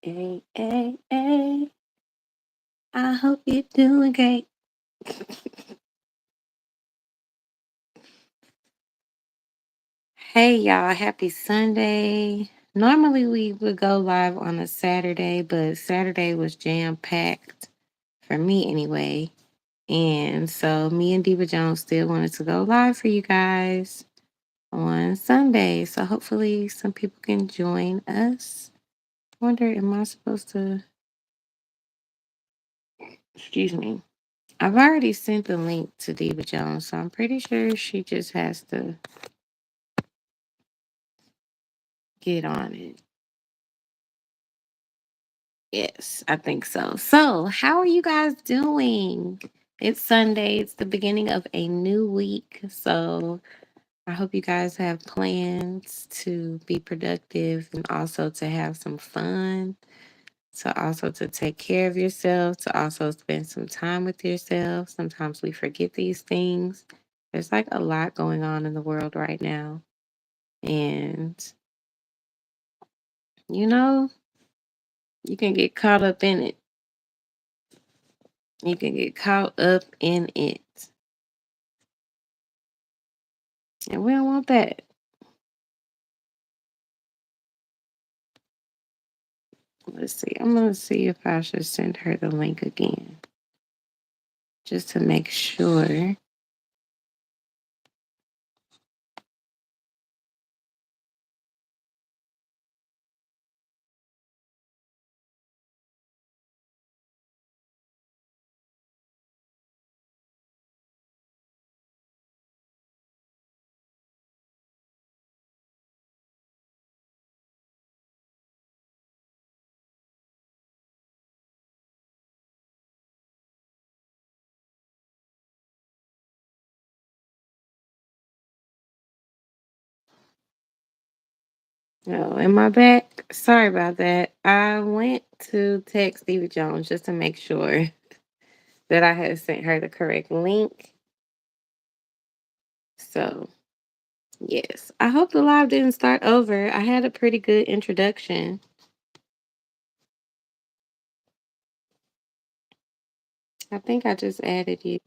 Hey, hey, hey. I hope you're doing great. Hey, y'all. Happy Sunday. Normally, we would go live on a Saturday, but Saturday was jam packed for me anyway. And so, me and Deva Jones still wanted to go live for you guys on Sunday. So, hopefully, some people can join us. Wonder, am I supposed to? Excuse me. I've already sent the link to Deva Jones, so I'm pretty sure she just has to get on it. Yes, I think so. So, how are you guys doing? It's Sunday, it's the beginning of a new week. So, I hope you guys have plans to be productive and also to have some fun, to also to take care of yourself, to also spend some time with yourself. Sometimes we forget these things. There's like a lot going on in the world right now. And, you know, you can get caught up in it. You can get caught up in it. And we don't want that. Let's see. I'm going to see if I should send her the link again just to make sure. Oh, am I back? Sorry about that. I went to text Stevie Jones just to make sure that I had sent her the correct link. So, yes. I hope the live didn't start over. I had a pretty good introduction. I think I just added you.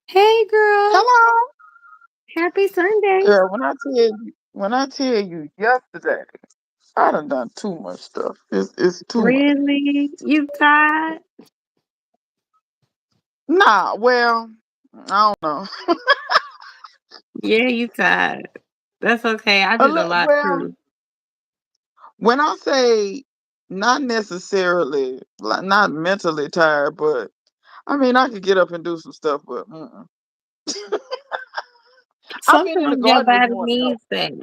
Hey, girl. Hello, Happy Sunday. girl. When I tell you yesterday, I done too much stuff. It's too much. Really? You tired? Nah, well, I don't know. Yeah, you tired. That's okay. I did a lot Well, too. when I say not necessarily, like not mentally tired, but I mean I could get up and do some stuff, but I've been in the Sometimes your garden this body morning though. needs that.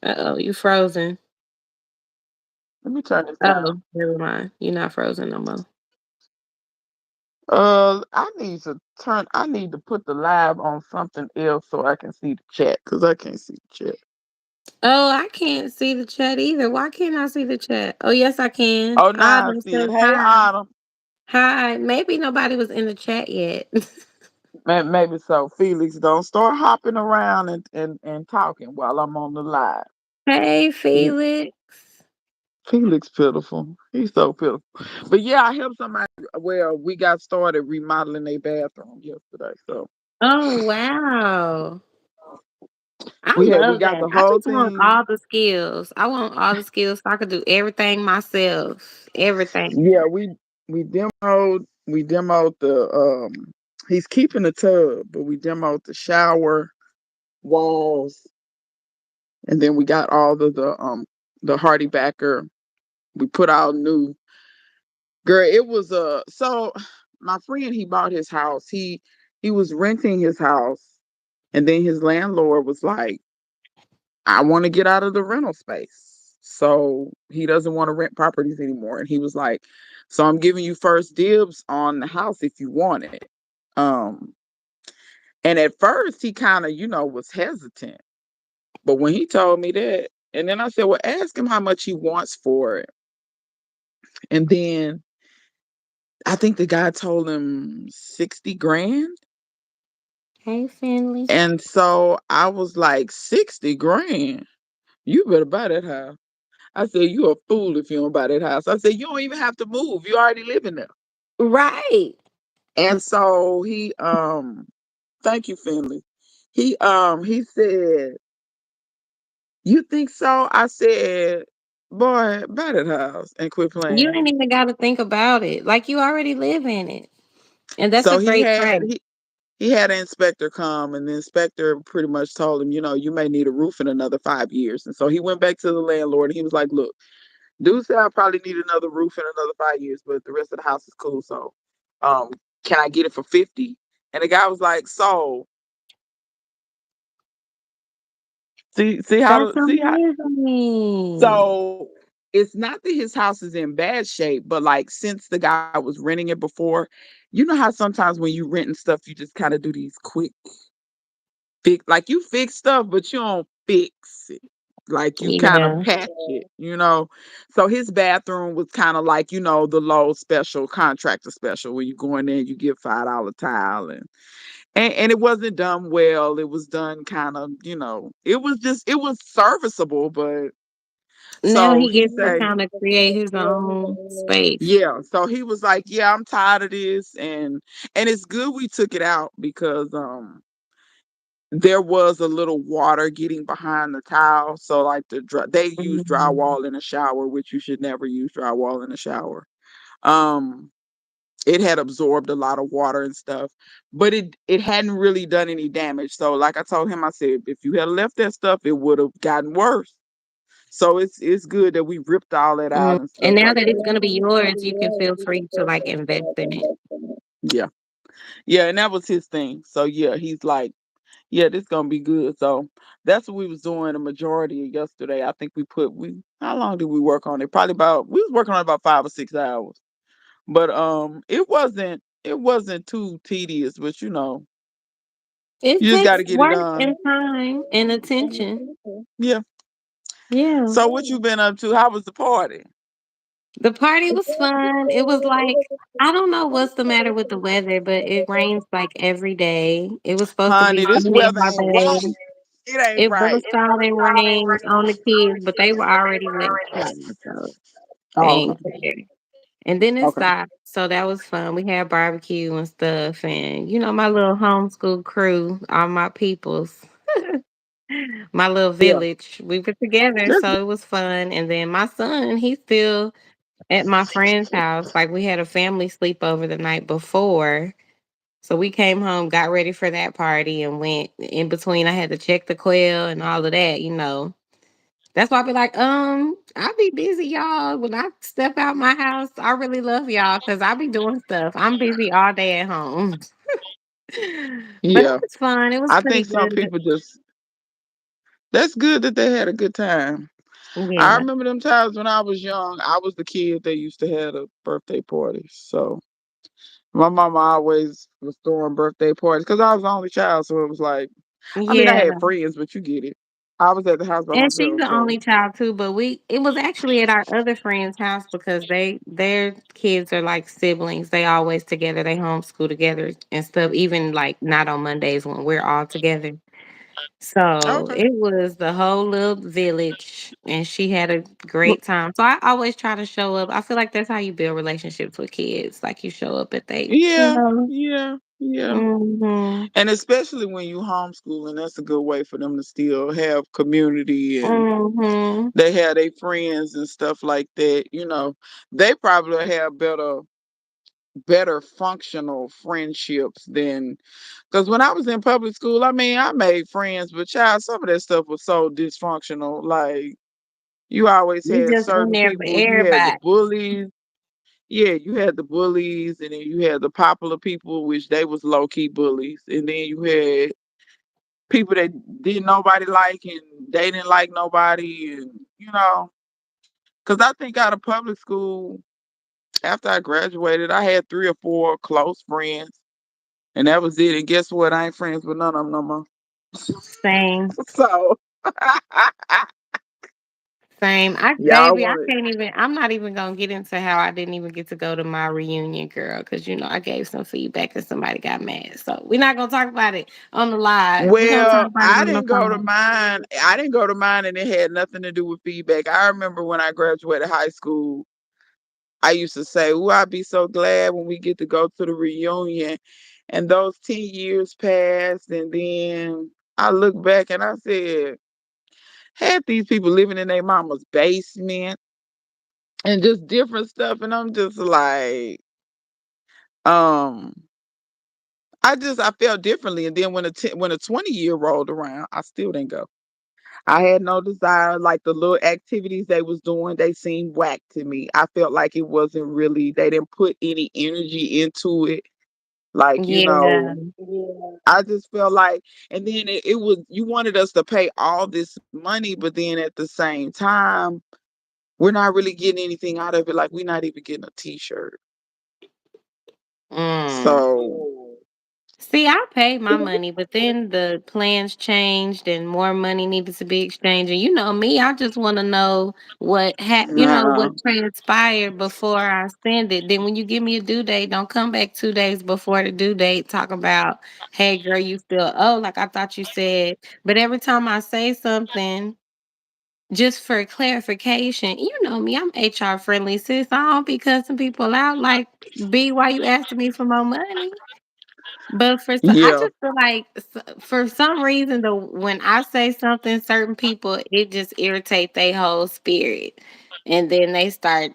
Uh-oh, you frozen. Let me turn this down. Oh, never mind. You're not frozen no more. I need to put the live on something else so I can see the chat because I can't see the chat. Oh, I can't see the chat either. Why can't I see the chat? Oh, yes, I can. Oh, now I Autumn see it. says Hey, hi. Autumn. Hi. Maybe nobody was in the chat yet. Maybe so. Felix, don't start hopping around and talking while I'm on the live. Hey, He, Felix. Felix pitiful. He's so pitiful. But yeah, I helped somebody. Well, we got started remodeling a bathroom yesterday. So Oh, wow. I we love got that. the I whole just want thing. all the skills. I want all the skills so I could do everything myself. Everything. Yeah, we demoed the he's keeping the tub, but we demoed the shower walls, and then we got all the hardy backer. We put out new. Girl, it was so my friend, he bought his house. He was renting his house, and then his landlord was like, I want to get out of the rental space. So he doesn't want to rent properties anymore. And he was like, so I'm giving you first dibs on the house if you want it. Um, and at first he kind of, was hesitant. But when he told me that, and then I said, well, ask him how much he wants for it. And then I think the guy told him 60 grand. Hey, Finley. And so I was like, 60 grand. You better buy that house. I said, you a fool if you don't buy that house. I said, you don't even have to move. You already live in there. Right. And so thank you, Finley. He said, you think so? I said, boy, buy that house and quit You playing. ain't even got to think about it. Like you already live in it. And that's So a great trait. he had an inspector come, and the inspector pretty much told him, you may need a roof in another 5 years. And so he went back to the landlord and he was like, look, dude said I probably need another roof in another 5 years, but the rest of the house is cool. So um can I get it for 50? And the guy was like, so That's see how amazing. so it's not that his house is in bad shape, but like since the guy was renting it before, you know how sometimes when you renting stuff, you just kind of do these quick fix, like you fix stuff, but you don't fix it. Like you kind of Yeah. patch it. So his bathroom was kind of like, the low special contractor special where you go in there and you get $5 tile and it wasn't done well. It was done kind of, it was serviceable, but Now so he he gets to said, kind of create his own space. yeah. So he was like, yeah, I'm tired of this, and it's good we took it out because there was a little water getting behind the tile. So like they use Mhm. drywall in a shower, which you should never use drywall in a shower. Um, it had absorbed a lot of water and stuff, but it hadn't really done any damage. So like I told him, I said, if you had left that stuff, it would have gotten worse. So it's good that we ripped all that out and And stuff now like that it's gonna be yours, you can feel free to that. like invest in it. Yeah. Yeah, and that was his thing. So yeah, he's like, yeah, this gonna be good. So that's what we was doing a majority of yesterday. I think we how long did we work on it? Probably about we was working on it about 5 or 6 hours. But it wasn't too tedious, but It you just takes gotta get it work done. and time and attention. Yeah. Yeah. So what you been up to? How was the party? The party was fun. It was like I don't know what's the matter with the weather, but it rains like every day. It was supposed to be Honey, this sunny weather all ain't right. day. It ain't It right. buzzsawed and rained on the kids, but they were already wet and so they Oh, ain't okay. care. And then it Okay. stopped. So that was fun. We had barbecue and stuff and my little homeschool crew, all my peoples. My little Yeah. village. We were together, That's so it was fun. And then my son, he's still at my friend's house. Like we had a family sleepover the night before. So we came home, got ready for that party, and went in between. I had to check the quail and all of that. That's why I be like, I be busy, y'all. When I step out my house, I really love y'all because I be doing stuff. I'm busy all day at home. But it yeah. was fun. It was I pretty think some good. people just that's good that they had a good time. I Yeah. remember them times when I was young. I was the kid that used to have a birthday parties. So my mama always was throwing birthday parties because I was the only child. So it was like, I mean, I Yeah. had friends, but you get it. I was at the house by And she's myself. the So only child too, but it was actually at our other friend's house because their kids are like siblings. They always together, they homeschool together and stuff, even like not on Mondays when we're all together. So okay. it was the whole little village and she had a Well, great time. So I always try to show up. I feel like that's how you build relationships with kids. Like you show up at they, you yeah, know. yeah, yeah. Mhm. And especially when you homeschooling, that's a good way for them to still have community and Mhm. they have their friends and stuff like that. They probably have better functional friendships than because when I was in public school, I mean, I made friends, but child, some of that stuff was so dysfunctional. Like you always You had just in certain there for people. You had the everybody. bullies. Yeah, you had the bullies, and then you had the popular people, which they was low key bullies, and then you had people that didn't nobody like, and they didn't like nobody, and because I think out of public school, after I graduated, I had 3 or 4 close friends, and that was it. And guess what? I ain't friends with none of them no more. Same. So, Same. Y'all I want can't even. I'm not even gonna get into how I didn't even get to go to my reunion, girl, because I gave some feedback and somebody got mad. So we're not gonna talk about it on the live. We're gonna talk Well, about it I on the didn't go to phone. mine. I didn't go to mine, and it had nothing to do with feedback. I remember when I graduated high school, I used to say, "Oh, I'd be so glad when we get to go to the reunion." And those 10 years passed, and then I look back and I said, "Had these people living in their mama's basement and just different stuff," and I'm just like, um. I felt differently, and then when a 20-year rolled around, I still didn't go. I had no desire. Like the little activities they was doing, they seemed whack to me. I felt like it wasn't really. They didn't put any energy into it. Like Yeah. I just felt like, and then it was you wanted us to pay all this money, but then at the same time, we're not really getting anything out of it. Like we're not even getting a T-shirt. Mm. So See, I paid my money, but then the plans changed and more money needed to be exchanged. And you know me, I just want to know what nah. transpired before I send it. Then when you give me a due date, don't come back 2 days before the due date talk about, hey girl, you still like I thought you said. But every time I say something, just for clarification, you know me, I'm HR friendly, sis. I don't be cussing people out like, B, why you asking me for more money? But I Yeah. just feel like for some reason, when I say something, certain people it just irritate their whole spirit, and then they start,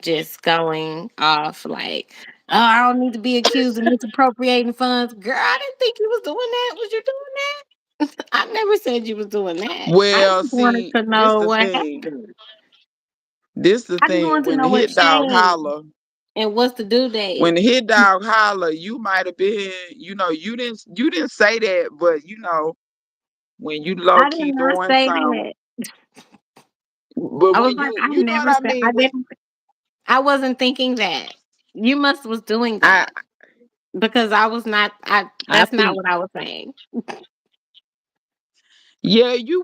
just going off like, "Oh, I don't need to be accused of misappropriating funds." Girl, I didn't think you was doing that. Was you doing that? I never said you was doing that. I Well, just wanted see, to this know the what thing. happened. This the I just thing. wanted to When know the what hit dog changed holler, and what's the due when date. the hit dog holler, you might have been, you didn't say that, but when you low I did key not doing say something, that. but I was when like, you I you know what never I said mean. I didn't. I wasn't thinking that. You must was doing I that because I was not. I I That's not think, what I was saying. yeah, you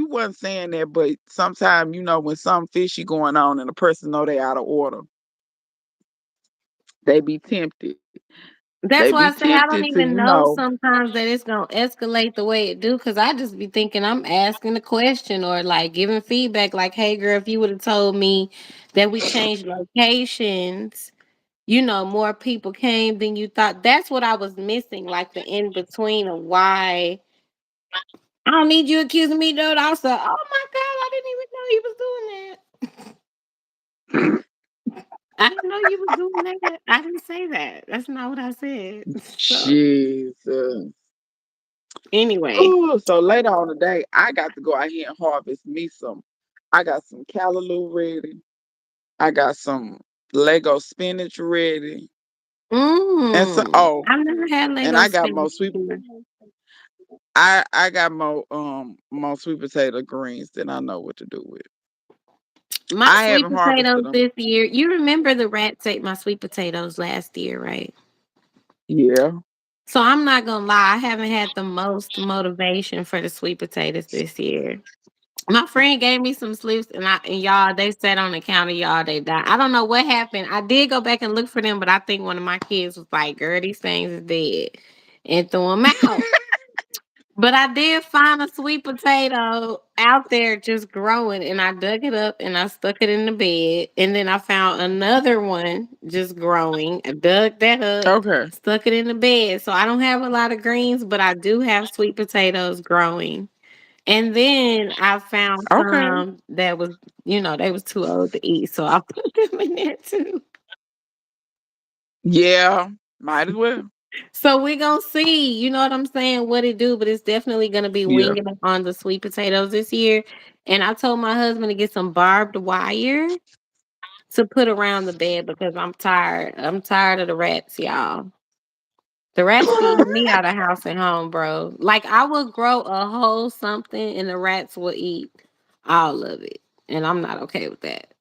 wasn't saying that, but sometimes when something fishy going on and a person know they out of order, they be tempted. They That's be why I say I don't tempted to even know sometimes that it's gonna escalate the way it do. Because I just be thinking I'm asking a question or like giving feedback. Like, hey, girl, if you would have told me that we changed locations, more people came than you thought. That's what I was missing. Like the in between of why. I don't need you accusing me, dude. Also, oh my god, I didn't even know you was doing that. I didn't know you was doing that. I didn't say that. That's not what I said. So Jesus. anyway, Oh, so later on today, I got to go out here and harvest me some. I got some callaloo ready. I got some Lego spinach ready, and so I've never had and Lego I got more spinach sweet. before. I got more sweet potato greens than I know what to do with. My I sweet haven't harvested potatoes them. this year. You remember the rats ate my sweet potatoes last year, right? Yeah. So I'm not gonna lie, I haven't had the most motivation for the sweet potatoes this year. My friend gave me some slips, and y'all, they sat on the counter, y'all, they died. I don't know what happened. I did go back and look for them, but I think one of my kids was like, "Girl, these things is dead," and threw them out. But I did find a sweet potato out there just growing, and I dug it up and I stuck it in the bed. And then I found another one just growing. I dug that up, Okay. stuck it in the bed. So I don't have a lot of greens, but I do have sweet potatoes growing. And then I found Okay. some that was, they was too old to eat. So I put them in there too. Yeah. Might as well. So we're gonna see, you know what I'm saying, what it do, but it's definitely gonna be Yeah. winging it on the sweet potatoes this year. And I told my husband to get some barbed wire to put around the bed because I'm tired. I'm tired of the rats, y'all. The rats be eating me out of house and home, bro. Like I would grow a whole something and the rats will eat all of it. And I'm not okay with that.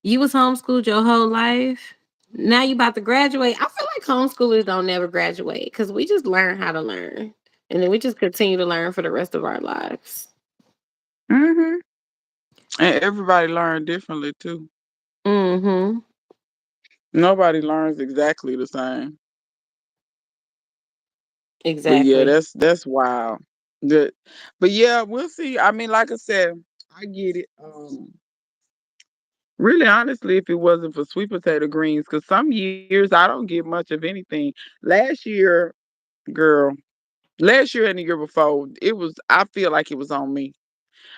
You was homeschooled your whole life. Now you about to graduate. I feel like homeschoolers don't never graduate because we just learn how to learn. And then we just continue to learn for the rest of our lives. Mhm. And everybody learn differently too. Mm-hmm. Nobody learns exactly the same. But yeah, Exactly. that's wild. Good. But yeah, we'll see. I mean, like I said, I get it. Really, honestly, if it wasn't for sweet potato greens, because some years I don't get much of anything. Last year, girl, last year and the year before, it was. I feel like it was on me.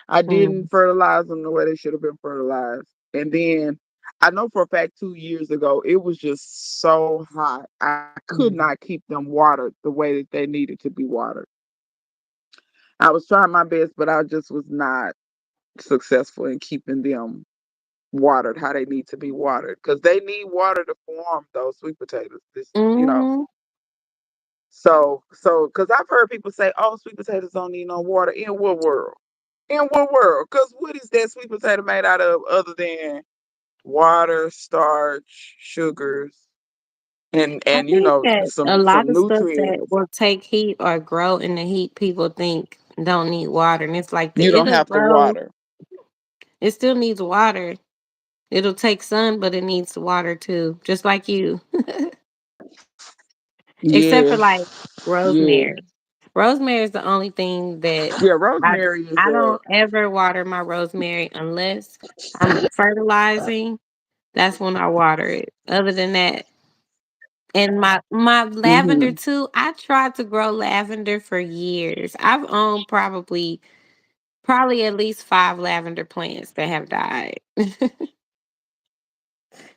I didn't Mm. fertilize them the way they should have been fertilized, and then I know for a fact 2 years ago it was just so hot. I could not Mm. keep them watered the way that they needed to be watered. I was trying my best, but I just was not successful in keeping them watered how they need to be watered because they need water to form those sweet potatoes. This. Mm-hmm. So, because I've heard people say, "Oh, sweet potatoes don't need no water." In what world? In what world? Because what is that sweet potato made out of other than water, starch, sugars, I and think that a some lot of stuff that nutrients. will take heat or grow in the heat, people think don't need water, and it's like You don't it'll have to grow. water. It still needs water. It'll take sun, but it needs water too, just like you. Except for Yes, like yes, rosemary. Rosemary is the only thing that yeah. I Rosemary is I a don't ever water my rosemary unless I'm fertilizing. That's when I water it. Other than that, and my lavender hmm too. I tried to grow lavender for years. I've owned probably at least 5 lavender plants that have died.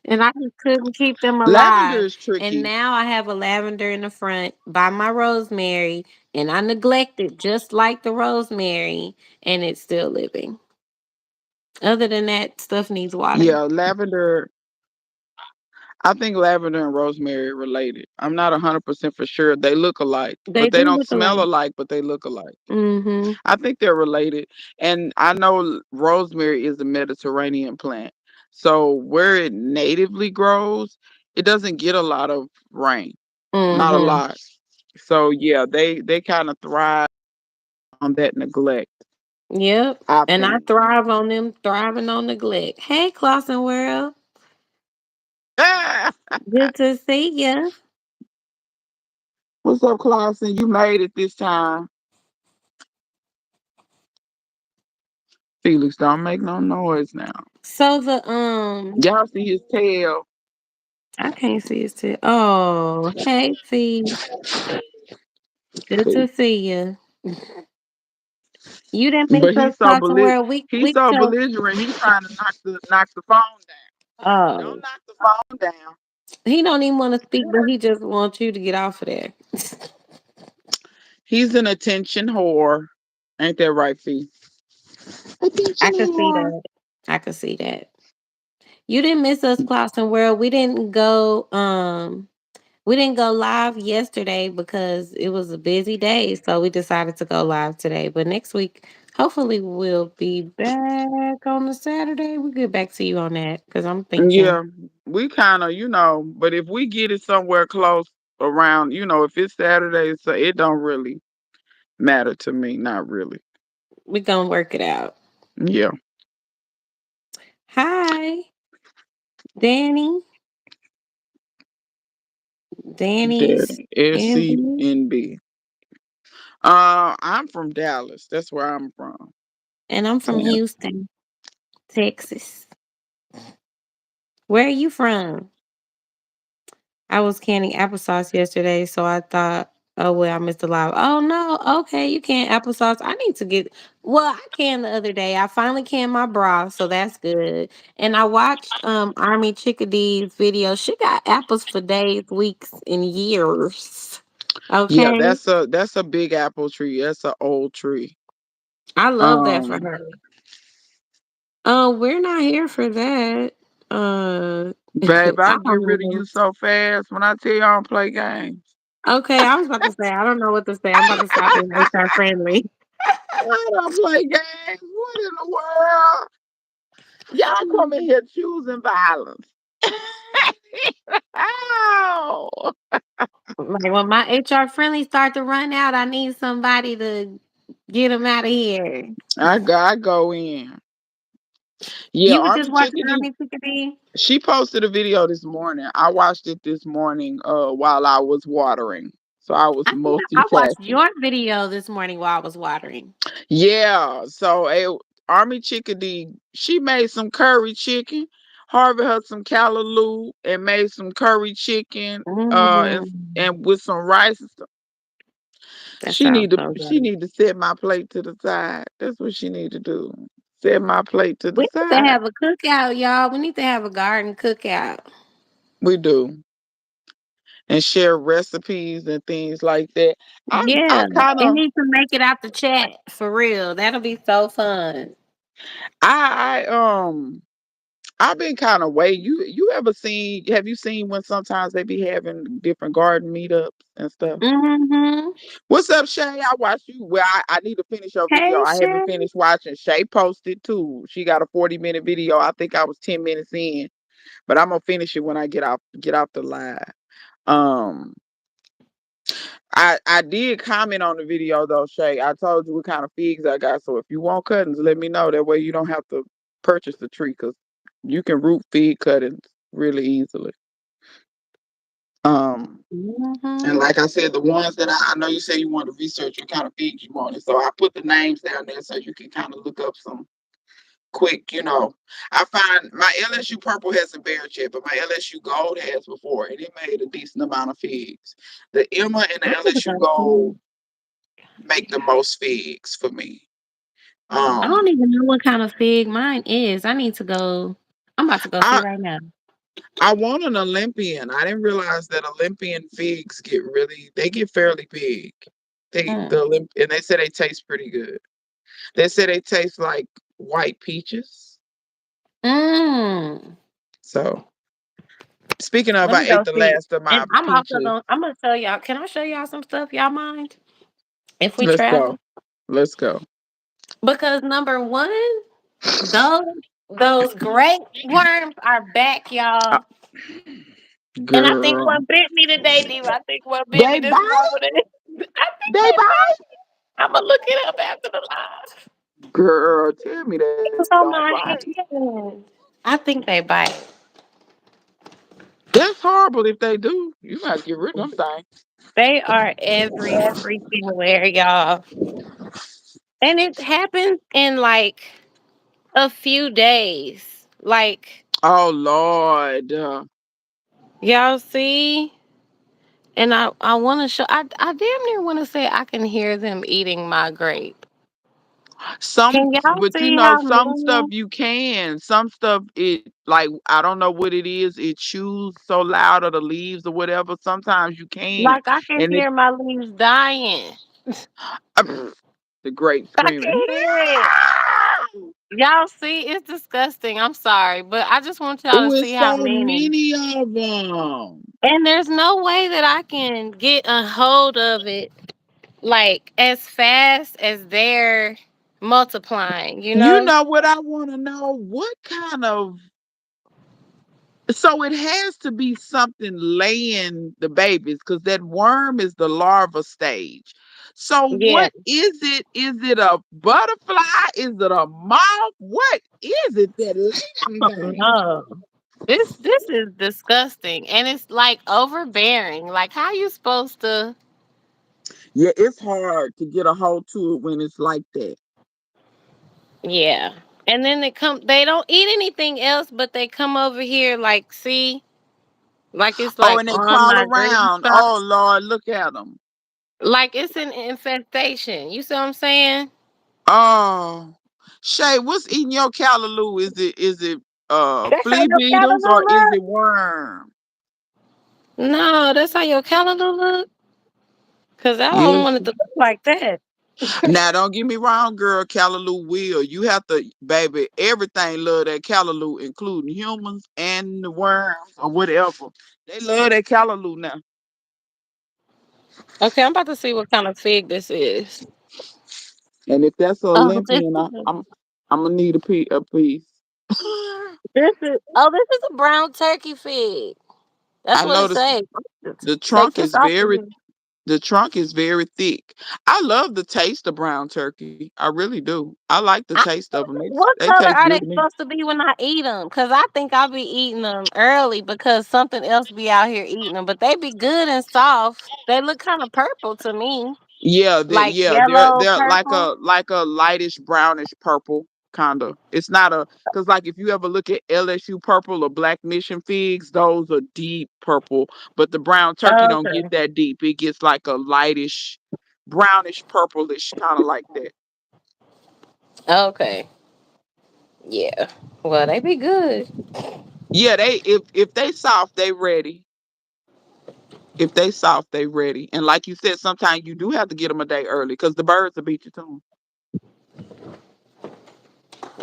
And I just couldn't keep them lavender alive. is And tricky. now I have a lavender in the front by my rosemary, and I neglect it just like the rosemary, and it's still living. Other than that, stuff needs water. Yeah, lavender. I think lavender and rosemary are related. I'm not 100% for sure. They look alike, They but they do don't look smell alike. alike, but they look alike. Mm-hmm. I think they're related. And I know rosemary is a Mediterranean plant. So where it natively grows, it doesn't get a lot of rain. Not a Mm-hmm. lot. So yeah, they kind of thrive on that neglect, Yep. I And I think. thrive on them thriving on neglect. Hey, Clausen World. Good to see you. What's up, Clausen? You made it this time. Felix, don't make no noise now. So Y'all see his tail. I can't see it still. Oh, hey, Fee. Good to See. see you. You didn't miss But us, Clausen World. he's We so told. belligerent. He's trying to knock the phone down. Don't Oh, knock the phone down. he don't even want to speak, but he just wants you to get off of there. He's an attention whore. Ain't that right, Fee? I Attention could see whore. that. I could see that. You didn't miss us, Clausen World. We didn't go live yesterday because it was a busy day, so we decided to go live today. But next week, hopefully, we'll be back on the Saturday. We'll get back to you on that because I'm thinking Yeah, we kind of, but if we get it somewhere close around, if it's Saturday, so it don't really matter to me. Not really. we're gonna work it out. Yeah, Hi, Danny. Danny's Daddy. Envy, SCNB. I'm from Dallas. That's where I'm from. and I'm from Sam. Houston, Texas. Where are you from? I was canning applesauce yesterday, so I thought, oh well, I missed the live. Oh no, okay, you can applesauce. I need to get. Well, I canned the other day. I finally canned my broth, so that's good. And I watched Army Chickadee's video. She got apples for days, weeks, and years. Yeah, Okay, that's a big apple tree. That's an old tree. I love that for Um, her. Oh, we're not here for that. Babe, I I can get don't rid of know. you so fast when I tell you I don't play games. Okay, I was about to say I don't know what to say. I'm about to stop being HR friendly. I don't play games. What in the world? Y'all come in here choosing violence. Oh. Like when my HR friendly start to run out, I need somebody to. Get them out of here. I go in. Yeah, You were just Army watching Chickadee. Army Chickadee? She posted a video this morning. I watched it this morning while I was watering. So I was I watched multitasking. your video this morning while I was watering. Yeah. So Army Chickadee, she made some curry chicken. Harvey had some callaloo and made some curry chicken Mm, and with some rice and stuff. that sounds so She good. need to set my plate to the side. That's what she need to do. Set my plate to We the need to side. have a cookout, y'all. We need to have a garden cookout. We do. And share recipes and things like that. I Yeah, kind it of needs to make it out the chat for real. That'll be so fun. I I've been kind of waiting. You ever seen? Have you seen when sometimes they be having different garden meetups and stuff? Mm-hmm. What's up, Shay? I watched you. Well, I need to finish your video. Hey, I haven't Shay. finished watching. Shay posted too. She got a 40-minute video. I think I was 10 minutes in, but I'm gonna finish it when I get off the live. Um, I did comment on the video though, Shay. I told you what kind of figs I got. So if you want cuttings, let me know. That way you don't have to purchase the tree because you can root fig cuttings really easily. Um, and Mm-hmm. like I said, the ones that I know you say you want to research what kind of figs you wanted. So I put the names down there so you can kind of look up some quick. I find my LSU purple hasn't bared yet, but my LSU gold has before, and it made a decent amount of figs. The Emma and the I'm gonna LSU go gold see. make the most figs for me. I don't Um, even know what kind of fig mine is. I need to go. I'm about to go see I right now. I want an Olympian. I didn't realize that Olympian figs they get fairly big. Mm. And they say they taste pretty good. They say they taste like white peaches. Mm. So speaking of, Let I me ate go the see. last of my And I'm also peaches. gonna. I'm gonna show y'all. Can I show y'all some stuff? Y'all mind if we Let's go. travel? Let's go. Because number one, those those great worms are back, Uh, y'all. And I think girl. one bit me today, Diva. I think one bit me They this bite? morning. I think They they bite? bite. I'm gonna look it up after the live. Girl, tell me they It was don't on bite. my hand. I think they bite. That's horrible if they do. You gotta get rid of them things. They are every freaking where, y'all. And it happens in like a few days. Like, Oh Lord. y'all see? And I want to show. I damn near want to say I can hear them eating my grape. Can y'all But see how some stuff normal? you can. Some stuff it like I don't know what it is. It chews so loud or the leaves or whatever. Sometimes you can, Like I can and it hear my leaves dying. uh, the grape I can screaming. hear it. Y'all see, it's disgusting. I'm sorry, but I just want y'all Oh, to see it's how so many. many of them. And there's no way that I can get a hold of it like as fast as they're multiplying, you You know? know what I want to know? What kind of so it has to be something laying the babies because that worm is the larva stage. So Yeah. what is it? Is it a butterfly? Is it a moth? What is it that lay them Oh, things? no. This is disgusting. And it's like overbearing. Like how you supposed to. Yeah, it's hard to get a hold to it when it's like that. Yeah. And then they don't eat anything else, but they come over here like see, like it's Oh, like and they on crawl my green around. stuff. Oh Lord, look at them. Like it's an infestation. You see what I'm saying? Oh, Shay, what's eating your callaloo? Is it That's how flea your beetles or calendar is look. it worm? No, that's how your calendar look. Cause I don't Yes. want it to look like that. Now, don't get me wrong, girl. Callaloo will. You have to, baby. Everything love that callaloo, including humans and the worms or whatever. They love that callaloo now. Okay, I'm about to see what kind of fig this is. And if that's an Oh, this Olympian, is I'm gonna need a piece. this is a brown turkey fig. That's I what it noticed says. the Take trunk this is off very of here. The trunk is very thick. I love the taste of brown turkey. I really do. I like the I, taste of them. what They color taste are good they to me. supposed to be when I eat them? Cause I think I'll be eating them early because something else be out here eating them. But they be good and soft. They look kind of purple to me, like Yeah, yellow they're purple. like a lightish brownish purple kind of. It's not a because like if you ever look at LSU purple or black mission figs, those are deep purple. But the brown turkey don't get Okay. that deep. It gets like a lightish, brownish purplish kind of like that. Okay. Yeah. Well, they be good. Yeah, they if they soft, they ready. If they soft, they ready. And like you said, sometimes you do have to get them a day early because the birds will beat you to them.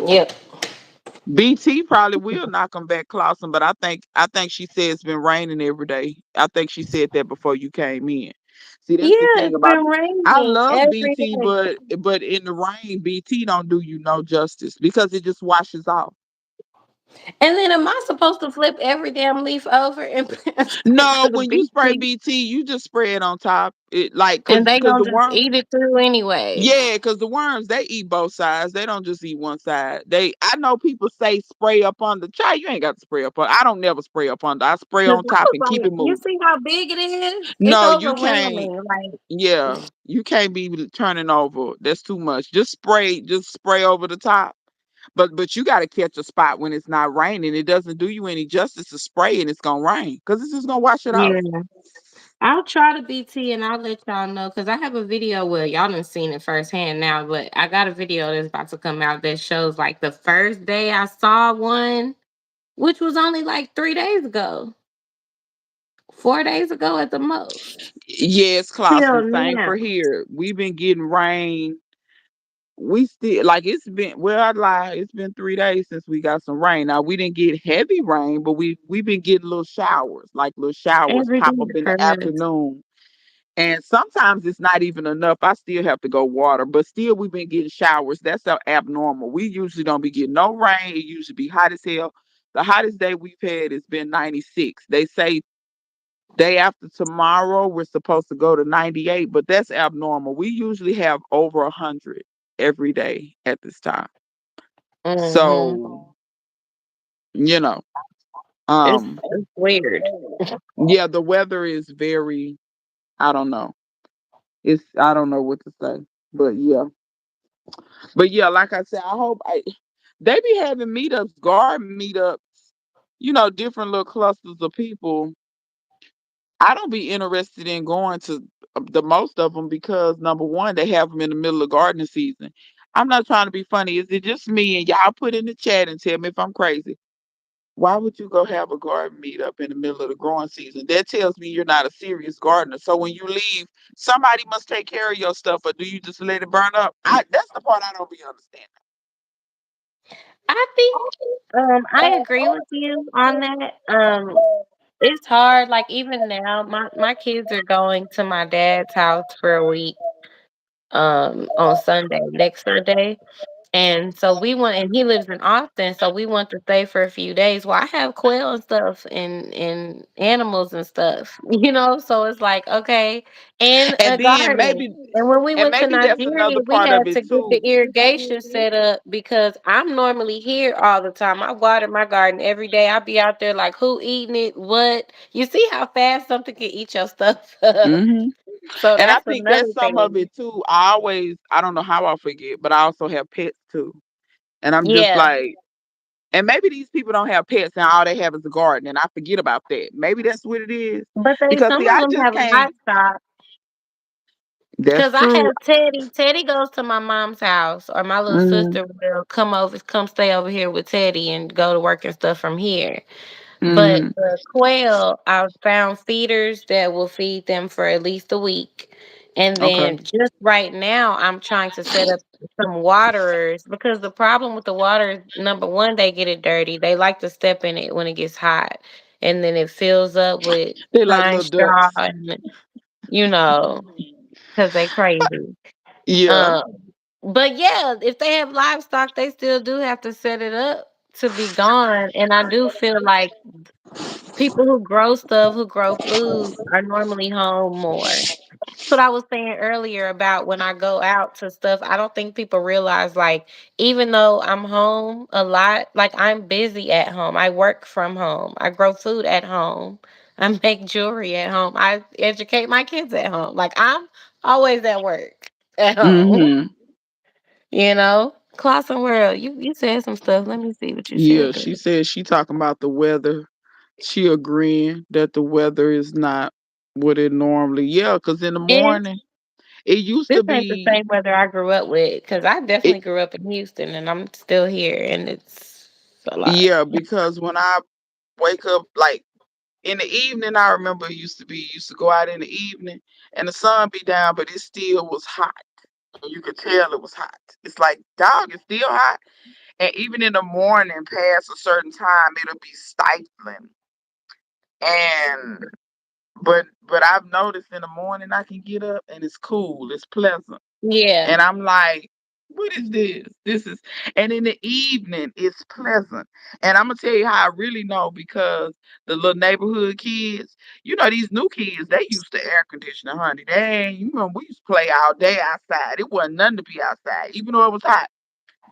Yep. BT probably will knock them back, Clausen, but I think she said it's been raining every day. I think she said that before you came in. See, that's the Yeah, thing it's about been I raining love every BT, day. but in the rain, BT don't do you no justice because it just washes off. And then am I supposed to flip every damn leaf over and No, to the when you spray BT? BT, you just spray it on top. It like And they cause gonna the just worm. eat it through anyway. Yeah, because the worms they eat both sides. They don't just eat one side. I know people say spray up on the child. You ain't got to spray up on. I don't never spray up on. I spray 'Cause on I top was and keep like, it you moving. see how big it is? It's No, you can't. overwhelming. Like, Yeah, you can't be turning over. That's too much. Just spray over the top. But you got to catch a spot when it's not raining. It doesn't do you any justice to spray and it's gonna rain because it's just gonna wash it off. yeah. I'll try the BT and I'll let y'all know because I have a video. Well, y'all done seen it firsthand now, but I got a video that's about to come out that shows like the first day I saw one, which was only like 3 days ago, 4 days ago at the most. Yes, Till Clausen. Same now. for here. We've been getting rain. We still like it's been well, I lie, it's been 3 days since we got some rain. Now we didn't get heavy rain, but we've been getting little showers, like little showers Every pop day up in for the us. afternoon. And sometimes it's not even enough. I still have to go water, but still we've been getting showers. That's abnormal. We usually don't be getting no rain. It usually be hot as hell. The hottest day we've had has been 96. They say day after tomorrow we're supposed to go to 98, but that's abnormal. We usually have over 100 every day at this time. Hmm. So, you know, It's, um, it's weird. yeah, the weather is very, I don't know. I don't know what to say, but yeah, like I said, they be having meetups, garden meetups, different little clusters of people. I don't be interested in going to the most of them because number one, they have them in the middle of gardening season. I'm not trying to be funny. Is it just me? And y'all put in the chat and tell me if I'm crazy. Why would you go have a garden meetup in the middle of the growing season? That tells me you're not a serious gardener. So when you leave, somebody must take care of your stuff, or do you just let it burn up? That's the part I don't be understanding. I think I agree with you on that. It's hard. Like even now, my kids are going to my dad's house for a week. On Sunday, next Sunday. And so we went, and he lives in Austin, so we want to stay for a few days. Well, I have quail and stuff and animals and stuff, so it's like, okay, and a And then garden. And when we went to that's Nigeria, another we part of had it to get the too. irrigation set up because I'm normally here all the time. I water my garden every day. I be out there like, who eating it? What? You see how fast something can eat your stuff up. Hmm. So And I that's think that's another some of thing. it too. I don't know how I forget, but I also have pets too. And I'm just Yeah. like, and maybe these people don't have pets and all they have is a garden, and I forget about that. Maybe that's what it is. But Because some see, of I them just have can't. livestock. That's Cause I true. have Teddy. Teddy goes to my mom's house, or my little Hmm. sister will come stay over here with Teddy and go to work and stuff from here. But Hmm. the quail, I found feeders that will feed them for at least a week. And Okay. then just right now, I'm trying to set up some waterers because the problem with the water is number one, they get it dirty. They like to step in it when it gets hot. And then it fills up with They like pine little straw ducks. and, you know, because they crazy. Yeah. Um, but yeah, if they have livestock, they still do have to set it up to be gone. And I do feel like people who grow stuff, who grow food, are normally home more. That's what I was saying earlier about when I go out to stuff. I don't think people realize, like, even though I'm home a lot, like, I'm busy at home. I work from home. I grow food at home. I make jewelry at home. I educate my kids at home. Like, I'm always at work at home. Mm-hmm. You know? Clausen World, you said some stuff. Let me see what you Yeah, said, she girl. said she talking about the weather. She agreeing that the weather is not what it normally. Yeah, because in the This morning it used this to ain't the be. same weather I grew up with, because I It, definitely grew up in Houston and I'm still here, and it's a lot. yeah, because when I wake up, like in the evening, I remember it used to go out in the evening and the sun be down, but it still was hot. And you could tell it was hot. It's like, dog, it's still hot. And even in the morning, past a certain time, it'll be stifling. And but I've noticed in the morning I can get up and it's cool, it's pleasant. Yeah. And I'm like, what is this? This is, and in the evening, it's pleasant. And I'm gonna tell you how I really know because the little neighborhood kids, these new kids, they used to air conditioning, honey. They ain't, we used to play all day outside. It wasn't nothing to be outside, even though it was hot.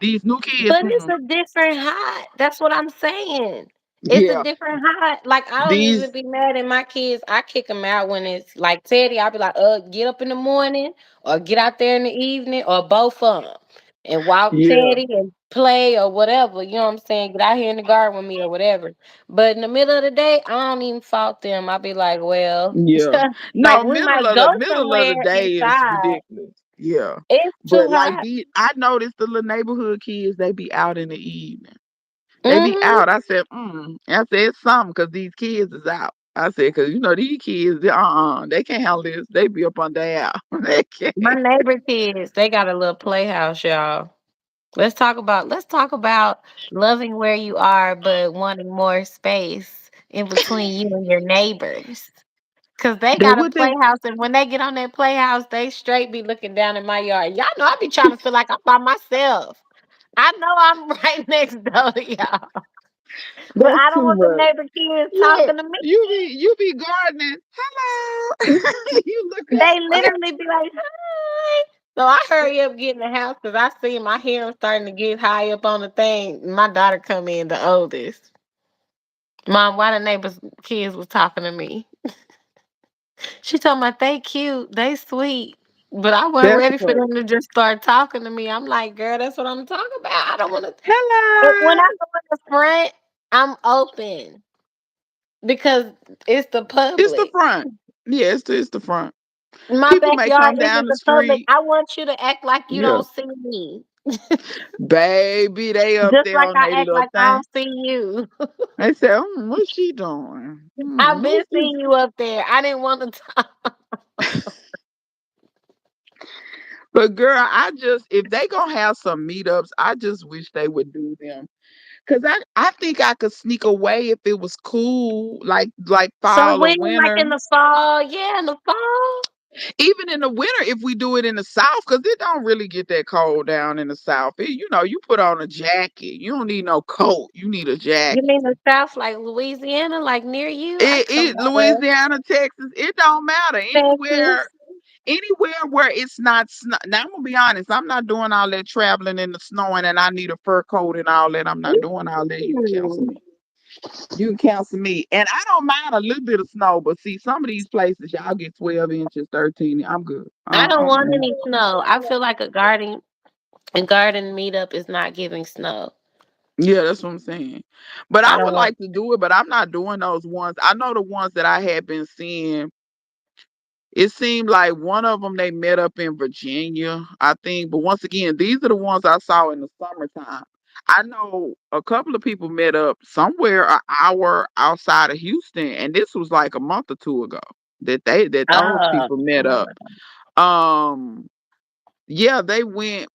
These new kids, But it's a different hot. That's what I'm saying. It's a yeah, different hot. Like, I don't even these, be mad at my kids. I kick them out when it's like Teddy. I'll be like, get up in the morning or get out there in the evening or both of them and walk yeah, Teddy and play or whatever. You know what I'm saying? Get out here in the garden with me or whatever. But in the middle of the day, I don't even fault them. I'll be like, well, yeah. like No, we middle might of go the middle of the somewhere day is inside. ridiculous. Yeah. It's too But like hot. I noticed the little neighborhood kids, they be out in the evening. They be Hmm. out. I said, I said, it's something because these kids is out. I said, because these kids, they can't handle this. They be up on their out. They My can't. neighbor kids, they got a little playhouse, y'all. Let's talk about loving where you are, but wanting more space in between you and your neighbors. Cause they They got a what they playhouse, and when they get on that playhouse, they straight be looking down in my yard. Y'all know I be trying to feel like I'm by myself. I know I'm right next door to y'all, but that's I don't too want the much. neighbor kids Look, talking to me. you be gardening. Hello. You look They up. literally be like, "Hi." So I hurry up getting the house because I see my hair starting to get high up on the thing. My daughter come in, the oldest. Mom, why the neighbors' kids was talking to me? She told me they cute, they sweet, but I wasn't That's ready for funny. them to just start talking to me. I'm like, girl, that's what I'm talking about. I don't want to. When I Hello. go in the front, I'm open because it's the It's the public. front. Yeah, it's the front. My People may backyard come down isn't the the public. street. I want you to act like you Yeah. don't see me. Baby, they up Just there like on I their act little like I thing. don't see you. They say, what's she doing? I've been What's this? seeing you up there. I didn't want to talk. But girl, if they gonna have some meetups, I just wish they would do them. Cause I think I could sneak away if it was cool, like So fall or when, like winter. in the fall, yeah, in the fall. Even in the winter, if we do it in the south, cause it don't really get that cold down in the south. You put on a jacket. You don't need no coat. You need a You jacket. mean the south, like Louisiana, like near you? I come It out of Louisiana, Texas, it don't matter. Texas. Anywhere where it's not snow. Now I'm gonna be honest, I'm not doing all that traveling in the snowing and I need a fur coat and all that. I'm not doing all that. You can cancel Mm. me. You can cancel me. And I don't mind a little bit of snow, but see, some of these places y'all get 12 inches, 13. I'm good. I don't want Mm. any snow. I feel like a garden meetup is not giving snow. Yeah, that's what I'm saying. But I I don't would want. like to do it, but I'm not doing those ones. I know the ones that I had been seeing. It seemed like one of them they met up in Virginia, I think. But once again, these are the ones I saw in the summertime. I know a couple of people met up somewhere an hour outside of Houston, and this was like a month or two ago that those Oh, people met up. Um, yeah, they went.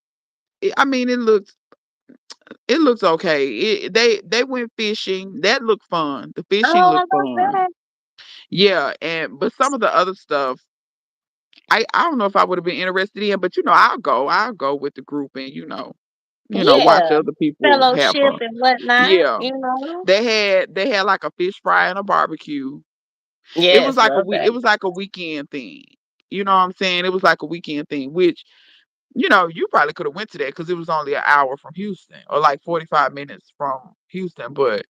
I mean, it looks okay. They went fishing. That looked fun. The fishing oh, I looked love fun. that. Yeah, and but some of the other stuff I don't know if I would have been interested in, but I'll go with the group and watch Yeah, other people have fellowship fun. and whatnot. Yeah. You know. They had like a fish fry and a barbecue. It was Yes, like a love week that. it was like a weekend thing. You know what I'm saying? It was like a weekend thing, which you probably could have went to that because it was only an hour from Houston or like 45 minutes from Houston. But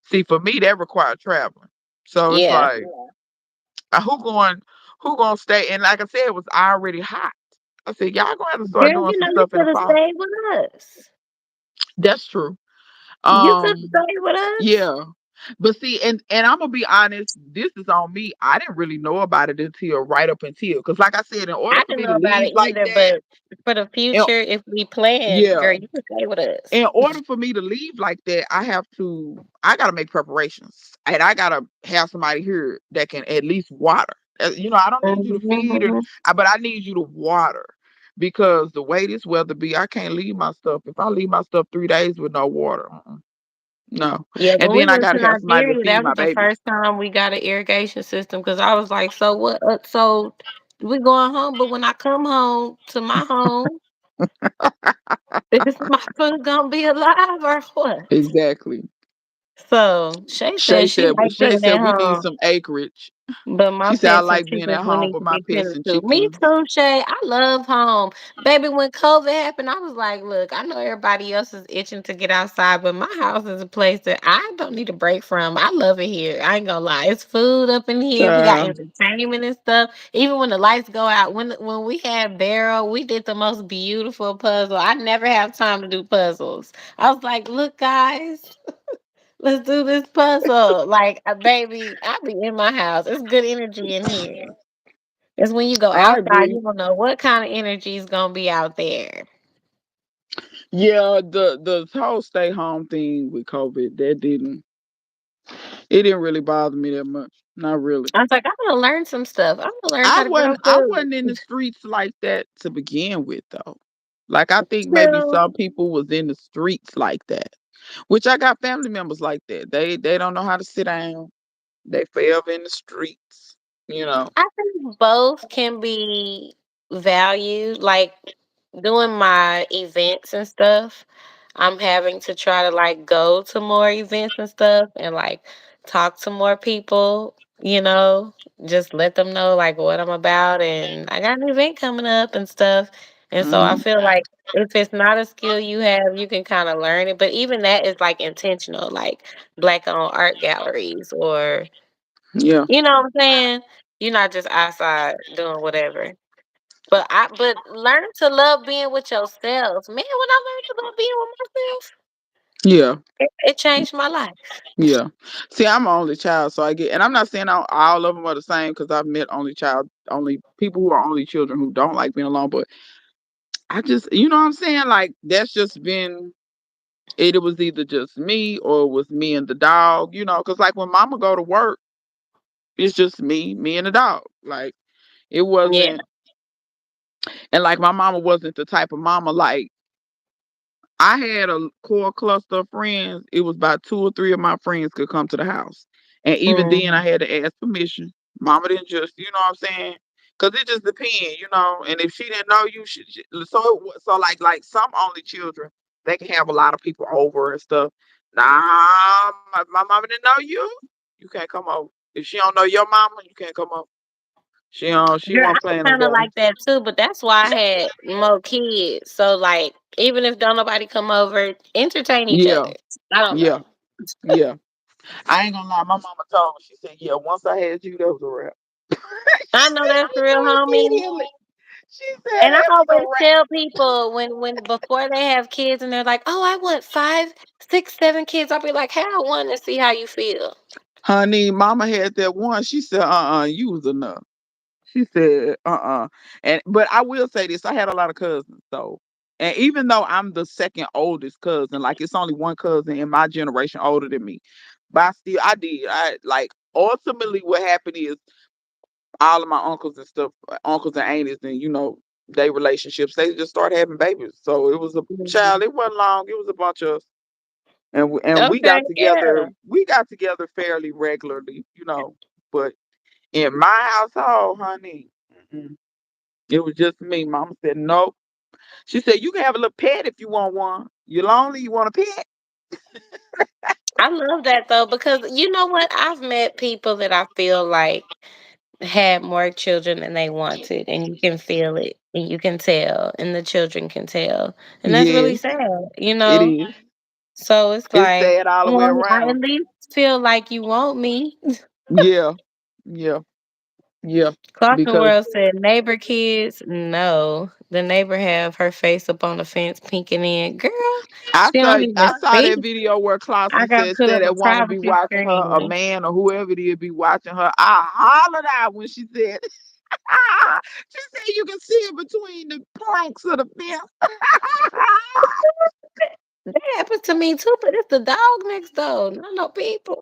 see, for me, that required traveling. So it's Yeah. like, who going to stay? And like I said, it was already hot. I said, y'all gonna have to start Girl, doing you some know you stuff in the could have fall. stayed with us. That's true. You could have Um, stayed with us. yeah. But see, and I'm gonna be honest, this is on me. I didn't really know about it until right up until, because like I said, in order I for didn't me know to about leave it like either, that, but for the and future, if we plan, yeah, girl, you could stay with us. in order for me to leave like that, I gotta make preparations. And I gotta have somebody here that can at least water. I don't need you to feed Mhm. but I need you to water. Because the way this weather be, I can't leave my stuff. If I leave my stuff 3 days with no water, no. Yeah, And when we then I went to gotta have somebody to Nigeria, feed that my was the babies. first time we got an irrigation system. Cause I was like, so what? So we going home, but when I come home to my home, is my food gonna be alive or what? Exactly. So Shay Shay said she said, liked Shay being said at we need home. some acreage. But my She said I pets and like being chickens at will home need with to my be pets tended and to. Me chickens. too, Shay. I love home. Baby, when COVID happened, I was like, look, I know everybody else is itching to get outside, but my house is a place that I don't need a break from. I love it here. I ain't gonna lie. It's food up in here. We got Uh, entertainment and stuff. Even when the lights go out, when we had Barrel, we did the most beautiful puzzle. I never have time to do puzzles. I was like, look, guys. Let's do this puzzle. Like, baby, I be in my house. It's good energy in here. It's when you go I outside, agree. you don't know what kind of energy is gonna be out there. Yeah, the whole stay home thing with COVID, it didn't really bother me that much. Not really. I was like, I'm gonna learn some stuff. I'm gonna learn I how to grow wasn't I food. wasn't in the streets like that to begin with though. Like I think maybe True. some people was in the streets like that. Which I got family members like that. They don't know how to sit down. They forever in the streets, you know. I think both can be valued. Like doing my events and stuff, I'm having to try to like go to more events and stuff and like talk to more people, just let them know like what I'm about and I got an event coming up and stuff. And so I Hmm. feel like if it's not a skill you have, you can kind of learn it. But even that is like intentional, like black owned art galleries or Yeah. you know what I'm saying? You're not just outside doing whatever. But learn to love being with yourself. Man, when I learned to love being with myself, Yeah. it changed my life. Yeah. See, I'm an only child, so I get, and I'm not saying all of them are the same because I've met only people who are only children who don't like being alone. But I just, you know what I'm saying? Like, that's just been it. It was either just me or it was me and the dog, because like when mama go to work, it's just me and the dog. Like, it Yeah. wasn't, and like my mama wasn't the type of mama like, I had a core cluster of friends. It was about two or three of my friends could come to the house. And even then, I Mhm. had to ask permission. Mama didn't just, you know what I'm saying? Because it just depends. And if she didn't know you, so like some only children, they can have a lot of people over and stuff. Nah, my mama didn't know you. You can't come over. If she don't know your mama, you can't come over. She Girl, won't I'm play them kind of games. like that too, but that's why I had more kids. So, like, even if don't nobody come over, entertain each Yeah, other. I don't yeah, know. yeah. I ain't gonna lie. My mama told me. She said, "Yeah, once I had you, that was a wrap." I know that's She real, knew homie. immediately. She said, And I "That was a always wrap." tell people when before they have kids and they're like, "Oh, I want 5, 6, 7 kids." I'll be like, "Hey, I want to see how you feel." Honey, mama had that one. She said, you was enough. She said, And but I will say this, I had a lot of cousins, so and even though I'm the second oldest cousin, like it's only one cousin in my generation older than me. But I did. I like ultimately what happened is all of my uncles and stuff, uncles and aunties, and they relationships, they just started having babies. So it was a child. Mhm. It wasn't long. It was a bunch of us, and we Okay, got together. yeah. We got together fairly regularly. But in my household, honey, mm-mm, it was just me. Mama said nope. She said you can have a little pet if you want one. You're lonely. You want a pet? I love that though because you know what? I've met people that I feel like had more children than they wanted, and you can feel it, and you can tell, and the children can tell, and that's really Yes, sad, it is. So it's It's like, sad all the way well, I at around. least feel like you want me. Yeah, yeah, yeah. Clarkson Because World said, neighbor kids, no. The neighbor have her face up on the fence peeking in. Girl, I she saw don't even I saw speak. that video where I Clausen got said put up a that want to be privacy watching her, a screen. man or whoever it is be watching her. I hollered out when she said, she said you can see it between the planks of the fence. That happens to me too, but it's the dog next door, not no people.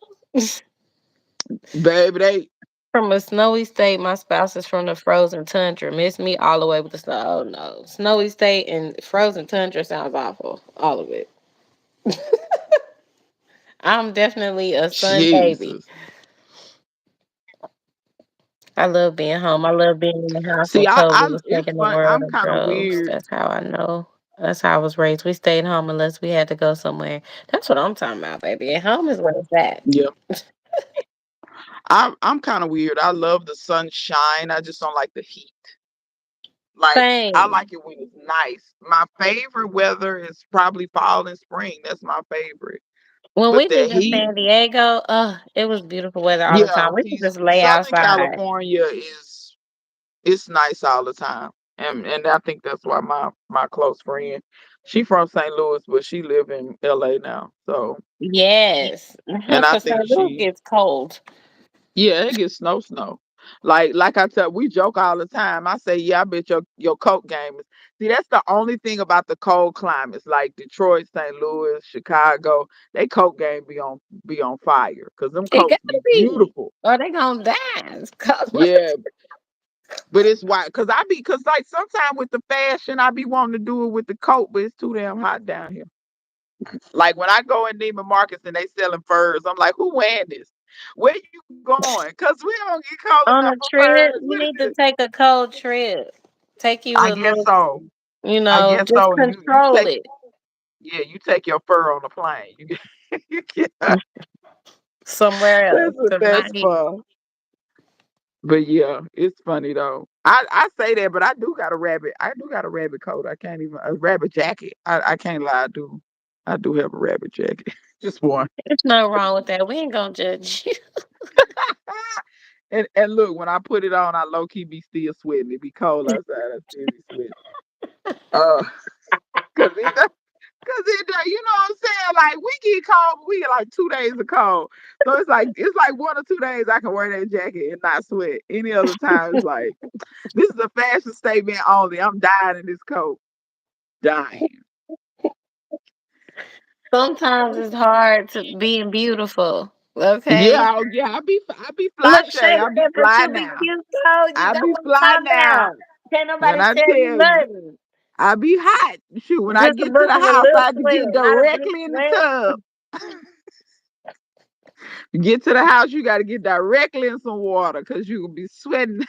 Baby, they From a snowy state, my spouse is from the frozen tundra. Miss me all the way with the snow. Oh no. Snowy state and frozen tundra sounds awful. All of it. I'm definitely a sun baby. Jesus. I love being home. I love being in the house See, when COVID was it's taking the fun. world I'm of kind of droves. weird. That's how I know. That's how I was raised. We stayed home unless we had to go somewhere. That's what I'm talking about, baby. At home is where it's at. Yeah, I'm kind of weird. I love the sunshine. I just don't like the heat. Like I Same. like it when it's nice. My favorite weather is probably fall and spring. That's my favorite. When But we the lived in heat, San Diego, it was beautiful weather all the yeah. time. We could See, just lay Southern outside. California is it's nice all the time, and I think that's why my close friend, she from St. Louis, but she live in L.A. now. So, Yes. and I For think St. Louis she, gets cold. yeah, it gets snow. Like I tell, we joke all the time. I say, yeah, I bet your coat game is. See, that's the only thing about the cold climates, like Detroit, St. Louis, Chicago. They coat game be on fire because them It coats gotta be be. beautiful. Or they gonna die. It's cold. Yeah, but it's why, cause like sometimes with the fashion, I be wanting to do it with the coat, but it's too damn hot down here. Like when I go in Neiman Marcus and they selling furs, I'm like, who wearing this? Where you going? Cause we don't get cold enough On a for furs. trip, you What is need to this? take a cold trip. Take you I a guess little, so. I guess just so. And you control take, it. yeah, you take your fur on the plane. You get, you get Somewhere that's else. what 'Cause not that's here. for. But yeah, it's funny though. I say that, but I do got a rabbit. I do got a rabbit coat. I can't even a rabbit jacket. I can't lie. I do have a rabbit jacket. Just one. There's nothing wrong with that. We ain't gonna judge you. And look, when I put it on, I low key be still sweating. It be cold outside. I still be sweating. Uh, cause you know what I'm saying? Like we get cold, but we get like 2 days of cold. So it's like 1 or 2 days I can wear that jacket and not sweat. Any other time, it's like this is a fashion statement only. I'm dying in this coat. Dying. Sometimes it's hard to being beautiful. Okay. Yeah, oh, yeah. I be fly Look, shay. Shay I be said, but fly you be now. cute, though. You I know be what I'm fly talking now. about. Can't When nobody I tell you tell you, nothing. I be hot. Shoot, when I Just a get to the little, a house, little I had to sweat, get not a big directly in the sweat. tub. You get to the house, you got to get directly in some water because you will be sweating.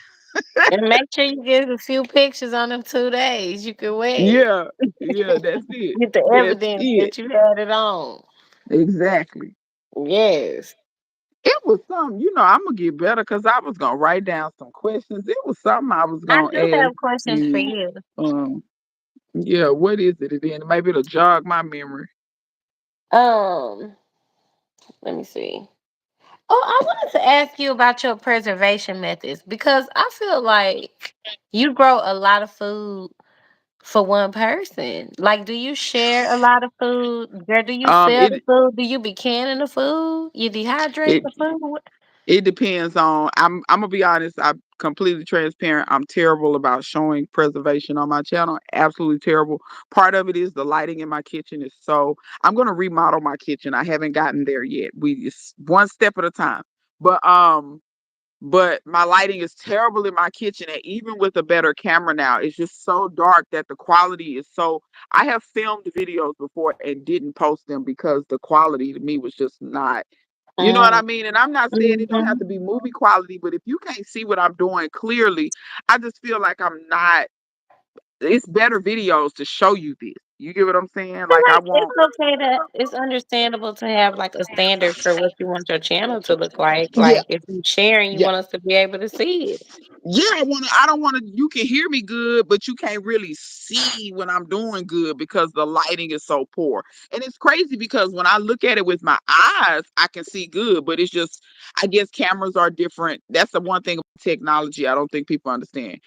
And make sure you get a few pictures on them 2 days. You can wear it. Yeah, yeah, that's it. Get the That's evidence it. that you had it on. Exactly. Yes. It was something, I'm gonna get better because I was gonna write down some questions. It was something I was I gonna do ask have questions for you. you. Um, yeah, what is it again? Maybe it'll jog my memory. Um, Let me see. Oh, I wanted to ask you about your preservation methods because I feel like you grow a lot of food for one person. Like, do you share a lot of food? Or do you Um, sell the it food? Do you be canning the food? You dehydrate it the food? It depends on. I'm gonna be honest. I'm completely transparent. I'm terrible about showing preservation on my channel. Absolutely terrible. Part of it is the lighting in my kitchen is so. I'm gonna remodel my kitchen. I haven't gotten there yet. It's one step at a time. But my lighting is terrible in my kitchen, and even with a better camera now, it's just so dark that the quality is so. I have filmed videos before and didn't post them because the quality to me was just not. You know what Mm, I mean? And I'm not saying it don't have mhm. to be movie quality, but if you can't see what I'm doing clearly, I just feel like I'm not. It's better videos to show you this. You get what I'm saying? feel Like I like want. it's okay to it's understandable to have like a standard for what you want your channel to look like. Yeah, Like if you're sharing, you yeah. want us to be able to see it. Yeah, I don't wanna you can hear me good, but you can't really see when I'm doing good because the lighting is so poor. And it's crazy because when I look at it with my eyes, I can see good, but it's just I guess cameras are different. That's the one thing about technology I don't think people understand.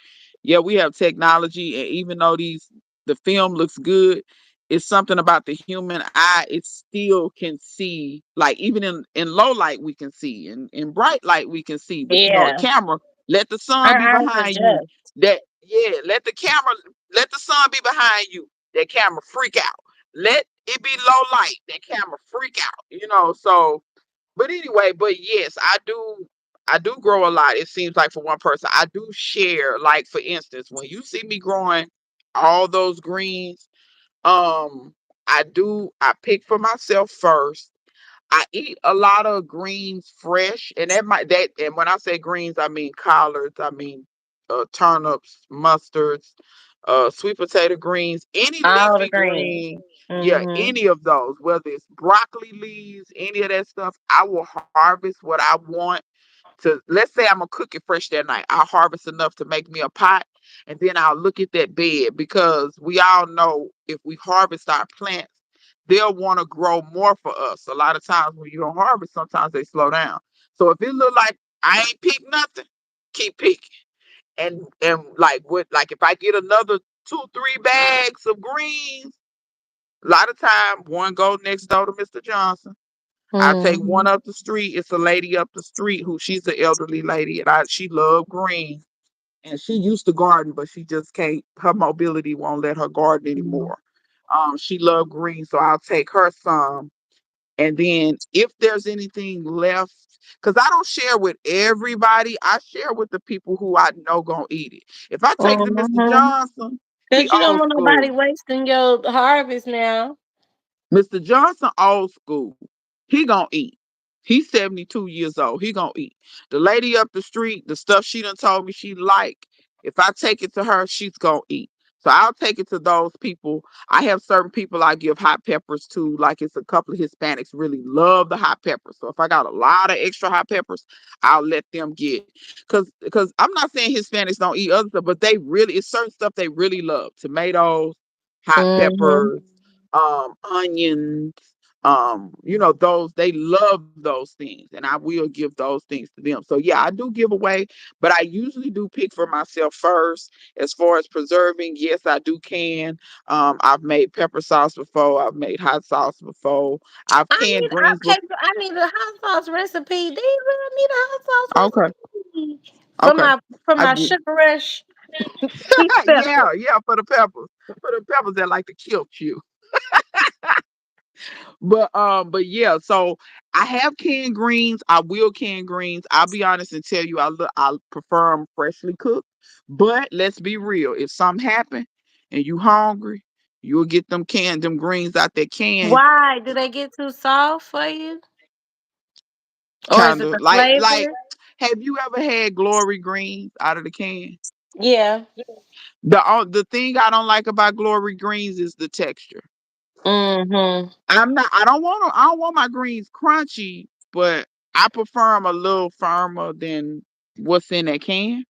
Yeah, we have technology, and even though the film looks good, it's something about the human eye, it still can see, like even in low light we can see, in bright light we can see, but a Yeah. camera, let the sun Our be eyes behind you. adjust. That yeah, let the sun be behind you. That camera freak out. Let it be low light. That camera freak out. So but anyway, but yes, I do grow a lot. It seems like for one person. I do share, like for instance, when you see me growing all those greens, um, I pick for myself first. I eat a lot of greens fresh, and and when I say greens, I mean collards, I mean turnips, mustards, sweet potato greens, any All the leafy green. green, yeah, Mhm. any of those, whether it's broccoli leaves, any of that stuff, I will harvest what I want to. Let's say I'm gonna cook it fresh that night. I'll harvest enough to make me a pot, and then I'll look at that bed because we all know if we harvest our plants, they'll want to grow more for us. A lot of times when you don't harvest, sometimes they slow down. So if it look like I ain't picked nothing, keep picking. And like if I get another 2, 3 bags of greens, a lot of time one go next door to Mr. Johnson. I take one Mhm. up the street. It's a lady up the street who she's an elderly lady, and she love greens, and she used to garden, but she just can't. Her mobility won't let her garden Mhm. anymore. She loved greens, so I'll take her some, and then if there's anything left, because I don't share with everybody, I share with the people who I know gonna eat it. If I take it to Mr. Mhm. Johnson, he 'Cause you don't old want nobody school. wasting your harvest now. Mr. Johnson, old school. He gonna eat. He's 72 years old. He gonna eat. The lady up the street, the stuff she done told me she like, if I take it to her, she's gonna eat. So I'll take it to those people. I have certain people I give hot peppers to, like it's a couple of Hispanics really love the hot peppers. So if I got a lot of extra hot peppers, I'll let them get. Because I'm not saying Hispanics don't eat other stuff, but they really it's certain stuff they really love. Tomatoes, hot Mhm. peppers, onions, those they love those things, and I will give those things to them. So yeah, I do give away, but I usually do pick for myself first. As far as preserving, yes, I do can. I've made pepper sauce before. I've made hot sauce before. I've canned greens before. I need a hot sauce recipe. Do you really need a hot sauce Okay, recipe for okay, my I do. sugar rush sweet pepper? Yeah, yeah, for the peppers that like to kill you. But yeah, so I have canned greens. I will can greens. I'll be honest and tell you, I prefer them freshly cooked. But let's be real. If something happen and you hungry, you'll get them greens out that can. Why? Do they get too soft for you? Or is Kind it of the like. flavor? Have you ever had glory greens out of the can? Yeah. The thing I don't like about glory greens is the texture. Mhm. I'm not. I don't want my greens crunchy, but I prefer them a little firmer than what's in that can.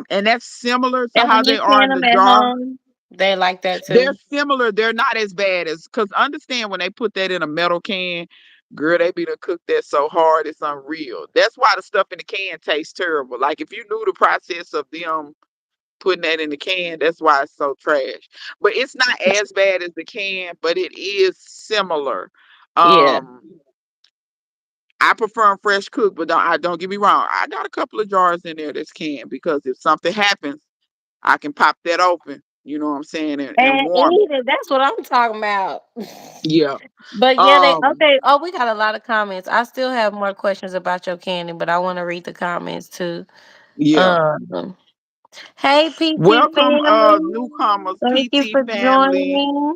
And that's similar to And how when you they are can in the them at jar. home, they like that They're too. similar. They're not as bad as because understand when they put that in a metal can, girl, they be to cook that so hard it's unreal. That's why the stuff in the can tastes terrible. Like if you knew the process of them putting that in the can, that's why it's so trash. But it's not as bad as the can, but it is similar. Yeah. Um, I prefer 'em fresh cooked, but don't get me wrong. I got a couple of jars in there that's canned because if something happens, I can pop that open. You know what I'm saying, and And warm it. eat it. That's what I'm talking about. Yeah. But yeah, they Um. okay. Oh, we got a lot of comments. I still have more questions about your candy, but I want to read the comments too. Yeah. Um, hey PT Welcome, family, newcomers, thank you PT for family, joining.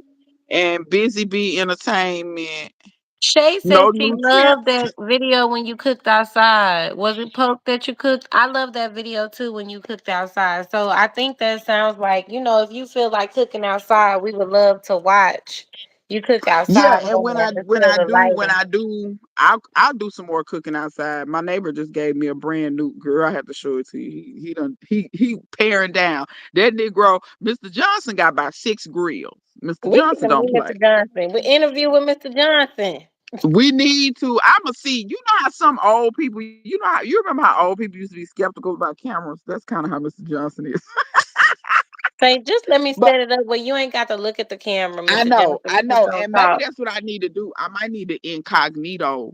and Busy Bee Entertainment. Shay No said she loved nutrients. that video when you cooked outside. Was it pork that you cooked? I love that video too when you cooked outside. So I think that sounds like, if you feel like cooking outside, we would love to watch you cook Yeah, outside and more because of the lighting. I'll do some more cooking outside. My neighbor just gave me a brand new girl. I have to show it to you. He paring down. That Negro, Mr. Johnson got about 6 grills. Mr. We need Johnson to don't meet play. Mr. Johnson. We interview with Mr. Johnson. We need to. I'ma see. You know how some old people. You remember how old people used to be skeptical about cameras. That's kind of how Mr. Johnson is. Say, just let me But set it up where you ain't got to look at the camera, I Mr. know, Johnson. I We just know, gonna and maybe talk. that's what I need to do. I might need to incognito,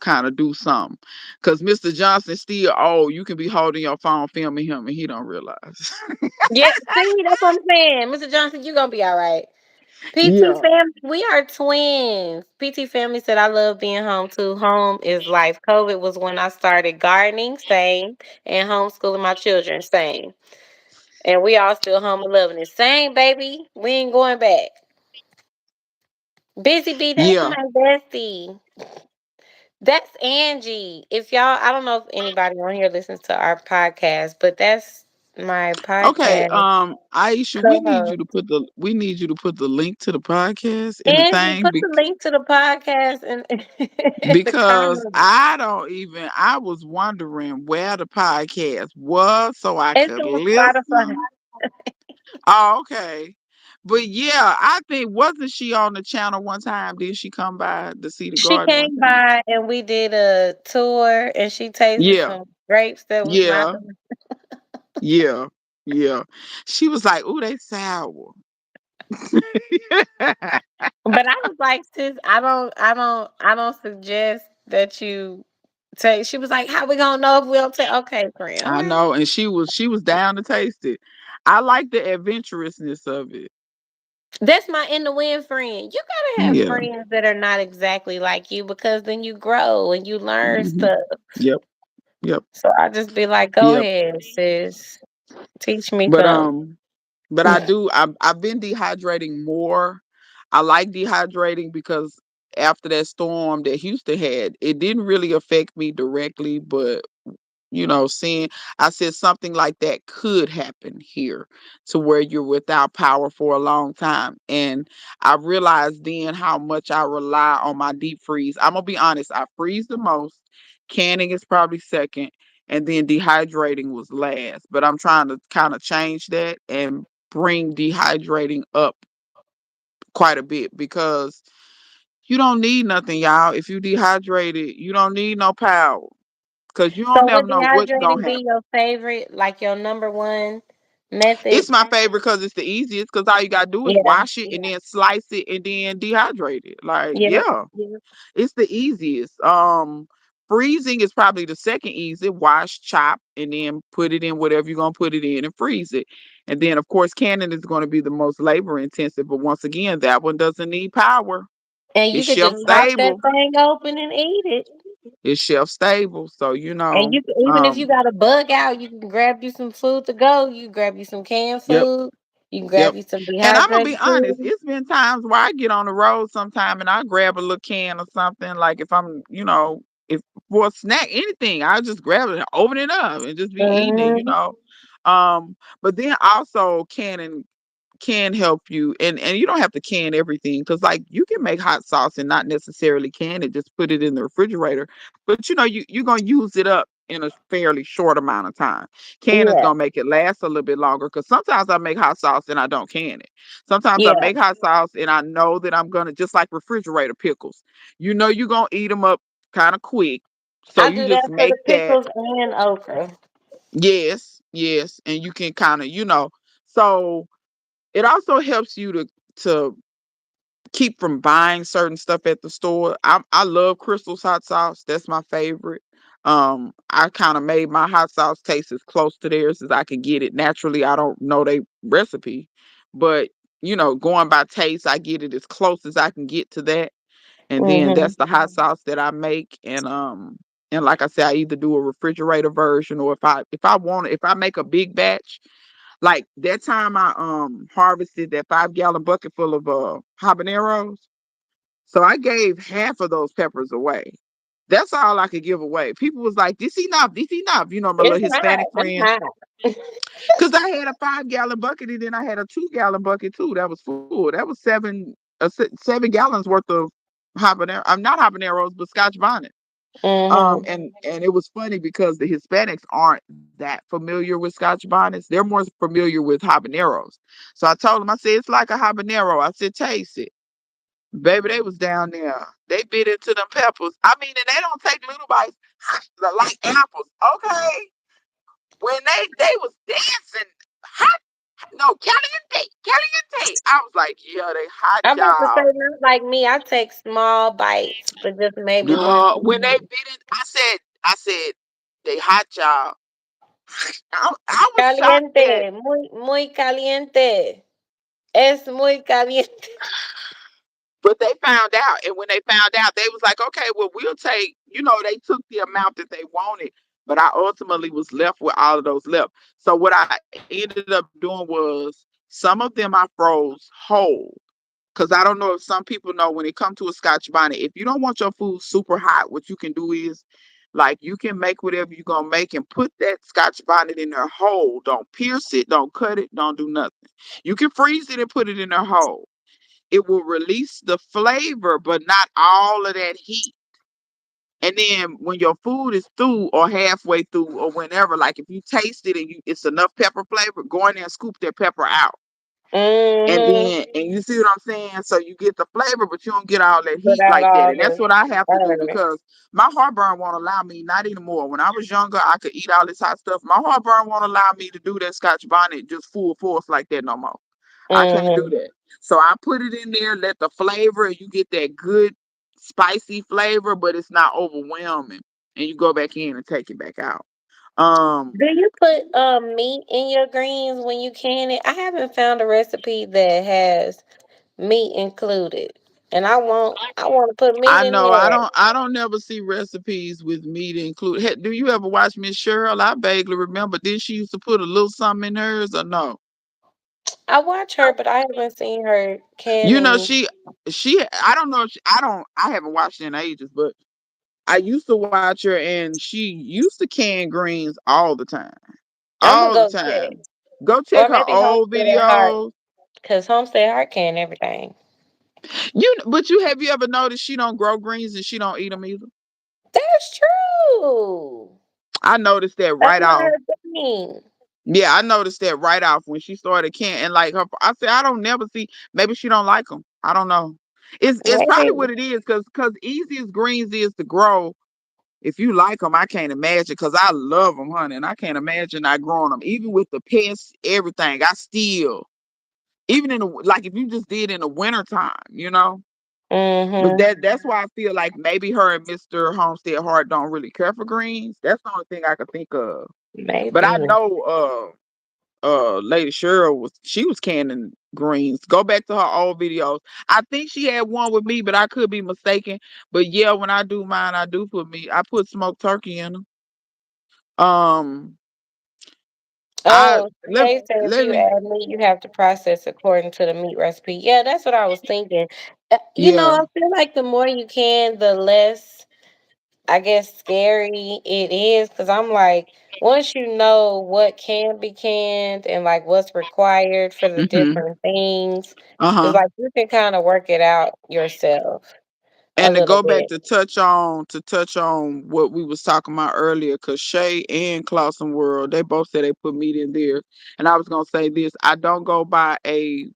kind of do something, because Mr. Johnson still. Oh, you can be holding your phone, filming him, and he don't realize. Yeah, see, that's what I'm saying. Mr. Johnson, you gonna be all right. PT Yeah. family, we are twins. PT family said I love being home too. Home is life. COVID was when I started gardening, same, and homeschooling my children, same. And we all still home and loving it. Same, baby. We ain't going back. Busy bee, that's Yeah. my bestie. That's Angie. If y'all, I don't know if anybody on here listens to our podcast, but that's my Okay. podcast Aisha, co-host. we need you to put the link to the podcast in the Angie, thing put the link to the podcast in the because comments. I was wondering where the podcast was so I It's could on Spotify. listen. Oh, okay. But yeah, I think wasn't she on the channel one time? Did she come by to see the She garden one came time? by and we did a tour and she tasted Yeah, some grapes that was not yeah, the. yeah, yeah. She was like, "Ooh, they sour." But I was like, sis, I don't suggest that you take. She was like, how we gonna know if we don't take? Okay, friend, all I right. know, and she was down to taste it. I like the adventurousness of it. That's my in the wind friend. You gotta have Yeah. friends that are not exactly like you because then you grow and you learn Hmm. stuff. Yep. Yep. So I just be like, go Yep. ahead, sis. Teach me But something. um, but I've been dehydrating more. I like dehydrating because after that storm that Houston had, it didn't really affect me directly, but seeing I said something like that could happen here to where you're without power for a long time. And I realized then how much I rely on my deep freeze. I'm gonna be honest, I freeze the most. Canning is probably second, and then dehydrating was last. But I'm trying to kind of change that and bring dehydrating up quite a bit because you don't need nothing, y'all. If you dehydrated, you don't need no power because you don't So never would know what's dehydrating gonna be happen. your favorite, like your number one method? It's my favorite because it's the easiest. Because all you gotta do is Yeah. wash it and then slice it and then dehydrate it. Like, Yeah. yeah, it's the easiest. Freezing is probably the second easy. Wash, chop, and then put it in whatever you're gonna put it in and freeze it. And then, of course, canning is going to be the most labor intensive. But once again, that one doesn't need power. And you It's could shelf just pop that stable. thing open and eat it. It's shelf stable. So And you can, even if you got a bug out, you can grab you some food to go. You can grab you some canned yep. food. You can grab Yep. you some And I'm gonna be dehydrated honest, food. it's been times where I get on the road sometime and I grab a little can or something. Like if I'm, if for a snack, anything, I'll just grab it, open it up, and just be eating Hmm. it. But then also canning can help you, and you don't have to can everything because like you can make hot sauce and not necessarily can it, just put it in the refrigerator. But you're gonna use it up in a fairly short amount of time. Canning's Yeah. gonna make it last a little bit longer because sometimes I make hot sauce and I don't can it. Sometimes I Yeah. make hot sauce and I know that I'm gonna, just like refrigerator pickles, you're gonna eat them up kind of quick, so I you do just that for make the that. pickles and okra. Yes, yes, and you can kind of, so it also helps you to keep from buying certain stuff at the store. I love Crystal's hot sauce. That's my favorite. I kind of made my hot sauce taste as close to theirs as I could get it. Naturally, I don't know their recipe, but going by taste, I get it as close as I can get to that. And then Hmm. that's the hot sauce that I make. And like I said, I either do a refrigerator version, or if I make a big batch, like that time I harvested that 5 gallon bucket full of habaneros. So I gave half of those peppers away. That's all I could give away. People was like, "This enough, this enough." You know, my It's little not. Hispanic It's friend. not. Because I had a 5 gallon bucket and then I had a 2 gallon bucket too. That was full. That was 7 gallons worth of habanero. I'm not habaneros, but Scotch bonnet. Mm-hmm. And it was funny because the Hispanics aren't that familiar with Scotch bonnets. They're more familiar with habaneros. So I told them, I said, it's like a habanero. I said, taste it. Baby, they was down there. They bit into them peppers. I mean, and they don't take little bites like apples. Okay. When they was dancing, hot, no, caliente, caliente. I was like, yeah, they hot, I'm about to say, y'all. not like me. I take small bites, but just maybe one No, when they piece. bit it, I said, they hot, y'all. I was shocked that. Caliente, muy caliente. Es muy caliente. But they found out, and when they found out, they was like, "Okay, well, we'll take." They took the amount that they wanted, but I ultimately was left with all of those left. So what I ended up doing was some of them I froze whole, because I don't know if some people know when it comes to a Scotch bonnet, if you don't want your food super hot, what you can do is, like, you can make whatever you're gonna make and put that Scotch bonnet in there whole. Don't pierce it, don't cut it, don't do nothing. You can freeze it and put it in there whole. It will release the flavor, but not all of that heat. And then when your food is through or halfway through or whenever, like if you taste it and it's enough pepper flavor, go in there and scoop that pepper out. Mm-hmm. And you see what I'm saying? So you get the flavor, but you don't get all that heat Without like that. all And that's the what I have to do burn. because my heartburn won't allow me, not anymore. When I was younger, I could eat all this hot stuff. My heartburn won't allow me to do that Scotch bonnet just full force like that no more. I can't do Mm-hmm. that. So I put it in there, let the flavor, and you get that good spicy flavor, but it's not overwhelming. And you go back in and take it back out. Um, Do you put meat in your greens when you can it? I haven't found a recipe that has meat included. And I want to put meat I in know there. I don't never see recipes with meat included. Hey, do you ever watch Miss Cheryl? I vaguely remember. Did she used to put a little something in hers or no? I watch her, but I haven't seen her You know, canning. she I don't know if I haven't watched in ages, but I used to watch her and she used to can greens all the time. I'm gonna All the go check. time. Go check Or her maybe old Homestead Heart, videos. because Homestead Heart can everything. But you have you ever noticed she don't grow greens and she don't eat them either? That's true. I noticed that That's right not off. her thing. Yeah, I noticed that right off when she started can and like her. I said I don't never see. Maybe she don't like them. I don't know. It's probably Maybe. what it is because easy as greens is to grow. If you like them, I can't imagine because I love them, honey, and I can't imagine not growing them. Even with the pests, everything, I still even in the like if you just did in the winter time. But Mm-hmm. that's why I feel like maybe her and Mr. Homestead Hart don't really care for greens. That's the only thing I could think of. But I Maybe. know Lady Cheryl she was canning greens. Go back to her old videos. I think she had one with me, but I could be mistaken. But yeah, when I do mine, I do put meat. I put smoked turkey in them. Um, I Oh, they said if let you me add meat, you have to process according to the meat recipe. Yeah, that's what I was thinking. yeah. I feel like the more you can, the less, I guess, scary it is. Because I'm like, once you know what can be canned and like what's required for the Mm-hmm. different things, it's Uh-huh. like you can kind of work it out yourself a And to little go back bit. to touch on what we was talking about earlier, because Shay and Clausen World, they both said they put meat in there. And I was gonna say this, I don't go by a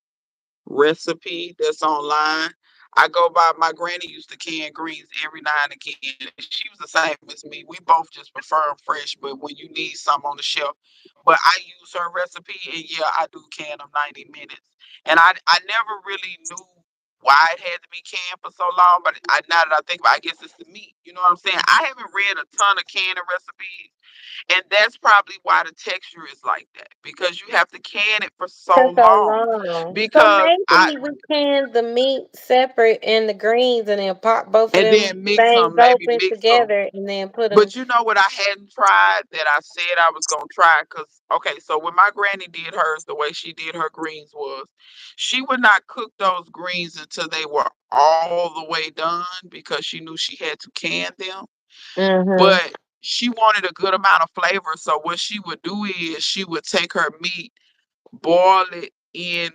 recipe that's online. I go by my granny used to can greens every now and again. She was the same as me. We both just prefer them fresh, but when you need some on the shelf. But I use her recipe, and yeah, I do can them 90 minutes. And I never really knew why it had to be canned for so long, but now that I think about it, I guess it's the meat. You know what I'm saying? I haven't read a ton of canning recipes, and that's probably why the texture is like that because you have to can it for For so so long. long. So Because I maybe we can the meat separate and the greens and then pop both of and them then mix things them, maybe open mix them. together and then put them. But you know what I hadn't tried that I said I was gonna try? Cause okay, so when my granny did hers, the way she did her greens was she would not cook those greens till they were all the way done because she knew she had to can them. Mhm. But she wanted a good amount of flavor. So what she would do is she would take her meat, boil it in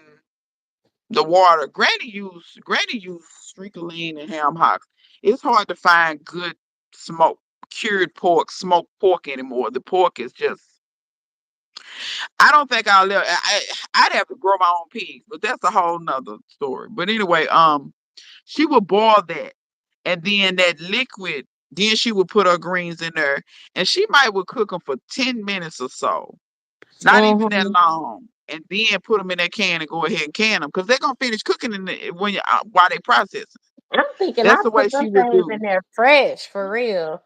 the water. Granny used stricoline and ham hocks. It's hard to find good smoked cured pork, smoked pork anymore. The pork is just. I don't think I'll live. I'd have to grow my own pigs, but that's a whole nother story. But anyway, she would boil that, and then that liquid. Then she would put her greens in there, and she might would cook them for 10 minutes or so, not even that Mhm. long, and then put them in that can and go ahead and can them because they're gonna finish cooking when you while they process. I'm thinking That's I the way put she them would things do. in there fresh for real.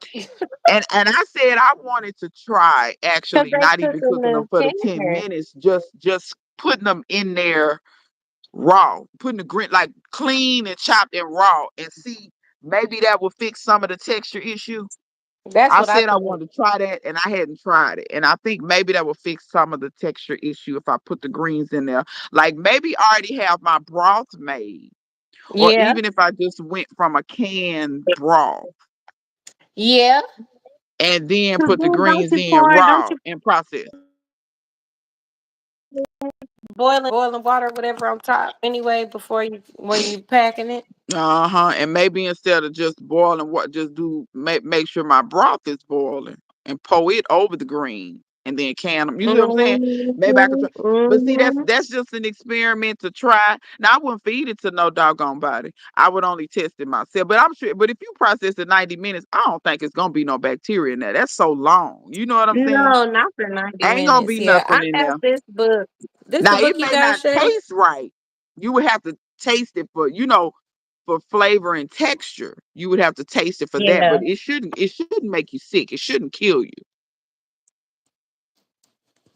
And I said I wanted to try Cause actually they not cook even in cooking them the for the 10 can. minutes, just putting them in there raw, putting the grit like clean and chopped and raw, and see maybe that will fix some of the texture issue. That's I what I said I think. wanted to try that, and I hadn't tried it, and I think maybe that will fix some of the texture issue if I put the greens in there. Like maybe I already have my broth made, or Yeah. even if I just went from a canned broth Yeah. and then Cause put the then don't greens you in pour, don't raw you and process. boiling water, whatever on top anyway before you when you packing it. Uh-huh. And maybe instead of just boiling, what just do make sure my broth is boiling and pour it over the green and then can them. You see what I'm saying? Maybe I could Mhm. try. But see, that's Mhm. that's just an experiment to try. Now I wouldn't feed it to no doggone body. I would only test it myself. But I'm sure. But if you process it 90 minutes, I don't think it's gonna be no bacteria in there. That's so long. You know what I'm saying? No, not for 90 Ain't gonna minutes. be Yeah, I nothing in have there. this book. This the Now it book you may got, not Shay? taste right. You would have to taste it for flavor and texture. You would have to taste it for that, Yeah. but it shouldn't make you sick. It shouldn't kill you.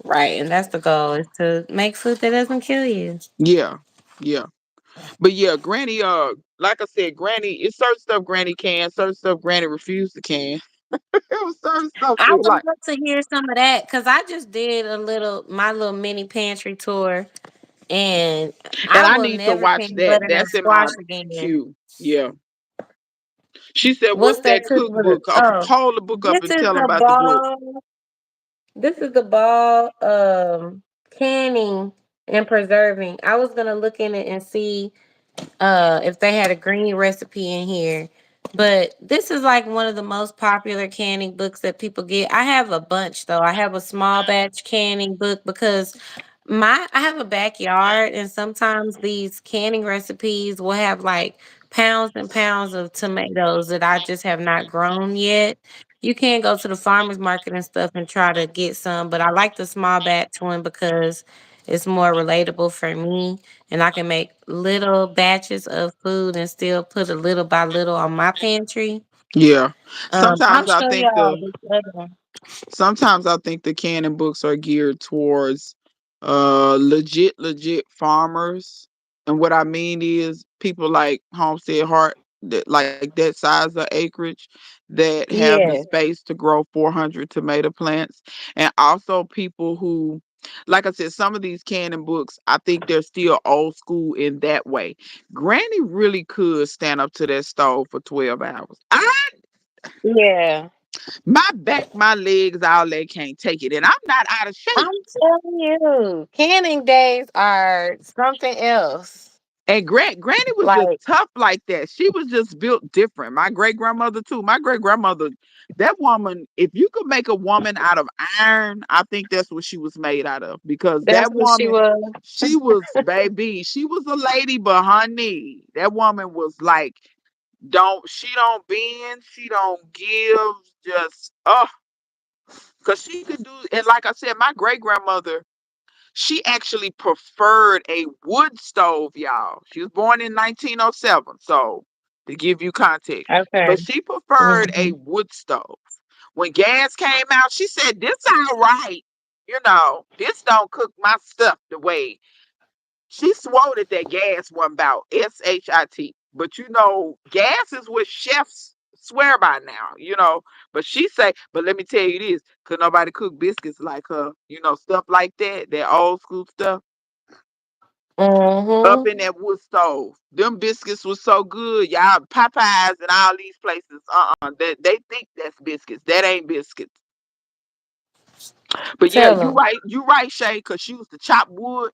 Right, and that's the goal is to make food that doesn't kill you. Yeah. Yeah. But yeah, Granny like I said, Granny, it's certain stuff Granny can, certain stuff Granny refused to can. It was certain stuff I she was would like, love to hear some of that because I just did my little mini pantry tour, and and I I will need to never watch can that. butternut That's in my squash again. queue. Yeah. She said, What's what's that that cookbook? cookbook? Oh, Hold the book up this and is tell them the about the book. ball. This is the ball canning and preserving. I was gonna look in it and see if they had a green recipe in here. But this is like one of the most popular canning books that people get. I have a bunch though. I have a small batch canning book because I have a backyard and sometimes these canning recipes will have like pounds and pounds of tomatoes that I just have not grown yet. You can go to the farmers market and stuff and try to get some, but I like the small batch one because it's more relatable for me and I can make little batches of food and still put a little by little on my pantry. Yeah. I'll Sometimes I show think y'all the this other one. Sometimes I think the canon books are geared towards legit farmers. And what I mean is people like Homestead Heart that like that size of acreage that have the Yeah, space to grow 400 tomato plants. And also people who, like I said, some of these canon books, I think they're still old school in that way. Granny really could stand up to that stove for 12 hours. yeah. My back, my legs, all that can't take it. And I'm not out of I'm shape. telling you, canning days are something else. And Granny was just Like, tough like that. She was just built different. My great grandmother, too. My great grandmother, that woman, if you could make a woman out of iron, I think that's what she was made out of. Because that's that what she woman, was. she was, baby, she was a lady, but honey, that woman was like, she don't bend, she don't give, just, because she could do, and like I said, my great grandmother, she actually preferred a wood stove, y'all. She was born in 1907, so to give you context. Okay. But she preferred a Mhm. wood stove. When gas came out, she said, "This all right. This don't cook my stuff the way." She swore that gas wasn't about SHIT. But gas is what chefs swear by now, But she say, but let me tell you this, could nobody cook biscuits like her, stuff like that old school stuff. up Mm-hmm. in that wood stove. Them biscuits was so good. Y'all Popeyes and all these places, that they think that's biscuits. That ain't biscuits. But yeah, Tell you them. right, Shay, because she used to chop wood.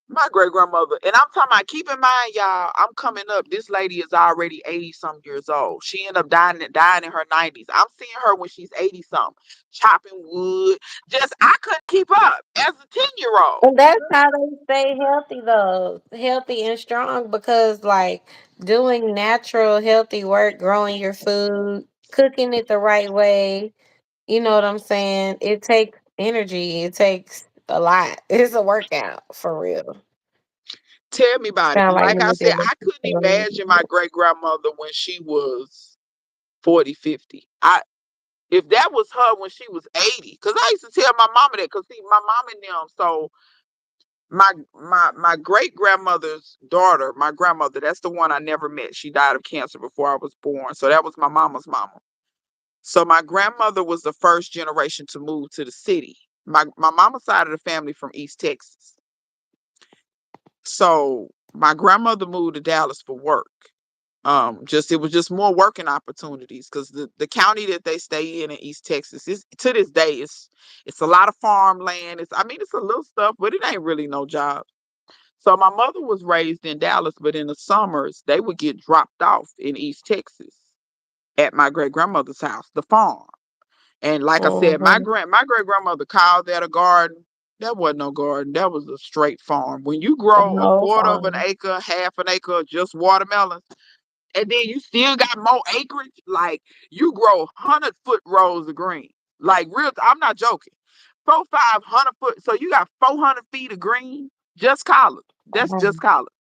My great grandmother, and I'm talking about, keep in mind, y'all, I'm coming up. This lady is already 80 some years old. She ended up dying in her 90s. I'm seeing her when she's 80 something, chopping wood. Just, I couldn't keep up as a 10-year-old. And that's how they stay healthy though, healthy and strong because like doing natural healthy work, growing your food, cooking it the right way, you know what I'm saying? It takes energy. It takes a lot. It's a workout for real. Tell me about it. Kind of like Like I said, manipulating. I couldn't imagine my great grandmother when she was 40, 50. If that was her when she was 80, because I used to tell my mama that, because see, my mom and them, so my great grandmother's daughter, my grandmother, that's the one I never met. She died of cancer before I was born. So that was my mama's mama. So my grandmother was the first generation to move to the city. My mama's side of the family from East Texas. So my grandmother moved to Dallas for work. Just it was just more working opportunities, because the county that they stay in East Texas is, to this day, it's a lot of farmland. It's a little stuff, but it ain't really no job. So my mother was raised in Dallas, but in the summers they would get dropped off in East Texas at my great grandmother's house, the farm. And like I said, Mm-hmm. my great grandmother called that a garden. That wasn't no garden. That was a straight farm. When you The grow a whole quarter of an farm. acre, half an acre of just watermelons, and then you still got more acreage, like you grow 100-foot rows of green. Like real, I'm not joking. 500 foot. So you got 400 feet of green, just collards. That's just Mhm. collards.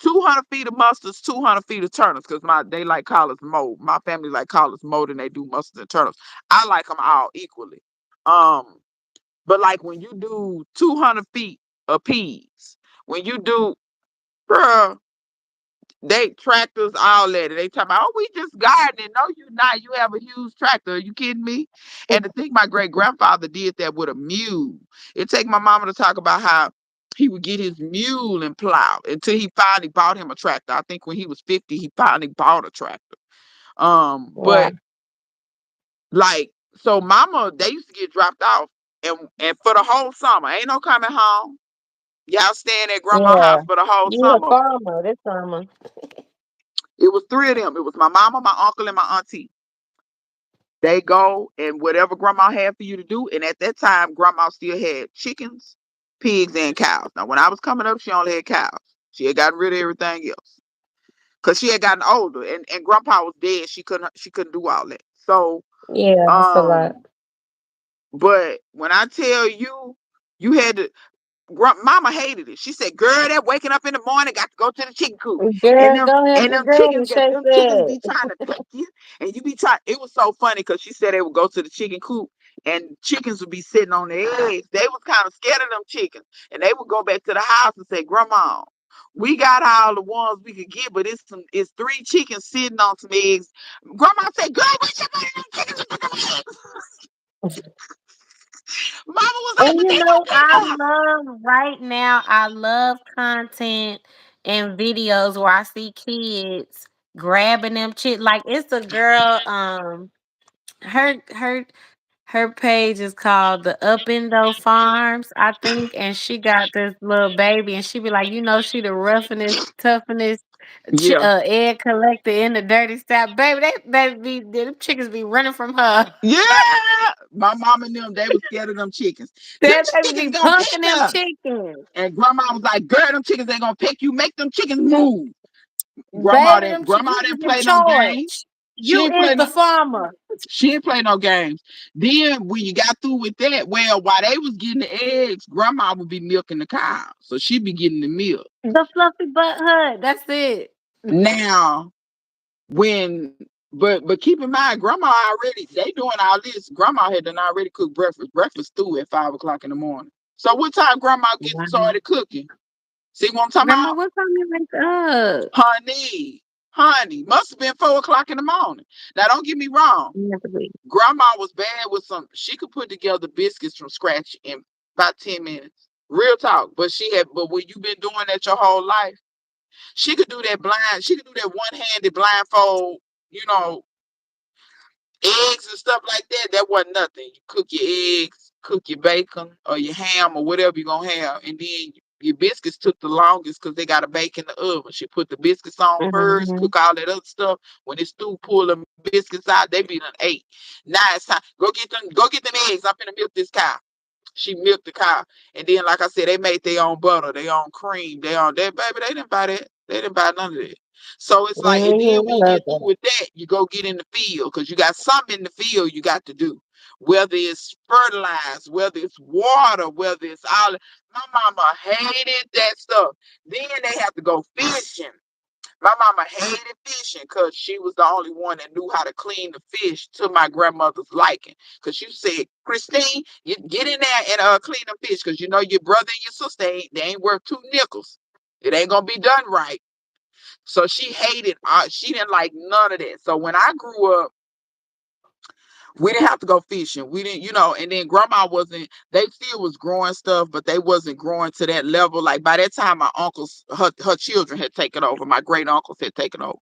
200 feet of mustards, 200 feet of turnips, because they like collards mowed. My family like collards mowed, and they do mustards and turnips. I like them all equally. Um, but like when you do 200 feet of peas, when you do, bruh, they tractors, all that. And they talk about, oh, we just gardening. No, you not. You have a huge tractor. Are you kidding me? And to think my great grandfather did that with a mule. It take my mama to talk about how he would get his mule and plow until he finally bought him a tractor. I think when he was 50, he finally bought a tractor. Wow. But like, so mama, they used to get dropped off, and for the whole summer, ain't no coming home. Y'all staying at grandma's Yeah. house for the whole You a summer. farmer this summer. It was three of them. It was my mama, my uncle, and my auntie. They go and whatever grandma had for you to do. And at that time, grandma still had chickens, pigs, and cows. Now, when I was coming up, she only had cows. She had gotten rid of everything else because she had gotten older, and grandpa was dead. She couldn't do all that. So, Yeah, that's a lot. um, but when I tell you, you had to. Mama hated it. She said, "Girl, that waking up in the morning, got to go to the chicken coop, and Girl, them go help and your them granny, chickens get Shay them chickens said. be trying to take you, and you be trying." It was so funny because she said they would go to the chicken coop, and chickens would be sitting on the eggs. They was kind of scared of them chickens, and they would go back to the house and say, "Grandma, we got all the ones we could get, but it's three chickens sitting on some eggs." Grandma said, "Girl, what you put in them chickens to put them eggs?" Mama was like, And "But you they know, won't pick I up." love right now, I love content and videos where I see kids grabbing them shit. Like it's a girl, her her her page is called the Up Indo Farms, I think, and she got this little baby, and she be like, you know, she the roughest, toughest Yeah. egg collector in the dirty south, baby. Them chickens be running from her. Yeah, my mom and them, they was scared of them chickens. Them That baby chickens be gonna pick punking them us. chickens. And grandma was like, "Girl, them chickens ain't gonna pick you. Make them chickens move." Baby, them Grandma you didn't is in play no games. charge. She You didn't play is the no. farmer. She didn't play no games. Then when you got through with that, well, while they was getting the eggs, grandma would be milking the cows, so she'd be getting the milk. The fluffy butt hut. That's it. Now, when but keep in mind, grandma already they doing all this. Grandma had done already cooked breakfast. Breakfast through at 5 o'clock in the morning. So what time grandma get Wow. started cooking? See what I'm talking Grandma, about? what time you wake up? Honey, must have been 4 o'clock in the morning. Now don't get me wrong. You have to be. Grandma was bad with some. She could put together biscuits from scratch in about 10 minutes. Real talk. But when you've been doing that your whole life, she could do that blind. She could do that one-handed blindfold. You know, eggs and stuff like that. That wasn't nothing. You cook your eggs, cook your bacon or your ham or whatever you're gonna have, and then your biscuits took the longest because they got to bake in the oven. She put the biscuits on first, Mhm. cook all that other stuff. When it's through, pull the biscuits out. They be done ate. Now it's time. Go get them eggs. I'm finna milk this cow. She milked the cow. And then, like I said, they made their own butter, their own cream, their own that baby, they didn't buy that. They didn't buy none of that. So it's like, and then Mhm. I when you love get through that. with that, you go get in the field because you got something in the field you got to do. Whether it's fertilize, whether it's water, whether it's all. My mama hated that stuff. Then they have to go fishing. My mama hated fishing because she was the only one that knew how to clean the fish to my grandmother's liking. Because she said, Christine, you get in there and clean the fish because you know your brother and your sister they ain't worth 2 nickels. It ain't gonna be done right. So she hated. She didn't like none of that. So when I grew up, we didn't have to go fishing. We didn't, and then grandma wasn't, they still was growing stuff, but they wasn't growing to that level. Like by that time, my uncles, her children had taken over, my great uncles had taken over.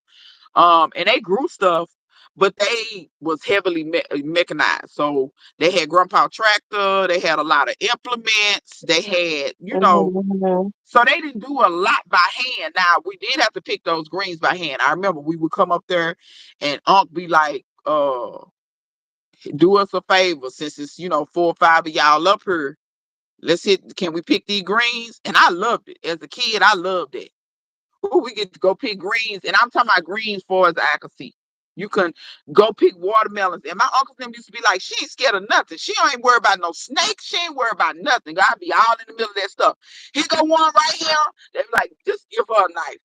And they grew stuff, but they was heavily mechanized. So they had grandpa tractor, they had a lot of implements, they had, Mhm. so they didn't do a lot by hand. Now we did have to pick those greens by hand. I remember we would come up there and Unc be like, do us a favor since it's 4 or 5 of y'all up here. Let's hit. Can we pick these greens? And I loved it as a kid. I loved it. Ooh, we get to go pick greens, and I'm talking about greens far as I can see. You can go pick watermelons, and my uncles them used to be like, "She ain't scared of nothing. She ain't worried about no snakes. She ain't worried about nothing. I'll be all in the middle of that stuff. Here go one right here. They be like, just give her a knife.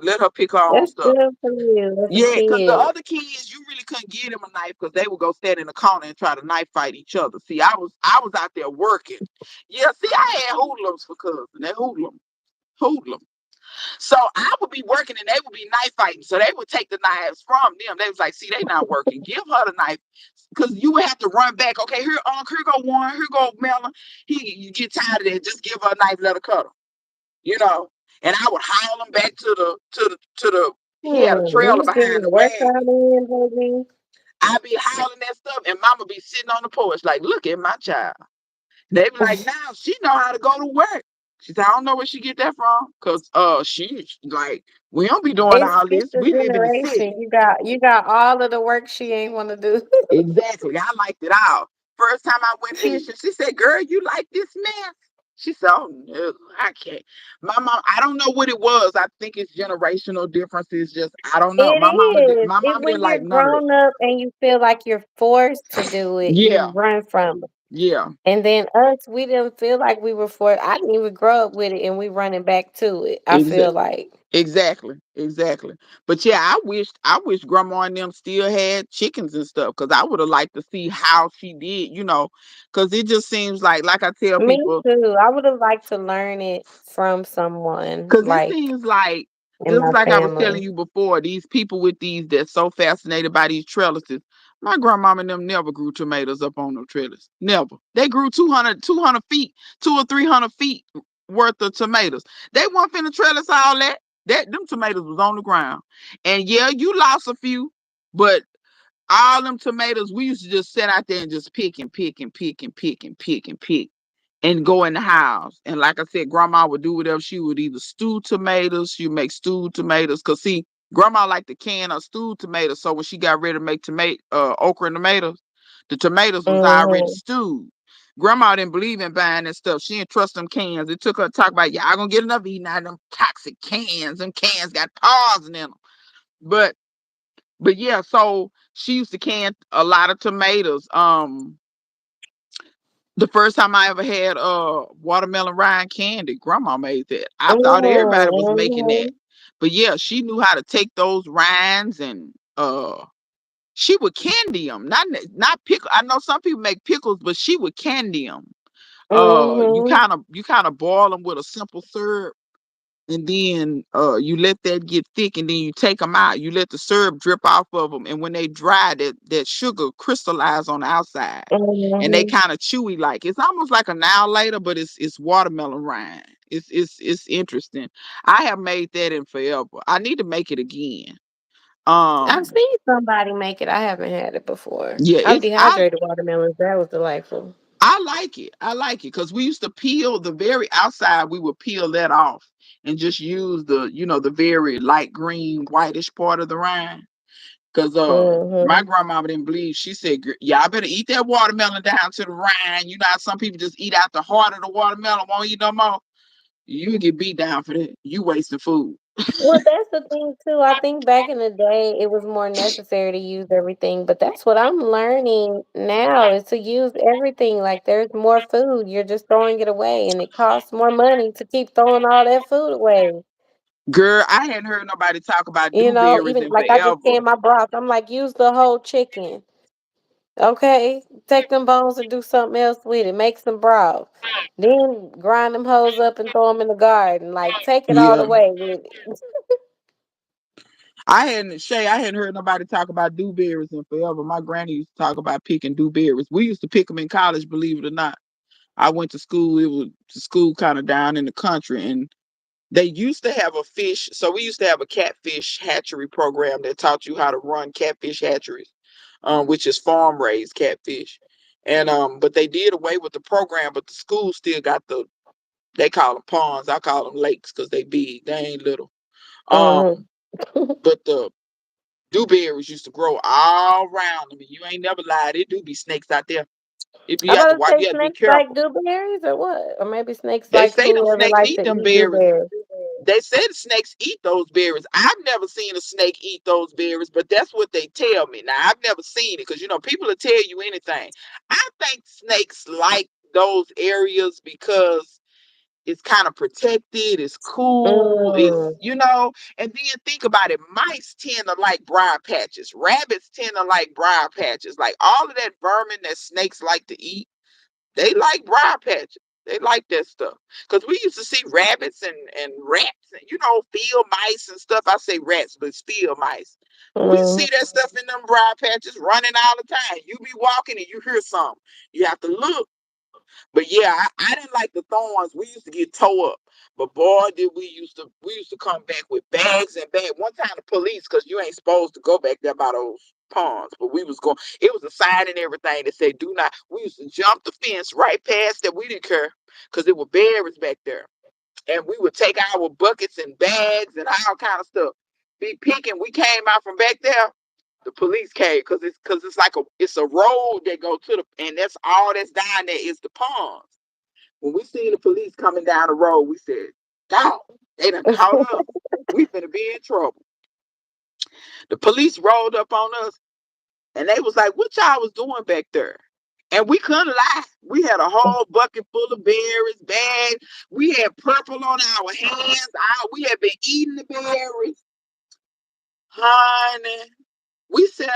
Let her pick her own That's stuff. good for you as a Yeah, because the kid. other kids, you really couldn't give them a knife because they would go stand in the corner and try to knife fight each other. See, I was out there working. Yeah, see, I had hoodlums for cousins. They hoodlum. So I would be working and they would be knife fighting. So they would take the knives from them. They was like, see, they not working. Give her the knife. Because you would have to run back. Okay, here go one, here go Melon. You get tired of that. Just give her a knife, let her cut her. You know. And I would haul them back to the he had a trailer You getting behind the the workout wagon. in, baby. I be hauling that stuff and mama be sitting on the porch like, look at my child. They be like, now she know how to go to work. She said, I don't know where she get that from. Cause she like, we don't be doing It's all this. sister We live in the generation. city. You got all of the work she ain't want to do. Exactly. I liked it all. First time I went fishing, she said, girl, you like this mess? She said, oh no, I can't. My mom, I don't know what it was. I think it's generational differences. Just I don't know. It My mama did is. my It mama when didn't like you're none of that. grown up and you feel like you're forced to do it, you Yeah, run from it. yeah. And then us, we didn't feel like we were forced. I didn't even grow up with it, and we running back to it. I feel like Exactly, exactly. But yeah, I wish grandma and them still had chickens and stuff because I would have liked to see how she did, because it just seems like I tell me people, too. I would have liked to learn it from someone because it like seems like in just my like I was telling family. you before, these people with these that's so fascinated by these trellises. My grandmama and them never grew tomatoes up on them trellises. Never. They grew 200 feet, 200 or 300 feet worth of tomatoes. They weren't finna trellis all that. Them tomatoes was on the ground. And yeah, you lost a few, but all them tomatoes, we used to just sit out there and just pick and pick and pick and pick and pick and pick and go in the house. And like I said, grandma would do whatever. She would either stew tomatoes, she would make stewed tomatoes. Cause see, grandma liked to can her stewed tomatoes. So when she got ready to make okra and tomatoes, the tomatoes was already Hmm. stewed. Grandma didn't believe in buying that stuff. She didn't trust them cans. It took her to talk about, y'all gonna get enough eating out of them toxic cans. Them cans got poison in them. But but yeah, so she used to can a lot of tomatoes. The first time I ever had watermelon rind candy, grandma made that. I thought everybody was making that. Hmm. But yeah, she knew how to take those rinds and she would candy them. Not pickle. I know some people make pickles, but she would candy them. You Hmm. kind of boil them with a simple syrup and then you let that get thick, and then you take them out. You let the syrup drip off of them, and when they dry, that sugar crystallize on the outside, and they Mhm. kind of chewy. Like it's almost like a now later, but it's watermelon rind. It's interesting. I have made that in forever. I need to make it again. I've Um, seen somebody make it. I haven't had it before. yeah, I've it's dehydrated watermelons. That was delightful. I like it. I like it because we used to peel the very outside. We would peel that off and just use the very light green, whitish part of the rind. Because my Mhm. grandmama didn't believe. She said, "Y'all better eat that watermelon down to the rind. You know how some people just eat out the heart of the watermelon, won't eat no more. You get beat down for that. You wasting food." Well, that's the thing too. I think back in the day, it was more necessary to use everything, but that's what I'm learning now is to use everything. Like there's more food, you're just throwing it away, and it costs more money to keep throwing all that food away. Girl, I hadn't heard nobody talk about You know, dewberries even in like I just forever. canned my broth. I'm like, use the whole chicken. Okay, take them bones and do something else with it. Make some broth. Then grind them hoes up and throw them in the garden. Like, take it all Yeah. away with it. I hadn't heard nobody talk about dewberries in forever. My granny used to talk about picking dewberries. We used to pick them in college, believe it or not. I went to school. It was to school kind of down in the country, and they used to have a fish. So we used to have a catfish hatchery program that taught you how to run catfish hatcheries, which is farm raised catfish. And but they did away with the program, but the school still got they call them ponds. I call them lakes because they big. They ain't little. Mhm. Um, but the dewberries used to grow all around them. And you ain't never lied. It do be snakes out there. If I'm you have to about to watch, say you have to be snakes like careful. dewberries or what? Or maybe snakes They like say them whoever snakes likes eat to them eat berries. dewberries. They say the snakes eat those berries. I've never seen a snake eat those berries, but that's what they tell me. Now I've never seen it because people will tell you anything. I think snakes like those areas because it's kind of protected, it's cool, Mm. and then think about it. Mice tend to like briar patches, rabbits tend to like briar patches, like all of that vermin that snakes like to eat. They like briar patches. They like that stuff. Because we used to see rabbits and rats and, field mice and stuff. I say rats, but it's field mice. But we see Mm. that stuff in them briar patches running all the time. You be walking and you hear something. You have to look. But yeah, I didn't like the thorns. We used to get tore up. But boy, did we used to come back with bags and bags. One time the police, because you ain't supposed to go back there by those ponds. But we was going, it was a sign and everything that said do not. We used to jump the fence right past that. We didn't care because it were berries back there. And we would take our buckets and bags and all kind of stuff. Be picking. We came out from back there. The police came because it's like it's a road that go to the, and that's all that's down there is the ponds. When we seen the police coming down the road, we said, "Dog, they done caught us. We finna be in trouble." The police rolled up on us, and they was like, "What y'all was doing back there?" And we couldn't lie. We had a whole bucket full of berries, bags. We had purple on our hands. We had been eating the berries, honey. We said,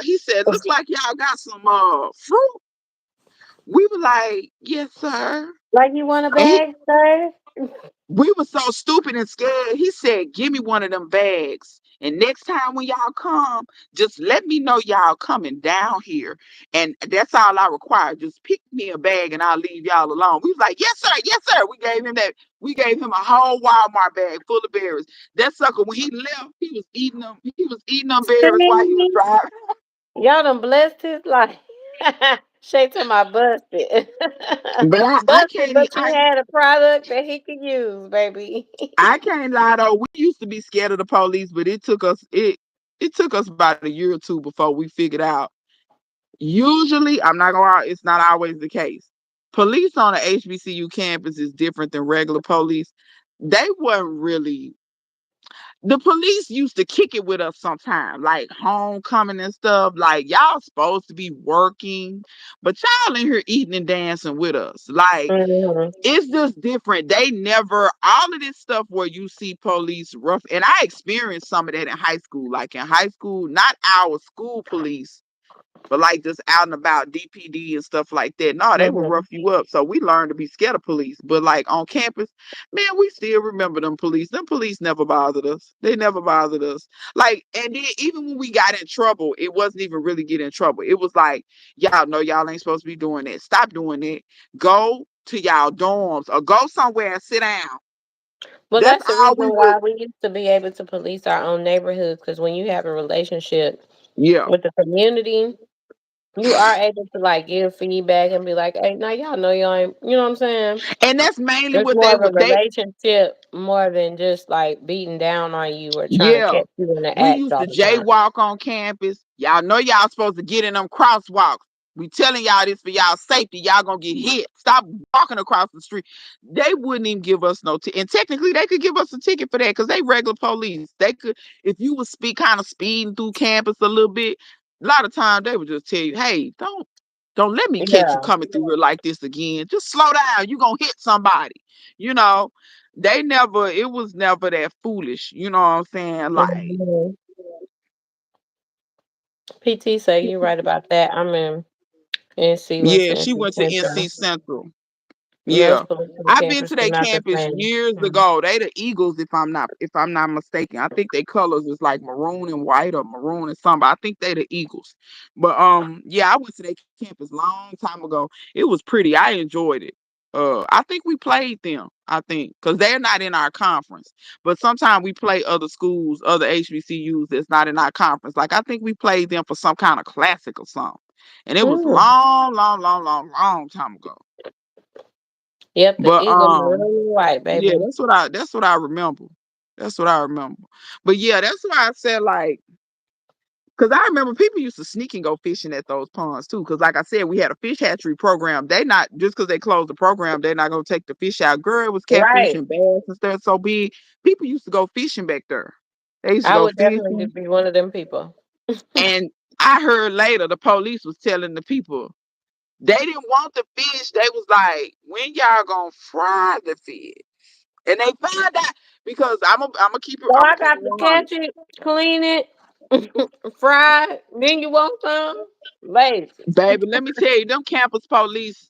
he said, "Look like y'all got some fruit." We were like, "Yes, sir." Like you want a And bag, sir? we were so stupid and scared. He said, "Give me one of them bags. And next time when y'all come, just let me know y'all coming down here. And that's all I require. Just pick me a bag and I'll leave y'all alone." We was like, "Yes, sir, yes, sir." We gave him that. We gave him a whole Walmart bag full of berries. That sucker, when he left, he was eating them. He was eating them berries while he was See? driving. Y'all done blessed his life. Straight to my busted. But I Busted, can't but you had a product that he could use, baby. I can't lie though. We used to be scared of the police, but it took us about a year or two before we figured out. Usually, I'm not gonna lie, it's not always the case. Police on the HBCU campus is different than regular police. They weren't really. The police used to kick it with us sometimes, like homecoming and stuff. Like y'all supposed to be working, but y'all in here eating and dancing with us. Like Mhm. it's just different. They never all of this stuff where you see police rough, and I experienced some of that in high school. Like in high school, not our school police. but like just out and about, DPD and stuff like that. No, they will Mhm. rough you up. So we learned to be scared of police. But like on campus, man, we still remember them police. Them police never bothered us. They never bothered us. Like, and then even when we got in trouble, it wasn't even really getting in trouble. It was like, y'all know y'all ain't supposed to be doing that. Stop doing it. Go to y'all dorms or go somewhere and sit down. Well, That's that's the all reason we would. why we used to be able to police our own neighborhoods. Because when you have a relationship Yeah. with the community, you are able to like give feedback and be like, "Hey, now y'all know y'all ain't," you know what I'm saying? And that's mainly It's what more they of a would they relationship more than just like beating down on you or trying to yeah. catch you in the We act used all to the time. jaywalk on campus. Y'all know y'all supposed to get in them crosswalks. We telling y'all this for y'all safety. Y'all gonna get hit. Stop walking across the street. They wouldn't even give us no ticket. And technically, they could give us a ticket for that because they regular police. They could, if you was kind of speeding through campus a little bit. A lot of times they would just tell you, "Hey, don't let me catch you Yeah. coming through here like this again. Just slow down. You gonna hit somebody." You know, they never. It was never that foolish. You know what I'm saying? Like. Mhm. PT say you right about that. I'm in NC Yeah, Winston she went to NC Central. Central. Most Yeah. political I've been campus to do their not the campus same. years Mm. ago. They the Eagles, if I'm not mistaken. I think their colors is like maroon and white or maroon and something. I think they the Eagles. But yeah, I went to their campus long time ago. It was pretty. I enjoyed it. I think we played them. I think because they're not in our conference, but sometimes we play other schools, other HBCUs that's not in our conference. Like I think we played them for some kind of classic or something, and it was Mm. long, long, long, long, long time ago. Yep, the But eagle maroon and white, yeah, baby. that's what I remember. That's what I remember. But yeah, that's why I said like, because I remember people used to sneak and go fishing at those ponds too. Because like I said, we had a fish hatchery program. They not just because they closed the program, they're not gonna take the fish out. Girl, it was catfish Right. and bass and stuff so big. People used to go fishing back there. They used to I go would definitely fishing. just be one of them people. And I heard later the police was telling the people they didn't want the fish. They was like, when y'all gonna fry the fish? And they found out because I'm gonna keep it So I'm gonna I keep got it to 100. catch it, clean it, fry it. Then you want some? Lazy. Baby, let me tell you, them campus police,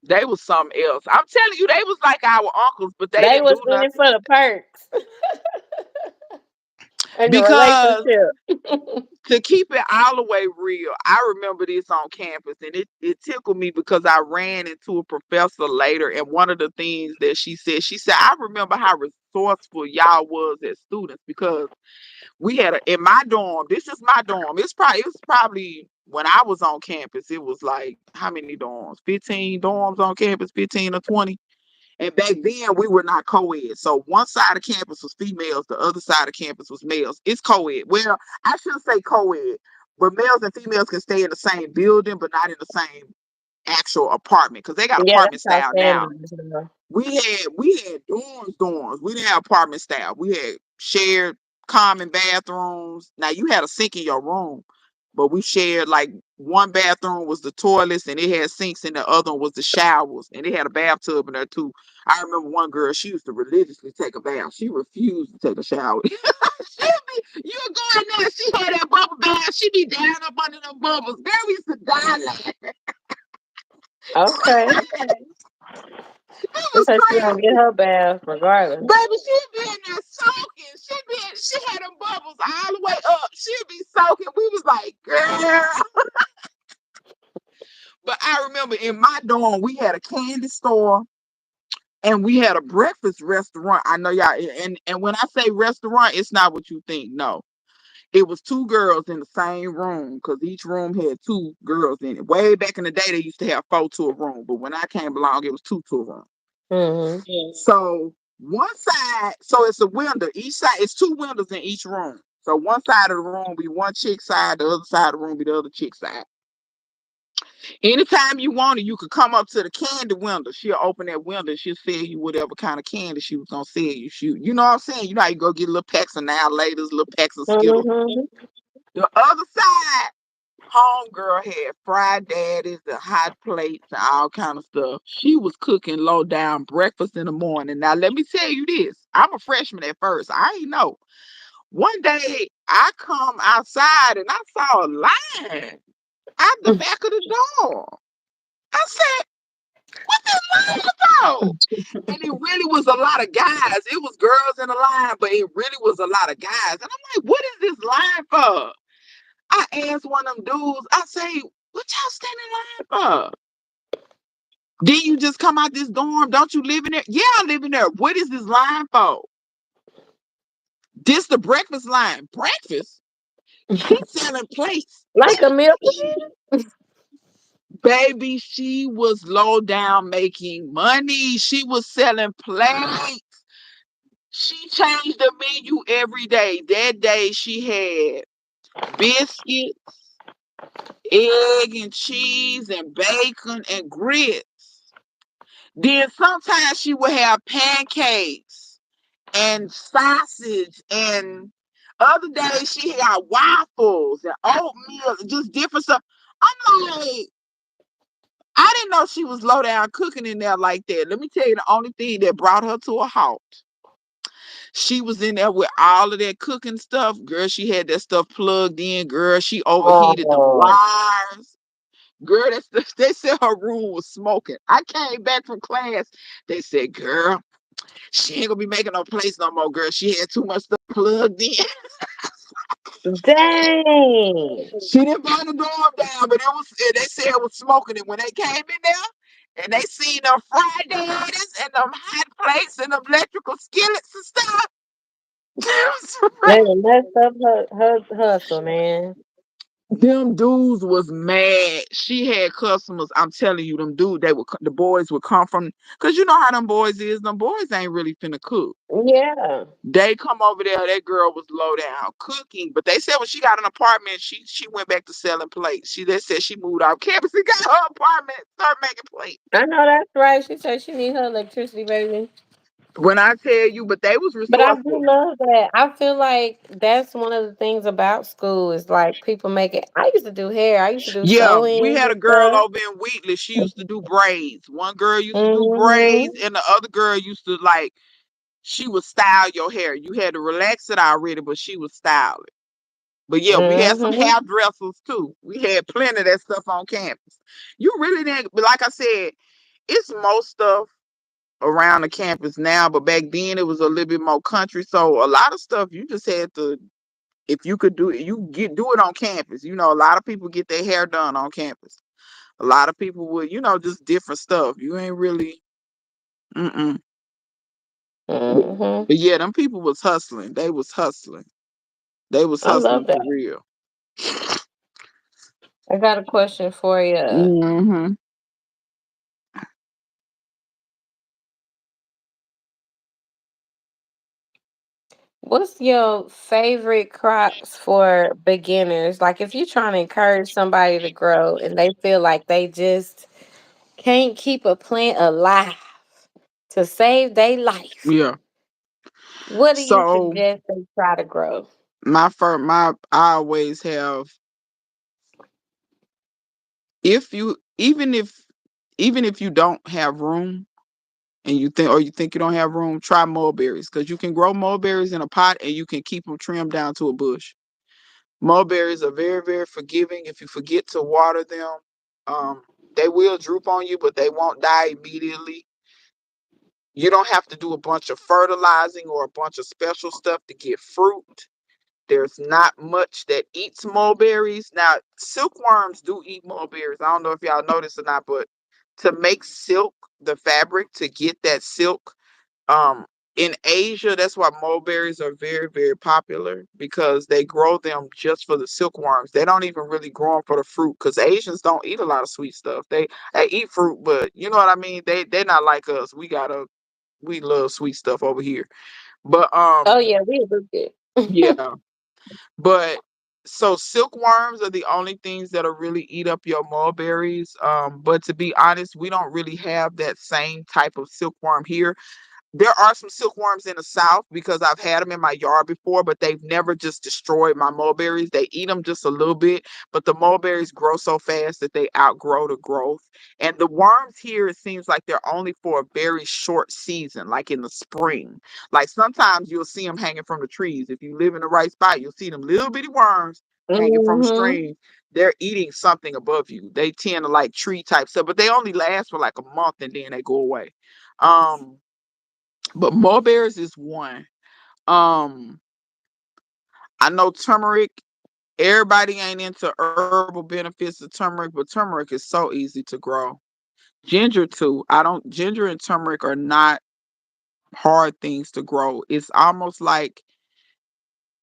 they was something else. I'm telling you, they was like our uncles, but they They didn't was do in it nothing for the perks and the because relationship. to keep it all the way real, I remember this on campus and it tickled me because I ran into a professor later and one of the things that she said, I remember how resourceful y'all was as students because we had in my dorm. This is my dorm. It's probably when I was on campus. It was like how many dorms? 15 dorms on campus, 15 or 20. And back then we were not co-ed. So one side of campus was females, the other side of campus was males. It's co-ed. Well, I shouldn't say co-ed, but males and females can stay in the same building, but not in the same actual apartment because they got Yeah, that's apartment how style now. standard is now. We had dorms. We didn't have apartment style. We had shared common bathrooms. Now you had a sink in your room, but we shared like one bathroom was the toilets and it had sinks and the other one was the showers and it had a bathtub in there too. I remember one girl, she used to religiously take a bath. She refused to take a shower. You go in there, she had that bubble bath, she be down up under them bubbles. Girl, we used to die laughing. Okay. It It's was like she gonna get crazy. her bath regardless. Baby, she be in there soaking. She had them bubbles all the way up. She be soaking. We was like, girl. But I remember in my dorm, we had a candy store and we had a breakfast restaurant. I know y'all, and when I say restaurant, it's not what you think. No. It was two girls in the same room because each room had two girls in it. Way back in the day, they used to have four to a room, but when I came along, it was two to a room. Mm-hmm. So one side, so it's a window. Each side, it's two windows in each room. So one side of the room be one chick side, the other side of the room be the other chick side. Anytime you wanted, you could come up to the candy window. She'll open that window. She'll sell you whatever kind of candy she was gonna sell you. You know what I'm saying? You know how you go get little packs of now laters, little packs of Skittles. Mm-hmm. The other side, homegirl had fried daddies, the hot plates, and all kind of stuff. She was cooking low down breakfast in the morning. Now let me tell you this: I'm a freshman at first. I ain't know. One day I come outside and I saw a line. out the back of the door. I said, what this line about? And it really was a lot of guys. It was girls in the line, but it really was a lot of guys. And I'm like, what is this line for? I asked one of them dudes, I say, what y'all standing in line for? Did you just come out this dorm? Don't you live in there? Yeah, I live in there. What is this line for? This the breakfast line. Breakfast? She's selling plates. Like a meal Baby, she was low down making money. She was selling plates. She changed the menu every day. That day she had biscuits, egg and cheese and bacon and grits. Then sometimes she would have pancakes and sausage, and other days she had waffles and oatmeal, just different stuff. I'm like, I didn't know she was low down cooking in there like that. Let me tell you, the only thing that brought her to a halt, she was in there with all of that cooking stuff. Girl, she had that stuff plugged in. Girl, she overheated the Oh, wires. Girl, they said her room was smoking. I came back from class. They said, girl, she ain't gonna be making no place no more, girl. She had too much stuff plugged in. dang. She didn't burn the dorm down, but they said it was smoking. And when they came in there and they seen them fried daddies and them hot plates and them electrical skillets and stuff, They done messed up her hustle, man. them dudes was mad. She had customers. I'm telling you, them dudes, the boys would come from, cause you know how them boys is. Them boys ain't really finna cook. Yeah. They come over there. That girl was low down cooking, but they said when she got an apartment, she went back to selling plates. They said she moved off campus and got her apartment, started making plates. I know that's right. She said she need her electricity, baby. When I tell you, but they was But I do resourceful. love that. I feel like that's one of the things about school is like people make it. I used to do hair. I used to do Yeah, we sew-ins had and a girl stuff. over in Wheatley. She used to do braids. One girl used to do braids, Mm-hmm. and the other girl used to like she would style your hair. You had to relax it already, but she would style it. But yeah, we had some Mm-hmm. hairdressers too. We had plenty of that stuff on campus. You really didn't, but like I said, it's most stuff around the campus now, but back then it was a little bit more country. So a lot of stuff you just had to, if you could do it, do it on campus. You know, a lot of people get their hair done on campus. A lot of people would, just different stuff. You ain't really, mm-mm. But, Mm-hmm. but yeah, them people was hustling. They was hustling. They was I love hustling that. for real. I got a question for you. Hmm. What's your favorite crops for beginners? Like if you're trying to encourage somebody to grow and they feel like they just can't keep a plant alive to save their life, Yeah. what do you So suggest they try to grow? I always have, if you even if you don't have room and you think you don't have room, try mulberries, because you can grow mulberries in a pot and you can keep them trimmed down to a bush. Mulberries are very, very forgiving. If you forget to water them, um, they will droop on you, but they won't die immediately. You don't have to do a bunch of fertilizing or a bunch of special stuff to get fruit. There's not much that eats mulberries. Now, silkworms do eat mulberries. I don't know if y'all noticed or not, but to make silk, the fabric to get that silk, um, in Asia, that's why mulberries are very, very popular, because they grow them just for the silkworms. They don't even really grow them for the fruit, because Asians don't eat a lot of sweet stuff. They eat fruit, but you know what I mean. They're not like us. We love sweet stuff over here. But Oh yeah, we a little bit. yeah. But so silkworms are the only things that'll really eat up your mulberries. But to be honest, we don't really have that same type of silkworm here. There are some silkworms in the South because I've had them in my yard before, but they've never just destroyed my mulberries. They eat them just a little bit, but the mulberries grow so fast that they outgrow the growth. And the worms here, it seems like they're only for a very short season, like in the spring. Like sometimes you'll see them hanging from the trees. If you live in the right spot, you'll see them little bitty worms hanging from the Hmm. stream. they're eating something above you. They tend to like tree type stuff, but they only last for like a month and then they go away. Um, but mulberries is one. Um, I know turmeric. Everybody ain't into herbal benefits of turmeric, but turmeric is so easy to grow. Ginger too. I don't. Ginger and turmeric are not hard things to grow. It's almost like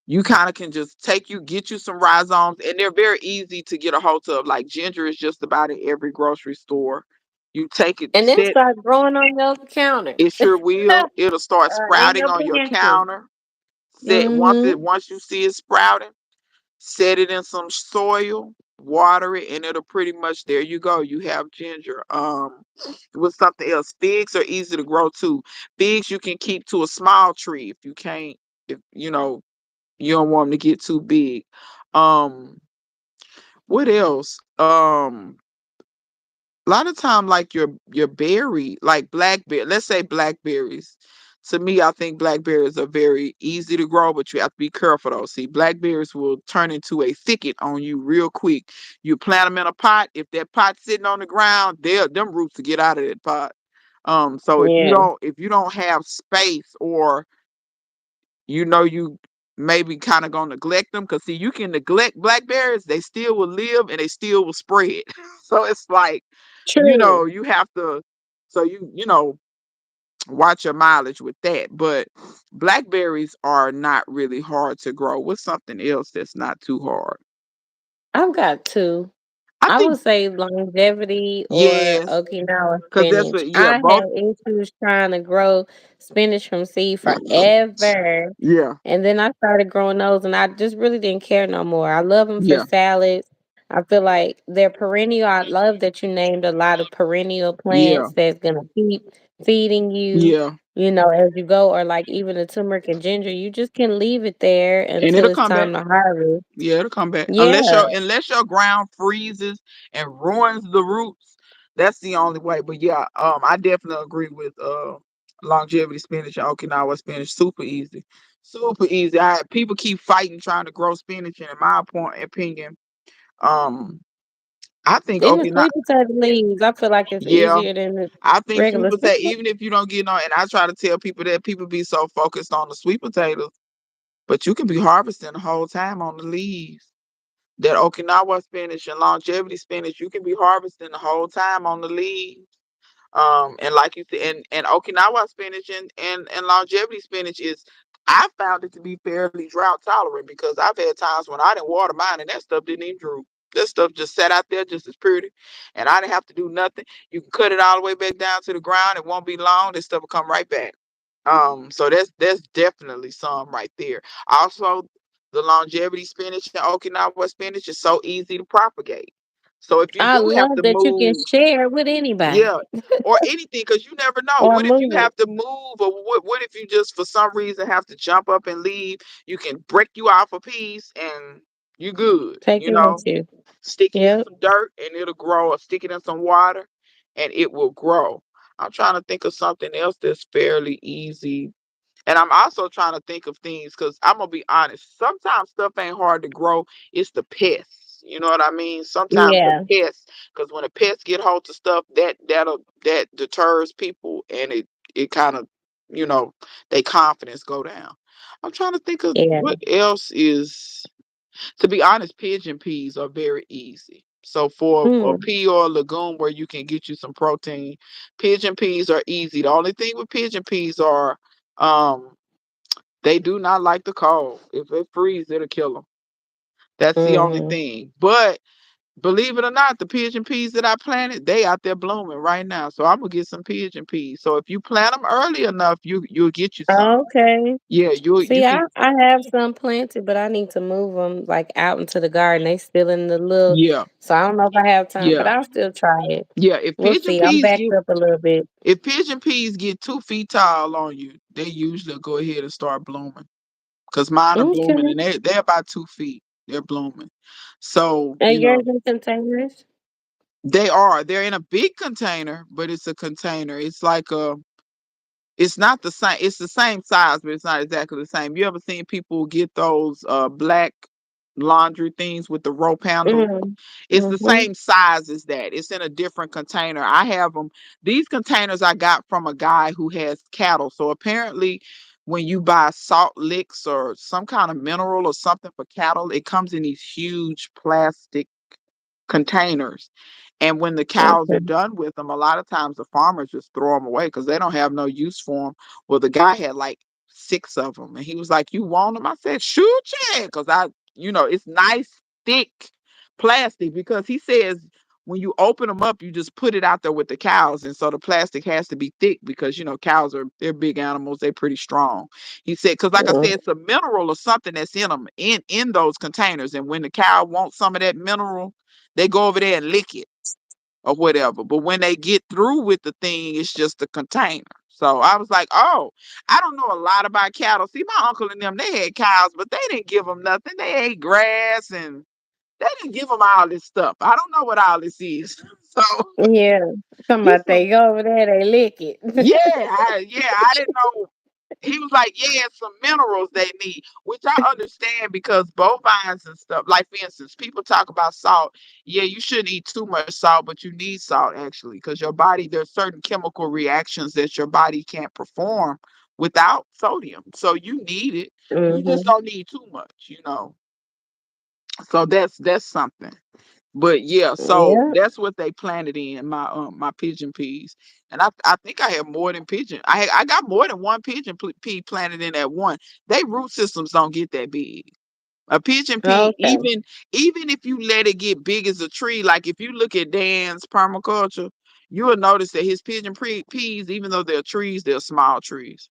you kind of can just get you some rhizomes, and they're very easy to get a hold of. Like ginger is just about in every grocery store. You take it, And then set start growing on your counter. it sure will. It'll start In sprouting your on your pantry. counter. Set Mm-hmm. once you see it sprouting, set it in some soil, water it, and it'll pretty much there you go. You have ginger. With something else. Figs are easy to grow too. Figs you can keep to a small tree if you can't, if you don't want them to get too big. Um, what else? A lot of time like your berry, like blackberry, let's say blackberries. To me, I think blackberries are very easy to grow, but you have to be careful though. See, blackberries will turn into a thicket on you real quick. You plant them in a pot. If that pot's sitting on the ground, them roots to get out of that pot. So Yeah. if you don't have space, or you maybe kind of gonna neglect them, because see, you can neglect blackberries, they still will live and they still will spread. So it's like, True. you have to, so watch your mileage with that. But blackberries are not really hard to grow. What's something else that's not too hard? I've got two. I I think would say longevity or yes, Okinawa because that's spinach. what, yeah, I both, had issues trying to grow spinach from seed forever. yeah, And then I started growing those and I just really didn't care no more. I love them for yeah, salads. I feel like they're perennial. I love that you named a lot of perennial yeah, plants that's going to keep feeding you, yeah, as you go. Or like even the turmeric and ginger, you just can leave it there and until it'll it's come back. time to harvest. Yeah, it'll come back. Yeah. Unless your ground freezes and ruins the roots, that's the only way. But yeah, I definitely agree with longevity spinach and Okinawa spinach. Super easy. Super easy. People keep fighting trying to grow spinach, and in my point opinion, um I think Even Okinawa, sweet potato leaves, I feel like it's yeah. easier than the I think sweet regular sweet potato, even if you don't get on, and I try to tell people that people be so focused on the sweet potatoes, but you can be harvesting the whole time on the leaves. That Okinawa spinach and longevity spinach, you can be harvesting the whole time on the leaves. And like you said, and Okinawa spinach and longevity spinach is, I found it to be fairly drought tolerant, because I've had times when I didn't water mine and that stuff didn't even droop. That stuff just sat out there just as pretty, and I didn't have to do nothing. You can cut it all the way back down to the ground. It won't be long. This stuff will come right back. So that's definitely some right there. Also, the longevity spinach and Okinawa spinach is so easy to propagate. So if you I do have love to that you can move, share with anybody yeah, or anything, because you never know. or What if you move it. have to move, or what if you just for some reason have to jump up and leave? You can break you off a piece and you good. Take it with you. Stick it in Yep. some dirt and it'll grow, or stick it in some water and it will grow. I'm trying to think of something else that's fairly easy, and I'm also trying to think of things, because I'm gonna be honest. Sometimes stuff ain't hard to grow. It's the pests. You know what I mean? Sometimes the Yeah. pests, because when the pests get hold to stuff, that deters people, and it kind of, you know, they confidence go down. I'm trying to think of Yeah. what else is. To be honest, pigeon peas are very easy. So for a Mm. pea or a legume where you can get you some protein, pigeon peas are easy. The only thing with pigeon peas are, um they do not like the cold. If it freezes, it'll kill them. That's the only Hmm. thing. But believe it or not, the pigeon peas that I planted, they out there blooming right now. So I'm gonna get some pigeon peas. So if you plant them early enough, you'll get you some. Okay. Yeah, you See, can. I have some planted, but I need to move them like out into the garden. They still in the little, Yeah, so I don't know if I have time, but yeah, I'll still try it. yeah. We'll see. I'm backed up a little bit. If pigeon peas get 2 feet tall on you, they usually go ahead and start blooming. Cause mine are blooming, Okay. and they're about 2 feet. They're blooming. So And yours in containers? they're in a big container, but it's a container. It's like it's not the same. It's the same size, but it's not exactly the same. You ever seen people get those black laundry things with the rope handle. Mm-hmm. It's the Mm-hmm. same size as that. It's in a different container. I have them. These containers I got from a guy who has cattle. So apparently, when you buy salt licks or some kind of mineral or something for cattle, it comes in these huge plastic containers. And when the cows are Okay. done with them, a lot of times the farmers just throw them away because they don't have no use for them. Well, the guy had like 6 of them, and he was like, "You want them?" I said, "Shoot, yeah," because it's nice, thick plastic. Because he says when you open them up, you just put it out there with the cows, and so the plastic has to be thick because cows they're big animals, they're pretty strong. He said because, like I said, it's a mineral or something that's in them in those containers, and when the cow wants some of that mineral, they go over there and lick it or whatever. But when they get through with the thing, it's just a container. So I was like, oh, I don't know a lot about cattle. See, my uncle and them, they had cows, but they didn't give them nothing. They ate grass and they didn't give them all this stuff. I don't know what all this is. So Yeah. Talking he's about like, they go over there, they lick it. I didn't know. He was like, yeah, some minerals they need, which I understand because bovines and stuff, like for instance, people talk about salt. Yeah, you shouldn't eat too much salt, but you need salt actually because your body, there's certain chemical reactions that your body can't perform without sodium. So you need it. You just Mm-hmm. don't need too much. So that's something. But yeah, so Yeah. that's what they planted in my pigeon peas, and I think I have more than pigeon. I got more than one pigeon pea planted in that one. They root systems don't get that big. A pigeon pea, Okay. even if you let it get big as a tree, like if you look at Dan's permaculture, you will notice that his peas, even though they're trees, they're small trees.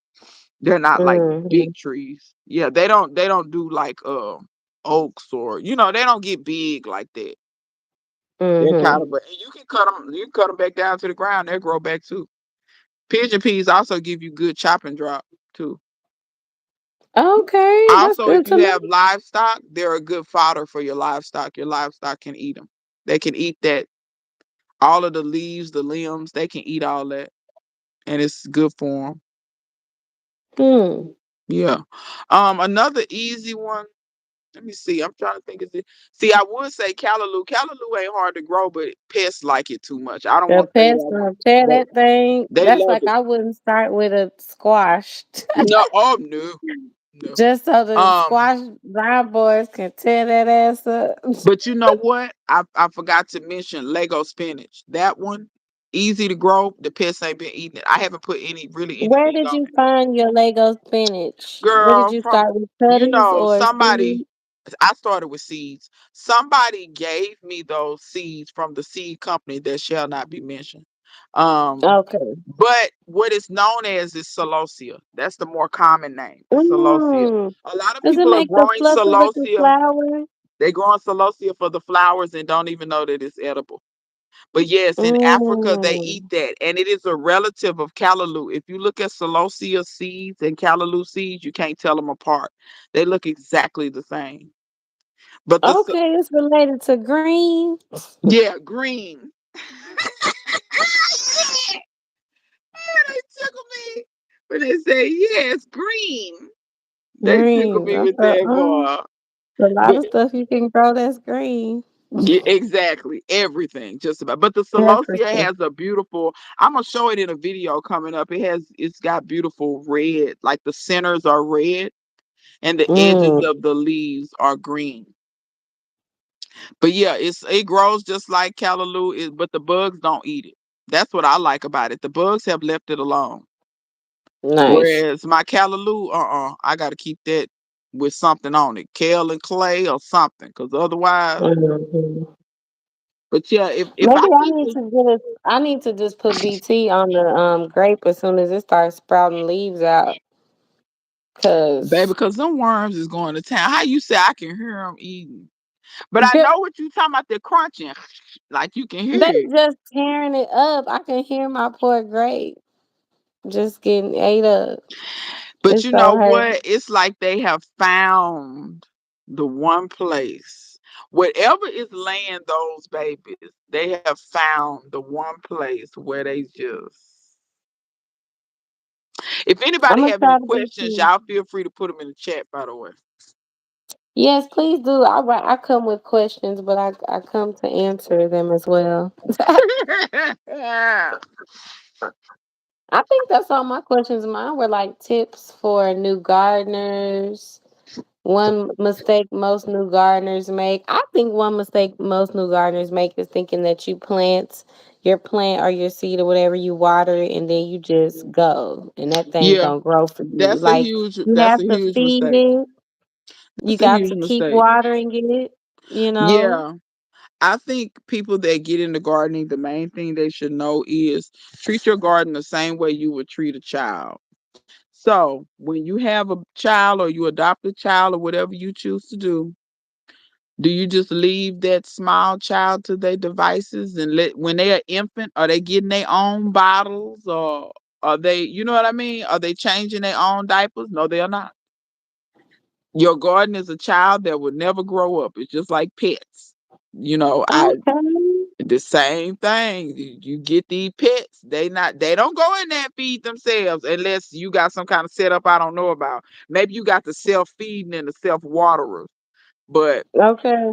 They're not like Mm-hmm. big trees. Yeah, they don't do like oaks or they don't get big like that. They're kind Mm-hmm. of, but you can cut them. You can cut them back down to the ground. They'll grow back too. Pigeon peas also give you good chop and drop too. Okay, that's Also, if good you to know. have livestock, they're a good fodder for your livestock. Your livestock can eat them. They can eat that. All of the leaves, the limbs, they can eat all that, and it's good for them. Hmm. Yeah. Another easy one. Let me see. I'm trying to think. See, I would say callaloo. Callaloo ain't hard to grow, but pests like it too much. I don't The want to say pest gonna tear they that thing. they That's love like it. I wouldn't start with a squash. No, oh no, no. Just so the Um, squash brown boys can tear that ass up. but you know what? I forgot to mention Lego spinach. That one, easy to grow. The pests ain't been eating it. I haven't put Where anything did on you it. find your Lego spinach? What did Girl, you from start with, cuttings or somebody. seeds? I started with seeds. Somebody gave me those seeds from the seed company that shall not be mentioned. Um, Okay. but what is known as is celosia. That's the more common name. Is celosia. Mm. A lot of Does it people are make the growing fluffy looking celosia. flower? They grow on celosia for the flowers and don't even know that it's edible. But yes, in Africa they eat Mm. that, and it is a relative of callaloo. If you look at celosia seeds and callaloo seeds, you can't tell them apart. They look exactly the same. But Okay, it's related to green. yeah, green. They tickle me when they say yeah, it's green. They tickle Green. me I with thought, that boy. a lot But of stuff you can grow that's green. yeah, exactly. Everything, just about. But the celosia Everything. has a beautiful. I'm gonna show it in a video coming up. It's got beautiful red, like the centers are red, and the edges Mm. of the leaves are green. But yeah, it grows just like callaloo, but the bugs don't eat it. That's what I like about it. The bugs have left it alone. Nice. Whereas my callaloo, I got to keep that with something on it, kale and clay or something, because otherwise. Mhm. But yeah, if I Maybe I keep need it. to get it. I need to just put BT on the grape as soon as it starts sprouting leaves out. Baby, Cause because them worms is going to town. How you say I can hear them eating? But I know what you talking about, the crunching. Like you can they hear it. just tearing it up. I can hear my poor grape just getting ate up. But It's you so know hurt. what? It's like they have found the one place. Whatever is laying those babies, they have found the one place where they just. If I'm anybody gonna have any try to questions, BT. y'all feel free to put them in the chat, by the way. Yes, please do. I come with questions, but I come to answer them as well. Yeah. I think that's all my questions. Mine were like tips for new gardeners. One mistake most new gardeners make. I think one mistake most new gardeners make is thinking that you plant your plant or your seed or whatever, you water it and then you just go and that thing Yeah, gonna grow for you. that's a Like huge you that's have a to huge feed mistake. it. You That's a got huge to keep mistake. watering it, you know. Yeah. I think people that get into gardening, the main thing they should know is treat your garden the same way you would treat a child. So when you have a child or you adopt a child or whatever you choose to do you just leave that small child to their devices and let when they're infant, are they getting their own bottles or are they, you know what I mean? Are they changing their own diapers? No, they're not. Your garden is a child that will never grow up. It's just like pets. I Okay. the same thing. You get these pets, they don't go in there and feed themselves unless you got some kind of setup I don't know about. Maybe you got the self feeding and the self waterers, but Okay.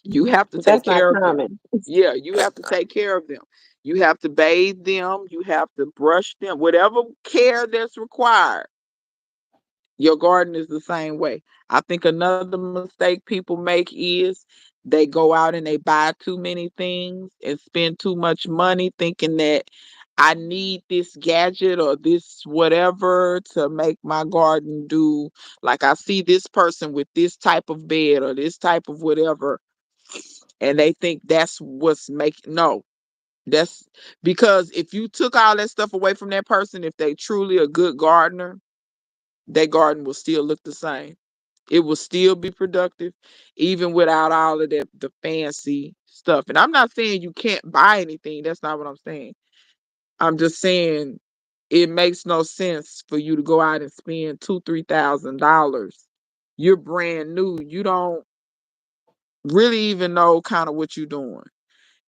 you have to take That's not care of them. common. Yeah, you have to take care of them. You have to bathe them. You have to brush them. Whatever care that's required, your garden is the same way. I think another mistake people make is they go out and they buy too many things and spend too much money thinking that I need this gadget or this whatever to make my garden do. Like I see this person with this type of bed or this type of whatever, and they think that's what's making. No, that's because if you took all that stuff away from that person, if they truly a good gardener, their garden will still look the same. It will still be productive, even without all of that the fancy stuff. And I'm not saying you can't buy anything. That's not what I'm saying. I'm just saying it makes no sense for you to go out and spend $2,000, $3,000. You're brand new. You don't really even know kind of what you're doing.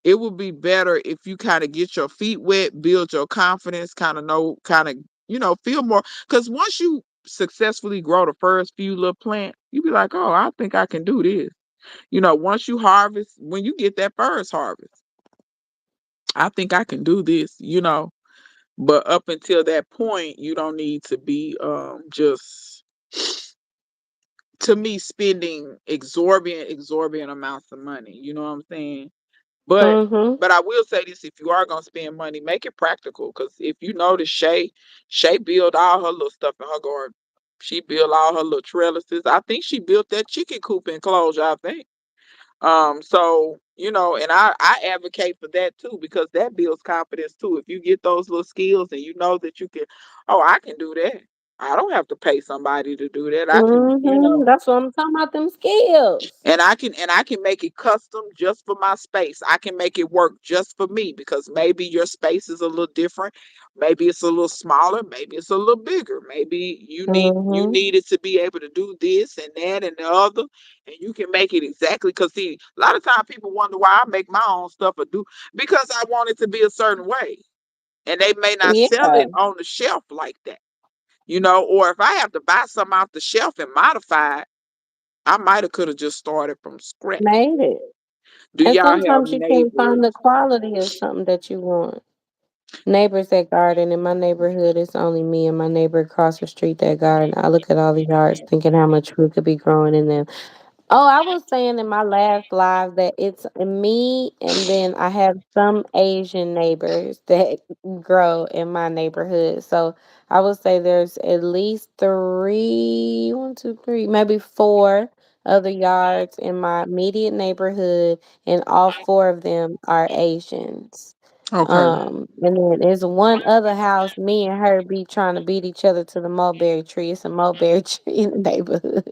It would be better if you kind of get your feet wet, build your confidence, kind of know, kind of, feel more. Because once you successfully grow the first few little plants, you be like, oh, I think I can do this. Once you harvest, when you get that first harvest, I think I can do this. But up until that point, you don't need to be just, to me, spending exorbitant amounts of money. You know what I'm saying? But Mhm. but I will say this: if you are gonna spend money, make it practical. Because if you notice, Shay built all her little stuff in her garden. She built all her little trellises. I think she built that chicken coop enclosure. I think. So and I advocate for that too because that builds confidence too. If you get those little skills and you know that you can, oh, I can do that. I don't have to pay somebody to do that. I can, Mhm. That's what I'm talking about. Them skills. and I can make it custom just for my space. I can make it work just for me because maybe your space is a little different. Maybe it's a little smaller, maybe it's a little bigger. Maybe you Mhm. need it to be able to do this and that and the other. And you can make it exactly because see, a lot of times people wonder why I make my own stuff or do because I want it to be a certain way. And they may not sell Yeah. it on the shelf like that. Or if I have to buy something off the shelf and modify it, I might have could have just started from scratch. Made it. Do And y'all have sometimes you can't find the neighbors? quality of something that you want. Neighbors that garden in my neighborhood, it's only me and my neighbor across the street that garden. I look at all the yards thinking how much food could be growing in them. Oh, I was saying in my last live that it's me, and then I have some Asian neighbors that grow in my neighborhood. So I would say there's at least three, one, two, three, maybe four other yards in my immediate neighborhood, and all four of them are Asians. Okay. And then there's one other house, me and her be trying to beat each other to the mulberry tree. It's a mulberry tree in the neighborhood.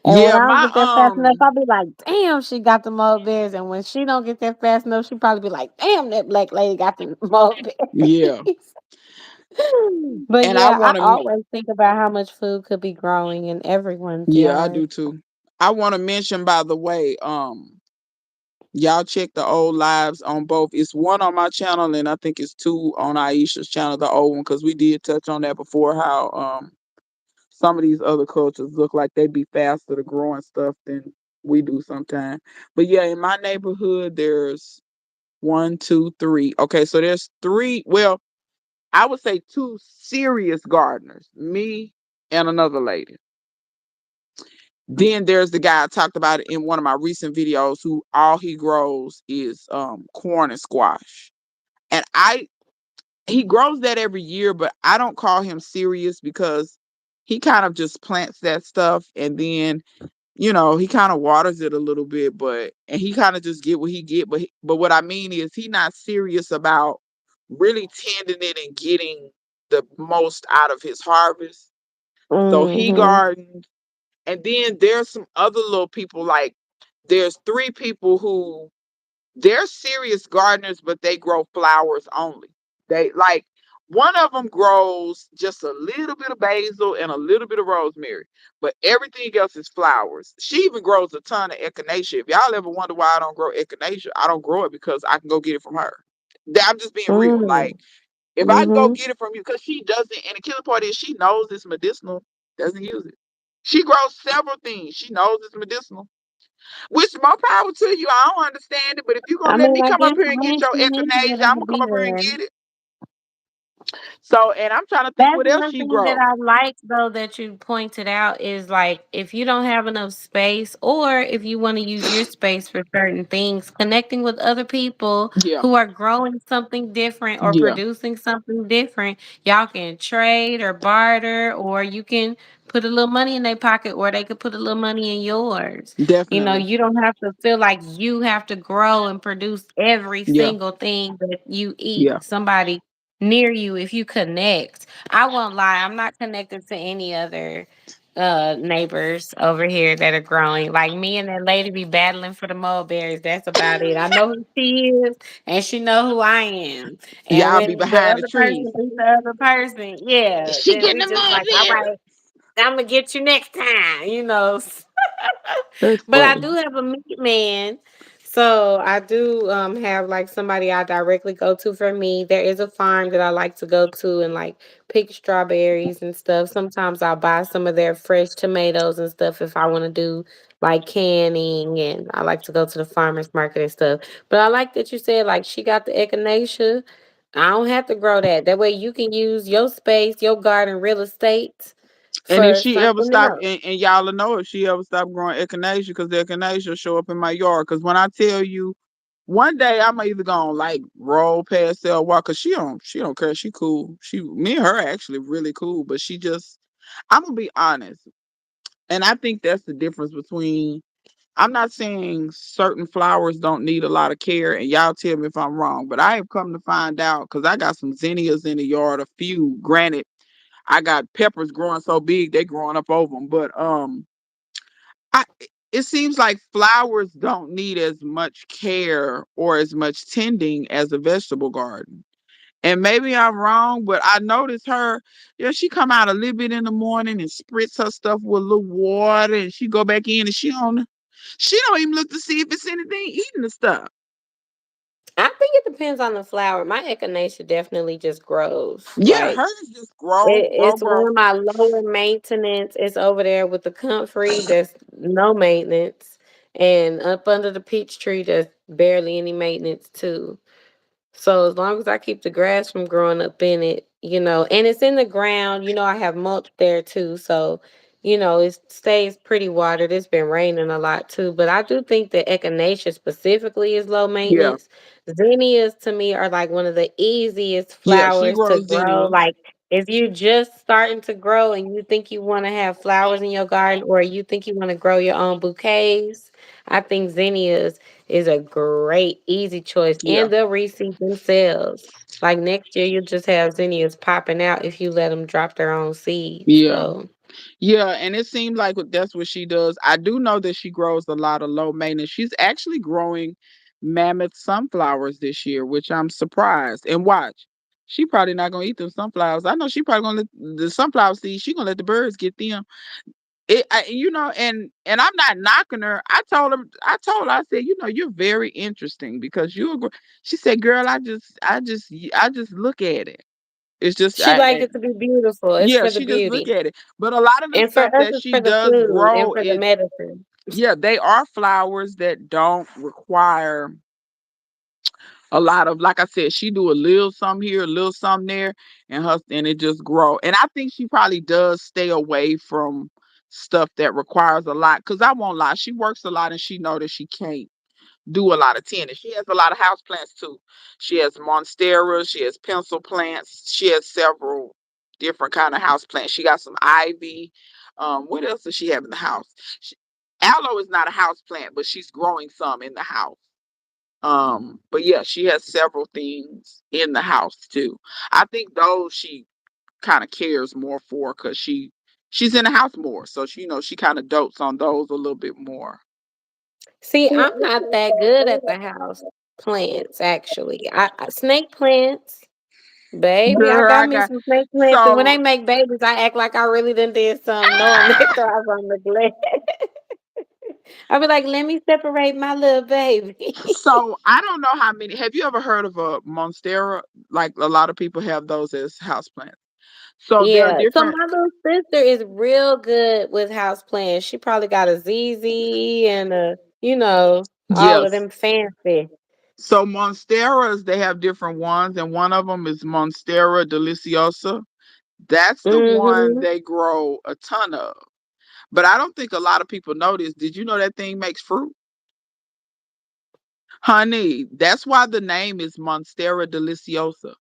And when Yeah, I don't my get there fast enough, I'll be like, damn, she got the mulberries. And when she don't get there fast enough, she probably be like, damn, that black lady got the mulberries. yeah. But And I yeah, I want to always think about how much food could be growing in everyone's yeah, I yard. do too. I want to mention by the way, y'all check the old lives on both. It's one on my channel and I think it's two on Aisha's channel, the old one, because we did touch on that before how some of these other cultures look like they be faster to growing stuff than we do sometimes. But yeah, in my neighborhood, there's one, two, three. Okay, so there's three. Well, I would say two serious gardeners, me and another lady. Then there's the guy I talked about in one of my recent videos who all he grows is corn and squash. And I he grows that every year, but I don't call him serious because he kind of just plants that stuff and then he kind of waters it a little bit, but and he kind of just get what he get. But what I mean is he not serious about really tending it and getting the most out of his harvest. So he Mm-hmm. gardens, and then there's some other little people like there's three people who they're serious gardeners, but they grow flowers only. They like one of them grows just a little bit of basil and a little bit of rosemary, but everything else is flowers. She even grows a ton of echinacea. If y'all ever wonder why I don't grow echinacea, I don't grow it because I can go get it from her. I'm just being real. Like if I can go Mm-hmm. get it from you, because she doesn't, and the killer part is she knows it's medicinal, doesn't use it. She grows several things. She knows it's medicinal. Which more power to you. I don't understand it, but if you're I gonna let mean, me I come up guess here and get when your she needed echinacea, it, I'm it'll gonna come be up here and there. get it. So, and I'm trying to think That's what else one she thing that grow. I like though that you pointed out is like if you don't have enough space or if you want to use your space for certain things, connecting with other people Yeah, who are growing something different or yeah, producing something different, y'all can trade or barter or you can put a little money in their pocket or they could put a little money in yours. You know, definitely. you don't have to feel like you have to grow and produce every Yeah, single thing that you yeah. eat. Somebody near you if you connect. I won't lie, I'm not connected to any other neighbors over here that are growing. Like me and that lady be battling for the mulberries. That's about it. I know who she is and she know who I am. And Y'all be when the behind the other person trees. meets the other person, yeah, She then getting we the just like, all mulberry. right, I'm gonna get you next time, you know. That's But I funny. do have a meat man. So I do have like somebody I directly go to for me. There is a farm that I like to go to and like pick strawberries and stuff. Sometimes I'll buy some of their fresh tomatoes and stuff if I want to do like canning, and I like to go to the farmers market and stuff. But I like that you said like she got the echinacea. I don't have to grow that. That way you can use your space, your garden, real estate And if for she ever something stop, else. and y'all will know if she ever stop growing echinacea, because the echinacea show up in my yard. Because when I tell you, one day I'm either gonna like roll past her or walk, cause she don't care. She cool. Me and her actually really cool, but she just, I'm gonna be honest, and I think that's the difference between. I'm not saying certain flowers don't need a lot of care, and y'all tell me if I'm wrong, but I have come to find out because I got some zinnias in the yard, a few. Granted, I got peppers growing so big they growing up over them, but I it seems like flowers don't need as much care or as much tending as a vegetable garden. And maybe I'm wrong, but I noticed her, she come out a little bit in the morning and spritz her stuff with a little water, and she go back in and she don't even look to see if it's anything eating the stuff. I think it depends on the flower. My echinacea definitely just grows. Yeah, Like hers just grow, grow, it's one grow. of my lower maintenance. It's over there with the comfrey. That's no maintenance, and up under the peach tree, there's barely any maintenance too. So as long as I keep the grass from growing up in it, and it's in the ground, I have mulch there too. So, it stays pretty watered. It's been raining a lot too. But I do think that echinacea specifically is low Yeah, maintenance. Zinnias to me are like one of the easiest yeah, she flowers to grows grow. zinnias. Like if you just starting to grow and you think you want to have flowers in your garden or you think you want to grow your own bouquets, I think zinnias is a great, easy choice, Yeah, and they'll reseed themselves. Like next year, you'll just have zinnias popping out if you let them drop their own seeds. yeah. So Yeah, and it seems like that's what she does. I do know that she grows a lot of low maintenance. She's actually growing mammoth sunflowers this year, which I'm surprised. And watch, she probably not gonna eat them sunflowers. I know she probably gonna let the sunflower seeds. She gonna let the birds get them. And I'm not knocking her. I said, you're very interesting because you. She said, "Girl, I just look at it." It's just She like it to be beautiful. It's yeah, for the she just look beauty. at it. But a lot of the And for stuff us, that it's she for the does food and grow, for the medicine. yeah, they are flowers that don't require a lot of, like I said, she do a little something here, a little something there, and it just grow. And I think she probably does stay away from stuff that requires a lot. Cause I won't lie, she works a lot and she know that she can't do a lot of tennis. She has a lot of house plants too. She has monstera, she has pencil plants, she has several different kind of house plants. She got some ivy. What else does she have in the house? She, aloe is not a house plant, but she's growing some in the house. But yeah, she has several things in the house too. I think those she kind of cares more for because she's in the house more, so she she kind of dotes on those a little bit more. See, I'm not that good at the house plants, actually. Snake plants, baby. I Girl, got I me got some snake plants, and when they so make babies, I act like I really did something, knowing they thrive on neglect. I be like, let me separate my little baby. so I don't know how many. Have you ever heard of a monstera? Like a lot of people have those as houseplants. So there are Yeah. So different. my little sister is real good with house plants. She probably got a ZZ and all of Yes. them fancy. So monsteras, they have different ones, and one of them is Monstera deliciosa. That's the one Mm-hmm. they grow a ton of. But I don't think a lot of people know this. Did you know that thing makes fruit? Honey, that's why the name is Monstera deliciosa.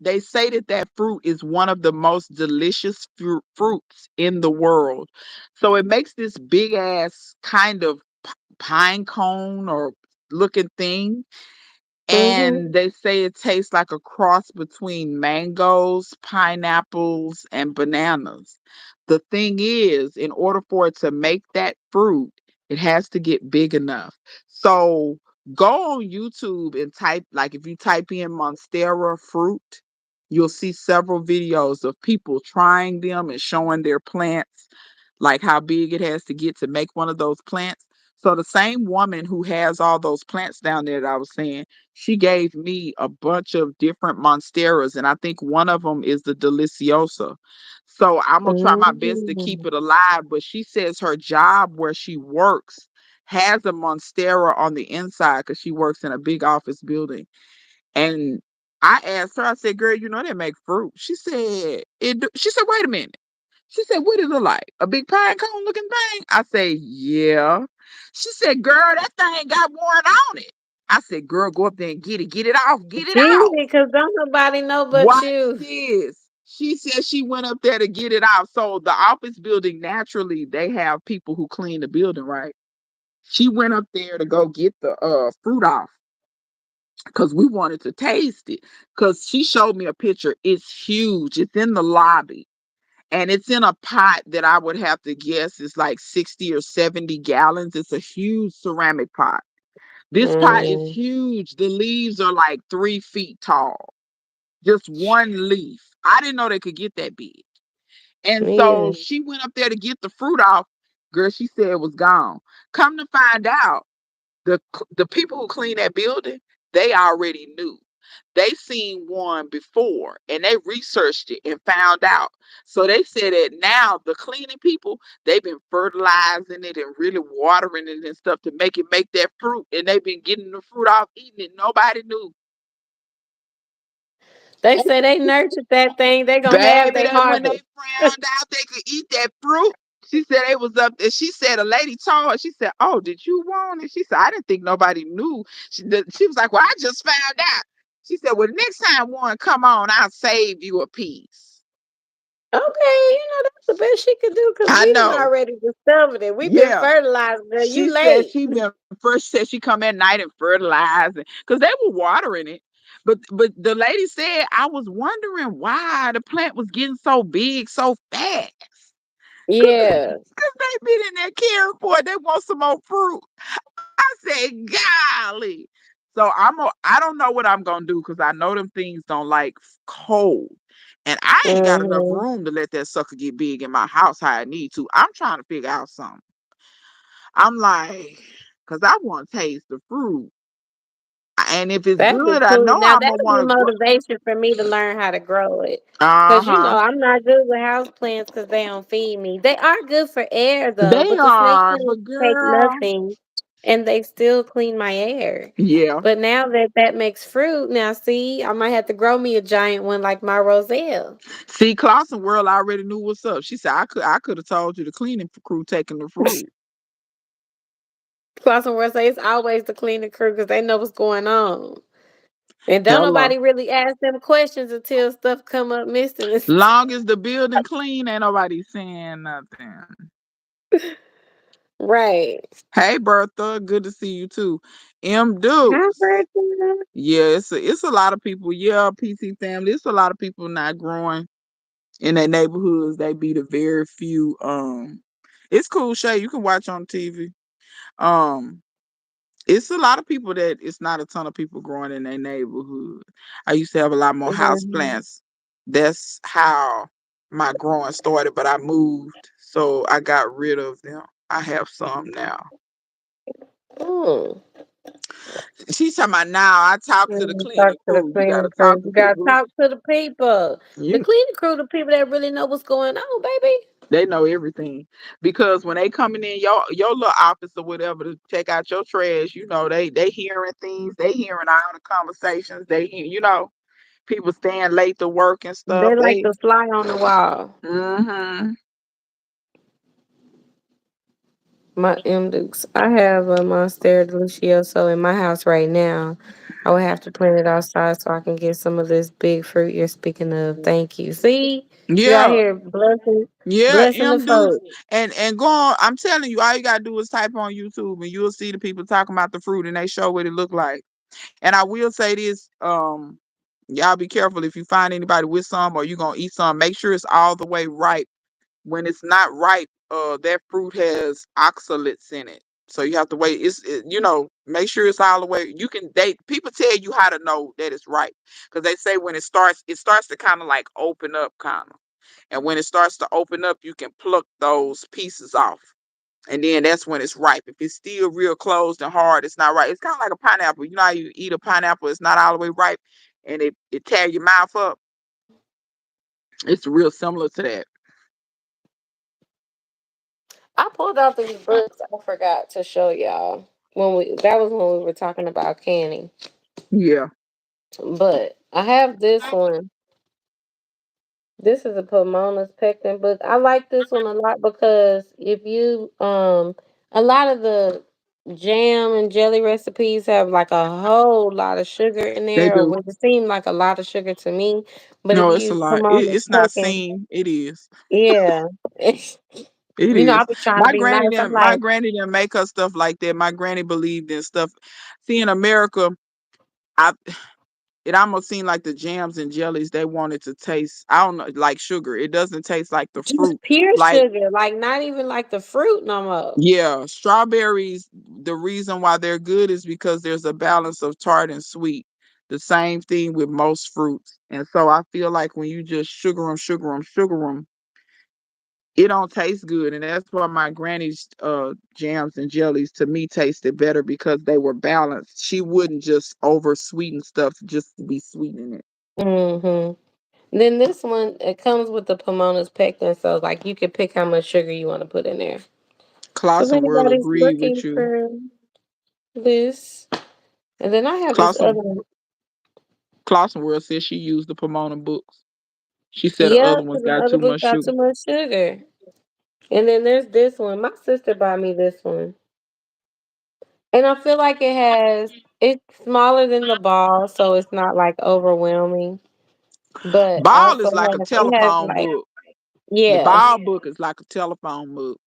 They say that that fruit is one of the most delicious fruits in the world. So it makes this big ass kind of pine cone or looking thing, Mm-hmm. and they say it tastes like a cross between mangoes, pineapples, and bananas. The thing is, in order for it to make that fruit, it has to get big enough. So go on YouTube and type, like if you type in Monstera fruit, you'll see several videos of people trying them and showing their plants, like how big it has to get to make one of those plants. So the same woman who has all those plants down there that I was saying, she gave me a bunch of different monsteras, and I think one of them is the deliciosa. So I'm gonna try my best to keep Mm-hmm. it alive. But she says her job where she works has a monstera on the inside because she works in a big office building. And I asked her, I said, "Girl, you know they make fruit." She said, "It." She said, "Wait a minute." She said, "What it look like? A big pine cone looking thing?" I said, "Yeah." She said, "Girl, that thing got worn on it." I said, "Girl, go up there and get it off, get it Get off." it, cause don't nobody know but Watch you. this. She said she went up there to get it off. So the office building, naturally, they have people who clean the building, right? She went up there to go get the fruit off because we wanted to taste it. Because she showed me a picture. It's huge. It's in the lobby. And it's in a pot that I would have to guess is like 60 or 70 gallons. It's a huge ceramic pot. This pot is Mm, huge. The leaves are like 3 feet tall, just one leaf. I didn't know they could get that big. And me so either. she went up there to get the fruit off. Girl, she said it was gone. Come to find out, the people who clean that building, they already knew. They seen one before and they researched it and found out. So they said that now the cleaning people, they've been fertilizing it and really watering it and stuff to make that fruit. And they've been getting the fruit off, eating it. Nobody knew. They say they nurtured that thing. They gonna have Baby, their that when they harvest. found out they could eat that fruit, she said they was up there. She said a lady told her, she said, "Oh, did you want it?" She said, "I didn't think nobody knew." She was like, "Well, I just found out." She said, "Well, next time one come on, I'll save you a piece." Okay, that's the best she could do because I we done know. already discovered it. We've been Yeah. fertilizing her. You She said late. she been first said she come at night and fertilize because they were watering it. But the lady said I was wondering why the plant was getting so big so fast. Cause, Yeah. cause they been in there caring for it. They want some more fruit. I said, golly. So I don't know what I'm gonna do because I know them things don't like cold. And I ain't got enough Hmm. room to let that sucker get big in my house how I need to. I'm trying to figure out something. I'm like, cause I want to taste the fruit. And if it's That'd be good, I cool. know Now I'm gonna that'll be want to grow. motivation for me to learn how to grow it. Cause Uh-huh. I'm not good with house plants because they don't feed me. They are good for air though, They but the snakes are, don't but take girl, nothing, and they still clean my air. yeah. But now that that makes fruit, now see, I might have to grow me a giant one like my Roselle. See, Clausen World already knew what's up. She said I could have told you the cleaning crew taking the fruit. Plus, and say it's always the cleaning crew because they know what's going on. And don't Hello. nobody really ask them questions until stuff come up missing. Long as the building clean, ain't nobody saying nothing. Right. Hey Bertha, good to see you too. M Hi, Dukes. Bertha. Yeah, it's a lot of people. Yeah, PC family. It's a lot of people not growing in their neighborhoods. They be the very few. It's cool, Shay. You can watch on TV. Um, it's a lot of people that it's not a ton of people growing in their neighborhood. I used to have a lot more house Mhm. plants. That's how my growing started, but I moved, so I got rid of them. I have some now. Mm. She's talking about now. I talk to the Talk cleaning to the crew. You gotta cleaning talk crew. to You gotta people. talk to the people. The You cleaning crew, the people that really know what's going on, baby. They know everything because when they coming in your little office or whatever to check out your trash, they hearing things. They hearing all the conversations. People staying late to work and stuff. They like to fly on the wall. Mm-hmm. My M Dukes. I have a Monstera delicioso in my house right now. I would have to plant it outside so I can get some of this big fruit you're speaking of. Thank you. See, you out Yeah, here yeah, blessing the M Dukes. folks. And go on. I'm telling you, all you gotta do is type on YouTube and you'll see the people talking about the fruit and they show what it look like. And I will say this, y'all be careful if you find anybody with some or you gonna eat some, make sure it's all the way ripe. When it's not ripe, that fruit has oxalates in it. So you have to wait. Make sure it's all the way. You can they people tell you how to know that it's ripe. Because they say when it starts to kind of like open up kind of. And when it starts to open up, you can pluck those pieces off. And then that's when it's ripe. If it's still real closed and hard, it's not ripe. It's kind of like a pineapple. You know how you eat a pineapple, it's not all the way ripe and it tear your mouth up. It's real similar to that. I pulled out these books I forgot to show y'all that was when we were talking about canning. Yeah. But I have this one. This is a Pomona's pectin book. I like this one a lot because if you a lot of the jam and jelly recipes have like a whole lot of sugar in They there, or do. would seem like a lot of sugar to me. But if No, you it's a use lot. Pomona's It's not pectin, seen. It is. yeah. It I'll is. be trying to My be granny nice. I'm didn't. My like, granny didn't make her stuff like that. My granny believed in stuff. See, in America, I it almost seemed like the jams and jellies they wanted to taste. I don't know, like sugar. It doesn't taste like the just fruit. pure Like sugar, like not even like the fruit no more. yeah, strawberries. The reason why they're good is because there's a balance of tart and sweet. The same thing with most fruits. And so I feel like when you just sugar them, it don't taste good. And that's why my granny's jams and jellies to me tasted better because they were balanced. She wouldn't just over sweeten stuff just to be sweetening it. Hmm. Then this one, it comes with the Pomona's pectin, so like you can pick how much sugar you want to put in there. So if Clausen will anybody's agree looking with you. for this, and then I have this other Clausen one. Clausen World says she used the Pomona books. She said the Yeah, other ones because the got other too book much got sugar. too much sugar. And then there's this one. My sister bought me this one. And I feel like it's smaller than the ball, so it's not like overwhelming. But Ball also is like a it has telephone like, book. The yeah, Ball book is like a telephone book.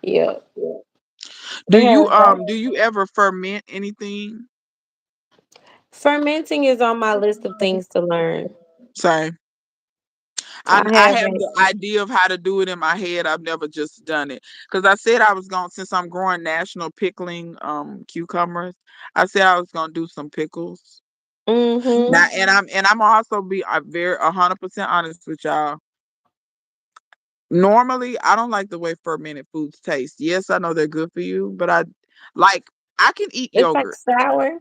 yeah. Do It you has like do you ever ferment anything? fermenting is on my list of things to learn. Say I I have haven't. the idea of how to do it in my head. I've never just done it because I said I was going since I'm growing national pickling cucumbers. I said I was gonna do some pickles now, Mhm. and I'm also be very 100% honest with y'all. Normally, I don't like the way fermented foods taste. Yes, I know they're good for you, but like I can eat It's like yogurt. sour.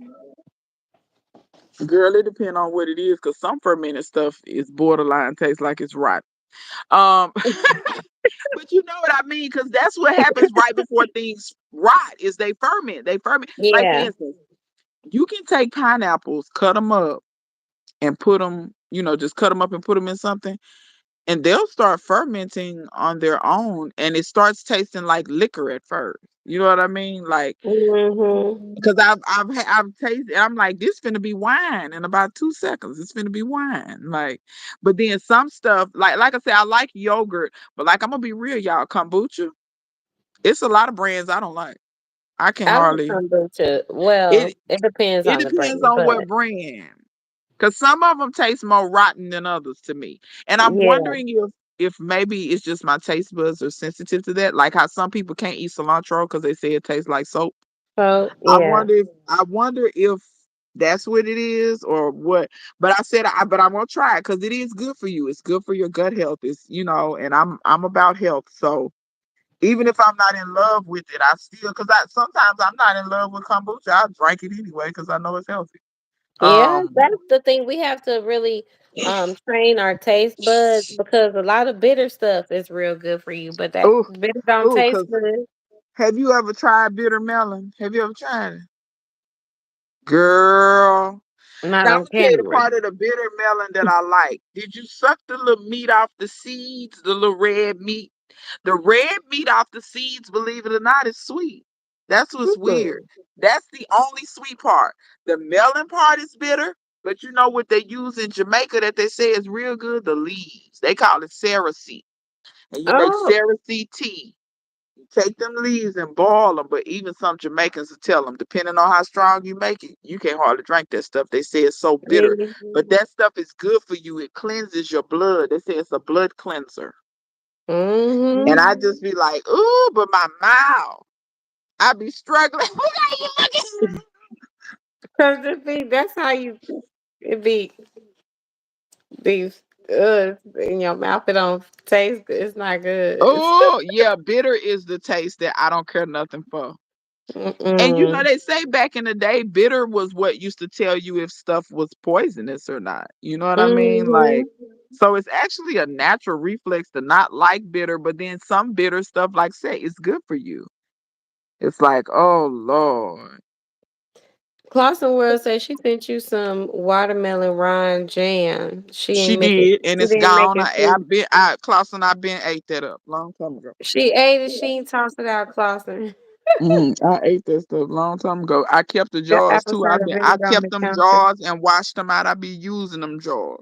Girl, it depends on what it is, because some fermented stuff is borderline tastes like it's rotten. Um, but you know what I mean, because that's what happens right before things rot. Is they ferment. They ferment. Like for Yeah. instance, you can take pineapples, cut them up, and put them. Just cut them up and put them in something, and they'll start fermenting on their own, and it starts tasting like liquor at first. You know what I mean? Like, Mhm. because I've tasted, I'm like, this finna be wine in about 2 seconds. It's finna be wine. Like, but then some stuff, like I said, I like yogurt, but like I'm gonna be real, y'all, kombucha. It's a lot of brands I don't like. I can I like hardly. kombucha. Well, It it depends it on the depends brand, on but what brand, because some of them taste more rotten than others to me. And I'm yeah. wondering if maybe it's just my taste buds are sensitive to that, like how some people can't eat cilantro because they say it tastes like soap. So I yeah. wonder if that's what it is or what. But I said but I'm gonna try it because it is good for you. It's good for your gut health. And I'm about health. So even if I'm not in love with it, I still, because I sometimes I'm not in love with kombucha. I drink it anyway because I know it's healthy. Yeah, Um that's the thing. We have to really train our taste buds because a lot of bitter stuff is real good for you, but that oh bitter don't oh taste because good. have you ever tried bitter melon? Have you ever tried it? Girl. Not Now I'm on gonna tell you the camera. part of the bitter melon that I like. Did you suck the little meat off the seeds, the little red meat? The red meat off the seeds, believe it or not, is sweet. That's what's weird. Mm-mm. That's the only sweet part. The melon part is bitter, but you know what they use in Jamaica that they say is real good? The leaves. They call it cerasee. And you make Oh, cerasee tea. Take them leaves and boil them, but even some Jamaicans will tell them, depending on how strong you make it, you can't hardly drink that stuff. They say it's so bitter, really? but that stuff is good for you. It cleanses your blood. They say it's a blood cleanser. Mm-hmm. And I just be like, ooh, but my mouth, I be struggling. Because that's how you it be in your mouth. It don't taste good. It's not good. Oh, yeah, bitter is the taste that I don't care nothing for. And Mm-mm. they say back in the day, bitter was what used to tell you if stuff was poisonous or not. You know what I mean? Like, Mm-hmm. so it's actually a natural reflex to not like bitter, but then some bitter stuff, like say, it's good for you. It's like, oh Lord. Clausen World said she sent you some watermelon rind jam. She She ain't make it. did, and She it's didn't make gone. it through. Klaus and I been ate that up long time ago. She ate it. She ain't tossed it out, Clausen. I ate that stuff long time ago. I kept the The jars apple too. cider I vinegar on kept the them counter. jars and washed them out. I be using them jars.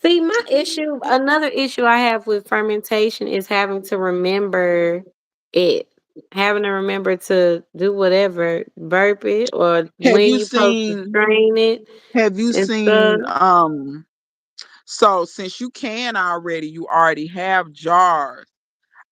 See, another issue I have with fermentation is having to remember it. Having to remember to do whatever, burp it, or Have when you you supposed to seen? strain it Have you and stuff. seen? So since you can already, you already have jars.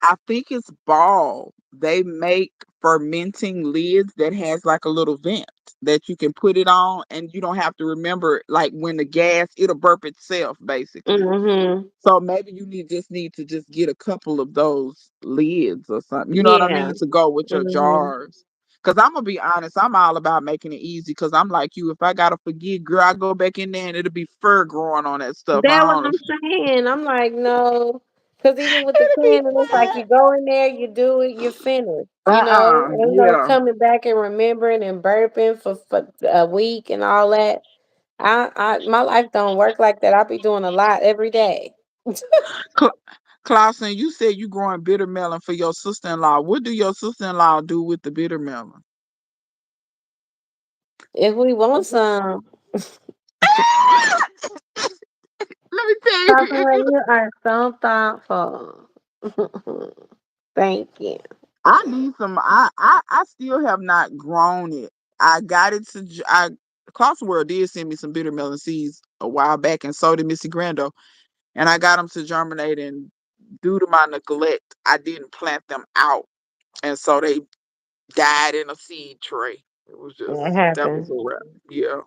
I think it's Ball. They make fermenting lids that has like a little vent that you can put it on, and you don't have to remember, like when the gas, it'll burp itself basically. Mm-hmm. So maybe you just need to just get a couple of those lids or something. You know what I Yeah. mean, to go with your Mm-hmm. jars. Cause I'm gonna be honest, I'm all about making it easy. Cause I'm like you, if I gotta forget, girl, I go back in there and it'll be fur growing on that stuff. That's I what don't. I'm saying. I'm like, no. Because even with the It'll be cleaning, it's like you go in there, you do it, you're finished. Ain't no yeah. coming back and remembering and burping for a week and all that. My life don't work like that. I be doing a lot every day. Cla Clausen, you said you growing bitter melon for your sister-in-law. What do your sister-in-law do with the bitter melon? If we want some, Let me tell Papa, you. you are so thoughtful. Thank you. I need some. I still have not grown it. I got it to. Klaus World did send me some bitter melon seeds a while back, and so did Missy Grando, and I got them to germinate. And due to my neglect, I didn't plant them out, and so they died in a seed tray. It was just It that was happens. a wrap. Yeah.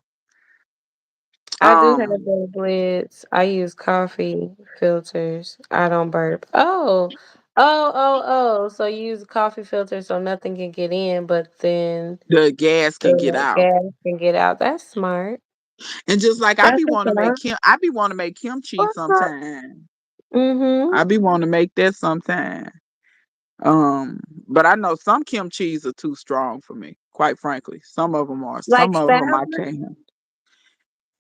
I do have Um. those lids. I use coffee filters. I don't burp. Oh, Oh. So you use a coffee filter so nothing can get in, but then The gas can get the out. gas can get out. That's smart. And just like That's a plan. I be want to make kimchi What's up? sometime. Mm-hmm. I be want to make that sometime. Um, but I know some kimchis are too strong for me, quite frankly. Some of them are. Like Some of them sour? I can't.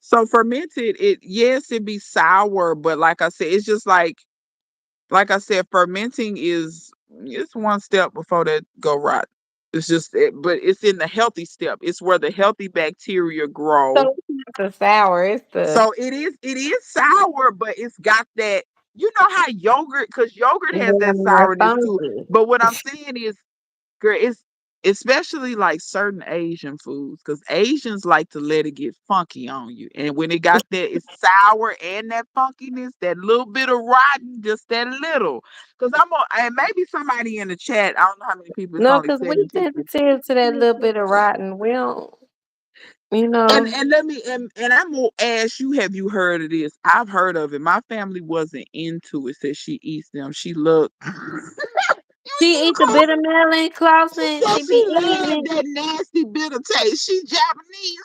So fermented, it yes, it be sour, but like I said, it's just like I said, fermenting is it's one step before that go right. It's just it, but it's in the healthy step. It's where the healthy bacteria grow. So it's not the sour, it's the So it is sour, but it's got that. You know how yogurt, because yogurt has yeah, that more sourness too. funky. But what I'm saying is, girl, it's especially like certain Asian foods, because Asians like to let it get funky on you. And when it got that, it's sour and that funkiness, that little bit of rotten, just that little. Because and maybe somebody in the chat, I don't know how many people, it's No, only because we 7 people. sensitive to that little bit of rotten. We don't, you And know. and let me and I'm gonna ask you, have you heard of this? I've heard of it. My family wasn't into it. Said she eats them. She looked. She eat the bitter melon, She Clausen. said She be she eating loved it. that nasty bitter taste. She Japanese.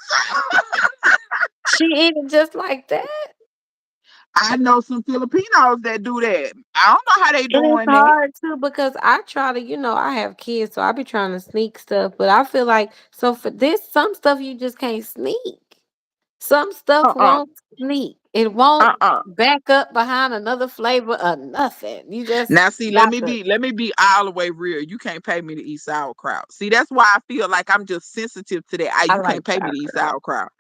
She eat it just like that. I know some Filipinos that do that. I don't know how they And it's doing that. hard too because I try to, I have kids, so I be trying to sneak stuff. But I feel like so for this, some stuff you just can't sneak. Some stuff Uh-uh. won't sneak. It won't Uh-uh. back up behind another flavor or nothing. You just Now see, let got me to. be let me be all the way real. You can't pay me to eat sauerkraut. See, that's why I feel like I'm just sensitive to that. I You like can't pay me to eat sauerkraut.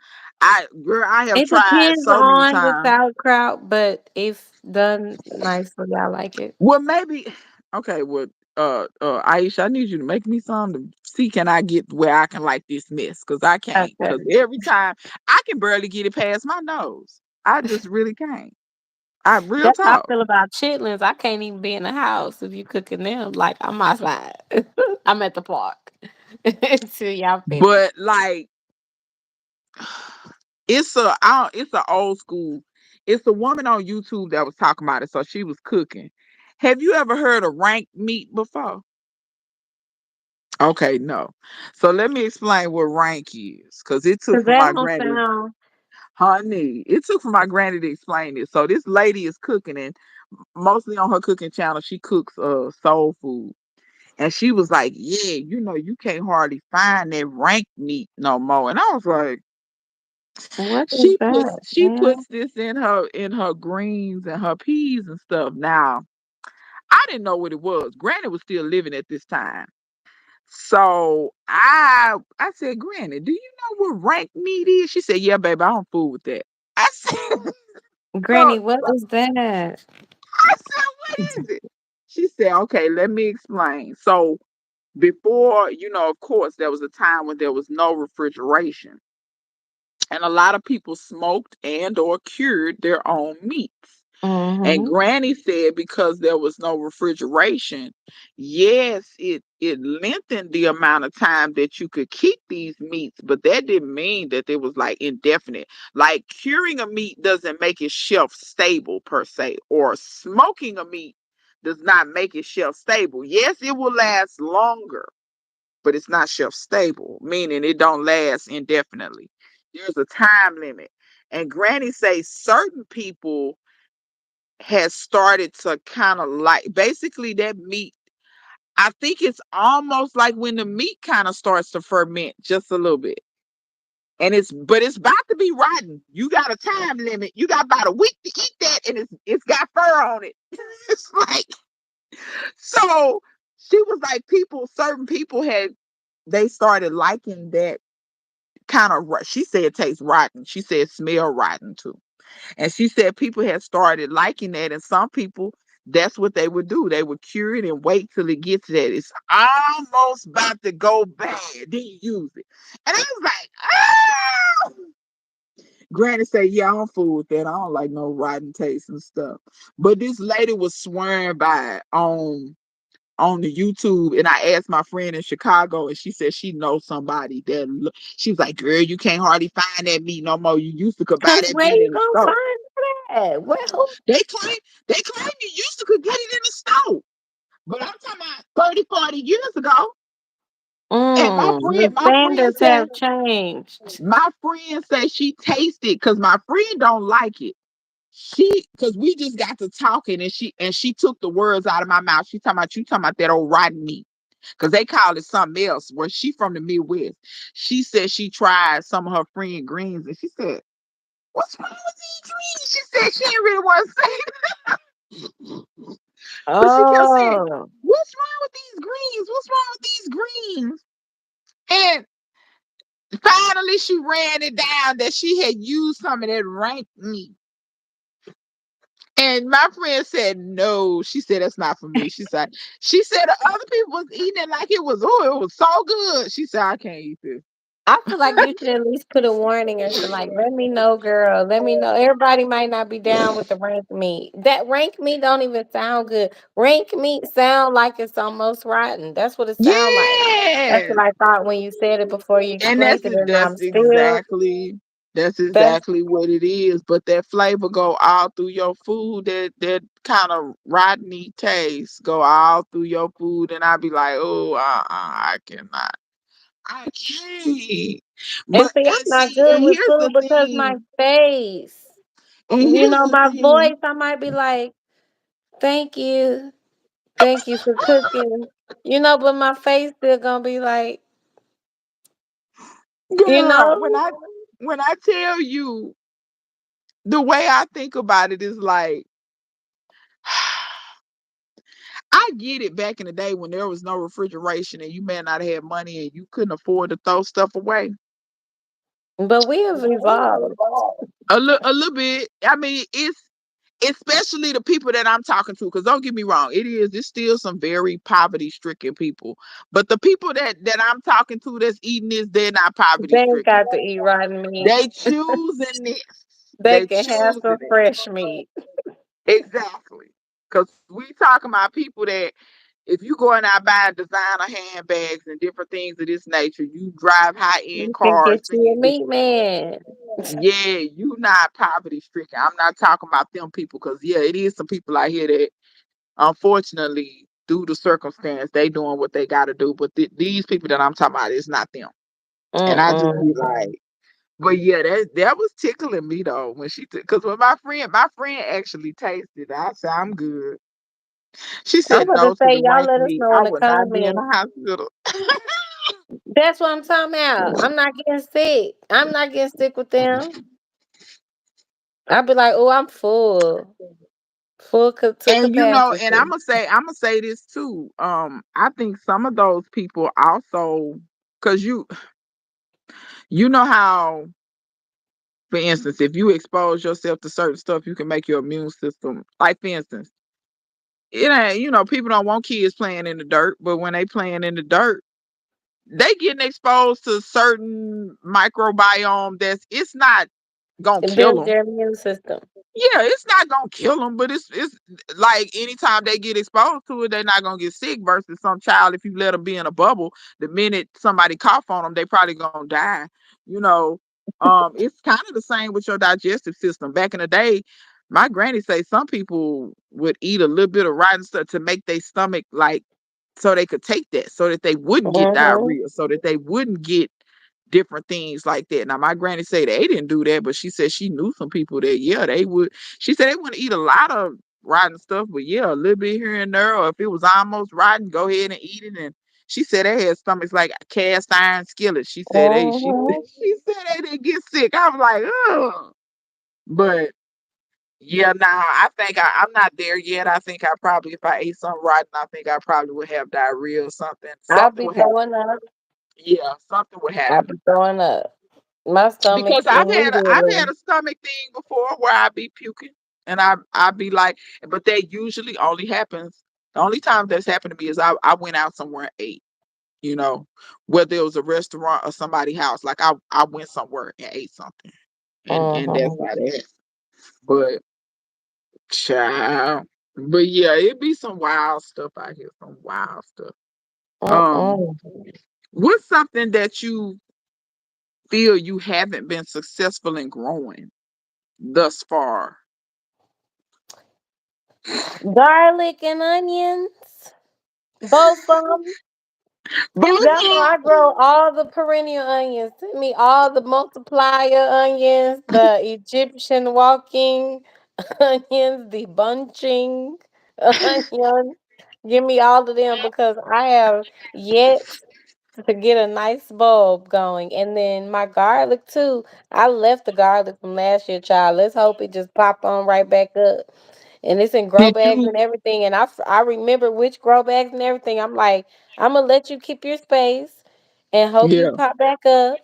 sauerkraut. Girl, I have It tried depends so many on the times. sauerkraut, but if done nicely, I like it. Well, maybe okay. Well, Aisha, I need you to make me some to see can I get where I can like this mess because I can't. Okay. Because every time I can barely get it past my nose. I just really can't. I real That's how I talk. feel about chitlins. I can't even be in the house if you cooking them. Like I'm outside. I'm at the park until y'all finish. But like it's a old school. It's a woman on YouTube that was talking about it. So she was cooking. Have you ever heard of rank meat before? Okay, no. So let me explain what rank is, because it took Cause for that my don't granny. sound Honey, it took for my granny to explain it. So this lady is cooking, and mostly on her cooking channel, she cooks soul food. And she was like, "Yeah, you can't hardly find that rank meat no more." And I was like, what is she puts that, she man? puts this in her greens and her peas and stuff. Now, I didn't know what it was. Granny was still living at this time. So I said, Granny, do you know what rank meat is? She said, Yeah, baby, I don't fool with that. I said, so, Granny, what so is that? I said, what is it? She said, okay, let me explain. So before, of course, there was a time when there was no refrigeration. And a lot of people smoked and or cured their own meats. And Mm-hmm. Granny said because there was no refrigeration, yes, it lengthened the amount of time that you could keep these meats, but that didn't mean that it was like indefinite. Like curing a meat doesn't make it shelf stable per se, or smoking a meat does not make it shelf stable. Yes, it will last longer, but it's not shelf stable, meaning it don't last indefinitely. There's a time limit. And Granny says certain people has started to kind of like basically that meat. I think it's almost like when the meat kind of starts to ferment just a little bit. And it's about to be rotten. You got a time limit. You got about a week to eat that, and it's got fur on it. It's like so she was like certain people they started liking that kind of she said it tastes rotten. She said smell rotten too. And she said people had started liking that, and some people, that's what they would do. They would cure it and wait till it gets that. It's almost about to go bad. Then you use it. And I was like, oh! Granny said, yeah, I don't fool with that. I don't like no rotten taste and stuff. But this lady was swearing by it on the YouTube, and I asked my friend in Chicago, and she said she knows somebody she was like, girl, you can't hardly find that meat no more. You used to could buy Cause that where meat you in the gonna store. find that? Where who? They claim you used to could get it in the store. But I'm talking about 30, 40 years ago. And The my friend standards said, have changed. she tasted because my friend don't like it. Because we just got to talking and she took the words out of my mouth. She talking about you talking about that old rotten meat. Because they call it something else. Where she from the Midwest. She said she tried some of her friend greens and she said, "What's wrong with these greens?" She said she didn't really want to say it. But she kept saying, Oh, "What's wrong with these greens? What's wrong with these greens?" And finally she ran it down that she had used some of that rank meat. And my friend said, "No." She said, "That's not for me." She said the other people was eating it like it was so good. She said, "I can't eat this." I feel like you should at least put a warning or something like, "Let me know, girl. Let me know." Everybody might not be down with the rank meat. That rank meat don't even sound good. Rank meat sound like it's almost rotten. That's what it sound like. That's what Yes. I thought when you said it before you And explained it, and I'm still that's that's exactly what it is. But that flavor go all through your food. That kind of rodney taste go all through your food. And I be like, "Oh, I cannot. I can't." and But see, I'm and not see, good and with here's food the because my thing. face. And You here's know, the my thing, voice, I might be like, "Thank you. Thank you for cooking." You know, but my face still gonna be like, you girl. know? When I tell you the way I think about it is like I get it back in the day when there was no refrigeration and you may not have money and you couldn't afford to throw stuff away. But we have evolved. A little bit. I mean, it's especially the people that I'm talking to, because don't get me wrong, it's still some very poverty stricken people. But the people that I'm talking to that's eating this, they're not poverty They ain't stricken. got to eat rotten meat. They choosing this. They They can have choosing some it. fresh meat. Exactly. Because we talking about people that if you go and out buying designer handbags and different things of this nature, you drive high end You can cars, get you a things that meat man. yeah, you not poverty stricken. I'm not talking about them people because yeah, it is some people out here that unfortunately due to circumstance they doing what they got to do. But these people that I'm talking about, it's not them. And I just Mm-mm. be like, but yeah, that was tickling me though when because when my friend actually tasted it, I said I'm good. She I'm said about to no to say, the y'all rank let us meat. know I in the would not be in comments. the hospital. That's what I'm talking about. I'm not getting sick. I'm not getting sick with them. I'll be like, oh, I'm full. To And and capacity. I'm gonna say this too. I think some of those people also, because you know how, for instance, if you expose yourself to certain stuff, you can make your immune system. Like for instance, it ain't people don't want kids playing in the dirt, but when they playing in the dirt, they getting exposed to certain microbiome that's it's not gonna It kill builds them. their immune system. Yeah, it's not gonna kill them, but it's like anytime they get exposed to it, they're not gonna get sick. Versus some child, if you let them be in a bubble, the minute somebody cough on them, they probably gonna die. You know, it's kind of the same with your digestive system. Back in the day, my granny say some people would eat a little bit of rotten stuff to make their stomach like so they could take that, so that they wouldn't get Hmm. diarrhea, so that they wouldn't get different things like that. Now, my granny said they didn't do that, but she said she knew some people that, yeah, they would. She said they wouldn't eat a lot of rotten stuff, but yeah, a little bit here and there, or if it was almost rotten, go ahead and eat it. And she said they had stomachs like cast iron skillets. Hmm. She said they didn't get sick. I was like, oh, but yeah, nah, I'm not there yet. I think I probably, if I ate something rotten, I think I probably would have diarrhea or something. I'll Something be would happen. throwing up. Yeah, something would I'll happen. be throwing up. My Because stomach's I've had immediately. a stomach thing before where I be puking and I be like, but that usually only happens. The only time that's happened to me is I went out somewhere and ate, you know, whether it was a restaurant or somebody's house. Like I went somewhere and ate something, and Hmm. that's how that. But child, but yeah, it be some wild stuff out here, some wild stuff. Um, Mm-mm. what's something that you feel you haven't been successful in growing thus far? Garlic and onions. Both of them. Both That's of why I grow all the perennial onions. Send me all the multiplier onions, the Egyptian walking onions, the bunching onions. Give me all of them because I have yet to get a nice bulb going. And then my garlic too. I left the garlic from last year, child. Let's hope it just pop on right back up. And it's in grow did bags you? and everything. And I remember which grow bags and everything. I'm like, I'm gonna let you keep your space and hope you Yeah, pop back up.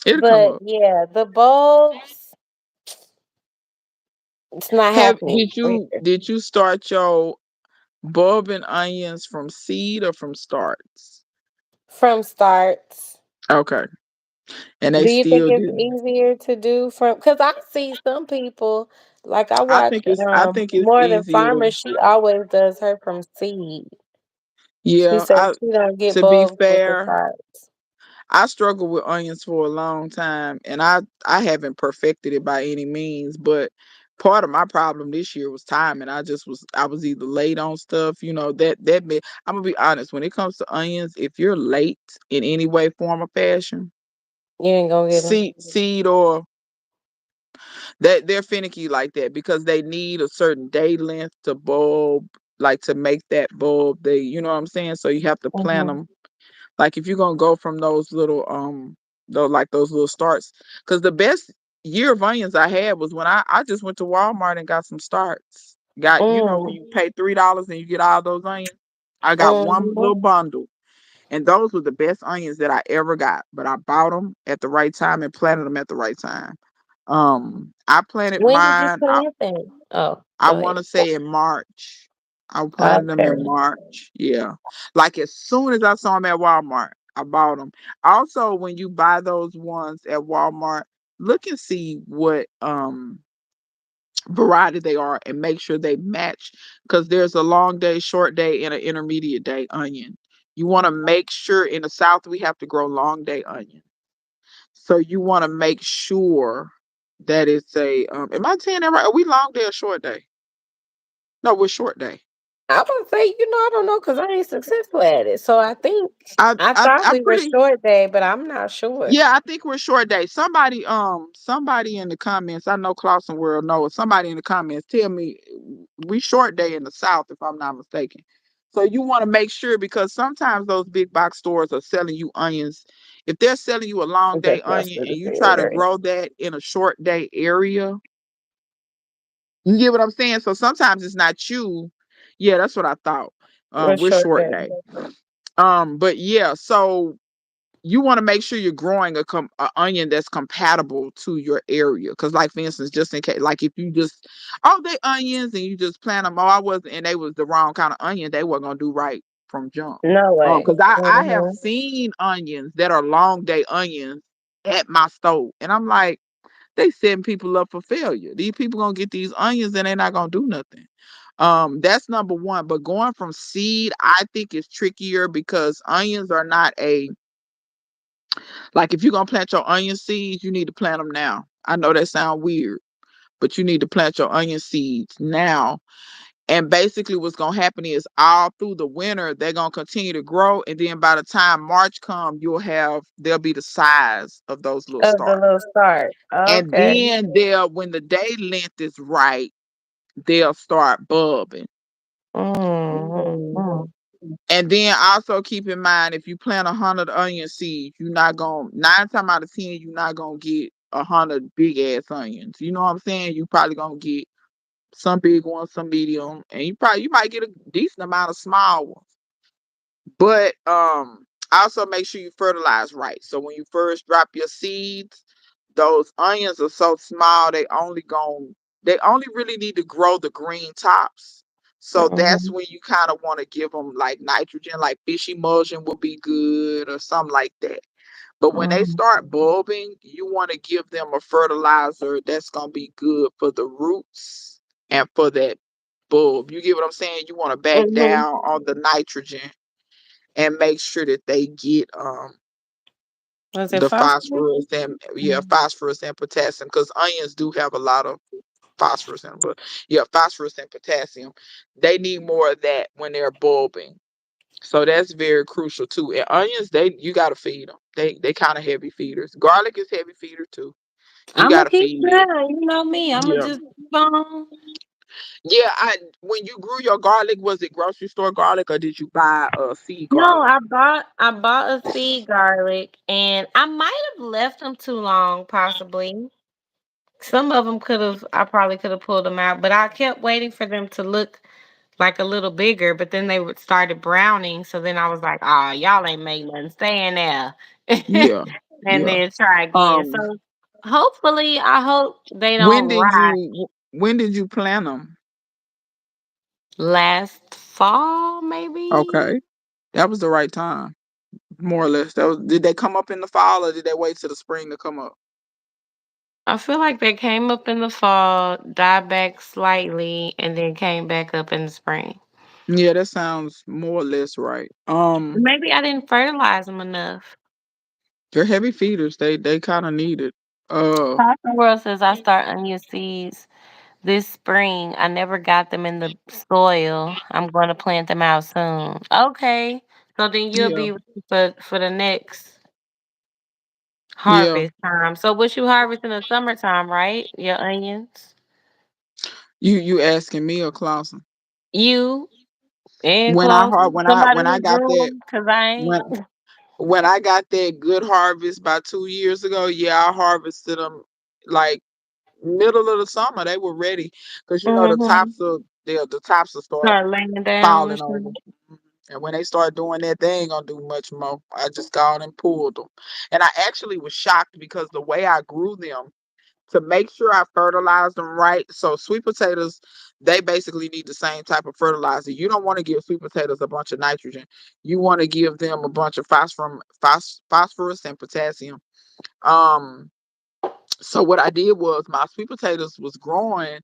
it'll come But up. yeah, the bulbs, it's not Have happening either. did you start your bulb and onions from seed or from starts? From starts. Okay, and they Do you think still it's didn't. easier to do from? Because I see some people, like I watch I think it's More Than easier to. Farmers. She always does her from seed. She Yeah, says she don't get to be bulbs with the fair, starts. I struggled with onions for a long time, and I haven't perfected it by any means. But part of my problem this year was timing. I was either late on stuff, I'm gonna be honest. When it comes to onions, if you're late in any way, form, or fashion, You ain't gonna get them. seed or that they're finicky like that because they need a certain day length to bulb, like to make that bulb. They, you know what I'm saying? So you have to plant Hmm. them. Like if you're gonna go from those little those little starts, because the best year of onions I had was when I just went to Walmart and got some starts. Got when Mm. you pay $3 and you get all those onions. I got one Hmm. little bundle, and those were the best onions that I ever got. But I bought them at the right time and planted them at the right time. I planted When did you mine. plant them? Oh, I go want ahead. to say in March. I planted them in Okay. March. Yeah. Like as soon as I saw them at Walmart, I bought them. Also, when you buy those ones at Walmart, look and see what variety they are and make sure they match because there's a long day, short day, and an intermediate day onion. You want to make sure in the South we have to grow long day onion. So you want to make sure that it's a am I saying that right? Are we long day or short day? No, we're short day. I would say, I don't know because I ain't successful at it. So I think I thought I'm we were pretty. short day, but I'm not sure. Yeah, I think we're short day. Somebody in the comments. I know Clausen World knows. Somebody in the comments tell me we short day in the South, if I'm not mistaken. So you want to make sure because sometimes those big box stores are selling you onions. If they're selling you a long day Just must onion do the and you try to February. grow that in a short day area, you get what I'm saying? So sometimes it's not you. Yeah, that's what I thought. We're We're short short day. day. But yeah, so you want to make sure you're growing a onion that's compatible to your area. Because, like for instance, just in case, like if you just they onions and you just plant them, I wasn't, and they was the wrong kind of onion, they weren't gonna do right from jump. No way. Because I have Hmm. seen onions that are long day onions at my stove, and I'm like, they setting people up for failure. These people gonna get these onions and they're not gonna do nothing. That's number one. But going from seed, I think is trickier because onions are not a like if you're gonna plant your onion seeds, you need to plant them now. I know that sounds weird, but you need to plant your onion seeds now. And basically, what's gonna happen is all through the winter, they're gonna continue to grow, and then by the time March comes, they'll be the size of those little Of the stars. little start. And Okay. then when the day length is right, they'll start bulbing. Mm-hmm. And then also keep in mind if you plant 100 onion seeds, you're not gonna 9 times out of 10, you're not gonna get 100 big ass onions. You know what I'm saying? You probably gonna get some big ones, some medium, and you might get a decent amount of small ones. But also make sure you fertilize right. So when you first drop your seeds, those onions are so small they only really need to grow the green tops. So that's Mm-hmm. when you kind of want to give them like nitrogen, like fish emulsion would be good or something like that. But when they Mm-hmm. start bulbing, you want to give them a fertilizer that's gonna be good for the roots and for that bulb. You get what I'm saying? You want to back Mm-hmm. down on the nitrogen and make sure that they get Was it the phosphorus? phosphorus and potassium because onions do have a lot of phosphorus in them. But yeah, phosphorus and potassium. They need more of that when they're bulbing. So that's very crucial too. And onions, you gotta feed them. They kind of heavy feeders. Garlic is heavy feeder too. You I'ma gotta keep feed it. trying. You know me. I'ma Yeah, just keep on. yeah. I When you grew your garlic, was it grocery store garlic or did you buy seed No, garlic? I bought a seed garlic, and I might have left them too long, possibly. Some of them could have. I probably could have pulled them out, but I kept waiting for them to look like a little bigger. But then they would started browning, so then I was like, "Ah, y'all ain't made nothing. Stay in there," Yeah, and yeah. then try again. Um, So hopefully, I hope they when don't did rot. you plant them? Last fall, maybe. Okay, that was the right time, more or less. That was. Did they come up in the fall or did they wait till the spring to come up? I feel like they came up in the fall, died back slightly, and then came back up in the spring. Yeah, that sounds more or less right. Maybe I didn't fertilize them enough. They're heavy feeders. They kind of need it. Uh, Pastor World says I start onion seeds this spring. I never got them in the soil. I'm going to plant them out soon. Okay, so then you'll yeah, be ready for the next yeah. harvest time. So what you harvest in the summertime, right? Your onions. You asking me or Clausen? You and When I close har- somebody when I who got grew that them, cause I when ain't. when I got that good harvest about 2 years ago, yeah, I harvested them like middle of the summer. They were ready because Mm-hmm. the tops will start Start laying down and falling shit. over. Mhm. And when they start doing that, they ain't gonna do much more. I just gone and pulled them, and I actually was shocked because the way I grew them to make sure I fertilize them right. So sweet potatoes, they basically need the same type of fertilizer. You don't want to give sweet potatoes a bunch of nitrogen. You want to give them a bunch of phosphorus and potassium. Um, so what I did was my sweet potatoes was growing,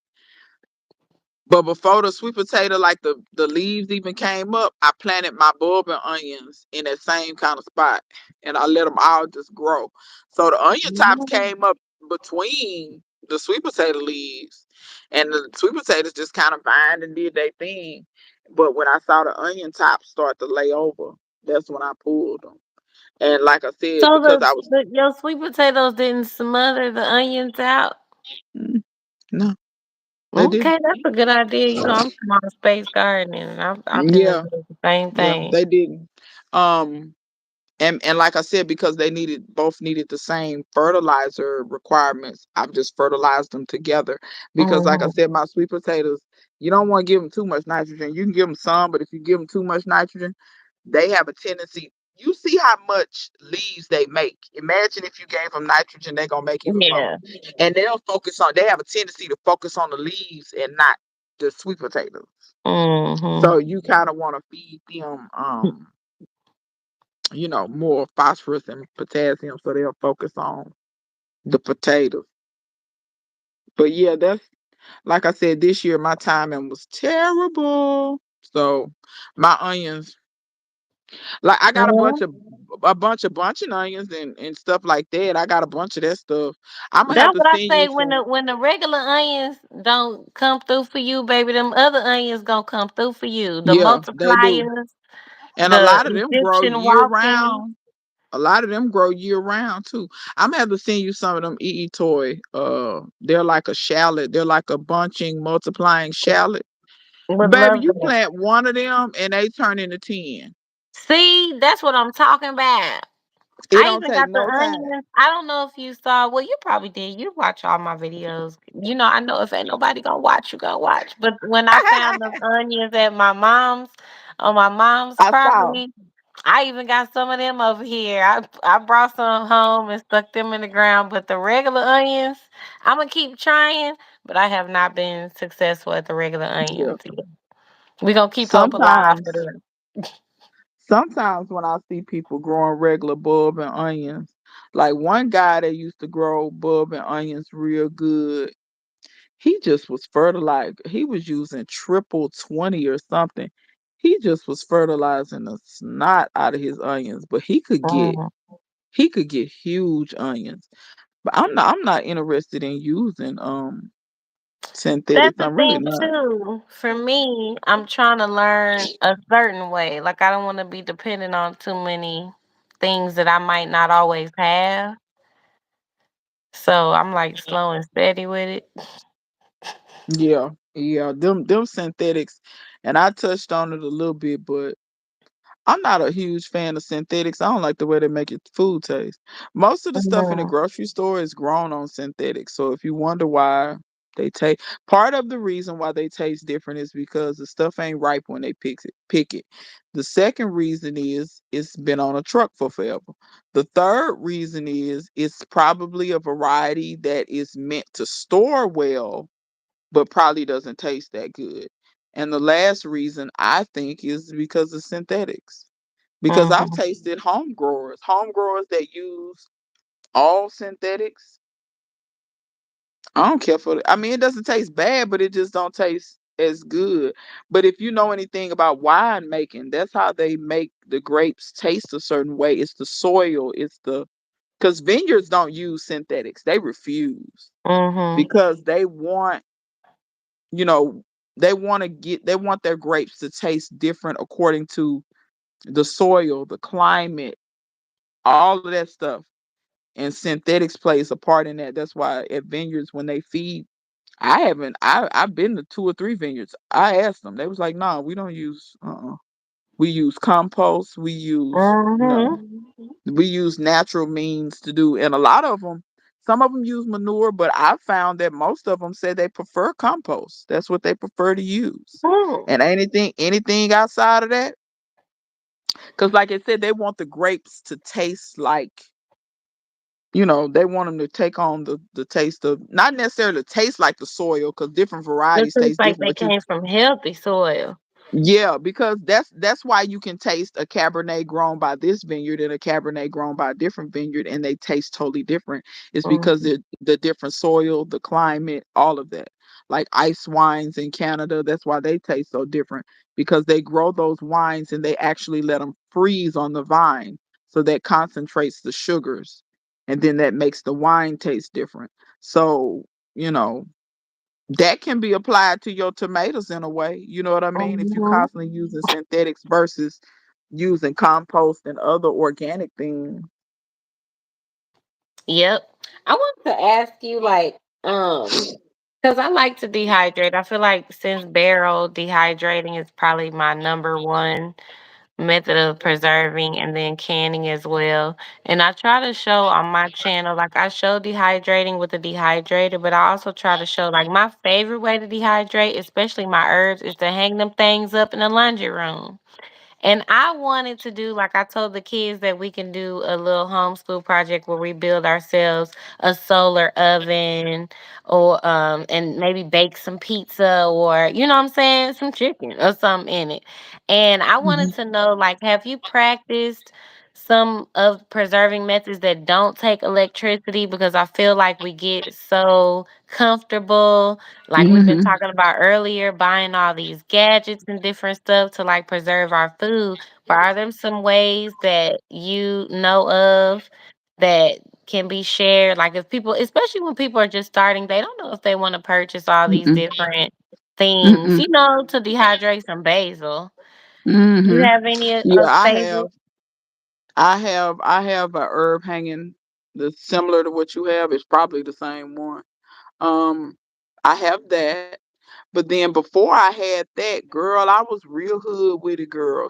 but before the sweet potato, like the leaves even came up, I planted my bulb and onions in that same kind of spot, and I let them all just grow. So the onion tops Mm. came up between the sweet potato leaves, and the sweet potatoes just kind of vined and did their thing. But when I saw the onion tops start to lay over, that's when I pulled them. And like I said, So because I was your sweet potatoes didn't smother the onions out. mm, no, they didn't. Okay, that's a good idea. You know, I'm small space gardening, and I finna Yeah, do the same yeah, thing. they didn't. Um, and like I said, because they needed the same fertilizer requirements, I've just fertilized them together. Because like I Hmm. said, my sweet potatoes, you don't want to give them too much nitrogen. You can give them some, but if you give them too much nitrogen, they have a tendency. You see how much leaves they make. Imagine if you gave them nitrogen, they're gonna make even more. Yeah. And they have a tendency to focus on the leaves and not the sweet potatoes. Hmm. So you kind of want to feed them more phosphorus and potassium so they'll focus on the potatoes. But yeah, that's like I said, this year my timing was terrible. So my onions, like I got a bunch of onions and stuff like that. I got a bunch of that stuff. I'm gonna have That's to what I send you say. When some. the regular onions don't come through for you, baby, them other onions gonna come through for you. The Yeah, they do. multipliers, And a the lot of them grow Egyptian year walking. round. A lot of them grow year round too. I'm gonna have to send you some of them EE toy. They're like a shallot. They're like a bunching, multiplying shallot. Would Baby, love you that. plant one of them and they turn into 10. See, that's what I'm talking about. It I don't even take got the no time. onions. I don't know if you saw. Well, you probably did. You watch all my videos. You know, I know if ain't nobody gonna watch, you gonna watch. But when I found the onions at my mom's on my mom's I saw. property, I even got some of them over here. I brought some home and stuck them in the ground. But the regular onions, I'm gonna keep trying. But I have not been successful at the regular Yeah. onions yet. We gonna keep hope alive for Sometimes, them. sometimes when I see people growing regular bulb and onions, like one guy that used to grow bulb and onions real good, he just was fertilized. He was using triple 20 or something. He just was fertilizing the snot out of his onions, but Mhm. he could get huge onions. But I'm not interested in using synthetics. That's the I'm really thing not. too. For me, I'm trying to learn a certain way. Like I don't want to be dependent on too many things that I might not always have. So I'm like slow and steady with it. Yeah, yeah. Them synthetics, and I touched on it a little bit, but I'm not a huge fan of synthetics. I don't like the way they make your food taste. Most of the stuff in the Mhm. grocery store is grown on synthetics. So if you wonder why they taste, part of the reason why they taste different is because the stuff ain't ripe when they pick it. The second reason is it's been on a truck for forever. The third reason is it's probably a variety that is meant to store well, but probably doesn't taste that good. And the last reason I think is because of synthetics, because I've Mhm. tasted home growers that use all synthetics. I don't care for it. I mean, it doesn't taste bad, but it just don't taste as good. But if you know anything about wine making, that's how they make the grapes taste a certain way. It's the soil, it's the because vineyards don't use synthetics. They refuse Mhm. because they want, you know, they want their grapes to taste different according to the soil, the climate, all of that stuff. And synthetics plays a part in that. That's why at vineyards when they feed, I've been to two or three vineyards. I asked them, they was like, "No, we don't use. We use compost. We use Mhm. we use natural means to do." And a lot of them, some of them use manure, but I found that most of them said they prefer compost. That's what they prefer to use. Mhm. And anything outside of that, because like I said, they want the grapes to taste like, they want them to take on the taste of, not necessarily taste like the soil, because different It varieties seems taste like different. they But you, came from healthy soil. yeah, because that's why you can taste a Cabernet grown by this vineyard and a Cabernet grown by a different vineyard, and they taste totally different. It's because Mhm. the different soil, the climate, all of that. Like ice wines in Canada, that's why they taste so different, because they grow those wines and they actually let them freeze on the vine, so that concentrates the sugars, and then that makes the wine taste different. So, you know, that can be applied to your tomatoes in a way. You know what I mean? If you Mhm. constantly using synthetics versus using compost and other organic things. Yep. I want to ask you, like, because I like to dehydrate. I feel like since barrel dehydrating is probably my number one method of preserving, and then canning as well. And I try to show on my channel, like I show dehydrating with a dehydrator, but I also try to show like my favorite way to dehydrate, especially my herbs, is to hang them things up in the laundry room. And I wanted to do, like I told the kids, that we can do a little homeschool project where we build ourselves a solar oven, or and maybe bake some pizza, or you know what I'm saying, some chicken or something in it. And I wanted Mhm. to know, like, have you practiced some of preserving methods that don't take electricity? Because I feel like we get so comfortable, like we've been Mhm. talking about earlier, buying all these gadgets and different stuff to like preserve our food. But are there some ways that you know of that can be shared? Like if people, especially when people are just starting, they don't know if they want to purchase all these Mhm. different things, Mhm. to dehydrate some basil. Do you Mhm. have any Yeah, favorites? I have a herb hanging that's similar to what you have. It's probably the same one. Um, I have that. But then before I had that, girl, I was real hood with it, girl.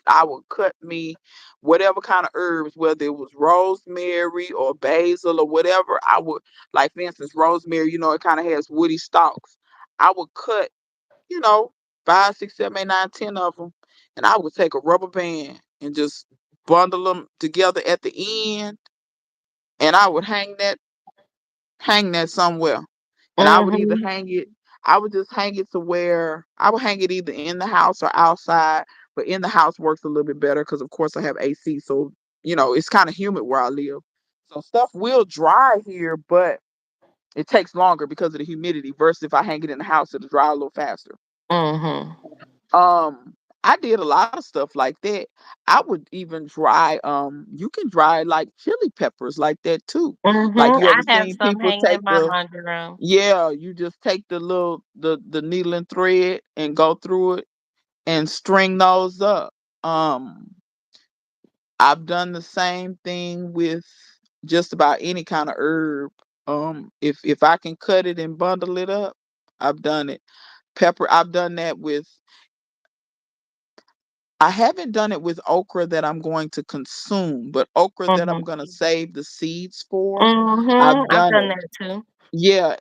I would cut me whatever kind of herbs, whether it was rosemary or basil or whatever. I would, like, for instance, rosemary, it kind of has woody stalks. I would cut, you know, five, six, seven, eight, nine, 10 of them. And I would take a rubber band and just bundle them together at the end. And I would hang that somewhere. And Mm-hmm. I would just hang it to where I would hang it either in the house or outside. But in the house works a little bit better because, of course, I have AC. So, it's kind of humid where I live. So stuff will dry here, but it takes longer because of the humidity versus if I hang it in the house, it'll dry a little faster. Mm-hmm. Um, I did a lot of stuff like that. I would even dry you can dry like chili peppers like that too. Like you I ever have seen some people hanging in take my laundry room. you just take the little the needle and thread and go through it and string those up. Um I've done the same thing with just about any kind of herb. If I can cut it and bundle it up, I've done it. Pepper, I've done that with. I haven't done it with okra that I'm going to consume, but okra that I'm Mhm. going to save the seeds for, Mhm. I've I've done done it. that too. Yeah,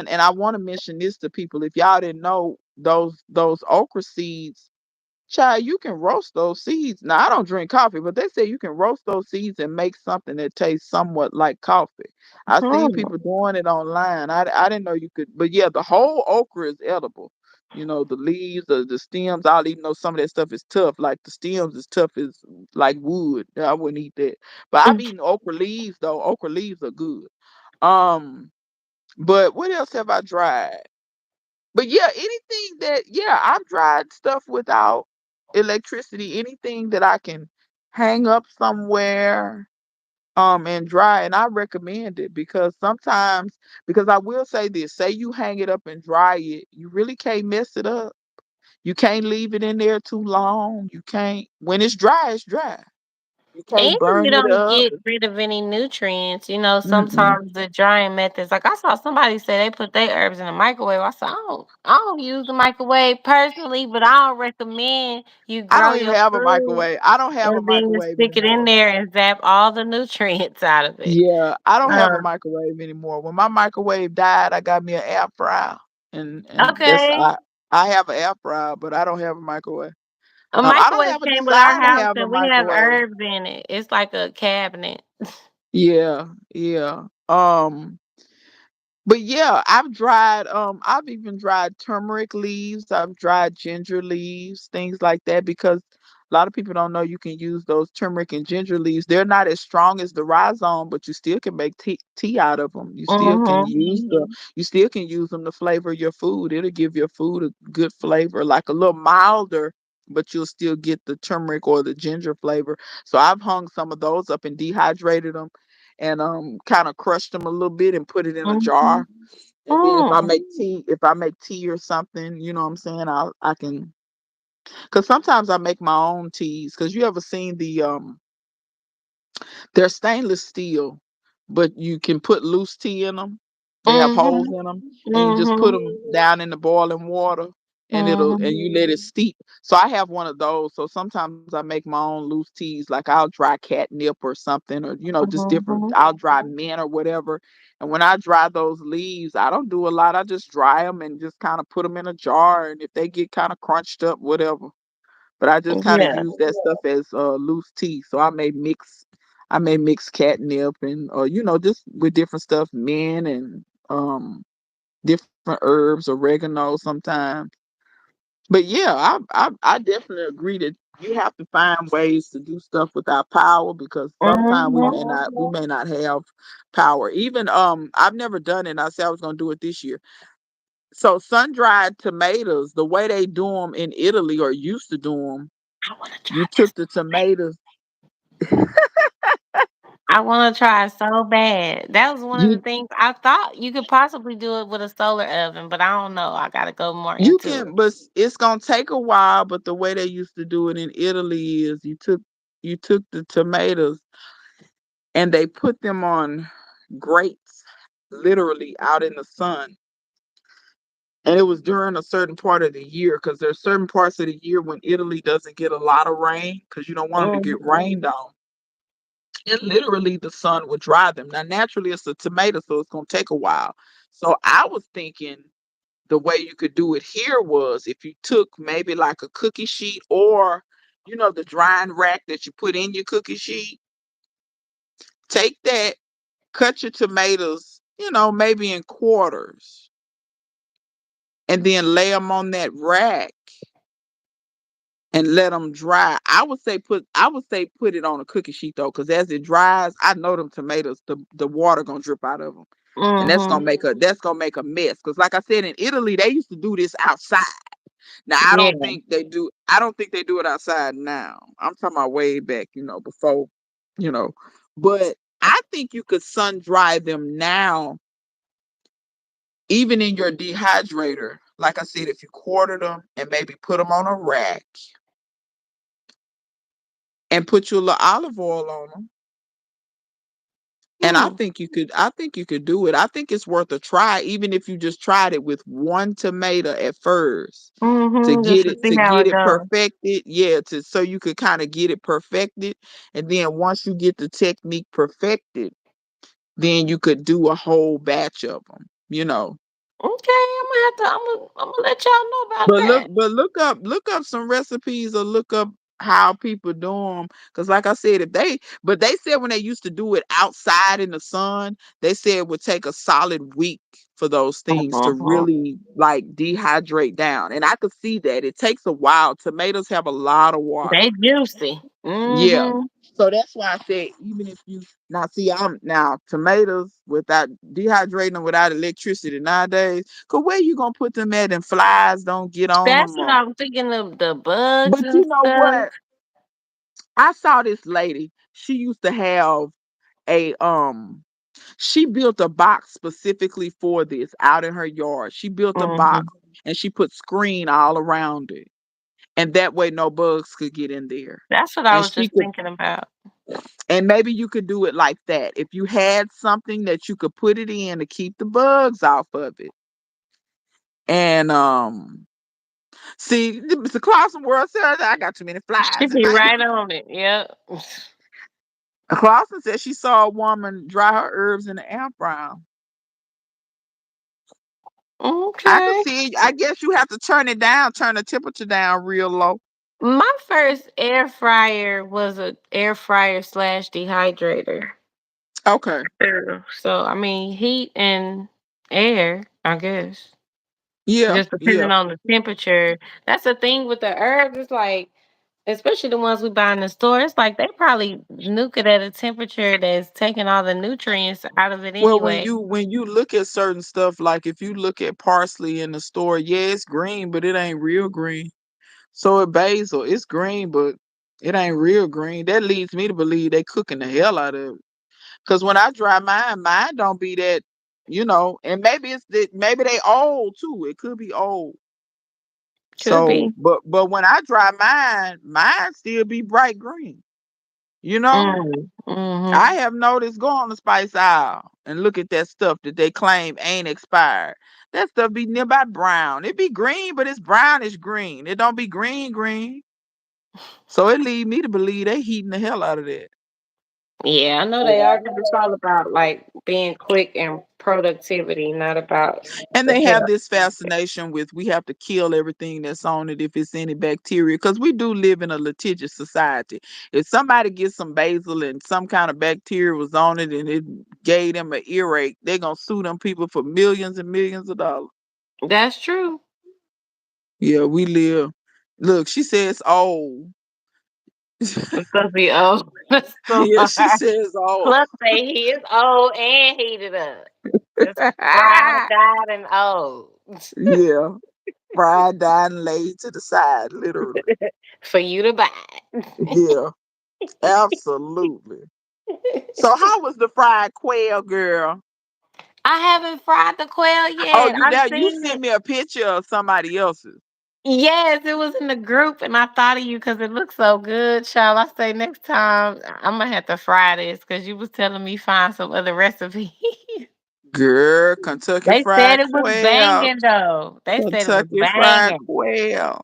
and I want to mention this to people. If y'all didn't know, those okra seeds, child, you can roast those seeds. Now, I don't drink coffee, but they say you can roast those seeds and make something that tastes somewhat like coffee. I seen Mhm. people doing it online. I didn't know you could, but yeah, the whole okra is edible. The leaves, the stems, I'll even know some of that stuff is tough. Like the stems is tough as like wood. I wouldn't eat that. But I've eaten okra leaves though. Okra leaves are good. Um, but what else have I tried? But yeah, anything that I've tried stuff without electricity, anything that I can hang up somewhere and dry, and I recommend it because sometimes because I will say this, say you hang it up and dry it, you really can't mess it up. You can't leave it in there too long. You can't when it's dry. You And can't you burn it don't up. get rid of any nutrients. Mm-mm. Sometimes the drying methods, like I saw somebody say they put their herbs in the microwave. I said, I don't use the microwave personally, but I don't recommend you I grow don't even your have a food microwave. I don't have a and then you microwave stick it in anymore. there and zap all the nutrients out of it. Yeah, I don't have a Uh, microwave anymore. When my microwave died, I got me an air fryer, and that's okay. I have an air fryer, but I don't have a microwave. A I don't microwave have a came with our desire to house have a and we have microwave. herbs in it. It's like a cabinet. Yeah, yeah. But yeah, I've even dried turmeric leaves, I've dried ginger leaves, things like that because a lot of people don't know you can use those turmeric and ginger leaves. They're not as strong as the rhizome, but you still can make tea out of them. Mm-hmm. You still can use them to flavor your food. It'll give your food a good flavor, like a little milder, but you'll still get the turmeric or the ginger flavor. So I've hung some of those up and dehydrated them and kind of crushed them a little bit and put it in a Mm-hmm. jar. And then if I make tea or something, you know what I'm saying, I can cuz sometimes I make my own teas cuz you ever seen they're stainless steel, but you can put loose tea in them. They have holes Mm-hmm. in them, and you just put Mm-hmm. them down in the boiling water, and Mm-hmm. you let it steep. So I have one of those. So sometimes I make my own loose teas, like I'll dry catnip or something, or just different. Mm-hmm. I'll dry mint or whatever. And when I dry those leaves, I don't do a lot. I just dry them and just kind of put them in a jar. And if they get kind of crunched up, whatever. But I just kind of Yeah. use that stuff as loose tea. So I may mix catnip and just with different stuff, mint and different herbs, oregano sometimes. But yeah, I definitely agree that you have to find ways to do stuff without power because sometimes Mm-hmm. we may not have power. Even I've never done it. I said I was gonna do it this year. So sun dried tomatoes, the way they do them in Italy or used to do them, I want to try you this. took the tomatoes. I want to try it so bad. That was one of the You things I thought you could possibly do it with a solar oven, but I don't know. I got to go more you into it. can, but it's gonna take a while. But the way they used to do it in Italy is you took the tomatoes and they put them on grates, literally out in the sun. And it was during a certain part of the year because there's certain parts of the year when Italy doesn't get a lot of rain because you don't want them to get Mm-hmm. rained on. And literally the sun would dry them. Now, naturally, it's a tomato, so it's gonna take a while. So I was thinking the way you could do it here was if you took maybe like a cookie sheet or the drying rack that you put in your cookie sheet, take that, cut your tomatoes, maybe in quarters, and then lay them on that rack and let them dry. I would say put it on a cookie sheet though, because as it dries, I know them tomatoes, the water gonna drip out of them. And Mm-hmm. that's gonna make a mess. Because like I said, in Italy, they used to do this outside. Now Yeah. I don't think they do it outside now. I'm talking about way back, before, you know. But I think you could sun dry them now, even in your dehydrator. Like I said, if you quarter them and maybe put them on a rack and put your little olive oil on them. And Hmm. I think you could do it. I think it's worth a try, even if you just tried it with one tomato at first Just to see to how get it it goes. perfected. Yeah, to so you could kind of get it perfected. And then once you get the technique perfected, then you could do a whole batch of them. Okay, I'm gonna have to. I'm gonna let y'all know about that. But look up some recipes or look up how people do them. Cause like I said, but they said when they used to do it outside in the sun, they said it would take a solid week for those things to Mhm. really like dehydrate down. And I could see that it takes a while. Tomatoes have a lot of water. They juicy. Yeah. Mm-hmm. So that's why I said even if you now see I'm now tomatoes without dehydrating them without electricity nowadays, cause where you gonna put them at and flies don't get on That's them what or, I was thinking of, the bugs but and you know stuff. what? I saw this lady. She used to have a she built a box specifically for this out in her yard. She built a Hmm. box and she put screen all around it. And that way no bugs could get in there. That's what I And was she just could thinking about. And maybe you could do it like that. If you had something that you could put it in to keep the bugs off of it. And see, Mr. Clausen World says I got too many She flies in be my right on it. Yep. Clausen said she saw a woman dry her herbs in the air fryer. I could Okay. see. I guess you have to turn the temperature down real low. My first air fryer was a air fryer slash dehydrator. Okay. Yeah. So I mean, heat and air, I guess. Yeah. Just Yeah. depending on the temperature. That's the thing with the herbs. It's like, especially the ones we buy in the store, it's like they probably nuke it at a temperature that's taking all the nutrients out of it Well, anyway. when you look at certain stuff, like if you look at parsley in the store, yeah, it's green, but it ain't real green. So it basil, it's green, but it ain't real green. That leads me to believe they cooking the hell out of it. Cause when I dry mine don't be that, and maybe it's that maybe they old too. It could be old. Could So, be. but when I dry mine still be bright green. You know, I Mm-hmm. have noticed go on the spice aisle and look at that stuff that they claim ain't expired. That stuff be nearby brown. It be green, but it's brownish green. It don't be green green. So it lead me to believe they heating the hell out of that. Yeah, I know they are, 'cause it's all about like being quick and productivity, not about And the they have health. this fascination with we have to kill everything that's on it if it's any bacteria because we do live in a litigious society. If somebody gets some basil and some kind of bacteria was on it and it gave them an earache, they're gonna sue them people for millions and millions of dollars. That's true. Yeah, we live. Look, she says old. It's supposed to be old. That's so Yeah, she hard. says old. Plus, say he is old and heated up. It's fried, died, and old. Yeah, fried, dyed, and laid to the side, literally. For you to buy. Yeah, absolutely. So how was the fried quail, girl? I haven't fried the quail Oh, yet. I've you seen sent it. me a picture of somebody else's. Yes, it was in the group, and I thought of you because it looks so good, child. I say next time I'm gonna have to fry this because you was telling me find some other recipe. Girl, Kentucky They said fried it was quail. banging though. They said it was Kentucky fried banging. quail.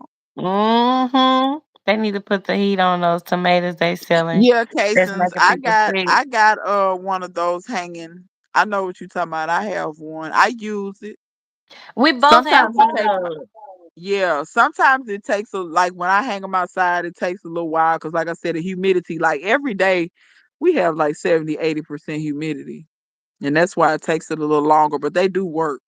They need to put the heat on those tomatoes they selling. Yeah, That's Casons. making people sick. I got one of those hanging. I know what you're talking about. I have one. I use it. We both have Sometimes it one of takes those. Yeah, sometimes it takes like when I hang them outside, it takes a little while because, like I said, the humidity, like every day, we have like 70-80% humidity. And that's why it takes it a little longer, but they do work.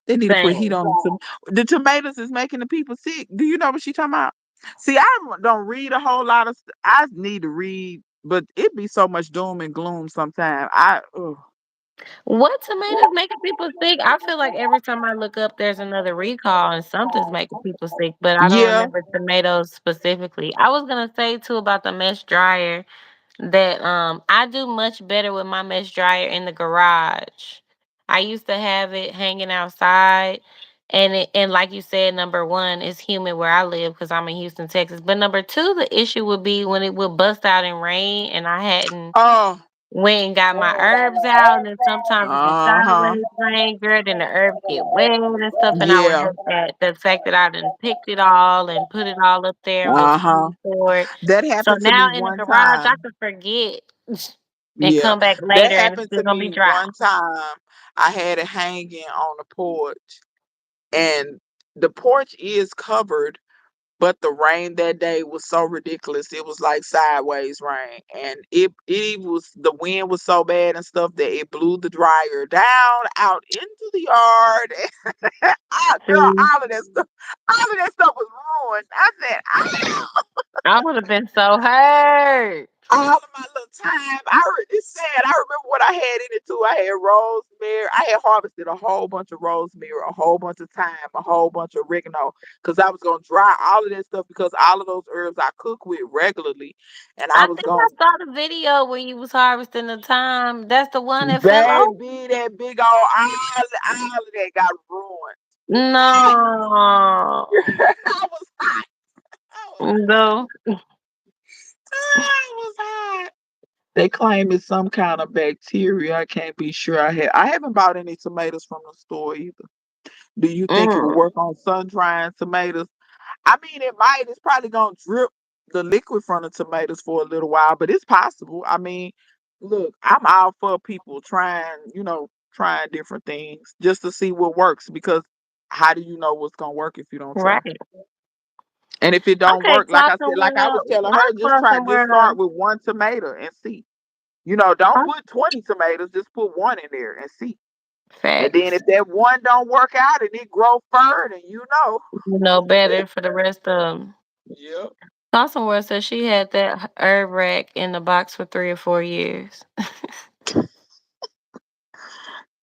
They need to put heat Same. on them. The tomatoes is making the people sick. Do you know what she talking about? See, I don't read a whole lot of I need to read, but it be so much doom and gloom sometimes. What tomatoes making people sick? I feel like every time I look up, there's another recall and something's making people sick, but I don't Yeah. remember tomatoes specifically. I was gonna say too about the mesh dryer that I do much better with my mesh dryer in the garage. I used to have it hanging outside, and like you said, number one, it's humid where I live because I'm in Houston, Texas. But number two, the issue would be when it would bust out in rain and I hadn't Oh. went and got my herbs out, and then sometimes if it's Uh-huh. sideways rain, girl, then the herbs get wet and stuff, and I would Yeah. hate that the fact that I didn't picked it all and put it all up there and was Uh-huh. paying for it. That So happened to now me in the one garage, I time. could forget and Yeah. come back That later, and it's happened still to gonna be me dry. one time. I had it hanging on the porch, and the porch is covered, but the rain that day was so ridiculous. It was like sideways rain. And it was the wind was so bad and stuff that it blew the dryer down out into the yard. Girl, See, all of that stuff was ruined. I said, "Ah." I would have been so hurt. All of my little time. It's sad. I remember what I had in it too. I had rosemary. I had harvested a whole bunch of rosemary, a whole bunch of thyme, a whole bunch of oregano, because I was gonna dry all of that stuff because all of those herbs I cook with regularly, and I I was think I gonna, saw the video where you was harvesting the thyme. That's the one that fell off. baby, that big old all of that got ruined. No, I was hot. I was no. I was hot. They claim it's some kind of bacteria. I can't be sure. I haven't bought any tomatoes from the store either. Do you think it will Mm. work on sun drying tomatoes? I mean, it might. It's probably gonna drip the liquid from the tomatoes for a little while, but it's possible. I mean, look, I'm all for people trying, trying different things just to see what works because how do you know what's gonna work if you don't try? Right. And if it don't Okay, work, like I said, Clawson like I was World. telling My her, Clawson just start World. with one tomato and see. Don't put 20 tomatoes, just put one in there and see. And then Facts. if that one don't work out and it grow further, then you know. You know better for the rest of them. Yep. Clawson World said she had that herb rack in the box for 3 or 4 years.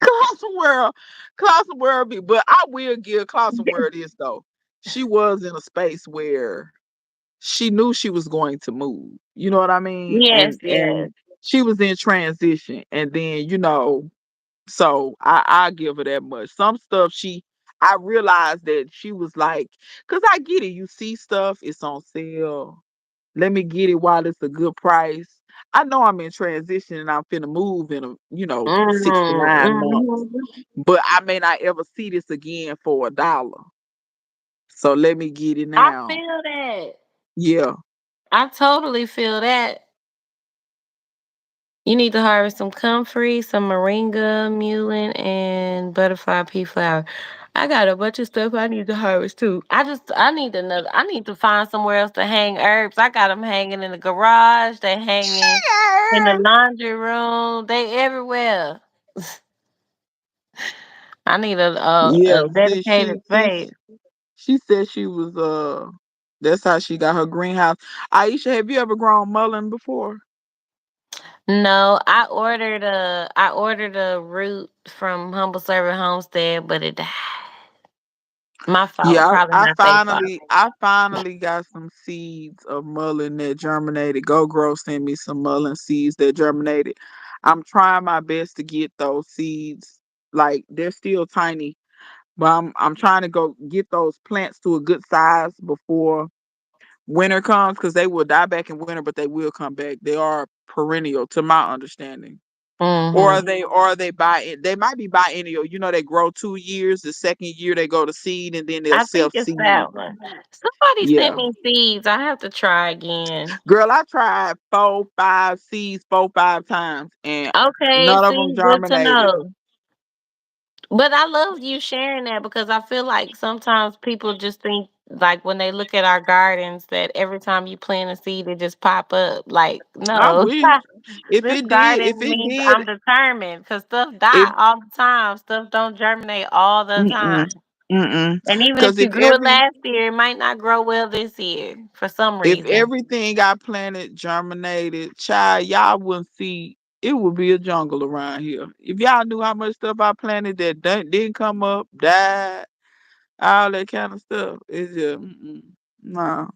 Clausen World, Clausen World but I will give Clausen World this though. She was in a space where she knew she was going to move. You know what I mean? Yes, And yes. she was in transition. And then, so I give her that much. Some stuff I realized that she was like, because I get it. You see stuff, it's on sale. Let me get it while it's a good price. I know I'm in transition and I'm finna move in 6 to 9 months. Mm-hmm. But I may not ever see this again for $1. So let me get it I now. feel that. Yeah. I totally feel that. You need to harvest some comfrey, some moringa, mullein, and butterfly pea flower. I got a bunch of stuff I need to harvest too. I need to find somewhere else to hang herbs. I got them hanging in the garage. They hanging in the laundry room. They everywhere. I need a Yeah. See, dedicated space. she said she was that's how she got her greenhouse. Aisha, have you ever grown mullein before? No, I ordered a root from Humble Servant Homestead, but it died. My fault. Yeah, Probably I not their fault. finally got some seeds of mullein that germinated. Go Grow sent me some mullein seeds that germinated. I'm trying my best to get those seeds. Like they're still tiny, but I'm trying to go get those plants to a good size before winter comes because they will die back in winter, but they will come back. They are perennial to my understanding. Mhm. Or are they they might be biennial. They grow 2 years. The second year they go to seed and then they'll I think self it's seed. that one. Somebody sent Yeah. me seeds. I have to try again. Girl, I tried 4, 5 seeds 4, 5 times and Okay, none of them see, good to germinated. know. But I love you sharing that because I feel like sometimes people just think like when they look at our gardens that every time you plant a seed it just pop up. Like, I no. wish. If This it did, garden if it means did, I'm determined because stuff if die all the time. Stuff don't germinate all the mm-mm, time. mm-mm. And even if Because you grew it last year, it might not grow well this year for some if reason. everything I planted germinated, child, y'all wouldn't see. it would be a jungle around here. If y'all knew how much stuff I planted that didn't come up, died, all that kind of stuff, it's just nah.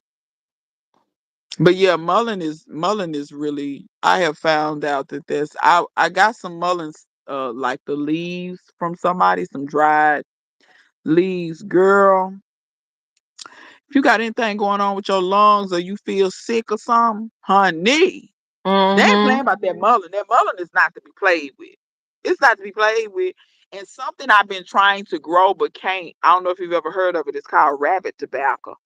But yeah, mullein is really. I have found out that I got some mullins, like the leaves from somebody, some dried leaves, girl. If you got anything going on with your lungs or you feel sick or something, honey, they ain't playing Mm-hmm. about that mullein. That mullein is not to be played with. It's not to be played with. And something I've been trying to grow but can't. I don't know if you've ever heard of it. It's called rabbit tobacco.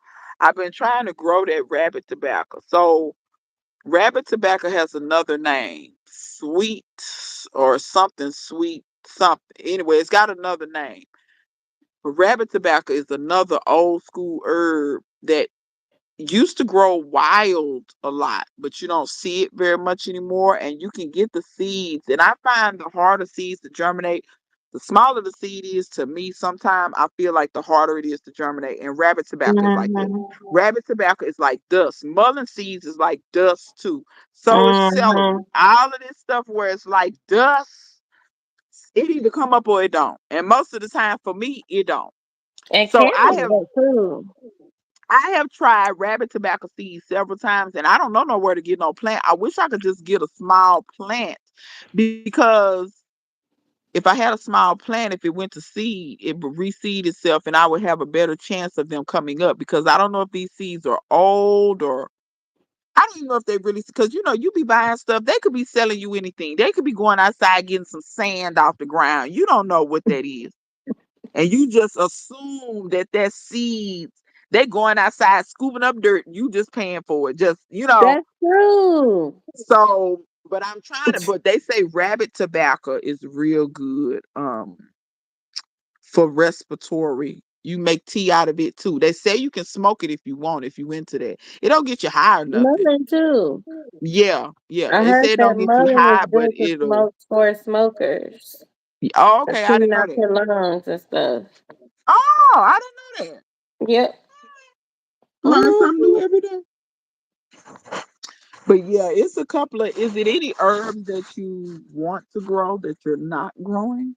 I've been trying to grow that rabbit tobacco. So rabbit tobacco has another name, sweet or something sweet something. Anyway, it's got another name. But rabbit tobacco is another old school herb that used to grow wild a lot, but you don't see it very much anymore. And you can get the seeds. And I find the harder seeds to germinate, the smaller the seed is to me. Sometimes I feel like the harder it is to germinate. And rabbit tobacco is like that. Mm-hmm. Rabbit tobacco is like dust. Mullein seeds is like dust too. So is celery. Mm-hmm. All of this stuff where it's like dust, it either come up or it don't. And most of the time for me, it don't. And So carrots go too. I have tried rabbit tobacco seeds several times, and I don't know nowhere to get no plant. I wish I could just get a small plant because if I had a small plant, if it went to seed, it would reseed itself, and I would have a better chance of them coming up. Because I don't know if these seeds are old or I don't even know if they really. Because you be buying stuff, they could be selling you anything. They could be going outside getting some sand off the ground. You don't know what that is, and you just assume that that's seeds. They going outside scooping up dirt. You just paying for it. Just. That's true. So, but I'm trying to. But they say rabbit tobacco is real good. For respiratory. You make tea out of it too. They say you can smoke it if you want. If you into that, it don't get you high or nothing. Mullen too. Yeah, yeah. I They heard say it that don't get you mullen is high, but good to it'll. smoke for smokers. Oh, To okay. I clean didn't know out that. your lungs and stuff. Oh, I didn't know that. Yep. Learn something new Hmm. every day. But yeah, it's a couple of. Is it any herbs that you want to grow that you're not growing?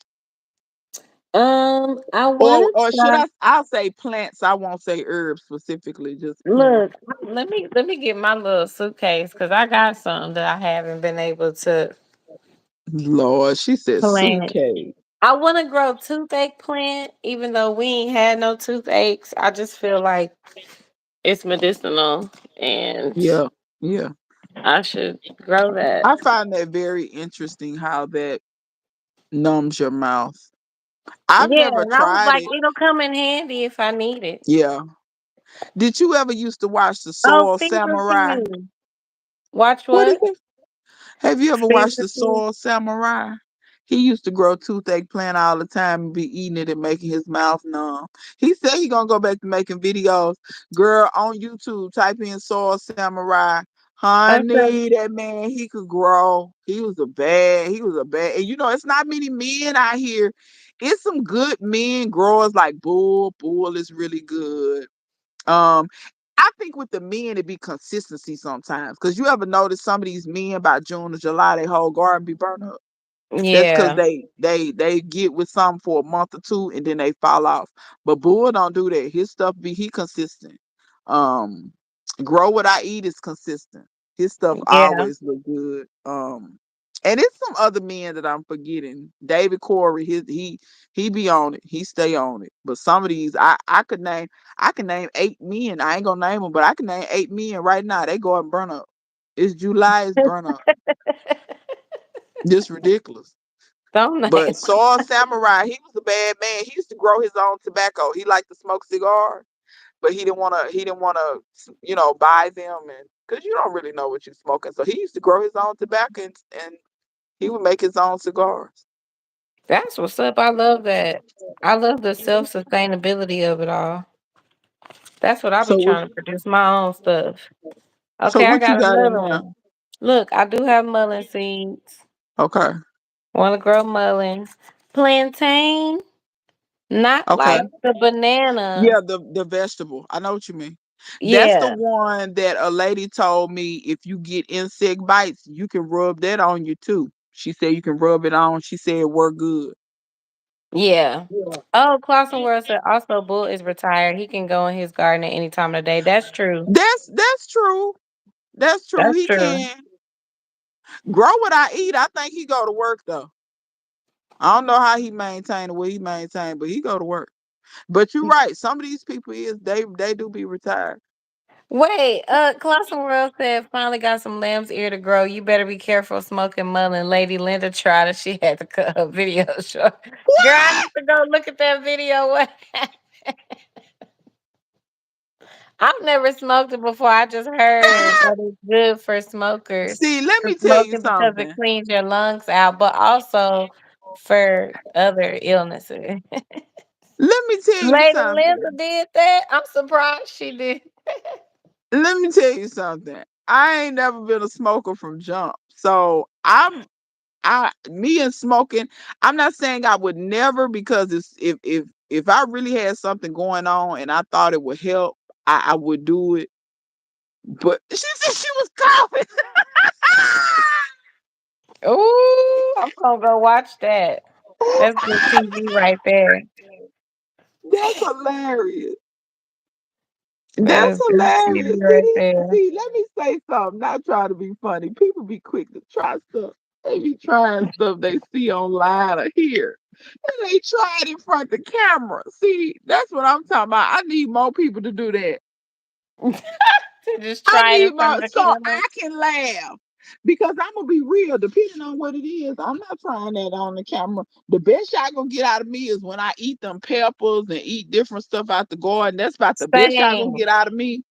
I Or want or to should try. I'll say plants. I won't say herbs specifically, just plants. Look, let me get my little suitcase because I got some that I haven't been able to Lord, she said plant. suitcase. I want to grow toothache plant, even though we ain't had no toothaches. I just feel like it's medicinal, and Yeah, yeah. I should grow that. I find that very interesting how that numbs your mouth. I've Yeah, never and I was tried like, it. it'll come in handy if I need it. Yeah. Did you ever used to watch the Oh, Soul Samurai? feverfew. Watch What is what? it? Have you ever watched the Feverfew. Soul Samurai? He used to grow toothache plant all the time and be eating it and making his mouth numb. He said he gonna go back to making videos. Girl, on YouTube, type in Soul Samurai. Okay. Honey, that man, he could grow. He was a bad, and it's not many men out here. It's some good men growers like Bull. Bull is really good. Um, I think with the men it be consistency sometimes. Cause you ever notice some of these men by June or July, their whole garden be burnt up. That's because Yeah. they get with some for a month or two and then they fall off. But Bull don't do that. His stuff he consistent. Um, Grow What I Eat is consistent. His stuff Yeah. always look good. And it's some other men that I'm forgetting. David Corey, he be on it. He stay on it. But some of these I can name 8 men. I ain't gonna name them, but I can name 8 men right now. They go and burn up. It's July, it's burn up. Just ridiculous. Don't But name. Saw Samurai, he was a bad man. He used to grow his own tobacco. He liked to smoke cigars, but he didn't want to buy them and because you don't really know what you're smoking. So he used to grow his own tobacco and he would make his own cigars. That's what's up. I love that. I love the self sustainability of it all. That's what I be So what trying to produce my own stuff. so Okay, I what you got got in another there? one. Look, I do have mullein seeds. Okay. Want to grow mullein. Plantain, not Okay. like the banana. Yeah, the vegetable. I know what you mean. That's the Yeah. one that a lady told me if you get insect bites, you can rub that on you too. She said you can rub it on. She said it worked good. Yeah. Oh, Clausen World said also Bull is retired. He can go in his garden at any time of the day. That's true. That's true. That's true. That's He true. can grow what I eat. I think he go to work though. I don't know how he maintain the way he maintain, but he go to work. But you're right. Some of these people is they do be retired. Wait, Clausen World said finally got some lamb's ear to grow. You better be careful smoking mullein. Lady Linda tried it. She had to cut her video short. Girl, I What? need to go look at that video. What? I've never smoked it before. I just heard that it's good for smokers See, let to me tell smoke you it because it something. cleans your lungs out, but also for other illnesses. Let me tell you Lady Linda something. did that. I'm surprised she did. Let me tell you something. I ain't never been a smoker from jump. So I me and smoking, I'm not saying I would never because it's if I really had something going on and I thought it would help, I would do it. But she said she was coughing. Ooh, I'm gonna go watch that. That's good TV right there. That's hilarious. That That's is good TV hilarious. right there. Let me say something. Not trying to be funny. People be quick to try stuff. They be trying stuff they see online or hear. And they try it in front of the camera. See, that's what I'm talking about. I need more people to do that. To just I try it in need front more of the so camera. I can laugh. Because I'm gonna be real, depending on what it is. I'm not trying that on the camera. The best y'all gonna get out of me is when I eat them peppers and eat different stuff out the garden. That's about the best y'all gonna Same, get out of me.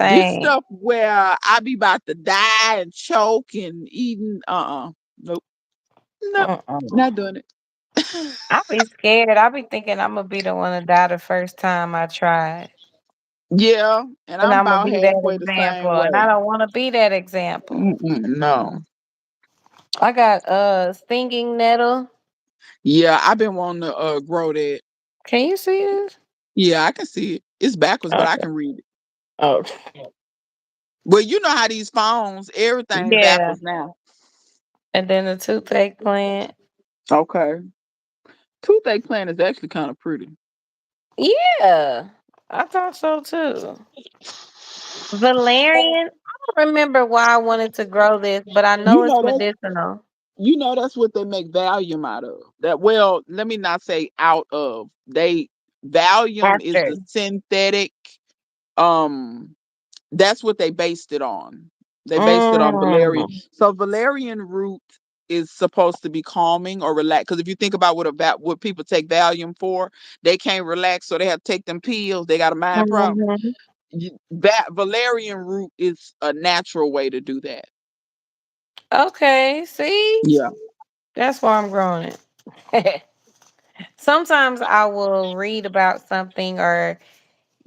This same. stuff where I be about to die and choke and eating, nope, nope, Mm-mm. not doing it. I be scared. I be thinking I'm gonna be the one to die the first time I try it. Yeah, and And I'm I'm gonna about be that halfway the example. same And I way. don't wanna be that example. No. I got stinging nettle. Yeah, I've been wanting to grow that. Can you see this? Yeah, I can see it. It's backwards, but I Okay. can read it. Oh Well, you know how these phones, everything yeah. backwards now. And then the toothache plant. Okay. Toothache plant is actually kind of pretty. Yeah. I thought so too. Valerian. I don't remember why I wanted to grow this, but I know You it's know that's medicinal. that's what they make Valium out of. That well, let me not say out of. They Valium is After. the synthetic. Um, that's what they based it on. They based it on valerian. Mm. So valerian root is supposed to be calming or relax. Because if you think about what people take Valium for, they can't relax, so they have to take them pills. They got a mind problem. Mhm. That valerian root is a natural way to do that. Okay, see? Yeah. That's why I'm growing it. Sometimes I will read about something or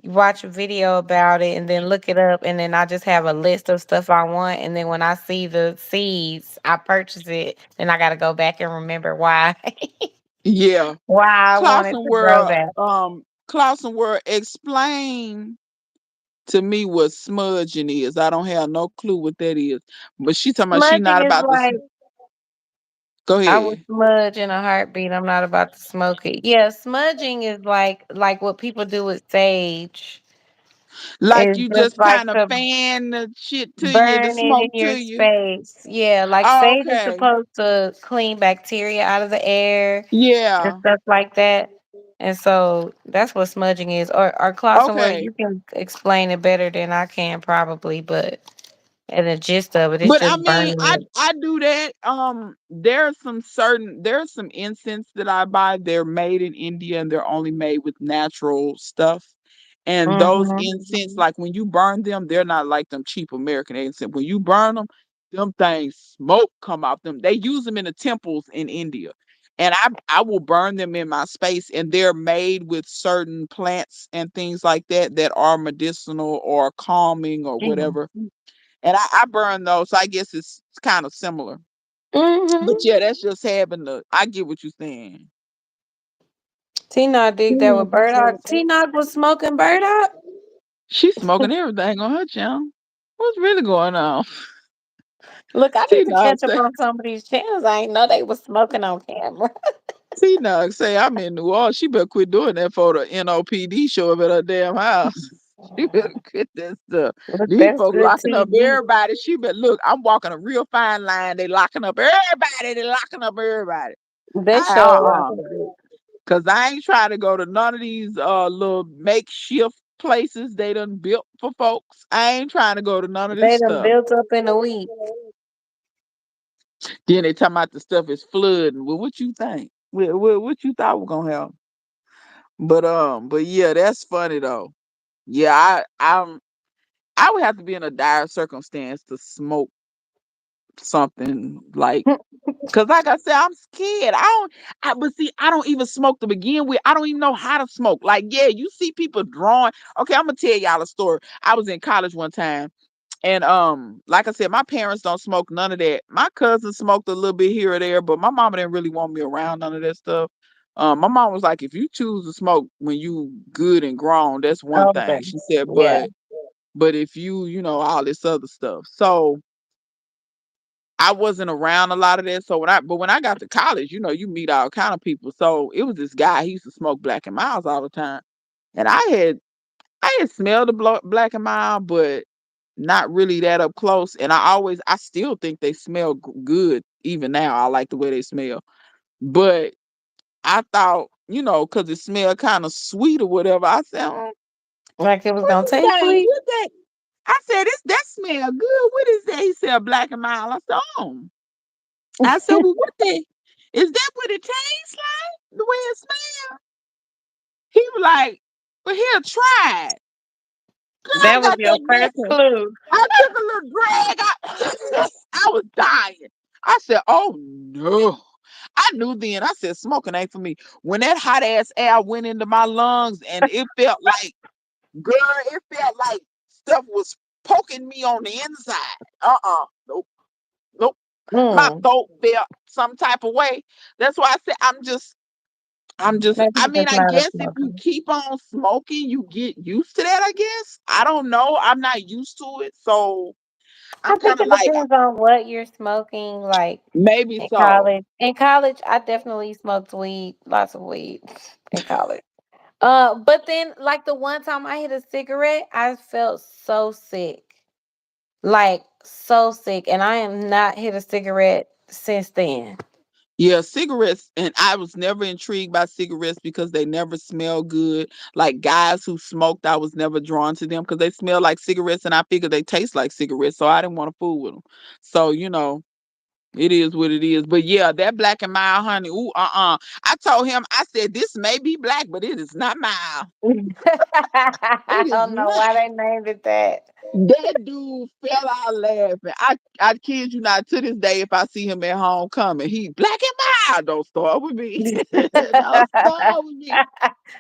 watch a video about it and then look it up and then I just have a list of stuff I want and then when I see the seeds, I purchase it. Then I gotta go back and remember why Yeah. why I wanted Clausen to grow World, that. Clausen World, explain to me what smudging is. I don't have no clue what that is. But she talking about she Smudging not is about this. like Go I would ahead. smudge in a heartbeat. I'm not about to smoke it. Yeah, smudging is like what people do with sage. Like It's you just just like kind of to fan the shit to you, the burn it in smoke to your you. space. Yeah, like Oh, sage is okay. supposed to clean bacteria out of the air and Yeah. stuff like that. And so that's what smudging is. Or Clausen, where Okay. you can explain it better than I can probably, but and the gist of it is But I just mean, burning I it. I do that. There's some incense that I buy. They're made in India and they're only made with natural stuff. And those Mm-hmm. incense, like when you burn them, they're not like them cheap American incense. When you burn them things smoke come out them. They use them in the temples in India. And I will burn them in my space, and they're made with certain plants and things like that that are medicinal or calming or whatever, and I burn those. So I guess it's kind of similar. But Mm-hmm. yeah, that's just having the. I get what you're saying. T-Nog did that with Bird Hawk. T-Nog was smoking Bird Hawk. She's smoking everything on her channel. What's really going on? Look, I See need to now, catch up on some of these channels. I ain't know they was smoking on camera. see now, say I'm in New Orleans. She better quit doing that for the NOPD show up at her damn house. She better quit that stuff. Look, These that's folks good locking up TV. everybody. She better look. I'm walking a real fine line. They locking up everybody. They locking up everybody. They I show a lot of cause I ain't trying to go to none of these little makeshift places they done built for folks. I ain't trying to go to none of this They done stuff. built up in a week. Then they talking about the stuff is flooding. Well, what you think? What you thought was gonna happen? But yeah, that's funny though. Yeah, I would have to be in a dire circumstance to smoke something like, cause like I said, I'm scared. But see, I don't even smoke to begin with. I don't even know how to smoke. Like, yeah, you see people drawing. Okay, I'm gonna tell y'all a story. I was in college one time, and like I said, my parents don't smoke none of that. My cousin smoked a little bit here or there, but my mama didn't really want me around none of that stuff. My mom was like, if you choose to smoke when you good and grown, that's one Older. thing. She said, Yeah. but if you know, all this other stuff. So I wasn't around a lot of that. So when I got to college, you know, you meet all kind of people. So it was this guy, he used to smoke Black and Miles all the time. And I had smelled the Black and Mild, but not really that up close. And I still think they smell good even now. I like the way they smell. But I thought, you know, because it smelled kind of sweet or whatever. I said, Like it was what's gonna this taste thing? sweet. What that? I said, that smell good. What is that? He said, Black and Mild. I said, oh. I said, well, what the? Is that what it tastes like? The way it smells? He was like, well, here, try it. I That was got your that first mess. clue. I took a little drag. I was dying. I said, oh no. I knew then. I said, smoking ain't for me. When that hot ass air went into my lungs and it felt like, girl, it felt like stuff was poking me on the inside. Nope. Nope. My Mm. throat felt some type of way. That's why I said Maybe I it's mean, just I not a guess if smoker. you keep on smoking, you get used to that, I guess. I don't know. I'm not used to it. So I I'm think kind of it like, depends on what you're smoking. Like maybe in so. college. In college, I definitely smoked weed, lots of weed in college. But then like the one time I hit a cigarette, I felt so sick. Like so sick. And I am not hit a cigarette since then. Yeah, cigarettes, and I was never intrigued by cigarettes because they never smell good. Like guys who smoked, I was never drawn to them because they smell like cigarettes, and I figured they taste like cigarettes, so I didn't want to fool with them. So you know, it is what it is. But yeah, that Black and Mild honey. Ooh, I told him, I said, this may be black, but it is not mild. I It is don't know not. why they named it that. That dude fell out laughing. I kid you not. To this day, if I see him at homecoming, he Black and Mild. Don't start with me. Don't start with me.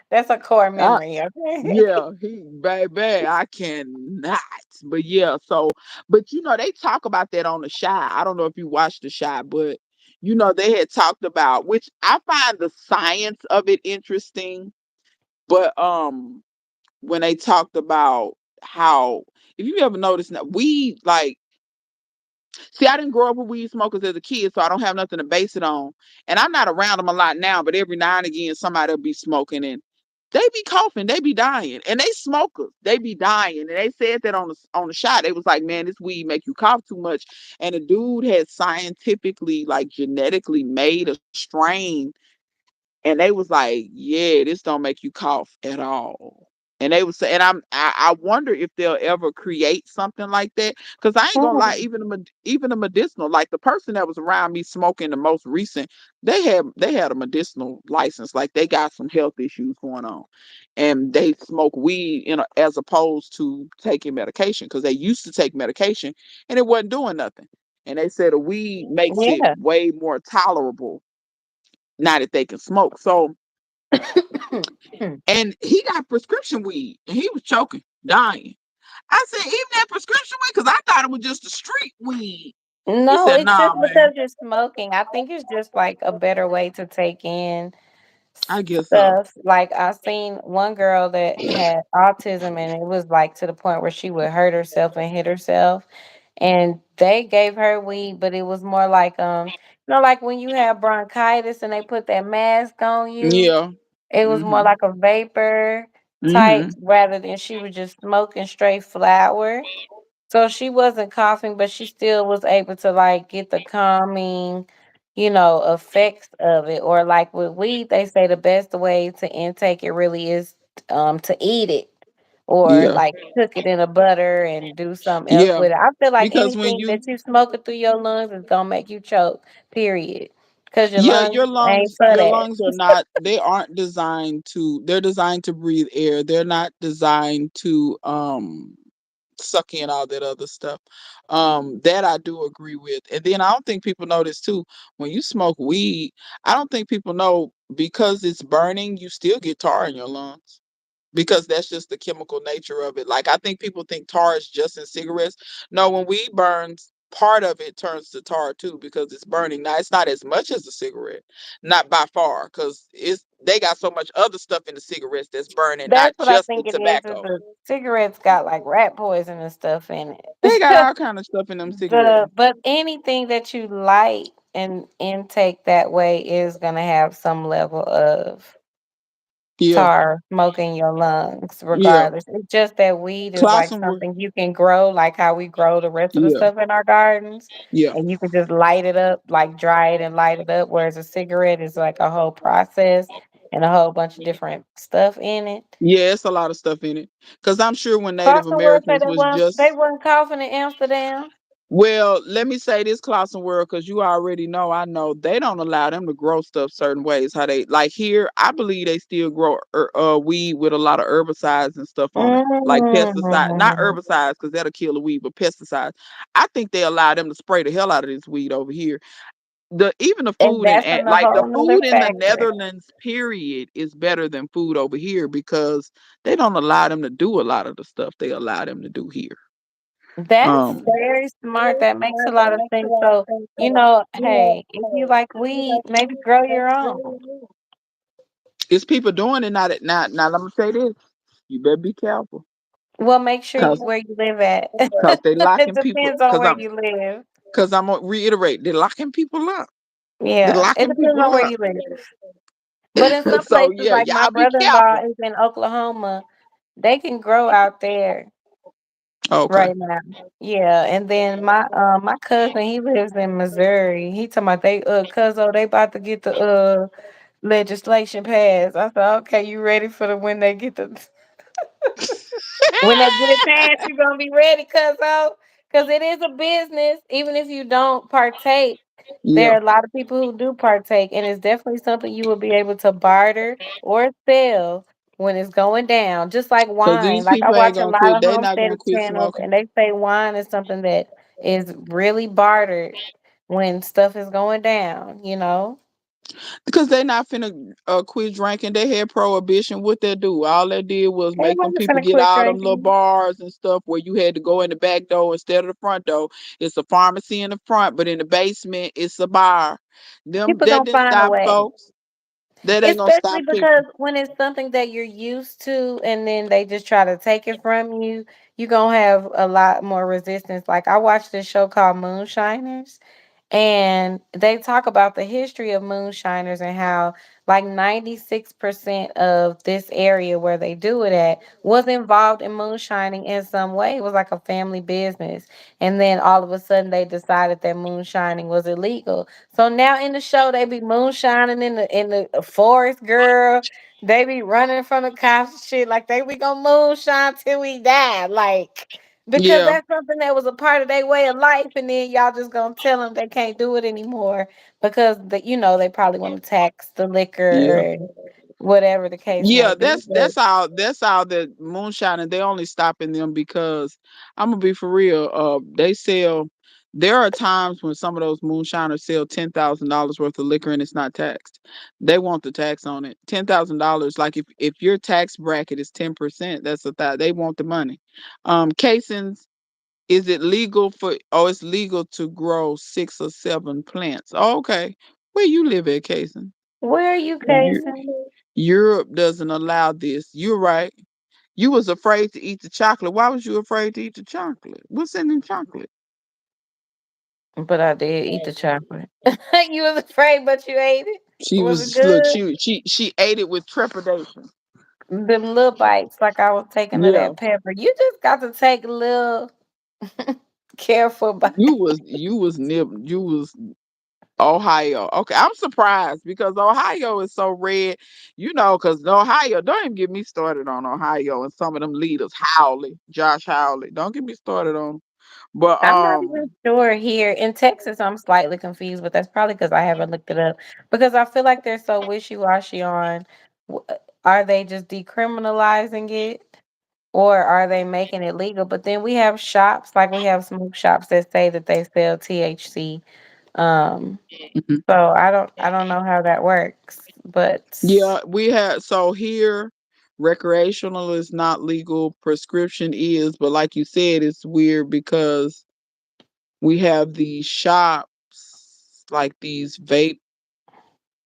That's a core I, memory, okay? yeah, he baby, I cannot. But yeah, so but you know they talk about that on the Shy. I don't know if you watched the Shy, but you know they had talked about, which I find the science of it interesting. But when they talked about how, if you ever noticed, that we like, see, I didn't grow up with weed smokers as a kid, so I don't have nothing to base it on. And I'm not around them a lot now, but every now and again somebody will be smoking and they be coughing, they be dying. And they smokers, they be dying. And they said that on the shot. They was like, man, this weed make you cough too much. And the dude had scientifically, like genetically made a strain, and they was like, yeah, this don't make you cough at all. And they was say, and I wonder if they'll ever create something like that. Because I ain't gonna lie, Mm. even the medicinal, like the person that was around me smoking the most recent, they had a medicinal license, like they got some health issues going on, and they smoke weed, as opposed to taking medication, because they used to take medication and it wasn't doing nothing. And they said a weed makes it Yeah. way more tolerable now that they can smoke. So, and he got prescription weed and he was choking, dying. I said, even that prescription weed, because I thought it was just a street weed. He No, said, it's just nah, man. because you're smoking. I think it's just like a better way to take in I guess so. stuff. Like I seen one girl that had autism and it was like to the point where she would hurt herself and hit herself. and they gave her weed, but it was more like like when you have bronchitis and they put that mask on you, Yeah. it was more Mhm. like a vapor type Mhm. rather than she was just smoking straight flower. So she wasn't coughing, but she still was able to like get the calming, effects of it. Or like with weed, they say the best way to intake it really is to eat it or Yeah. like cook it in a butter and do something else Yeah. with it. I feel like Because when anything you that you smoking through your lungs is gonna make you choke, period. Cause your yeah, lungs ain't for your that. lungs are not they aren't designed to they're designed to breathe air. They're not designed to suck in all that other stuff. That I do agree with. And then I don't think people know this too. When you smoke weed, I don't think people know because it's burning, you still get tar in your lungs. Because that's just the chemical nature of it. Like I think people think tar is just in cigarettes. No, when weed burns, part of it turns to tar too because it's burning. Now it's not as much as a cigarette, not by far, because it's they got so much other stuff in the cigarettes that's burning, That's not what I just the think it is tobacco. the cigarettes got like rat poison and stuff in They got it. all kind of stuff in them cigarettes. But anything that you light and intake that way is gonna have some level of Yeah, tar smoke in your lungs, yeah. regardless. It's just that weed is like Classroom work. something you can grow, like how we grow the rest of the Yeah, stuff in our gardens, yeah, and you can just light it up, like dry it and light it up. Whereas a cigarette is like a whole process and a whole bunch of different stuff in it. yeah. It's a lot of stuff in it. Cause I'm sure when Native Carson Wood said Americans was they just wasn't coughing in Amsterdam. well, let me say this, Clausen World, because you already know, I know they don't allow them to grow stuff certain ways. How they like here, I believe they still grow weed with a lot of herbicides and stuff on it, like pesticide, not Mm. herbicides because that'll kill the weed, but pesticides. I think they allow them to spray the hell out of this weed over here. The even the And food in that's a like the whole nother food in the factor. Netherlands, period, is better than food over here because they don't allow them to do a lot of the stuff they allow them to do here. That's Um, very smart. That makes a lot of sense. So, hey, if you like weed, maybe grow your own. it's people doing it now. That now, let me say this: you better be careful, Well, make sure cause where you live at. they It locking people. depends on where you live. Cause I'm gonna reiterate, they're locking people up. They're Yeah, it locking depends on people where up. you live. But in some So places, yeah, like my y'all be brother-in-law careful. is in Oklahoma, they can grow out there Okay. right now. Yeah, and then my cousin, he lives in Missouri. He talking about they cuzzo, they about to get the legislation passed. I said, okay, you ready for the when they get the when they get it passed, you gonna be ready, cause it is a business. Even if you don't partake, there Yeah. are a lot of people who do partake, and it's definitely something you will be able to barter or sell when it's going down. Just like Cause wine. these Like I people ain't watch a gonna lot quit. of They not homestead gonna quit channels, smoking. and they say wine is something that is really bartered when stuff is going down. Because they not finna quit drinking. They had prohibition. What they do? All they did was They make them wasn't people finna get quit all them little drinking. bars and stuff where you had to go in the back door instead of the front door. It's a pharmacy in the front, but in the basement it's a bar. Them People that gonna didn't find a stop way. folks. That ain't gonna Especially stop because people. when it's something that you're used to and then they just try to take it from you, you're gonna have a lot more resistance. Like I watched this show called Moonshiners, and they talk about the history of moonshiners and how like 96% of this area where they do it at was involved in moonshining in some way. It was like a family business. And then all of a sudden they decided that moonshining was illegal. So now in the show they be moonshining in the forest, girl. They be running from the cops and shit. Like they we gonna moonshine till we die. Like because Yeah, that's something that was a part of their way of life, and then y'all just gonna tell them they can't do it anymore because they probably want to tax the liquor yeah. and whatever the case may Yeah, be. But that's all the moonshine and they only stopping them because I'm gonna be for real. They sell there are times when some of those moonshiners sell $10,000 worth of liquor and it's not taxed. They want the tax on it. $10,000, like if your tax bracket is 10%, that's a thought. They want the money. Casings, is it legal for oh it's legal to grow 6 or 7 plants. Oh, okay. Where you live at, Casing? where are you casing? Europe doesn't allow this. You're right. You was afraid to eat the chocolate. Why was you afraid to eat the chocolate? What's in the chocolate? But I did eat the chocolate. You was afraid, but you ate it. She Was it was look, good? she ate it with trepidation. Them little bites, like I was taking of Yeah. that pepper. You just got to take little careful bites. You was Ohio. Okay, I'm surprised because Ohio is so red, because Ohio, don't even get me started on Ohio and some of them leaders, Howley, Josh Howley. Don't get me started on 'em. But I'm not even sure here in Texas. I'm slightly confused, but that's probably because I haven't looked it up. Because I feel like they're so wishy washy on, are they just decriminalizing it or are they making it legal? But then we have shops, like we have smoke shops that say that they sell THC. Um, mhm. so I don't know how that works, but Yeah, we had so here recreational is not legal, prescription is, but like you said, it's weird because we have these shops like these vape,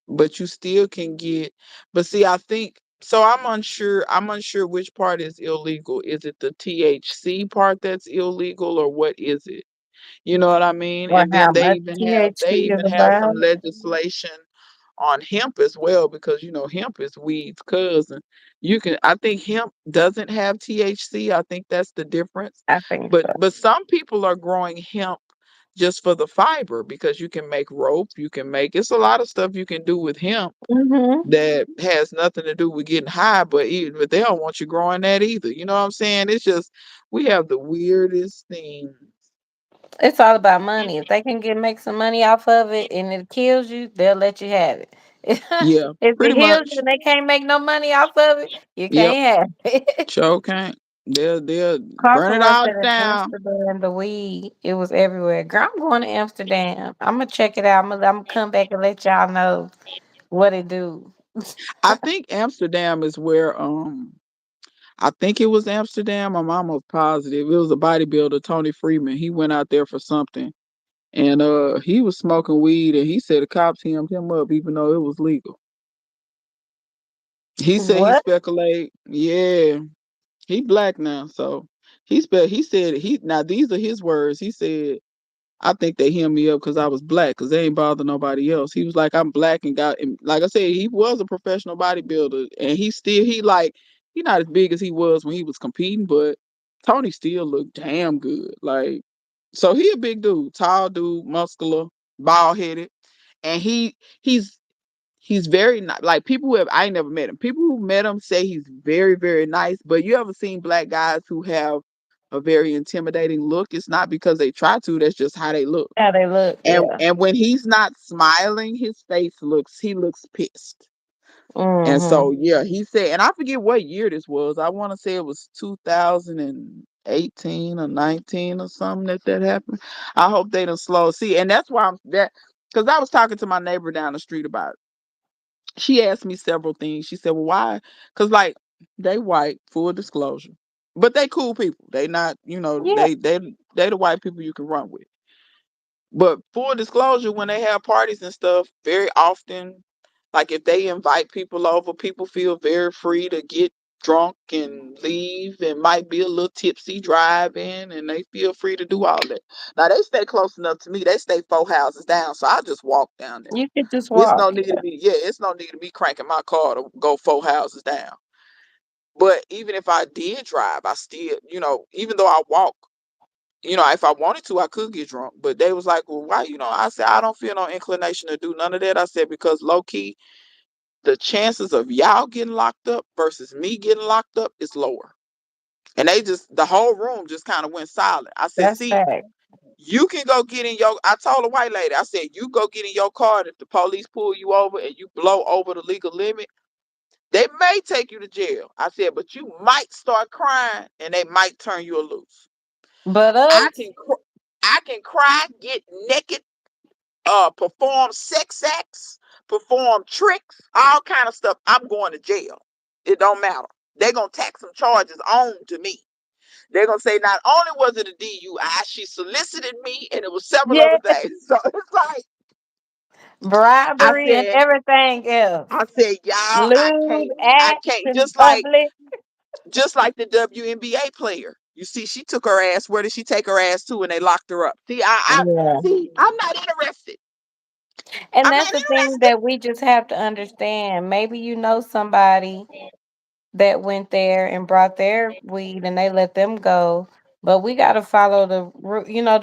but you still can get. But see, I think so. I'm unsure which part is illegal. Is it the THC part that's illegal, or what is it? You know what I mean? or And how then they much even have they THC is even have some about. legislation on hemp as well because hemp is weed's cousin. I think hemp doesn't have THC. I think that's the difference. I think But so. but some people are growing hemp just for the fiber because you can make rope, you can make it's a lot of stuff you can do with hemp Hmm. that has nothing to do with getting high, but they don't want you growing that either. You know what I'm saying? It's just we have the weirdest thing. It's all about money. If they can make some money off of it and it kills you, they'll let you have it. Yeah, If it pretty heals you much. and they can't make no money off of it, you Yep. can't have it. Sure can't. They'll burn it Carson all said in down. Amsterdam, the weed, it was everywhere. Girl, I'm going to Amsterdam. I'm gonna check it out. I'm gonna come back and let y'all know what it do. I think Amsterdam is where I think it was Amsterdam. I'm almost positive. It was a bodybuilder, Tony Freeman. He went out there for something. And he was smoking weed and he said the cops hemmed him up even though it was legal. He said he What? speculate. Yeah. He black now, so he said he now these are his words. He said I think they hemmed me up because I was black, because they ain't bother nobody else. He was like, I'm black and like I said, he was a professional bodybuilder, and he not as big as he was when he was competing, but Tony still looked damn good. Like, so he a big dude, tall dude, muscular, bald headed, and he's very nice. Like people who have I ain't never met him. People who met him say he's very, very nice. But you ever seen black guys who have a very intimidating look? It's not because they try to, that's just how they look. How they look? Yeah. And when he's not smiling, his face looks pissed. And Mm-hmm. so yeah, he said, and I forget what year this was. I want to say it was 2018 or 19 or something that happened. I hope they don't slow. See, and that's why I'm that because I was talking to my neighbor down the street about it. She asked me several things. She said, "Well, why?" Because like they white, full disclosure, but they cool people. They not, Yeah. they the white people you can run with. But full disclosure, when they have parties and stuff, very often, like if they invite people over, people feel very free to get drunk and leave and might be a little tipsy driving and they feel free to do all that. Now they stay close enough to me. They stay 4 houses down. So I just walk down there. You could just It's no walk. need to be, yeah, it's no need to be cranking my car to go 4 houses down. But even if I did drive, I still, even though I walk, if I wanted to, I could get drunk. But they was like, well, why? I said, I don't feel no inclination to do none of that. I said, because low key, the chances of y'all getting locked up versus me getting locked up is lower. And the whole room just kind of went silent. I said, That's see, fact. you can go get in I told a white lady, I said, you go get in your car. And if the police pull you over and you blow over the legal limit, they may take you to jail. I said, but you might start crying and they might turn you loose. But I us, can I can cry, get naked, perform sex acts, perform tricks, all kind of stuff. I'm going to jail. It don't matter. They're gonna tack some charges on to me. They're gonna say not only was it a DUI, she solicited me, and it was several other yeah, things. So it's like I bribery and said, everything else. y'all, Lewd I acts can't in public. just like the WNBA player. You see, she took her ass. Where did she take her ass to? And they locked her up. See, I Yeah. see. I'm not interested. And I'm that's not the thing interested. that we just have to understand. Maybe you know somebody that went there and brought their weed and they let them go. But we got to follow the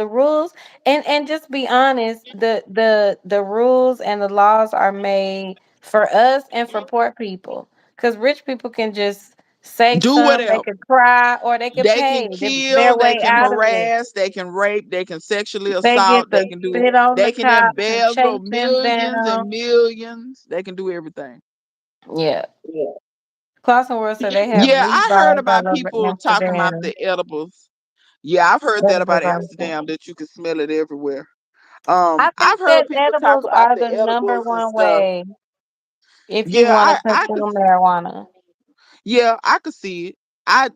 rules, and just be honest. The rules and the laws are made for us and for poor people. Cuz rich people can just say Do something, they whatever. could cry, or they could They pay can their kill. They way can out of it. harass. They can rape. They can sexually They get assault. They to can do. spit on the They can cops and embezzle chase them millions and down. millions. They can do everything. Yeah. Clausen World said they have Yeah, weed I heard bars about all over people talking about Amsterdam. the edibles. Yeah, I've heard that Edibles about also. Amsterdam that you can smell it everywhere. I I've think heard that people talk edibles about are the the number edibles and one stuff. way if you Yeah, want to I could consume marijuana. yeah, I could see it. I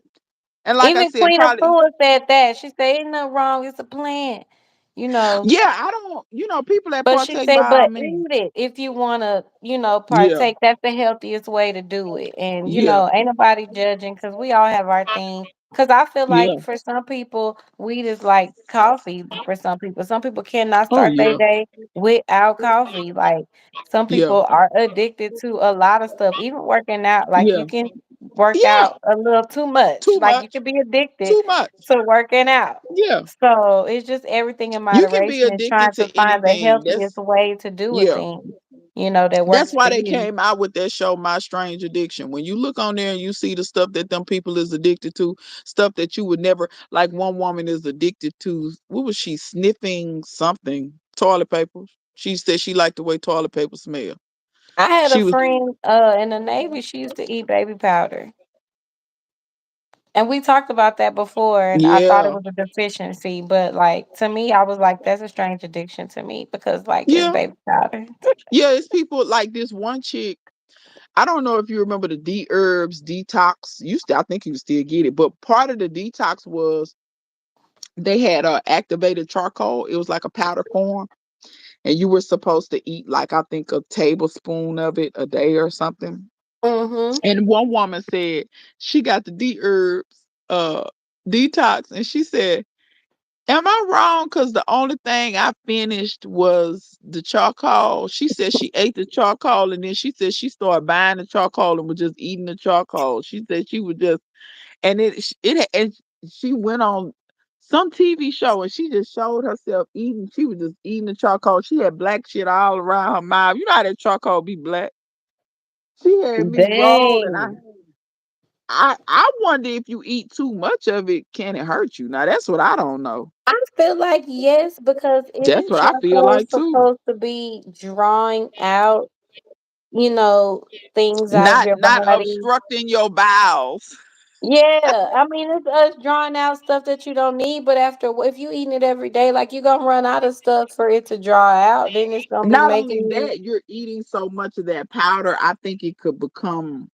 and like I Even said, Queen of probably Foods said that. She said, ain't nothing wrong. It's a plant. You know, yeah, I don't people that but she partake said, by all but means. eat it if you want to, Yeah, partake. That's the healthiest way to do it. And, yeah, ain't nobody judging because we all have our thing. Because I feel yeah. like for some people, weed is like coffee for some people. Some people cannot Oh start their yeah, day without coffee. Like some yeah, people are addicted to a lot of stuff, even working out. Like yeah, you can work yeah. out a little too much. Too Like you much, can be addicted too much. to working out. Yeah, So it's just everything in you can be moderation and addicted trying to to find the anything. healthiest That's way to do a yeah. thing, that That's works why for they you. came out with that show, My Strange Addiction. When you look on there and you see the stuff that them people is addicted to, stuff that you would never like. One woman is addicted to what was she sniffing something toilet paper. She said she liked the way toilet paper smell. I had a She was friend in the Navy, she used to eat baby powder. And we talked about that before, and I thought it yeah, was a deficiency, but like to me, I was like, that's a strange addiction to me because like it's yeah, baby powder. yeah. It's people like this one chick. I don't know if you remember the D herbs detox. You still, I think you still get it, but part of the detox was they had activated charcoal. It was like a powder form, and you were supposed to eat like I think a tablespoon of it a day or something. Mm-hmm. And one woman said she got the D herbs detox, and she said, "Am I wrong? Because the only thing I finished was the charcoal." She said she ate the charcoal, and then she said she started buying the charcoal and was just eating the charcoal. She said she was just and and she went on some TV show and she just showed herself eating. She was just eating the charcoal. She had black shit all around her mouth. You know how that charcoal be black. She had me rolling. I Dang. I I wonder if you eat too much of it, can it hurt you? Now that's what I don't know. I feel like yes, because That's isn't what I feel charcoal like too. supposed to be drawing out, you know, things out of your Not body? obstructing your bowels. Yeah, I mean it's us drawing out stuff that you don't need, but if you eating it every day, like you gonna run out of stuff for it to draw out, then it's gonna be Not making only you. that, you're eating so much of that powder. I think it could become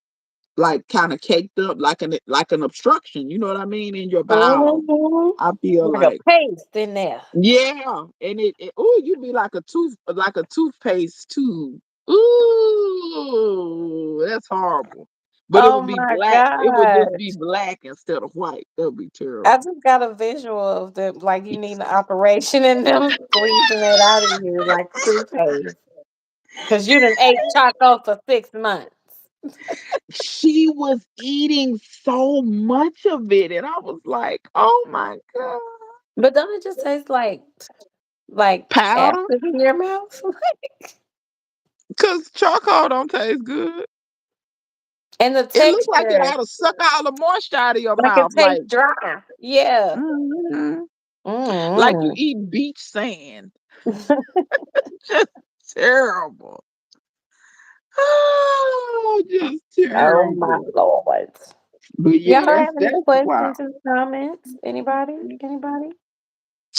like kind of caked up like an obstruction, you know what I mean, in your bowel. Mhm. I feel Like a like paste in there. yeah, and it oh you'd be like a toothpaste tube. Ooh, that's horrible. But it Oh would be my black. It would just be gosh. black instead of white. That would be I terrible. just got a visual of them like you need an operation in them squeezing it out of you like toothpaste. Cause you done ate charcoal for 6 months. She was eating so much of it, and I was like, "Oh my god, But don't it just taste like powder!" acid in your mouth? Because charcoal don't taste good. And the It looked like it texture, ought to suck all the moisture out of your like it mouth, like tastes dry. Yeah. mhm, like you Mm. eat beach sand. Just terrible. Oh, just Oh my terrible. lord. But Y'all yeah, have any that's wow. questions and comments? Anybody? Anybody?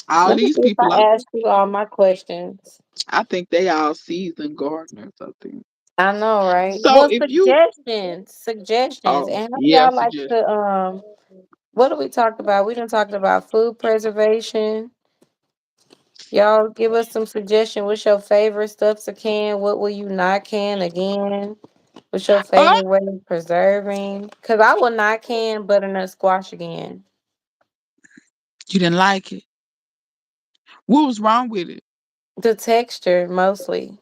All Let me these see if people, I asked you all my questions. I think they all seasoned gardeners. I think. I know, right? So Well, if you, suggestions. oh And how yeah, y'all like to suggestion. what do we talk about? We done talked about food preservation. Y'all give us some suggestion. What's your favorite stuff to can? What will you not can again? What's your Oh, favorite way of preserving? Cause I will not can butternut squash again. You didn't like it. What was wrong with it? The texture mostly.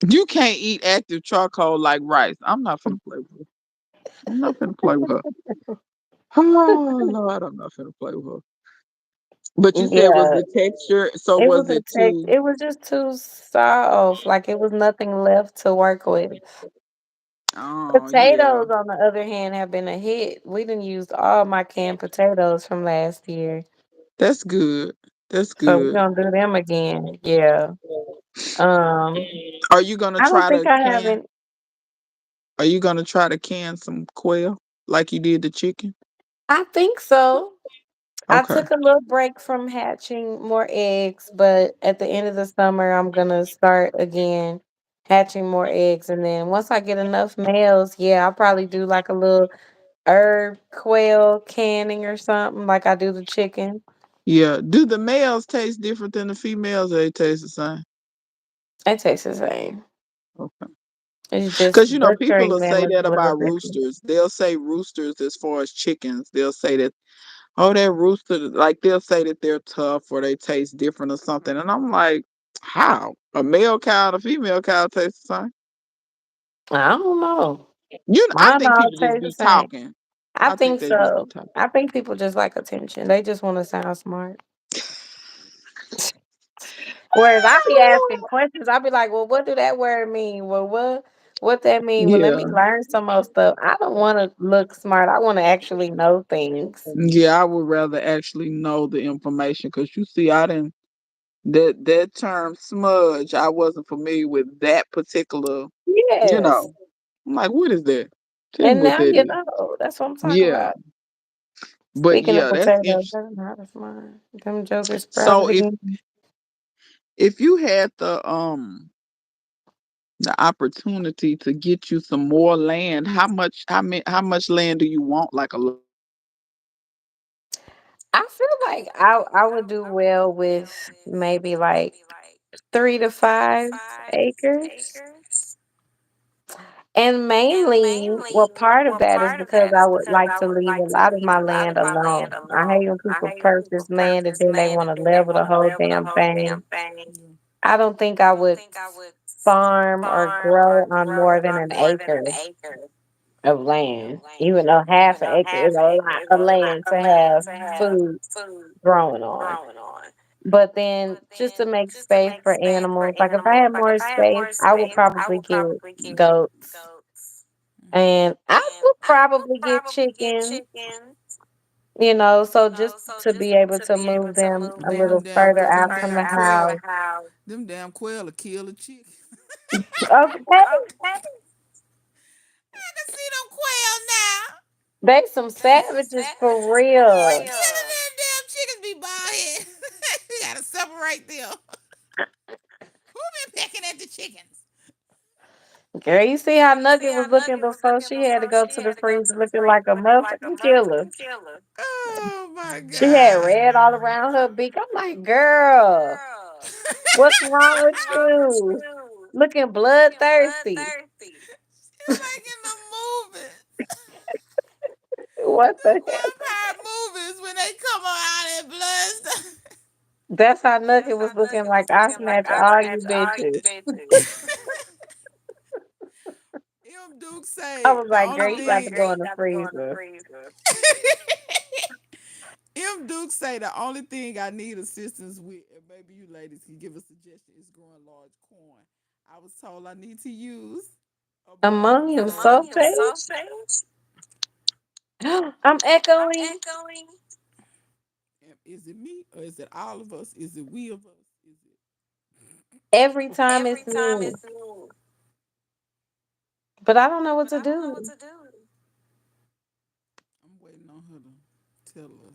You can't eat active charcoal like rice. I'm not finna play with her. I'm not finna play with her. Oh Lord, I'm not finna play with her. But you said was Yeah, the texture, so it was was a it text. too? It was just too soft. Like it was nothing left to work with. Oh yeah, Potatoes, on the other hand, have been a hit. We done used all my canned potatoes from last year, that's good. That's so we're good. gonna do them again. Yeah. Um, Are you gonna I don't try think to I can? haven't. Are you gonna try to can some quail like you did the chicken? I think so. I Okay. took a little break from hatching more eggs, but at the end of the summer, I'm gonna start again hatching more eggs, and then once I get enough males, yeah, I'll probably do like a little herb quail canning or something, like I do the chicken. Yeah. Do the males taste different than the females, or they taste the same? It tastes the same. Okay. It's just Because people butchering will them say is that a little about different. roosters. They'll say roosters as far as chickens. They'll say that, oh, that rooster, like they'll say that they're tough or they taste different or something. And I'm like, how? A male cow and a female cow taste the same? I don't know. I Mine think all people just taste the be same. talking. I I think think they just be so. talking. I think people just like attention. They just want to sound smart. Whereas I be asking questions, I be like, "Well, what do that word mean? Well, what that mean? Well, let me Yeah. learn some more stuff." I don't want to look smart. I want to actually know things. Yeah, I would rather actually know the information because you see, I didn't that term smudge, I wasn't familiar with that particular, you Yes, know. I'm like, what is that? Tell me and what now that you is. know. That's what I'm talking Yeah. about. But Speaking of yeah, that's potatoes, interesting. that's not as mine. Them jokers So sprouted again. if you had the opportunity to get you some more land, how much land do you want? Like a I feel like I would do well with maybe like 3 to 5 acres. And mainly, well, part of that is because I would like to leave a lot of my land alone. I hate when people purchase land and then they want to level the whole damn thing. I don't think I would farm or grow on more than an acre of land, even though half an acre is a lot of land to have food growing on. But then just to make space for animals, like if I had more space, I would probably get goats and I would probably get chickens, so just to be able to move them a them little damn further them out from damn the quail, house. them damn quail will kill a chick. Okay. I can see them quail now. They some savages for real. Yeah, them damn chickens be bald head. You gotta separate them. Who been pecking at the chickens? Girl, you see how Nugget was looking before she had to go to the freezer looking like a motherfucking killer. Oh my She had god. red all around her beak. I'm like, girl, what's wrong with you? Looking bloodthirsty. It's like in the movies. What The the hell? vampire movies when they come out in blood. That's how Nugget was looking like. I snatch all you bitches. M. Duke I say was the like, only girl, you got to go in the freezer. M. Duke say the only thing I need assistance with, and maybe you ladies can give a suggestion, is growing large corn. I was told I need to use ammonium Ammonium sulfate. sulfate? I'm echoing. Is it me or is it all of us? Is it we of us? Is it? Every time it's me. But I don't know what to do. I'm waiting on her to tell us.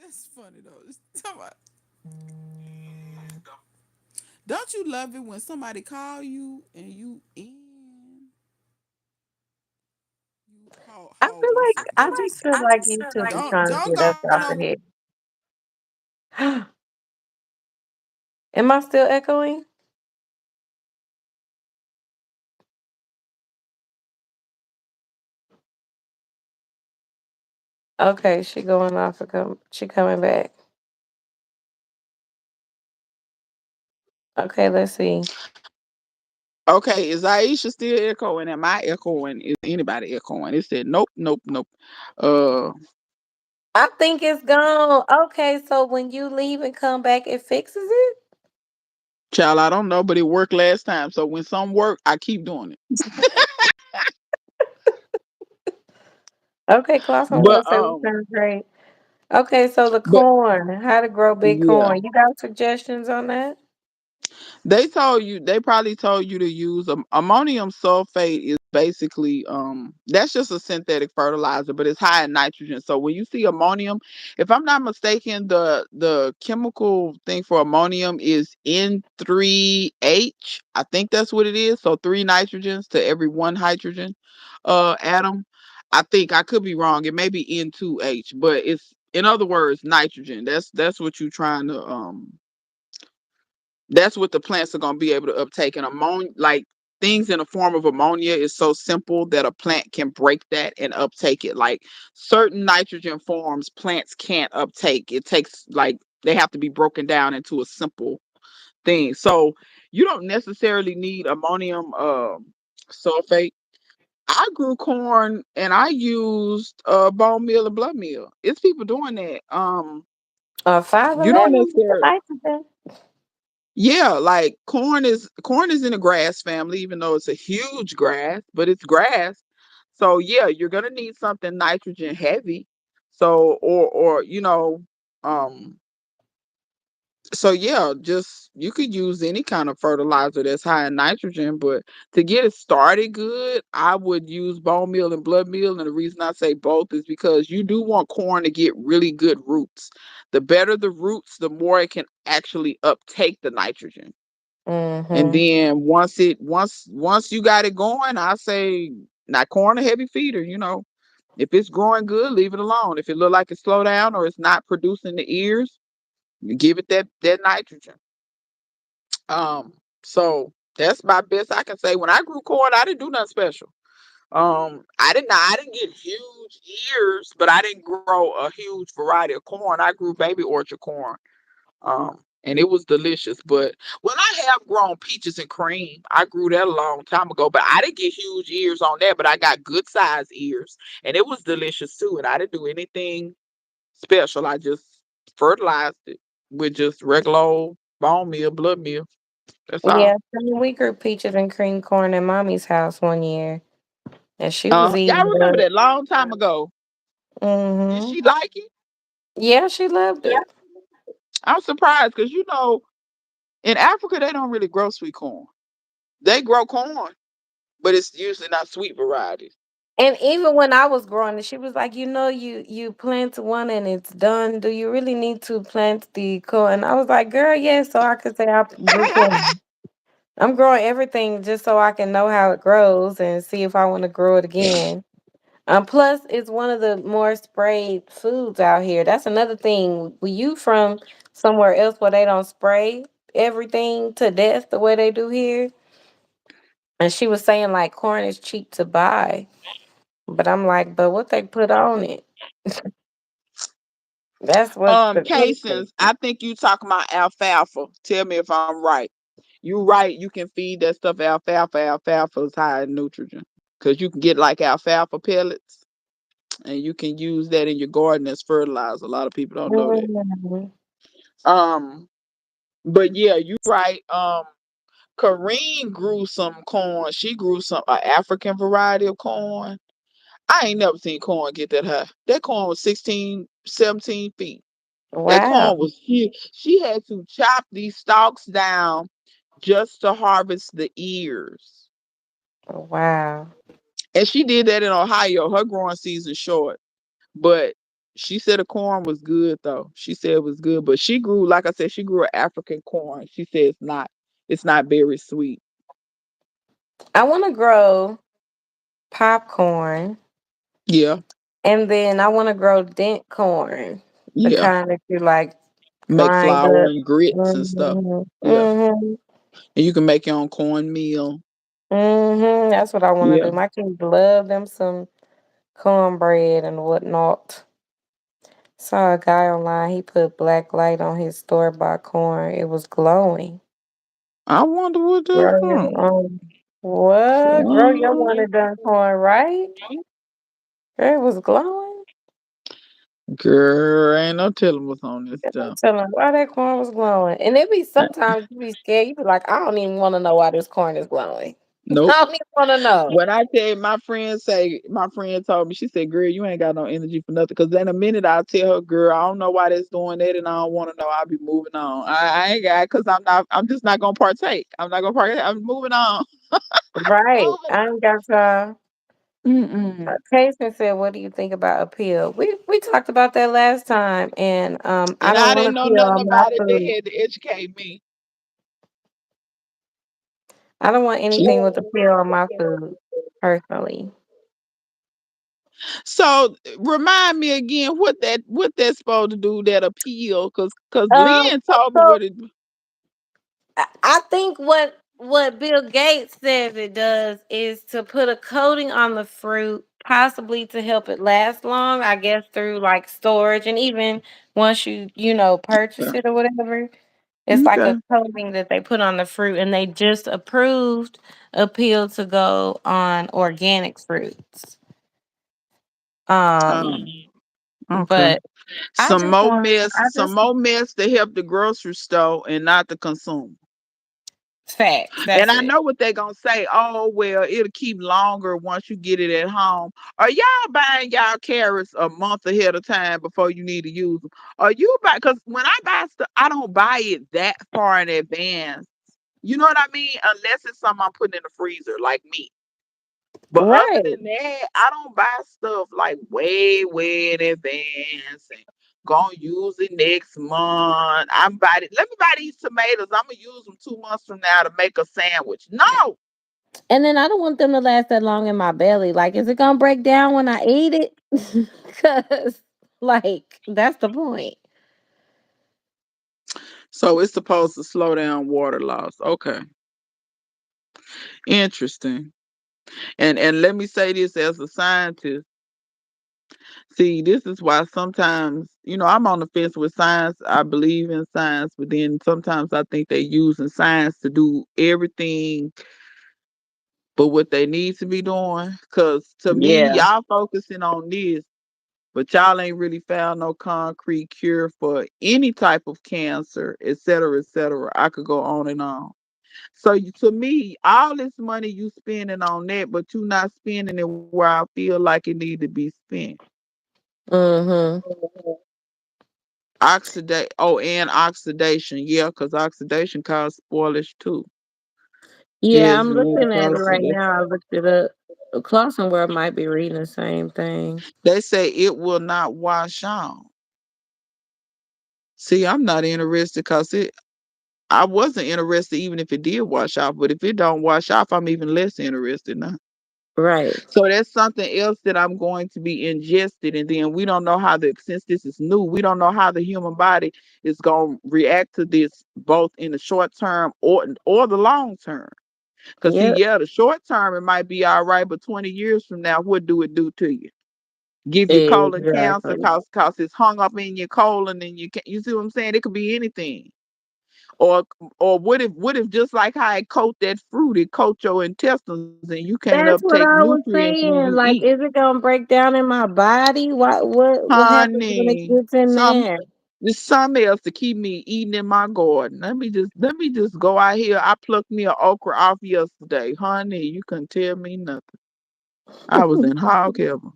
That's funny though. Don't you love it when somebody call you and you I hold feel one like, second. I just feel like YouTube is trying to Don't get go us off no. of here. Am I still echoing? Okay, she going off and she coming back. Okay, let's see. Okay, is Aisha still echoing? Am I echoing? Is anybody echoing? It said nope, nope, nope. Uh, I think it's gone. Okay, so when you leave and come back, it fixes it? child, I don't know, but it worked last time. So when some work, I keep doing it. Okay, class on But Wednesday, we sound great. Okay, so the but corn, how to grow big yeah. corn. You got suggestions on that? They probably told you to use ammonium sulfate is basically that's just a synthetic fertilizer, but it's high in nitrogen. So when you see ammonium, if I'm not mistaken, the chemical thing for ammonium is N3H. I think that's what it is. So three nitrogens to every one hydrogen atom. I think I could be wrong. It may be N2H, but it's in other words nitrogen. That's what you're trying to that's what the plants are going to be able to uptake. And ammonia, like things in the form of ammonia, is so simple that a plant can break that and uptake it. Like certain nitrogen forms, plants can't uptake. It takes like they have to be broken down into a simple thing. So you don't necessarily need ammonium sulfate. I grew corn and I used bone meal and blood meal. It's people doing that. You don't 511 with necessarily. nitrogen. Yeah, like corn is in a grass family, even though it's a huge grass, but it's grass. So yeah, you're gonna need something nitrogen heavy. So or um so yeah, just you could use any kind of fertilizer that's high in nitrogen, but to get it started good, I would use bone meal and blood meal. And the reason I say both is because you do want corn to get really good roots. The better the roots, the more it can actually uptake the nitrogen. And Mm-hmm. then once you got it going, I say not corn a heavy feeder, If it's growing good, leave it alone. If it look like it's slow down or it's not producing the ears, you give it that nitrogen. Um, so that's my best I can say. When I grew corn, I didn't do nothing special. I didn't get huge ears, but I didn't grow a huge variety of corn. I grew baby orchard corn. And it was delicious. But when I have grown peaches and cream, I grew that a long time ago. But I didn't get huge ears on that, but I got good size ears, and it was delicious too. And I didn't do anything special. I just fertilized it with just regular old bone meal, blood meal. That's all. Yeah, I mean, we grew peaches and cream corn in mommy's house one year, and she was Y'all eating remember it. that long time ago? Did Mm-hmm. she like it? Yeah, she loved Yeah. it. I'm surprised because in Africa they don't really grow sweet corn. They grow corn, but it's usually not sweet varieties. And even when I was growing it, she was like, you plant one and it's done. Do you really need to plant the corn? And I was like, girl, yes, so I could say I grew corn. I'm growing everything just so I can know how it grows and see if I want to grow it again. Plus, it's one of the more sprayed foods out here. That's another thing. When you from somewhere else where they don't spray everything to death the way they do here, and she was saying like corn is cheap to buy, but I'm like, but what they put on it? That's what's the crucial. Casings, I think you talking about alfalfa. Tell me if I'm right. You right, you can feed that stuff alfalfa. Alfalfa is high in nitrogen. Because you can get like alfalfa pellets and you can use that in your garden as fertilizer. A lot of people don't know that. Mhm. Um, but yeah, you right. Kareen grew some corn. She grew some African variety of corn. I ain't never seen corn get that high. That corn was 16, 17 feet. That Wow, corn was huge. She had to chop these stalks down just to harvest the ears. wow. And she did that in Ohio. Her growing season short. But she said the corn was good though. She said it was good. But she grew, like I said, she grew an African corn. She said it's not very sweet. I want to grow popcorn, Yeah. and then I want to grow dent corn, the Yeah. kind that you like Make grind flour up. and grits and stuff. Hmm. Yeah. Hmm. And you can make your own cornmeal. Hmm. That's what I want to Yeah. do. My kids love them some cornbread and whatnot. Saw a guy online. He put black light on his store bought corn. It was glowing. I wonder what that's Grow your from. own. What? Grow your one and done corn, right? It was glowing. Girl, ain't no telling what's on this I'm stuff. telling why that corn was glowing. And it be sometimes you be scared. You be like, I don't even want to know why this corn is glowing. I Nope. don't even want to know. When I tell you, my friend told me, she said, "Girl, you ain't got no energy for nothing." Because in a minute, I'll tell her, "Girl, I don't know why that's doing that, and I don't want to know." I'll be moving on. I ain't got, because I'm just not gonna partake. I'm not gonna partake. I'm moving on. Right. Moving. I ain't got time. Mm-mm. Casey said, "What do you think about appeal?" We talked about that last time, and I And don't I want didn't know appeal nothing on my about it. They food. had to educate me. I don't want anything with appeal on my food, personally. So remind me again what that's supposed to do, that appeal, because Um, Lynn told me so what it. I think what Bill Gates says it does is to put a coating on the fruit, possibly to help it last long. I guess through like storage, and even once you purchase Okay. it or whatever, it's like a Okay. coating that they put on the fruit, and they just approved appeal to go on organic fruits. Um, Okay. but I just want I Some just more mess to help the grocery store and not the consumer. facts. And That's I it. know what they're gonna say. Oh well, it'll keep longer once you get it at home. Are y'all buying y'all carrots a month ahead of time before you need to use them? Are you buy? Because when I buy stuff, I don't buy it that far in advance. You know what I mean? Unless it's something I'm putting in the freezer, like meat. But other Right. than that, I don't buy stuff like way, way in advance and gonna use it next month. Let me buy these tomatoes. I'm gonna use them 2 months from now to make a sandwich. No. And then I don't want them to last that long in my belly. Like, is it gonna break down when I eat it? Cause like that's the point. So it's supposed to slow down water loss. Okay. Interesting. And let me say this as a scientist. See, this is why sometimes, I'm on the fence with science. I believe in science, but then sometimes I think they're using science to do everything but what they need to be doing. Because to me, Yeah. y'all focusing on this, but y'all ain't really found no concrete cure for any type of cancer, et cetera, et cetera. I could go on and on. So to me, all this money you spending on that, but you not spending it where I feel like it need to be spent. Mm-hmm. Oxidate. Oh, and oxidation. Yeah, because oxidation causes spoilage too. Yeah, I'm Desmond looking at it right oxidation. now. I looked it up. Clausen World might be reading the same thing. They say it will not wash off. See, I'm not interested because I wasn't interested even if it did wash off, but if it don't wash off, I'm even less interested now. Right. So that's something else that I'm going to be ingested, and then we don't know since this is new, we don't know how the human body is going to react to this, both in the short term or the long term. Because see, Yep. yeah, the short term it might be all right, but 20 years from now, what do it do to you? Give you colon cancer Exactly. cause it's hung up in your colon, and you see what I'm saying? It could be anything. Or what if just like how it coat that fruit, it coat your intestines and you can't That's uptake what I was nutrients when you saying. Like, eat. is it gonna break down in my body? What happens when it Honey, gets in there? there's something else to keep me eating in my garden. Let me just go out here. I plucked me an okra off yesterday. Honey, you couldn't tell me nothing. I was in hog heaven.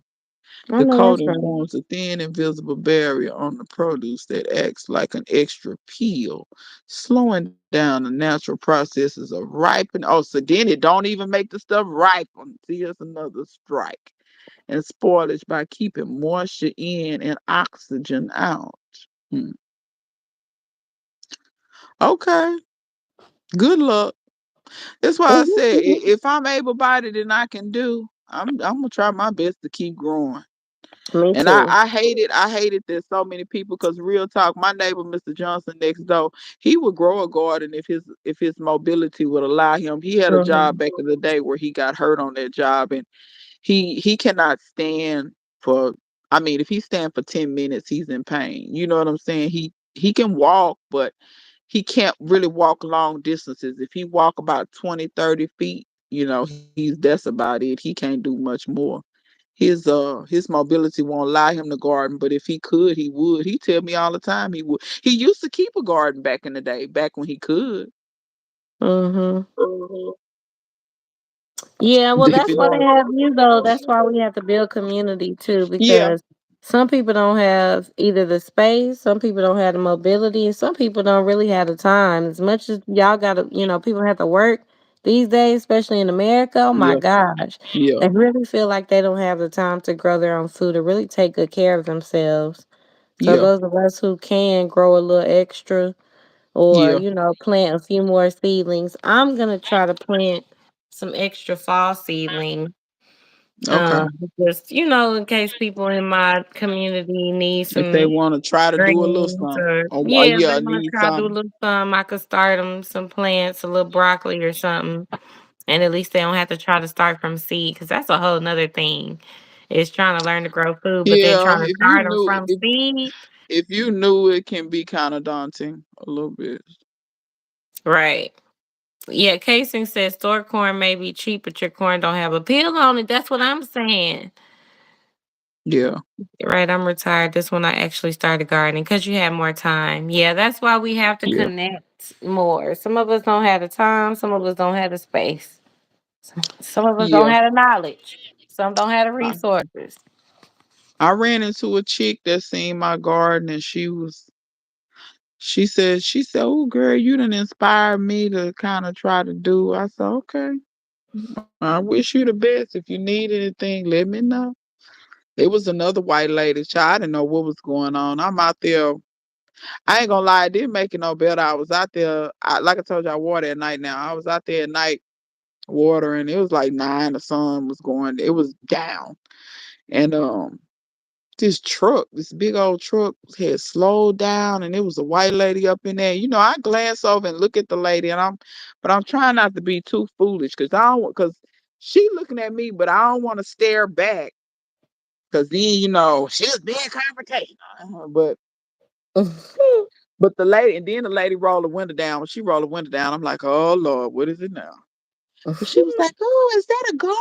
I The know that's coating right. forms a thin, invisible barrier on the produce that acts like an extra peel, slowing down the natural processes of ripening. Oh, so then it don't even make the stuff ripen. See, here's another strike. And spoilage by keeping moisture in and oxygen out. Hmm. Okay, good luck. That's why I said if I'm able bodied and I can do, I'm gonna try my best to keep growing. Me And too. I hated that so many people, because real talk, my neighbor, Mr. Johnson next door, he would grow a garden if his mobility would allow him. He had a job Hmm. back in the day where he got hurt on that job, and he cannot stand for I mean, if he stand for 10 minutes, he's in pain. You know what I'm saying? He can walk, but he can't really walk long distances. If he walk about 20, 30 feet, that's about it. He can't do much more. His mobility won't allow him to garden, but if he could, he would. He tell me all the time he would. He used to keep a garden back in the day, back when he could. Mm-hmm. Mhm. Yeah, well, If that's it why they don't, have you though. That's why we have to build community too, yeah, because some people don't have either the space, some people don't have the mobility, and some people don't really have the time. As much as y'all gotta, people have to work these days, especially in America. Oh my yeah, gosh. yeah, They really feel like they don't have the time to grow their own food or really take good care of themselves. So yeah, those of us who can grow a little extra or, yeah. plant a few more seedlings. I'm gonna try to plant some extra fall seedlings. Okay. Um, just, in case people in my community need If they some want to try to do a little greens something, or or yeah, if they yeah, want to need try to do a something. little something, I could start them some plants, a little broccoli or something. And at least they don't have to try to start from seed because that's a whole nother thing. Is trying to learn to grow food, but then Yeah, trying to if you start them knew from seed. if you knew it can be kind of daunting a little bit. Right. Yeah, Casing says store corn may be cheap, but your corn don't have a peel on it. That's what I'm saying. Yeah, Right, I'm retired. This when I actually started gardening because you have more time. Yeah, that's why we have to yeah, connect more. Some of us don't have the time. Some of us don't have the space. Some of us don't yeah. have the knowledge. Some don't have the I, resources. I ran into a chick that seen my garden, and she said, "Oh, girl, you done inspired me to kind of try to do." I said, "Okay, I wish you the best. If you need anything, let me know." It was another white lady. Child, I didn't know what was going on. I'm out there. I ain't gonna lie, it didn't make it no better. I was out there. Like I told you, I water at night now. I was out there at night watering. It was like 9. The sun was going. It was down, and this truck, this big old truck, had slowed down, and it was a white lady up in there. I glance over and look at the lady, but I'm trying not to be too foolish because she looking at me, but I don't want to stare back because then she was being confrontational. But the lady, and then the lady rolled the window down. When she rolled the window down, I'm like, oh Lord, what is it now? But she was like, oh, is that a garden?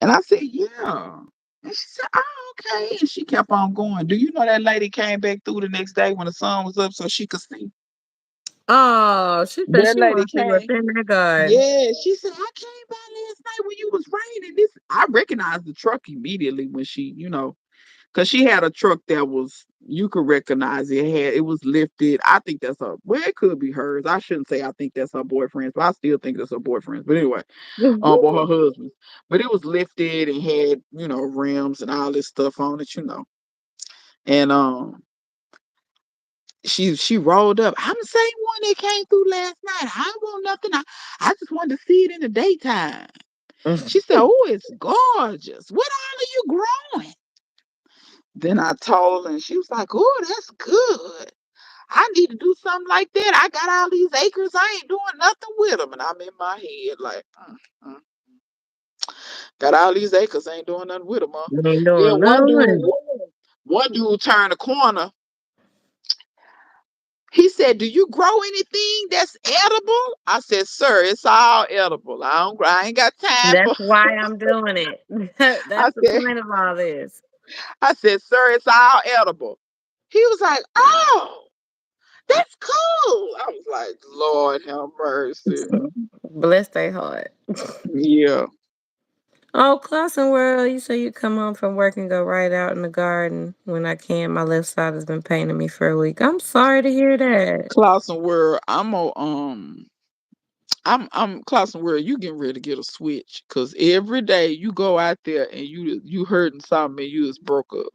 And I said, yeah. And she said, oh, okay. And she kept on going. Do you know that lady came back through the next day when the sun was up so she could see? Oh, she said That she lady want to see what's came. in the garden. Yeah, she said, I came by last night when you was raining. I recognized the truck immediately when because she had a truck that was, you could recognize it was lifted. I think that's her. Well, it could be hers. I shouldn't say I think that's her boyfriend's, but I still think that's her boyfriend's. But anyway, or her husband's. But it was lifted and had rims and all this stuff on it. And she rolled up. I'm the same one that came through last night. I don't want nothing. I just wanted to see it in the daytime. She said, "Oh, it's gorgeous. What all are you growing?" Then I told her, and she was like, "Oh, that's good. I need to do something like that. I got all these acres. I ain't doing nothing with them." And I'm in my head like, mm. Got all these acres. Ain't doing nothing with them, huh? Ain't Then doing nothing. one dude turned the corner. He said, "Do you grow anything that's edible?" I said, "Sir, it's all edible. I ain't got time That's for." why I'm doing it. I That's the said, point of all this. "Sir, it's all edible." He was like, "Oh, that's cool." I was like, "Lord have mercy." Bless their heart. Yeah. Oh, Clausen World, you say you come home from work and go right out in the garden when I can. My left side has been paining me for a week. I'm sorry to hear that. Klaus and Word, I'm Klaus and Word, you getting ready to get a switch. Cause every day you go out there and you hurting something and you just broke up.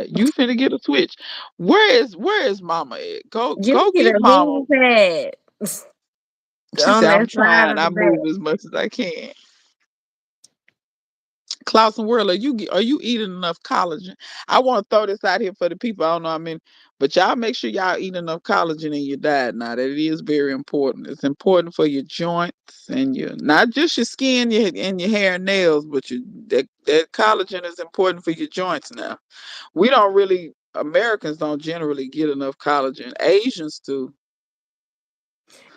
You finna get a switch. Where is mama at? You Go need get a mama. lean pad She on said, that I'm side trying. of the I move back. as much as I can. Klaus and World, are you eating enough collagen? I want to throw this out here for the people. I don't know. I mean, But y'all make sure y'all eat enough collagen in your diet now. That it is very important. It's important for your joints and your not just your skin and your hair and nails, but that collagen is important for your joints now. We don't really Americans don't generally get enough collagen. Asians do.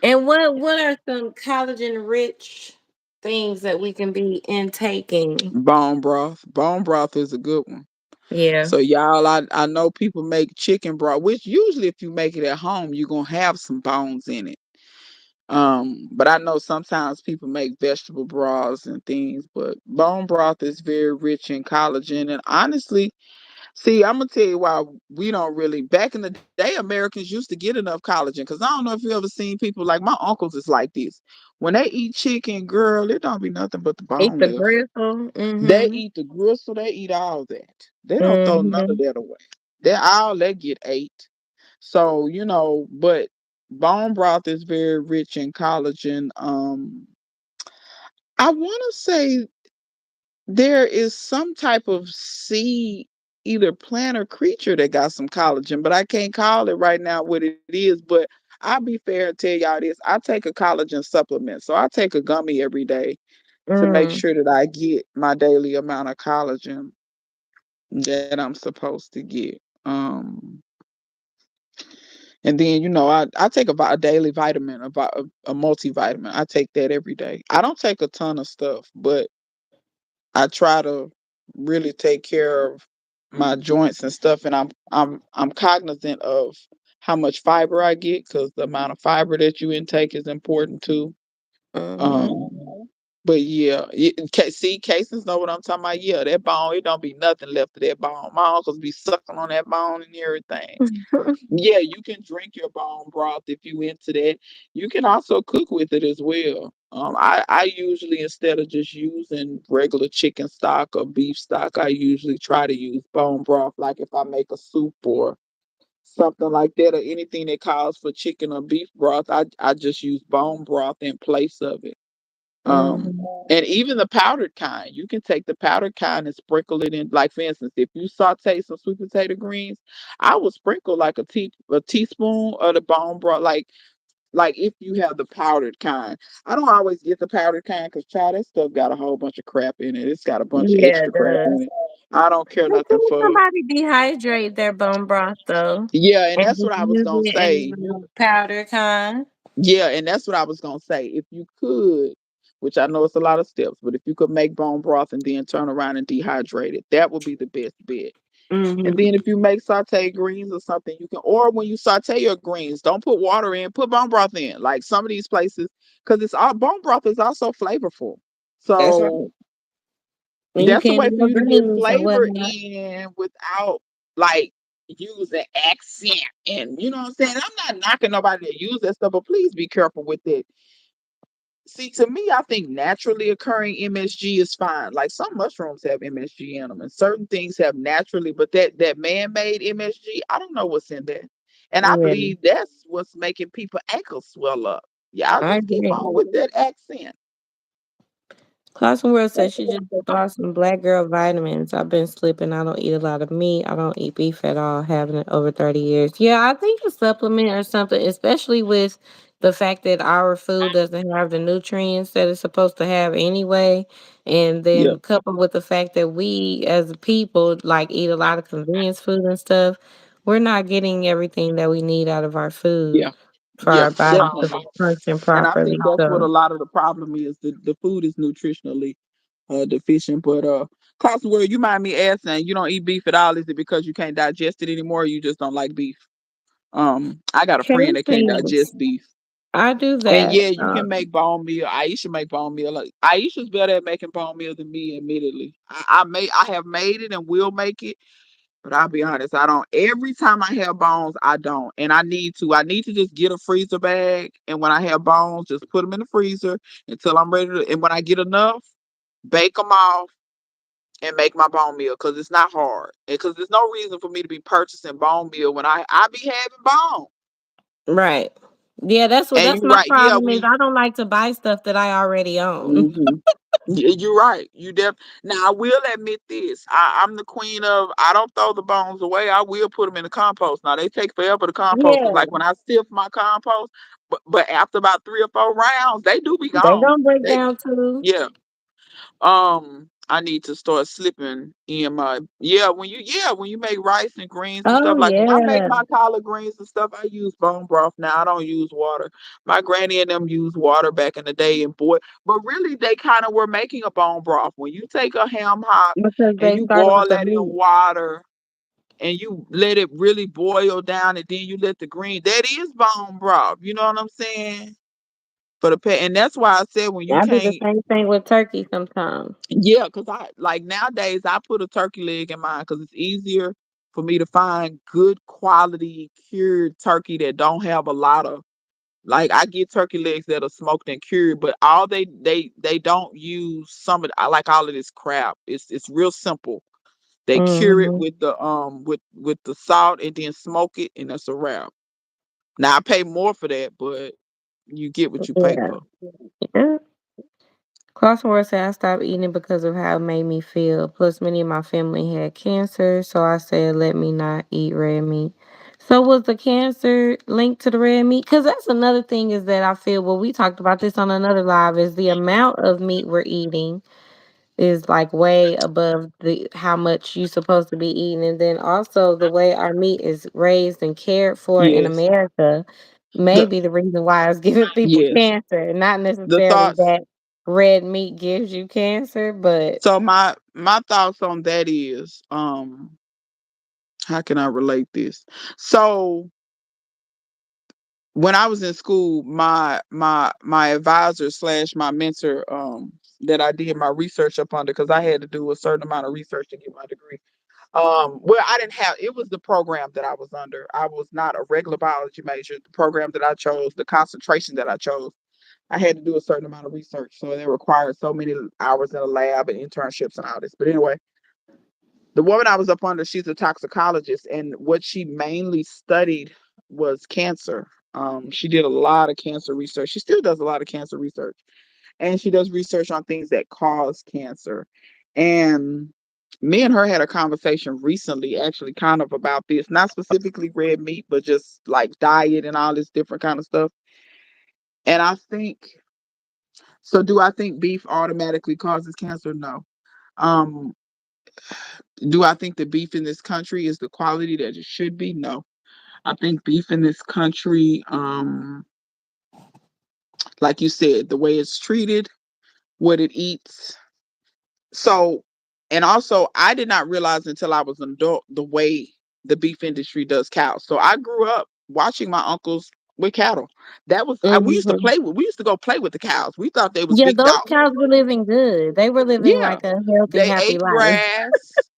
And what are some collagen rich things that we can be intaking? Bone broth. Bone broth is a good one. Yeah. So y'all, I know people make chicken broth, which usually if you make it at home, you're gonna have some bones in it. But I know sometimes people make vegetable broths and things, but bone broth is very rich in collagen. And honestly, see, I'm gonna tell you why we don't really. Back in the day, Americans used to get enough collagen because I don't know if you ever seen people like my uncles is like this. When they eat chicken, girl, it don't be nothing but the Eat bone the left. gristle. They Mm-hmm. eat the gristle, they eat all that. They don't throw none of Mm-hmm. that away. They all they get ate. So, but bone broth is very rich in collagen. I want to say there is some type of sea, either plant or creature that got some collagen, but I can't call it right now what it is. But I'll be fair and tell y'all this. I take a collagen supplement. So I take a gummy every day to make Mm. sure that I get my daily amount of collagen that I'm supposed to get. And then I take a daily vitamin, a multivitamin. I take that every day. I don't take a ton of stuff, but I try to really take care of my joints and stuff. And I'm cognizant of how much fiber I get because the amount of fiber that you intake is important too. Mm-hmm. Um, but yeah, see, cases know what I'm talking about. Yeah, that bone, it don't be nothing left of that bone. My uncles be sucking on that bone and everything. Yeah, you can drink your bone broth if you into that. You can also cook with it as well. I usually instead of just using regular chicken stock or beef stock, I usually try to use bone broth. Like if I make a soup or something like that, or anything that calls for chicken or beef broth, I just use bone broth in place of it. Um, Mm-hmm. and even the powdered kind, you can take the powdered kind and sprinkle it in. Like for instance, if you saute some sweet potato greens, I would sprinkle like a teaspoon of the bone broth. Like if you have the powdered kind, I don't always get the powdered kind because child, that stuff got a whole bunch of crap in it. It's got a bunch of Yeah, extra it crap in does. it. I don't care But nothing can for. somebody dehydrate their bone broth though, Yeah, and and that's what just I was use gonna it in say. the powder kind? Yeah, and that's what I was gonna say. If you could, which I know it's a lot of steps, but if you could make bone broth and then turn around and dehydrate it, that would be the best bet. And Mm-hmm. then if you make saute greens or something, you can, or when you saute your greens, don't put water in, put bone broth in. Like some of these places, because it's all bone broth is also flavorful. That's right. So And you that's a can't way eat for no you to get greens or flavor whatnot. in without like using accent. And you know what I'm saying? I'm not knocking nobody that use that stuff, but please be careful with it. See, to me, I think naturally occurring MSG is fine. Like some mushrooms have MSG in them, and certain things have naturally, but that man-made MSG, I don't know what's in there. And I Yeah, believe that's what's making people ankles swell up. Y'all I just keep agree. on with that accent. Clausen World says she just bought some black girl vitamins. I've been slipping. I don't eat a lot of meat. I don't eat beef at all. Having it over 30 years. Yeah, I think a supplement or something, especially with the fact that our food doesn't have the nutrients that it's supposed to have anyway. And Yeah, then coupled with the fact that we as a people like eat a lot of convenience food and stuff, we're not getting everything that we need out of our food yeah, for yeah, our body to definitely. function And I think properly. that's what a So lot of the problem is. The food is nutritionally deficient. But Coswell, you mind me asking, you don't eat beef at all? Is it because you can't digest it anymore, or you just don't like beef? I got a friend that can't casings. digest beef. I do And that. yeah, you can make bone meal. Aisha make bone meal. Like, Aisha's better at making bone meal than me, admittedly. I have made it and will make it, but I'll be honest, I don't. Every time I have bones, I don't. And I need to. I need to just get a freezer bag. And when I have bones, just put them in the freezer until I'm ready to. And when I get enough, bake them off and make my bone meal because it's not hard. Because there's no reason for me to be purchasing bone meal when I be having bone. Right. Yeah, And that's you're my right. Yeah, problem is I don't like to buy stuff that I already own. hmm you're right. Now I will admit this. I'm the queen of. I don't throw the bones away. I will put them in the compost. Now they take forever to compost because, Yeah, like when I sift my compost, but after about 3 or 4 rounds, they do be they gone. gonna break They down too. yeah. I need to start slipping in my when you make rice and greens and stuff Oh like when I make yeah, my collard greens and stuff, I use bone broth now. I don't use water. My granny and them used water back in the day, and boy, but really they kind of were making a bone broth. When you take a ham hock because and they you started boil with the that in meat. water and you let it really boil down, and then you let the green, that is bone broth. You know what I'm saying? For the pet, and that's why I said when you I do the can't. same thing with turkey sometimes. Yeah, because I like nowadays I put a turkey leg in mine because it's easier for me to find good quality cured turkey that don't have a lot of, like I get turkey legs that are smoked and cured, but all they don't use some of I like all of this crap. It's real simple. They cure it Hmm. with the with the salt and then smoke it, and that's a wrap. Now I pay more for that, but you get what you pay Yeah. for. Yeah. Crossword said I stopped eating because of how it made me feel. Plus, many of my family had cancer, so I said, let me not eat red meat. So, was the cancer linked to the red meat? Because that's another thing is that I feel, well, we talked about this on another live, is the amount of meat we're eating is like way above the how much you supposed to be eating. And then also the way our meat is raised and cared for in Yes. America may The be the reason why it's giving people yes. cancer. And not The necessarily thoughts. that red meat gives you cancer, but So my thoughts on that is, how can I relate this? So when I was in school, my advisor slash my mentor, that I did my research up under, because I had to do a certain amount of research to get my degree. Well, I didn't have, it was the program that I was under. I was not a regular biology major. The program that I chose, the concentration that I chose, I had to do a certain amount of research. So they required so many hours in a lab and internships and all this. But anyway, the woman I was up under, she's a toxicologist, and what she mainly studied was cancer. She did a lot of cancer research. She still does a lot of cancer research, and she does research on things that cause cancer. And me and her had a conversation recently, actually, kind of about this, not specifically red meat, but just like diet and all this different kind of stuff. And I think so. Do I think beef automatically causes cancer? No. Um, do I think the beef in this country is the quality that it should be? No. I think beef in this country, like you said, the way it's treated, what it eats. So, and also, I did not realize until I was an adult the way the beef industry does cows. So I grew up watching my uncles with cattle. We used to mhm. play with. We used to go play with the cows. We thought they was Yeah, big those dogs. cows were living good. They were living Yeah, like a healthy, they happy ate life. grass,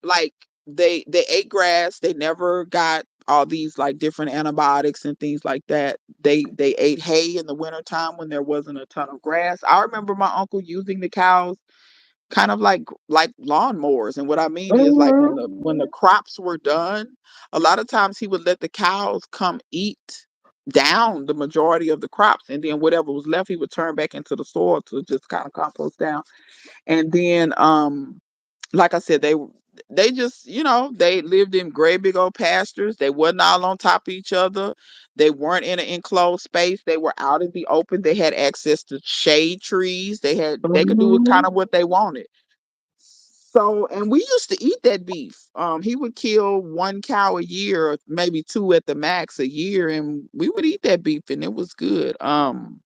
like they ate grass. They never got all these like different antibiotics and things like that. They ate hay in the wintertime when there wasn't a ton of grass. I remember my uncle using the cows kind of like lawnmowers. And what I mean is, like Hmm. when the crops were done, a lot of times he would let the cows come eat down the majority of the crops, and then whatever was left he would turn back into the soil to just kind of compost down. And then like I said, they just, they lived in great big old pastures. They wasn't all on top of each other. They weren't in an enclosed space. They were out in the open. They had access to shade trees. They could do kind Hmm. of what they wanted. So, and we used to eat that beef. He would kill one cow a year, or maybe two at the max a year, and we would eat that beef, and it was good. Um,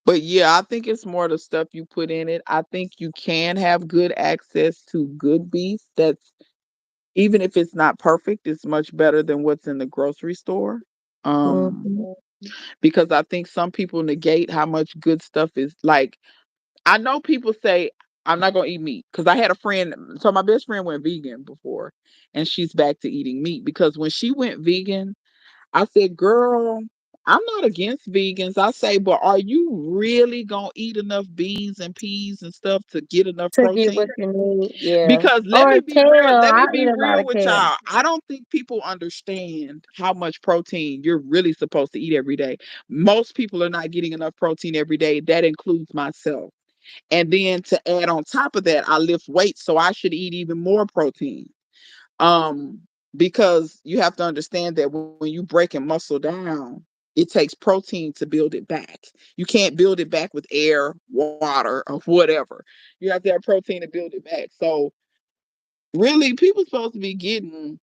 but yeah, I think it's more the stuff you put in it. I think you can have good access to good beef. That's, even if it's not perfect, it's much better than what's in the grocery store. Um, Hmm. because I think some people negate how much good stuff is. Like, I know people say, I'm not gonna eat meat, because I had a friend. So my best friend went vegan before, and she's back to eating meat because when she went vegan, I said, girl, I'm not against vegans. I say, but are you really gonna eat enough beans and peas and stuff to get enough To get what protein? you need, yeah. Because let Or me be real, kale. let me I eat be a lot real of with kale. y'all. I don't think people understand how much protein you're really supposed to eat every day. Most people are not getting enough protein every day. That includes myself. And then to add on top of that, I lift weights, so I should eat even more protein. Um, because you have to understand that when you break a muscle down, it takes protein to build it back. You can't build it back with air, water, or whatever. You have to have protein to build it back. So really, people supposed to be getting,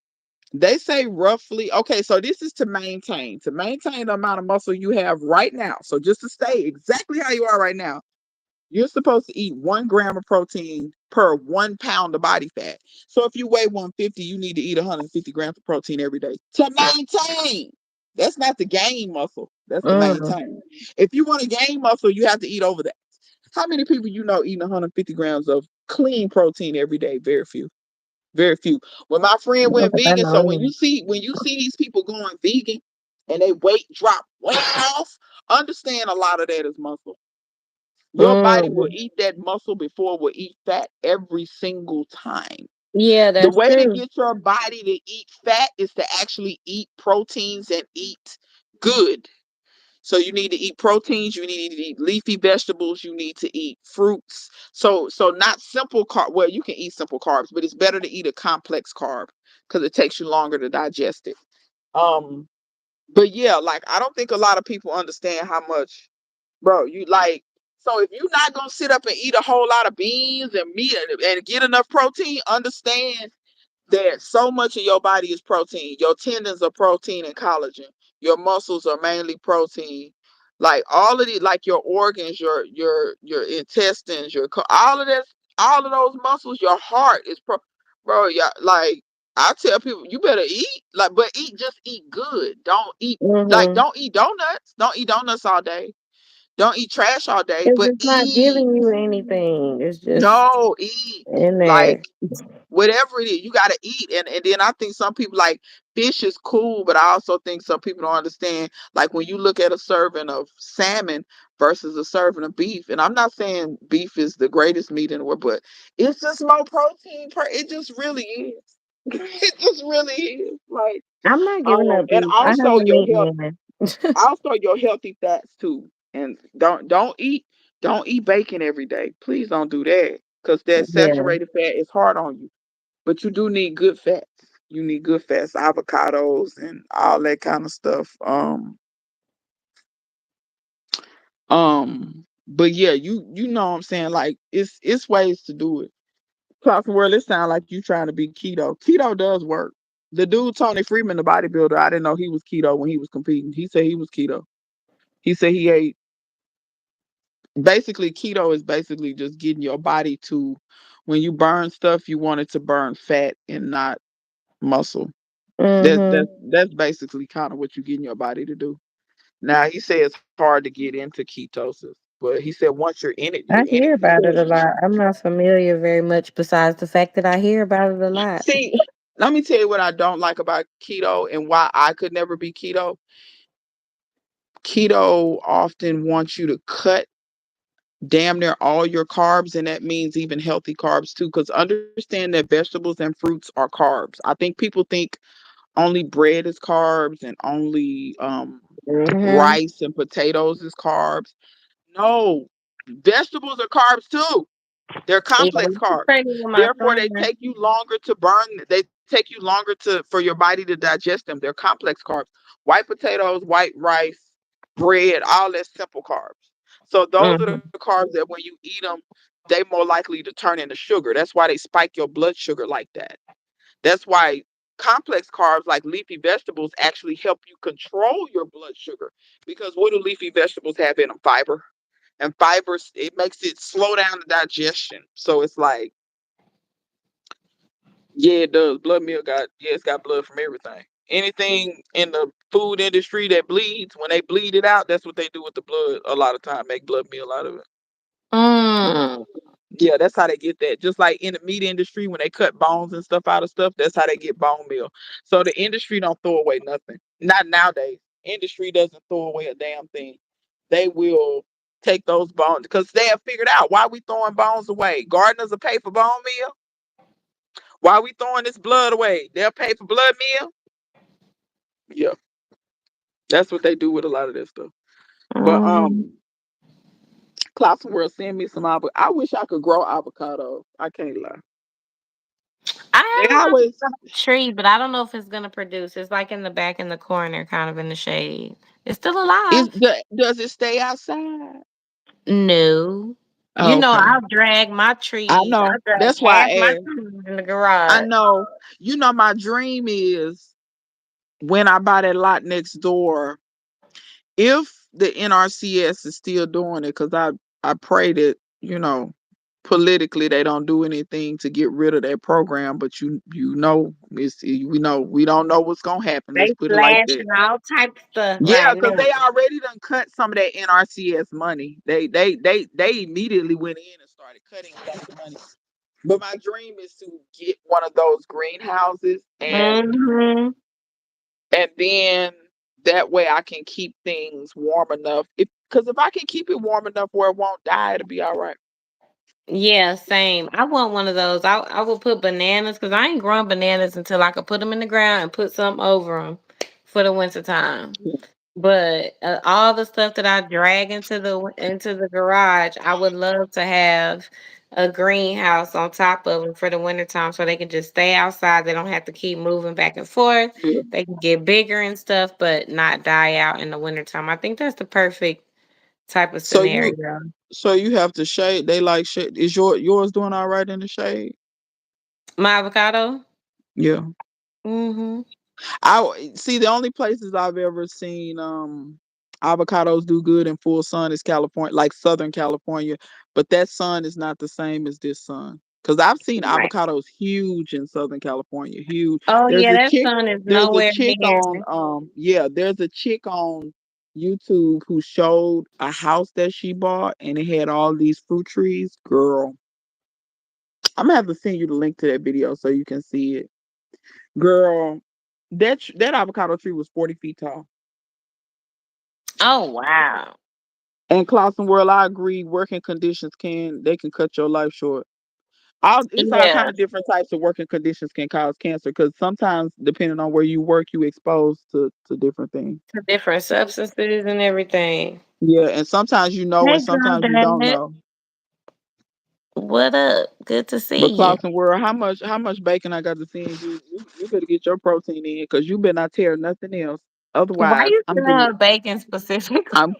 they say roughly, okay, so this is to maintain the amount of muscle you have right now. So just to stay exactly how you are right now, you're supposed to eat 1 gram of protein per 1 pound of body fat. So if you weigh 150, you need to eat 150 grams of protein every day to maintain. That's not to gain muscle. That's to Mm. maintain. If you want to gain muscle, you have to eat over that. How many people you know eating 150 grams of clean protein every day? Very few. Very few. When my friend Not went that I vegan, know so any. when you see these people going vegan and they weight drop way off, understand a lot of that is muscle. Your body will Mm. eat that muscle before it will eat fat every single time. Yeah, The that's way to true. get your body to eat fat is to actually eat proteins and eat good. So you need to eat proteins, you need to eat leafy vegetables, you need to eat fruits. So not simple carb. Well, you can eat simple carbs, but it's better to eat a complex carb because it takes you longer to digest it. Um, but yeah, like I don't think a lot of people understand how much, bro, you like. So if you're not gonna sit up and eat a whole lot of beans and meat and get enough protein, understand that so much of your body is protein. Your tendons are protein and collagen. Your muscles are mainly protein. Like all of the, like your organs, your intestines, all of this, all of those muscles. Your heart is bro. Yeah, like I tell people, you better eat. Like, but just eat good. Mm-hmm. Don't eat donuts. Don't eat donuts all day. Don't eat trash all day. It's But just not eat. giving you anything. It's just No, eat. in Like there. whatever it is, you gotta eat. And then I think some people like fish is cool, but I also think some people don't understand. Like when you look at a serving of salmon versus a serving of beef, and I'm not saying beef is the greatest meat in the world, but it's just more protein it just really is. It just really is. Like I'm not giving up and beef. I also haven't your eaten health, any. also your healthy fats too. And don't eat bacon every day. Please don't do that. Because that Yeah. saturated fat is hard on you. But you do need good fats. You need good fats, avocados and all that kind of stuff. But yeah, you know what I'm saying? Like it's ways to do it. Talking world, it sounds like you trying to be keto. Keto does work. The dude Tony Freeman, the bodybuilder, I didn't know he was keto when he was competing. He said he was keto. He said he ate, basically keto is basically just getting your body to, when you burn stuff, you want it to burn fat and not muscle. That's that's Mm-hmm. that's basically kind of what you're getting your body to do. Now he said it's hard to get into ketosis, but he said once you're I in it. hear He about it a said, lot. I'm not familiar very much besides the fact that I hear about it a lot. see, let me tell you what I don't like about keto and why I could never be keto. Keto often wants you to cut damn near all your carbs, and that means even healthy carbs too. Because understand that vegetables and fruits are carbs. I think people think only bread is carbs and only Mm-hmm. rice and potatoes is carbs. No, vegetables are carbs too. They're Yeah, complex when you carbs. pregnant with my Therefore, they son. take you longer to burn. They take you longer to for your body to digest them. They're complex carbs. White potatoes, white rice, bread, all that simple carbs. So those are the Mm-hmm. carbs that when you eat them, they more likely to turn into sugar. That's why they spike your blood sugar like that. That's why complex carbs like leafy vegetables actually help you control your blood sugar. Because what do leafy vegetables have in them? Fiber. And fibers, it makes it slow down the digestion. So it's like, yeah, it does. Blood milk got, yeah, it's got blood from everything. Anything in the food industry that bleeds, when they bleed it out, that's what they do with the blood a lot of time, make blood meal out of it. Mm. Yeah, that's how they get that. Just like in the meat industry, when they cut bones and stuff out of stuff, that's how they get bone meal. So the industry don't throw away nothing. Not nowadays. industry doesn't throw away a damn thing. They will take those bones because they have figured out why we throwing bones away. Gardeners will pay for bone meal. Why we throwing this blood away? They'll pay for blood meal. Yeah, that's what they do with a lot of this stuff. But Mm. Clausen will send me some avocado. I wish I could grow avocados. I can't lie. They I have an always avocado tree, but I don't know if it's gonna produce. It's like in the back in the corner, kind of in the shade. It's still is alive. does it stay outside? No. You Oh, know, okay. I'll drag my I trees. I know. drag That's why half I my asked. trees in the I garage. know. You know, my dream is when I buy that lot next door, if the NRCS is still doing it, because I pray that, politically they don't do anything to get rid of that program, but we don't know what's gonna happen. Let's They put it like that. slashing all type of stuff Yeah, right because now. they already done cut some of that NRCS money. They immediately went in and started cutting some of the money. But my dream is to get one of those greenhouses Hmm. and then that way I can keep things warm enough. Because if I can keep it warm enough where it won't die, it'll be all right. Yeah, same. I want one of those. I will put bananas because I ain't growing bananas until I could put them in the ground and put something over them for the winter time. But all the stuff that I drag into the garage, I would love to have a greenhouse on top of them for the wintertime so they can just stay outside. They don't have to keep moving back and forth. Yeah. They can get bigger and stuff, but not die out in the wintertime. I think that's the perfect type of So you scenario. so you have to shade. They like shade. Is yours doing all right in the shade? My avocado. Yeah. Hmm. I see the only places I've ever seen avocados do good in full sun is California, like Southern California, but that sun is not the same as this sun. Cause I've seen Right. avocados huge in Southern California, huge. Oh There's yeah, a that chick, sun is there's a nowhere chick near. on there's a chick on YouTube who showed a house that she bought and it had all these fruit trees. Girl, I'm gonna have to send you the link to that video so you can see it. Girl, that avocado tree was 40 feet tall. Oh wow. And Clausen World, I agree. Working conditions can cut your life short. It's all Yeah, kind of different types of working conditions can cause cancer because sometimes depending on where you work, you exposed to different things. to different substances and everything. Yeah, and sometimes you know, Hey, and sometimes you don't Granddad. know. What up? Good to see But you. Clausen World, how much bacon I got to send you? You better get your protein in because you better not tear nothing else. Why Otherwise, you sending her bacon specifically? I'm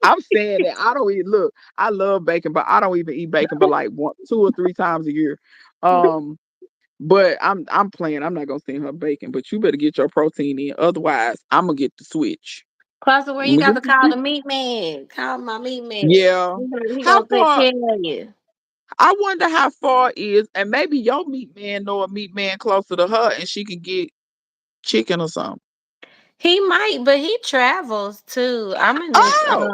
I'm saying that I don't eat. Look, I love bacon, but I don't even eat bacon, but like 2 or 3 times a year. Um, but I'm playing. I'm not gonna send her bacon, but you better get your protein in. Otherwise, I'm gonna get the switch. Closet, where I'm you gonna got get to the call switch. the meat man. Call my meat man. Yeah. He How gonna take far? care of you. I wonder how far is, and maybe your meat man know a meat man closer to her, and she can get chicken or something. He might, but he travels too. Oh,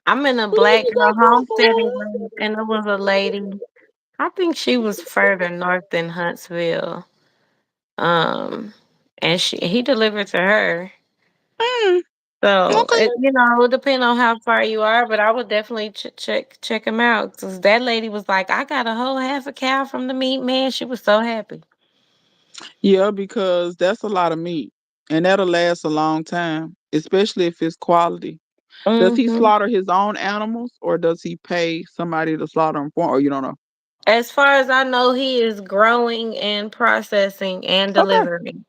I'm in a well, there black you girl go, Clausen homesteading World. group, and there was a lady. I think she was further north than Huntsville. Um, and he delivered to her. Mm, So okay. it would depend on how far you are, but I would definitely check him out. 'Cause that lady was like, "I got a whole half a cow from the meat man." She was so happy. Yeah, because that's a lot of meat, and that'll last a long time, especially if it's quality. Does he Hmm. slaughter his own animals, or does he pay somebody to slaughter them for? Or you don't know? As far as I know, he is growing and processing and Okay, delivering.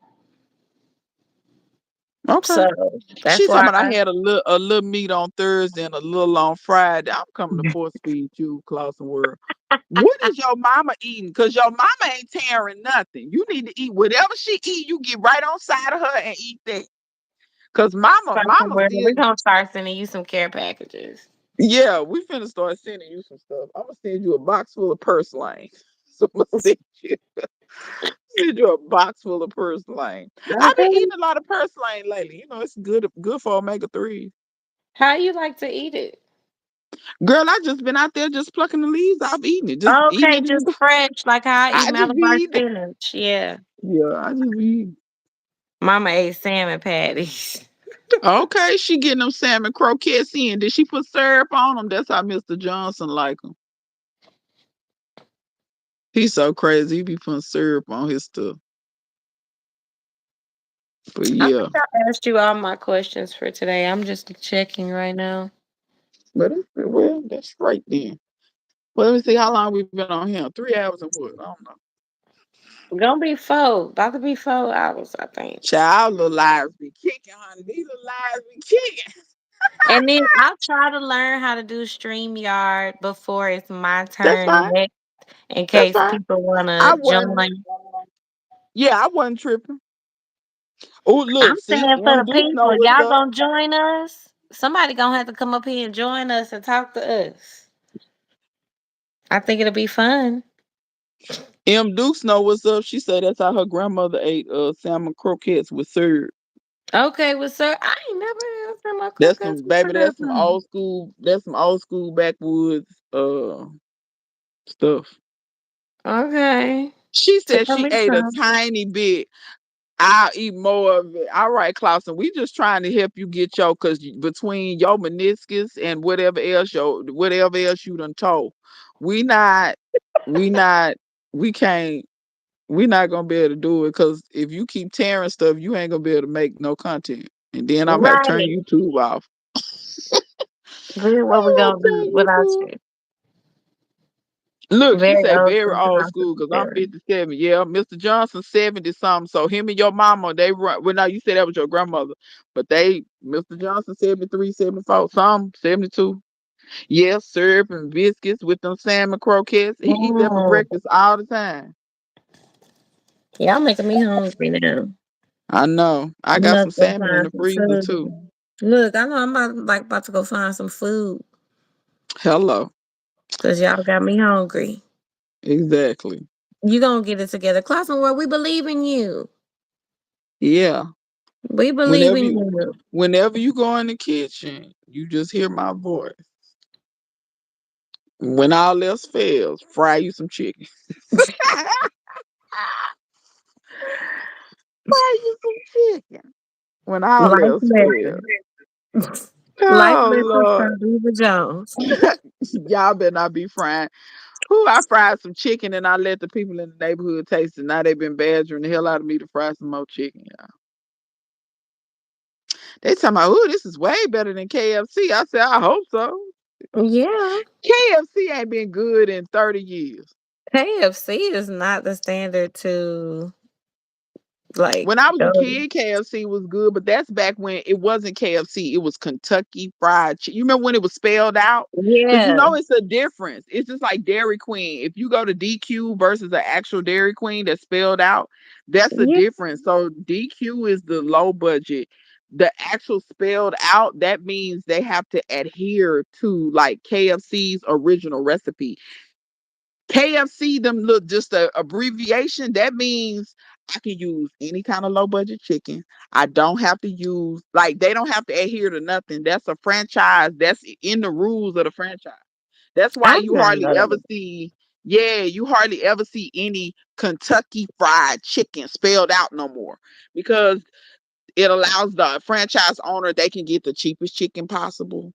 okay. So She that's talking why. about I had a little meat on Thursday and a little on Friday. I'm coming to force feed you, Clausen World. What is your mama eating? Cause your mama ain't tearing nothing. You need to eat whatever she eat. You get right on side of her and eat that. Cause mama We're still. gonna start sending you some care packages. Yeah, we finna start sending you some stuff. I'm gonna send you a box full of purslane. So I'm gonna send you a box full of purslane. I've been Okay. eating a lot of purslane lately. It's good for omega 3s. How you like to eat it? Girl, I just been out there just plucking the leaves off, eating it, just eating Okay, it. just fresh, like how I eat I just be Malabar eating it. spinach. Yeah. Yeah, I just be eating. Mama ate salmon patties. Okay, she getting them salmon croquettes in. Did she put syrup on them? That's how Mr. Johnson like them. He's so crazy. He be putting syrup on his stuff. But I yeah. think I asked you all my questions for today. I'm just checking right now. But well, that's right then. Well, let me see how long we've been on here. 3 hours and what? I don't know. Gonna be four. About to be 4 hours, I think. Child, little lives be kicking, honey. These little lives be kicking. And then I'll try to learn how to do StreamYard before it's my That's turn fine. next, in That's case fine. people wanna I wasn't. join. Yeah, I wasn't tripping. Oh, I'm look, see, saying for M the Duke know people, what's y'all up. gonna join us? Somebody gonna have to come up here and join us and talk to us. I think it'll be fun. M Dukes know what's up. She said that's how her grandmother ate salmon croquettes with syrup. Okay, well, sir, I ain't never had some of That's croquettes some with baby. syrup That's some on. old school. That's some old school backwoods stuff. Okay, She said tell she me ate a some. tiny bit. I'll eat more of it. All right, Clausen. We just trying to help you get your cause between your meniscus and whatever else you done told. We not we not we can't we not gonna be able to do it because if you keep tearing stuff, you ain't gonna be able to make no content. And then I'm gonna have to turn Right. YouTube off. Good. What we I'm gonna gonna do turn without YouTube. you? Look, she Very said old very school old school because I'm concept. 57. Yeah, Mr. Johnson 70 something. So him and your mama, they run. Well, now you said that was your grandmother, but Mr. Johnson 73, 74, some 72. Yes, syrup and biscuits with them salmon croquettes. He eat that for Mm. breakfast all the time. Y'all making me hungry now. I know. I I'm got about some to go salmon in find the some freezer too. food. Look, I know I'm about to go find some food Hello. because y'all got me hungry. Exactly. You gonna get it together, Clausen? Where we believe in you. Yeah. We believe Whenever in you you. whenever you go in the kitchen, you just hear my voice. When all else fails, fry you some chicken. Fry you some chicken. When all Life else fails. lesson. Life Oh lessons Lord. from Deva Jones. Y'all better not be frying. Who I fried some chicken and I let the people in the neighborhood taste it. Now they've been badgering the hell out of me to fry some more chicken, y'all. They talking about, oh, this is way better than KFC. I said, I hope so. Yeah. KFC ain't been good in 30 years. KFC is not the standard to like When I was a go. kid, KFC was good, but that's back when it wasn't KFC. It was Kentucky Fried Chicken. You remember when it was spelled out? Because you Yeah. know it's a difference. It's just like Dairy Queen. If you go to DQ versus an actual Dairy Queen that's spelled out, that's a Yeah. difference. So DQ is the low budget. The actual spelled out, that means they have to adhere to like KFC's original recipe. KFC, them look just a abbreviation. That means I can use any kind of low budget chicken. I don't have to use like they don't have to adhere to nothing. That's a franchise. That's in the rules of the franchise. That's why I you didn't hardly know ever that. see, yeah, you hardly ever see any Kentucky Fried Chicken spelled out no more because it allows the franchise owner they can get the cheapest chicken possible.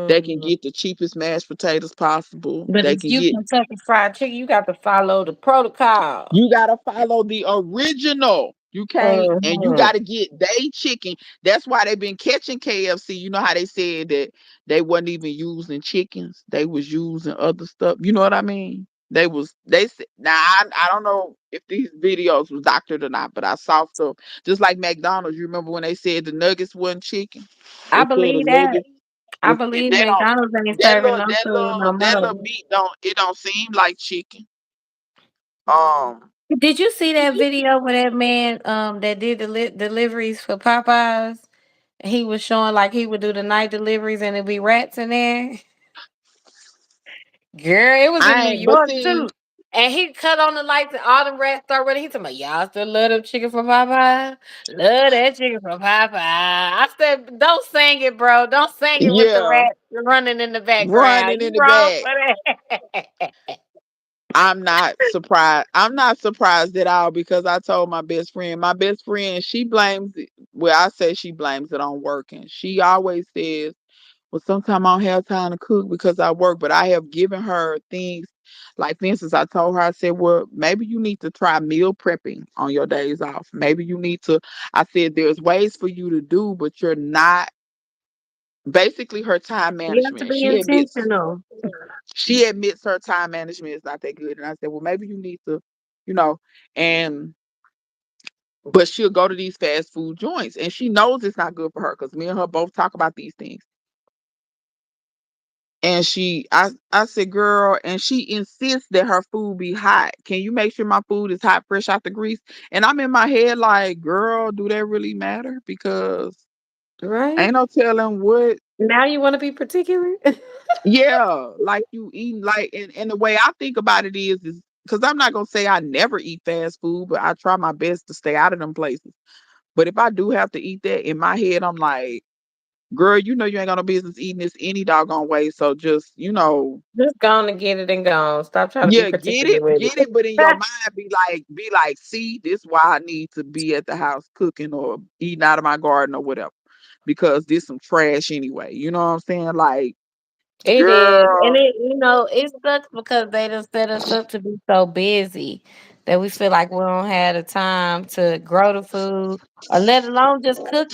They can Mm. get the cheapest mashed potatoes possible. But They if can you get Kentucky Fried Chicken, you got to follow the protocol. You gotta follow the original. You can't, and you Mhm. gotta get they chicken. That's why they've been catching KFC. You know how they said that they wasn't even using chickens; they was using other stuff. You know what I mean? They said now I don't know if these videos was doctored or not, but I saw stuff just like McDonald's. You remember when they said the nuggets wasn't chicken? I They said the believe that. nuggets I was believe they don't McDonald's ain't serving no food no that more. little meat don't seem like chicken. Um. Did you see that video where that man that did the deliveries for Popeyes? He was showing like he would do the night deliveries and it'd be rats in there. Girl, it was in I New ain't, but York see, too. And he cut on the lights and all the rats start running. He told me, y'all still love them chicken from Popeye? Love that chicken from Popeye. I said, don't sing it, bro. Don't sing it with the yeah, rats running in the background. running You in the wrong back. for that. I'm not surprised. I'm not surprised at all because I told my best friend. My best friend, she blames it. well, I say she blames it on working. She always says, well, sometimes I don't have time to cook because I work, but I have given her things. Like, for instance, I told her, I said, well, maybe you need to try meal prepping on your days off. Maybe you need to, I said, there's ways for you to do, but you're not, basically her time You have to management. be intentional. She admits her time management is not that good. And I said, well, maybe you need to, you know, and but she'll go to these fast food joints and she knows it's not good for her because me and her both talk about these things. And I said, girl, and she insists that her food be hot. Can you make sure my food is hot, fresh out the grease? And I'm in my head like, girl, do that really matter? Because Right? ain't no telling what. Now you want to be particular? Yeah, like you eating like, and the way I think about it is because I'm not gonna say I never eat fast food, but I try my best to stay out of them places. But if I do have to eat that, in my head, I'm like, girl, you know you ain't got no business eating this any doggone way. So just, Just gone and get it and gone. Stop trying to be yeah, particular with get it, but in your mind be like, see, this why I need to be at the house cooking or eating out of my garden or whatever. Because this some trash anyway. You know what I'm saying? Like, It is. And girl, it sucks because they done set us up to be so busy that we feel like we don't have the time to grow the food or let alone just cook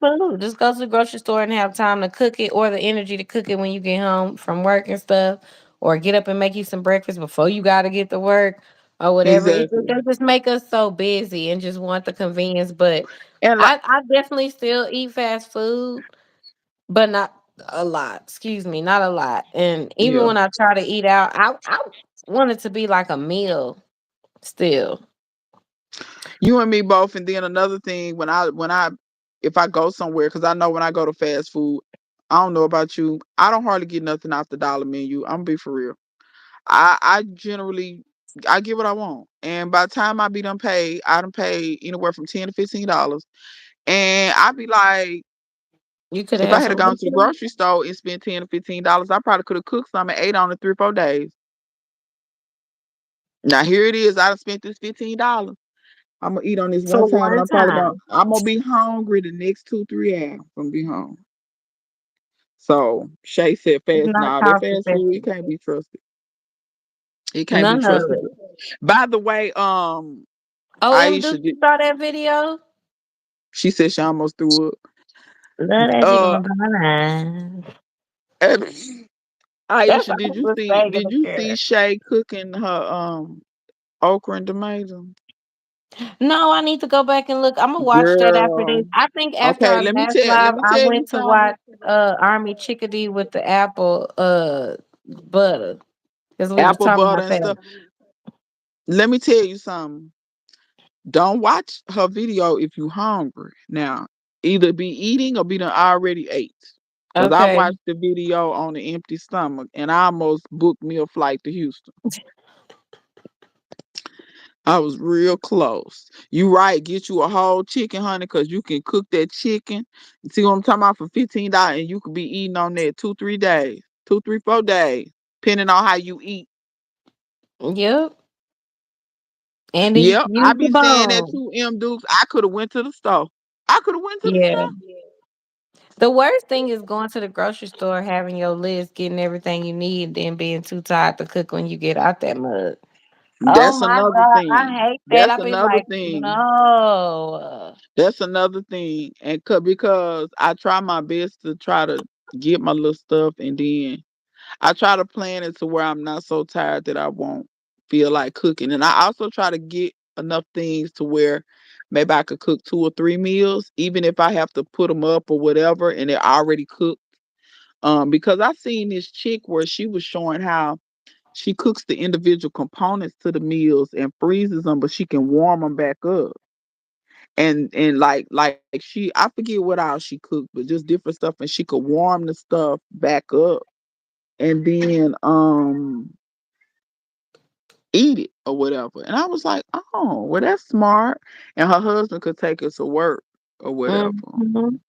food. Just go to the grocery store and have time to cook it or the energy to cook it when you get home from work and stuff. Or get up and make you some breakfast before you gotta get to work or whatever. exactly. They just make us so busy and just want the convenience. But And like, I definitely still eat fast food but not a lot. Excuse me, not a lot. And even yeah, when I try to eat out, I want it to be like a meal still. you and me both. And then another thing, if I go somewhere, because I know when I go to fast food, I don't know about you, I don't hardly get nothing off the dollar menu. I'm gonna be for real. I generally I get what I want. And by the time I be done paid, I done pay anywhere from $10 to $15. And I be like, You could if I have had some gone to the bacon. grocery store and spent $10 to $15, I probably could have cooked some and ate on it 3 or 4 days. Now here it is, I done spent this $15. I'm gonna eat on this one For time, and one time. I'm gonna be hungry the next 2 3 hours. I'm gonna be hungry. So Shay said It's fast. not Nah, that cost fast food, it effective. can't be trusted. It can't be None of trusted. it. By the way, Duke, Aisha you did. saw that video? She said she almost threw up. Love that chicken Uh, from behind. and That's Aisha, all did I'm you just see? saying in Did the you see care. Shay cooking her okra and tomato? No, I need to go back and look. I'm gonna watch that after this. Girl. I think after Okay, our last let live, me I tell you went to something. watch Army Chickadee with the apple butter. Because we was Apple talking butter about and that. stuff. Let me tell you something. Don't watch her video if you hungry. Now, either be eating or be done already ate. Cause I Okay. watched the video on an empty stomach and I almost booked me a flight to Houston. I was real close. You right, get you a whole chicken, honey, cause you can cook that chicken. See what I'm talking about for $15, and you could be eating on that 2 3 days, 2 3 4 days, depending on how you eat. Yep. And then you Yep, can I use the be saying that bone. too, M Dukes. I could have went to the store. I could have went to the Yeah. store. The worst thing is going to the grocery store, having your list, getting everything you need, then being too tired to cook when you get out that mud. Oh That's my another God. thing. I hate that. That's I be another like, thing. no. That's another thing. And because I try my best to try to get my little stuff, and then I try to plan it to where I'm not so tired that I won't feel like cooking. And I also try to get enough things to where maybe I could cook 2 or 3 meals, even if I have to put them up or whatever, and they're already cooked. Because I seen this chick where she was showing how she cooks the individual components to the meals and freezes them, but she can warm them back up. And like she, I forget what all she cooked, but just different stuff, and she could warm the stuff back up and then eat it or whatever. And I was like, oh, well, that's smart. And her husband could take her to work or whatever. Mhm.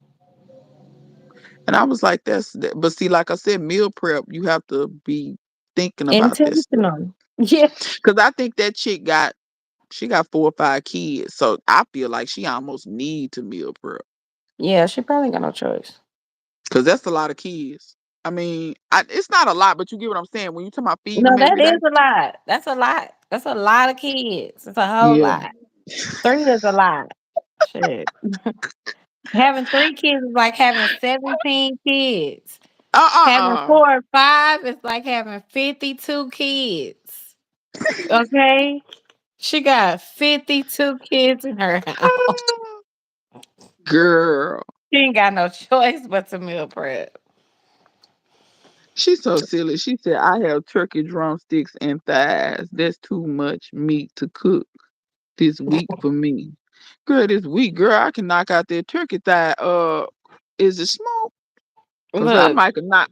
And I was like, that's that. But see, like I said, meal prep, you have to be thinking about this stuff. Intentional. Yeah. Because I think that chick got She got 4 or 5 kids, so I feel like she almost need to meal prep Yeah, she probably got no choice. because that's a lot of kids. I mean, it's not a lot, but you get what I'm saying. When you talking about feeding No, them that every day, is a lot. That's a lot. That's a lot of kids. It's a whole yeah. lot. Three is a lot. Shit. Having three kids is like having 17 kids. Having Uh. 4 or 5 is like having 52 kids. Okay? She got 52 kids in her house. Girl, She ain't got no choice but to meal prep. she's so silly. She said, "I have turkey drumsticks and thighs. That's too much meat to cook this week for me." Girl, this week, girl, I can knock out that turkey thigh. Is it smoked? Cause Look,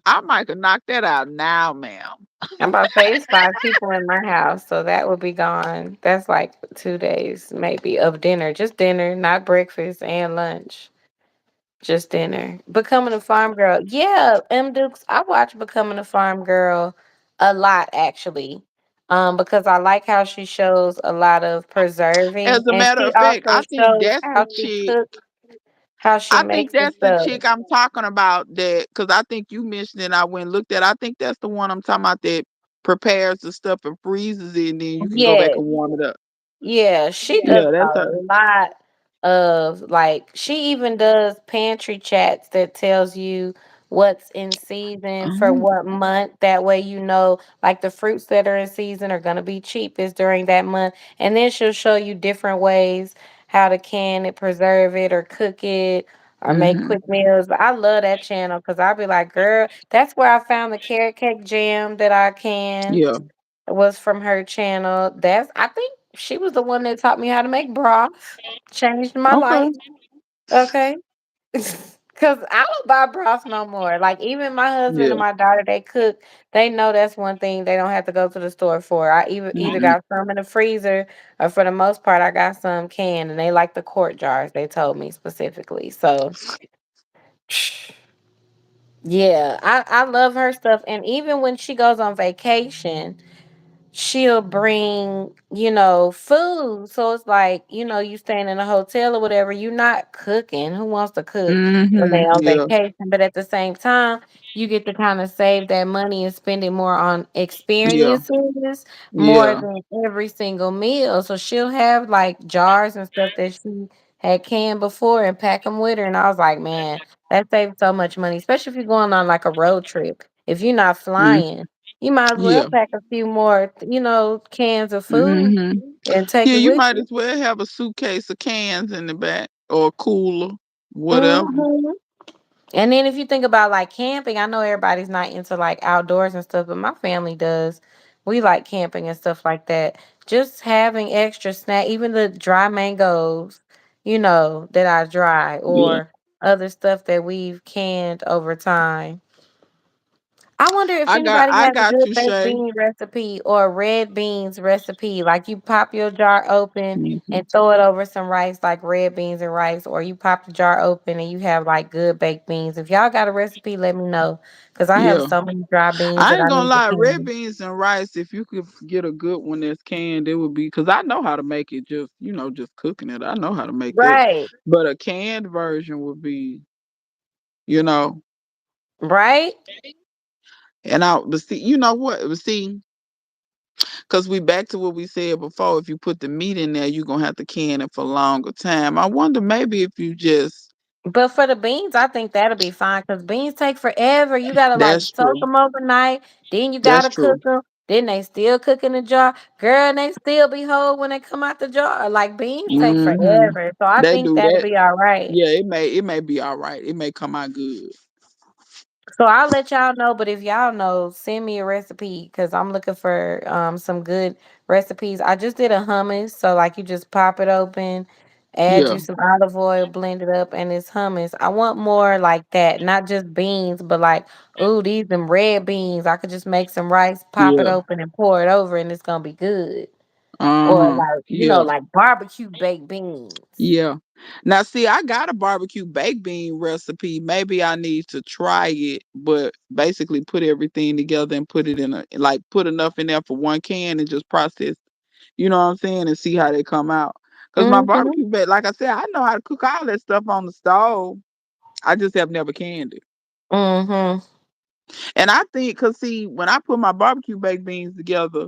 I might could knock that out now, ma'am. I'm about to say it's 5 people in my house, so that would be gone. That's like 2 days maybe of dinner. Just dinner, not breakfast and lunch. Just dinner. Becoming a farm girl. Yeah, M Dukes. I watch Becoming a Farm Girl a lot actually. Because I like how she shows a lot of preserving, As a and matter she of fact, also I think shows that's the how she chick. cooks, how she I think makes the that's the stuff. chick I'm talking about. That because I think you mentioned it. I went and looked at. I think that's the one I'm talking about that prepares the stuff and freezes it, and then you can go back Yeah, and warm it up. yeah, she does Yeah, a that's her. lot of like she even does pantry chats that tells you what's in season for Oh. what month. That way you know like the fruits that are in season are gonna be cheapest during that month. And then she'll show you different ways how to can it, preserve it, or cook it, or make Mm-hmm. quick meals. But I love that channel because I'll be like, girl, that's where I found the carrot cake jam that I can Yeah. was from her channel. That's I think she was the one that taught me how to make broth. Changed my life. Okay. Okay. Cause I don't buy broth no more. Like even my husband Yeah. and my daughter, they cook. They know that's one thing they don't have to go to the store for. I either Mm-mm. got some in the freezer, or for the most part, I got some canned, and they like the quart jars. They told me specifically. So yeah, I love her stuff. And even when she goes on vacation, she'll bring, food. So it's like, you staying in a hotel or whatever, you're not cooking. Who wants to cook when they Mm-hmm. on Yeah. vacation? But at the same time, you get to kind of save that money and spend it more on Yeah. experiences more Yeah. than every single meal. So she'll have like jars and stuff that she had canned before and pack them with her. And I was like, man, that saves so much money, especially if you're going on like a road trip. If you're not Mm. flying, you might as well Yeah. pack a few more, cans of food Mm-hmm. and take Yeah, it you with might you. as well have a suitcase of cans in the back or a cooler, whatever. Mhm. And then if you think about like camping, I know everybody's not into like outdoors and stuff, but my family does. We like camping and stuff like that. Just having extra snack, even the dry mangoes, that I dry, Yeah. or other stuff that we've canned over time. I wonder if anybody I has a got good you, baked Shay. bean recipe or red beans recipe. Like you pop your jar open Mm-hmm. and throw it over some rice, like red beans and rice, or you pop the jar open and you have like good baked beans. If y'all got a recipe, let me know. Cause I have Yeah. so many dry beans I that ain't I gonna need to lie, red can. beans and rice, if you could get a good one that's canned, it would be because I know how to make it just, just cooking it. I know how to make that. Right. But a canned version would be, you know, Right? but see, you know what? But see, because we back to what we said before. If you put the meat in there, you're gonna have to can it for a longer time. I wonder maybe if you just But for the beans, I think that'll be fine because beans take forever. You gotta like that's soak true. them overnight, then you That's gotta true. cook them. Then they still cook in the jar, girl, and they still be whole when they come out the jar. Like beans take Hmm. forever, so I They think do that'll that. be all right. Yeah, it may be all right. It may come out good. So I'll let y'all know, but if y'all know, send me a recipe because I'm looking for some good recipes. I just did a hummus, so like you just pop it open, add Yeah, you some olive oil, blend it up, and it's hummus. I want more like that, not just beans, but like, ooh, these them red beans. I could just make some rice, pop it yeah, open, and pour it over, and it's gonna be good. Or uh-huh, like, yeah, like barbecue baked beans. yeah. Now, see, I got a barbecue baked bean recipe. Maybe I need to try it, but basically put everything together and put it in put enough in there for one can and just process. You know what I'm saying? And see how they come out. Cause my Mhm. barbecue bed, like I said, I know how to cook all that stuff on the stove. I just have never canned it. Mhm. And I think, cause see, when I put my barbecue baked beans together,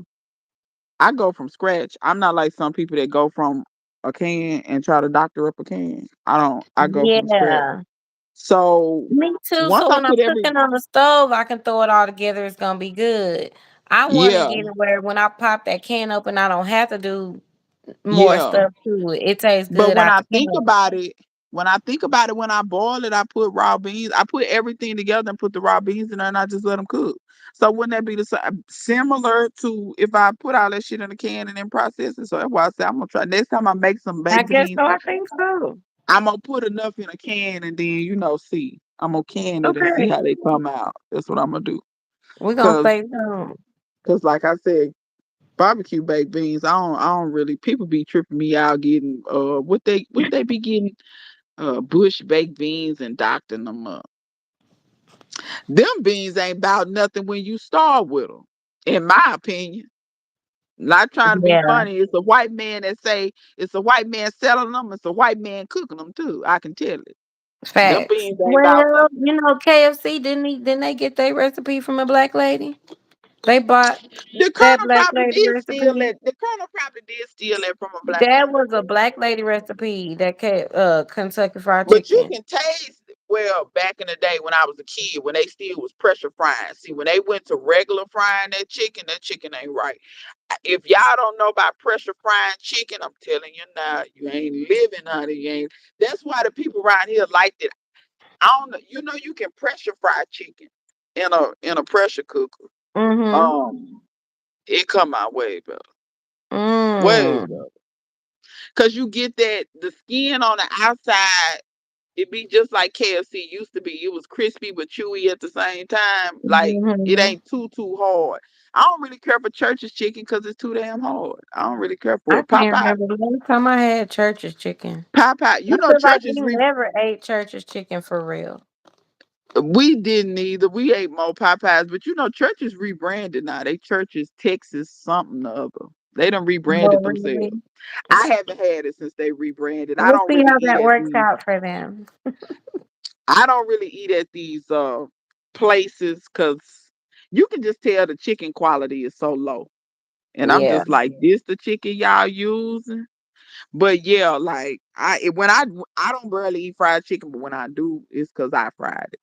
I go from scratch. I'm not like some people that go from a can and try to doctor up a can. I don't. I go from scratch. Yeah. So Me too. once So I when I'm put every, cooking on the stove, I can throw it all together. It's gonna be good. I want to yeah, get it where when I pop that can open, I don't have to do more yeah. stuff to it. It tastes But good when out I the think can. about it, when I boil it, I put raw beans. I put everything together and put the raw beans in there, and I just let them cook. So wouldn't that be the same, similar to if I put all that shit in a can and then process it? So that's why I say I'm gonna try. Next time I make some I baked guess beans, so. I think so. I'm gonna put enough in a can and then see. I'm gonna can it and see Okay. how they come out. That's what I'm gonna do. We're gonna Cause, stay tuned. like I said, barbecue baked beans. I don't really. People be tripping me out getting what they be getting bush baked beans and doctoring them up. Them beans ain't about nothing when you start with them, in my opinion. Not trying to be Yeah. funny. It's a white man that say it's a white man selling them. It's a white man cooking them too. I can tell it. Them Facts. beans ain't about Well, nothing. you know, KFC didn't they get their recipe from a black lady? They bought The that colonel black probably lady did steal recipe. it. The colonel probably did steal it from a black That lady. was a black lady recipe. That Kentucky Fried But you Chicken. can taste, well, back in the day when I was a kid, when they still was pressure frying. See, when they went to regular frying that chicken ain't right. If y'all don't know about pressure frying chicken, I'm telling you now, you ain't living, honey. You ain't. That's why the people around here like it. I don't know. You know, you can pressure fry chicken in a pressure cooker. Mm-hmm. Um, it come out way better, way Mm. better. Cause you get that the skin on the outside. It be just like KFC used to be. It was crispy but chewy at the same time. Like it Mm-hmm. ain't too hard. I don't really care for Church's chicken because it's too damn hard. I don't really care for I it. can't Popeye, remember the last time I had Church's chicken. Popeye. I You know feel like we Church's never ate Church's chicken for real. we didn't either. We ate more Popeyes, but you know Church's rebranded now. They Church's Texas something or other. They done But rebranded really, themselves. I haven't had it since they rebranded. I we'll don't see really how eat that at works these. out for them. I don't really eat at these places because you can just tell the chicken quality is so low. And I'm Yeah. just like, this the chicken y'all using? But yeah, like I don't barely eat fried chicken, but when I do, it's because I fried it.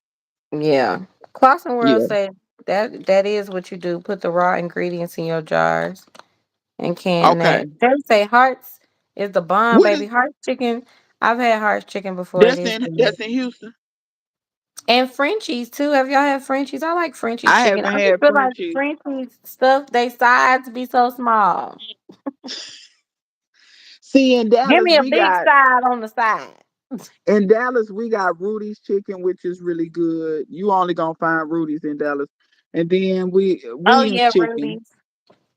Yeah. Clausen World Yeah. said that is what you do. Put the raw ingredients in your jars and can Okay. that. They say Hearts is the bomb, What baby. is Hearts chicken. I've had Hearts chicken before. It is good. that's in Houston? And Frenchies too. Have y'all had Frenchies? I like Frenchies I chicken. haven't I just had feel like Frenchies. Frenchies stuff, they sides be so small. See, in Give Dallas, me a big side on the side. We got Rudy's chicken, which is really good. You only gonna find Rudy's in Dallas. And then we Oh Williams yeah, chicken. Rudy's.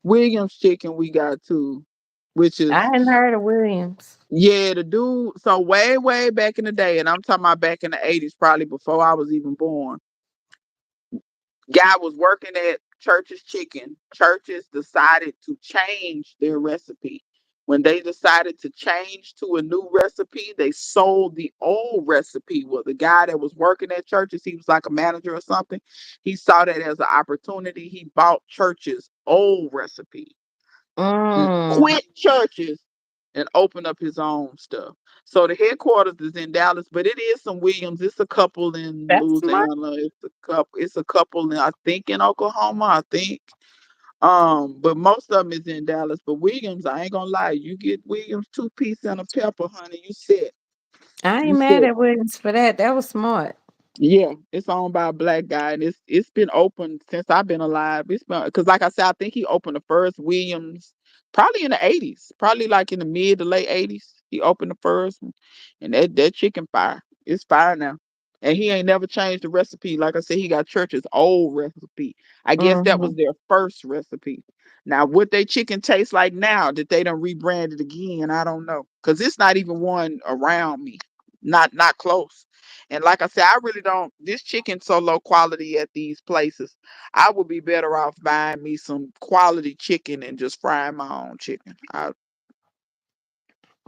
Williams chicken we got too, which I is hadn't heard of Williams. yeah, the dude. So way back in the day, and I'm talking about back in the '80s, probably before I was even born. Guy was working at Church's Chicken. Churches decided to change their recipe. When they decided to change to a new recipe, they sold the old recipe. Well, the guy that was working at Churches, he was like a manager or something. He saw that as an opportunity. He bought Church's old recipe, Mm, quit Churches, and opened up his own stuff. So the headquarters is in Dallas, but it is some Williams. It's a couple in that's smart. Louisiana. It's a couple in, I think, in Oklahoma. I think. But most of them is in Dallas. But Williams, I ain't gonna lie, you get Williams 2 piece and a pepper, honey. You set. I You ain't mad set. at Williams for that. That was smart. Yeah, it's owned by a black guy, and it's been open since I've been alive. It's been because, like I said, I think he opened the first Williams probably in the '80s, probably like in the mid to late '80s. He opened the first one, and that chicken fire, it's fire now. And he ain't never changed the recipe. Like I said, he got Church's old recipe. I guess that was Hmm. their first recipe. Now, what they chicken tastes like now that they done rebranded again, I don't know, because it's not even one around me. not close. And like I said, I really don't. This chicken so low quality at these places. I would be better off buying me some quality chicken and just frying my own chicken.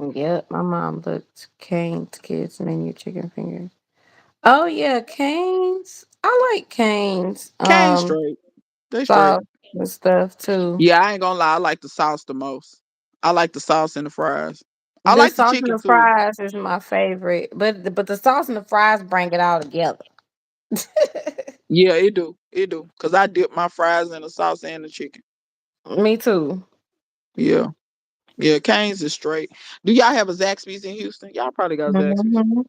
Yep, my mom looked Cane's kids menu chicken fingers. Oh yeah, Cane's. I like Cane's. Cane straight. They straight. Sauce and stuff too. Yeah, I ain't gonna lie. I like the sauce the most. I like the sauce and the fries. I The like the sauce and chicken the too. fries is my favorite, but the sauce and the fries bring it all together. Yeah, it do. It do. Cause I dip my fries in the sauce and the chicken. Me too. Yeah. Yeah, Cane's is straight. Do y'all have a Zaxby's in Houston? Y'all probably got Zaxby's. Mhm.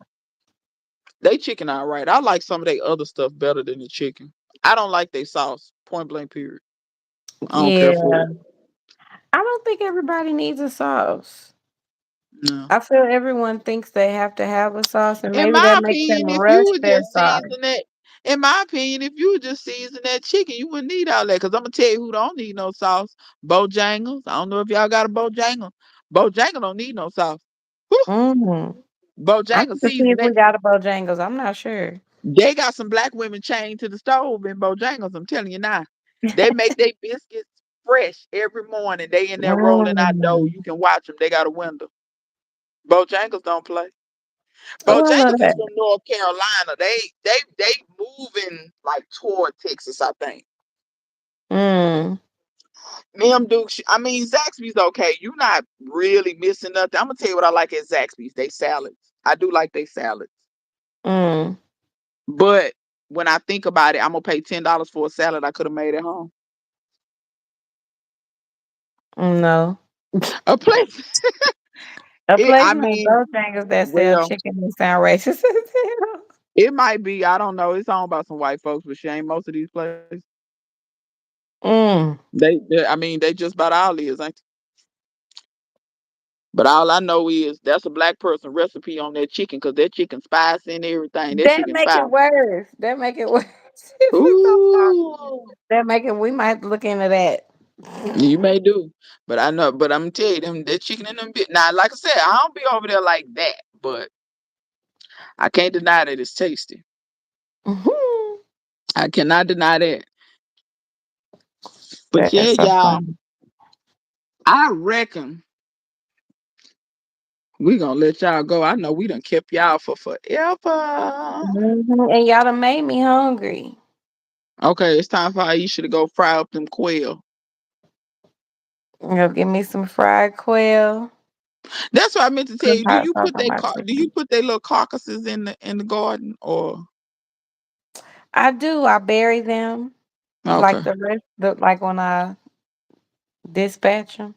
They chicken all right. I like some of their other stuff better than the chicken. I don't like their sauce. Point blank period. I don't care for Yeah, it. I don't think everybody needs a sauce. No. I feel everyone thinks they have to have a sauce, and In maybe my that makes them opinion, if you rush would their just sauce. season that, in my opinion, if you would just season that chicken, you wouldn't need all that. Cause I'm gonna tell you who don't need no sauce. Bojangles. I don't know if y'all got a Bojangle. Bojangle don't need no sauce. Whew. Mm. I Bojangles need to see season if that. we got a Bojangles. I'm not sure. They got some black women chained to the stove in Bojangles. I'm telling you now. They make their biscuits fresh every morning. They in there rolling out dough. Mm. You can watch them. They got a window. Bojangles don't play. Oh, I love Bojangles is that. from North Carolina. They moving like toward Texas, I think. Mm. Them Dukes, I mean Zaxby's okay. You're not really missing nothing. I'm gonna tell you what I like at Zaxby's. They salads. I do like they salads. Mm. But when I think about it, I'm gonna pay $10 for a salad I could have made at home. No. A place. A place I like mean, Bojangles that sell well, chicken and sound racist. it might be. I don't know. It's all about some white folks, but she ain't most of these places. Mm. I mean, they just about all is, ain't they? But all I know is that's a black person recipe on that chicken because that chicken spicy and everything. That That chicken make it fire. worse. That make it worse. If it's so far, Ooh, that make it. We might have to look into that. you may do. But I know, but I'm tell you, them that chicken in them bit. Now, like I said, I don't be over there like that, but I can't deny that it's tasty. Mhm. I cannot deny that. But That yeah, is so y'all, funny. I reckon we gonna let y'all go. I know we done kept y'all for forever. Mhm. And y'all done made me hungry. Okay, it's time for Aisha to go fry up them quail. Go give me some fried quail. That's what I meant to tell Put you. hot sauce on my Do you chicken. put their little carcasses in the garden or I do. I bury them like okay? the rest. Like when I dispatch them,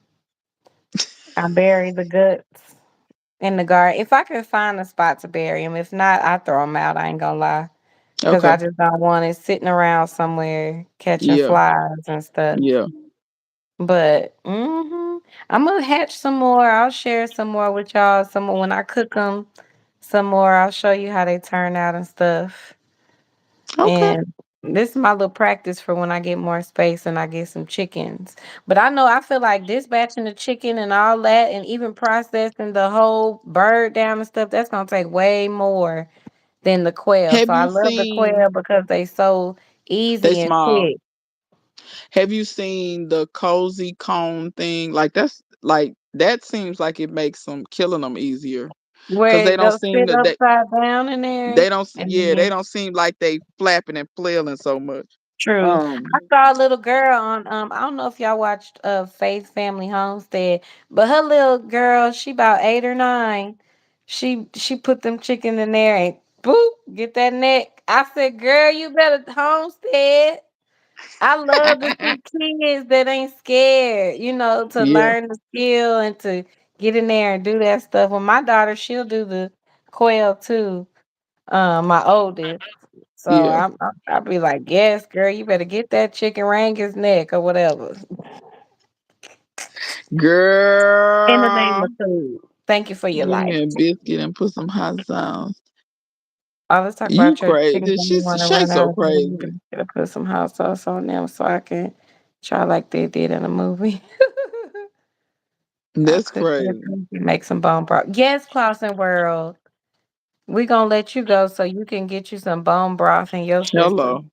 I bury the guts in the garden. If I can find a spot to bury them, if not, I throw them out. I ain't gonna lie, cause Okay. I just don't want it sitting around somewhere catching Yeah. flies and stuff. Yeah. But I'm gonna hatch some more. I'll share some more with y'all. Some more when I cook them. Some more. I'll show you how they turn out and stuff. Okay. And this is my little practice for when I get more space and I get some chickens. But I know I feel like dispatching the chicken and all that, and even processing the whole bird down and stuff, that's gonna take way more than the quail. Have So I you love the seen quail because they so they easy and small? quick. Have you seen the cozy cone thing? Like that's like that seems like it makes them killing them easier because Where they don't they'll seem sit to upside down in there. they And don't seem like they flapping and flailing so much. true. I Um. saw a little girl on I don't know if y'all watched Faith Family Homestead, but her little girl, she about 8 or 9. She put them chicken in there and boop, get that neck. I said, girl, you better homestead. I love to see kids that ain't scared, to Yeah. learn the skill and to get in there and do that stuff. Well, my daughter, she'll do the quail too, my oldest. So Yeah. I'll be like, yes, girl, you better get that chicken wring his neck or whatever. In the name Girl. of food. Thank you for your Give life. me a biscuit and put some hot sauce. Oh, let's talk You about your chickens crazy. when you want to She's run so out of there. crazy. Gotta put some hot sauce on them so I can try like they did in the movie. I'll That's cook that crazy. turkey, make some bone broth. Yes, Clausen World. We gonna let you go so you can get you some bone broth in your system. Hello.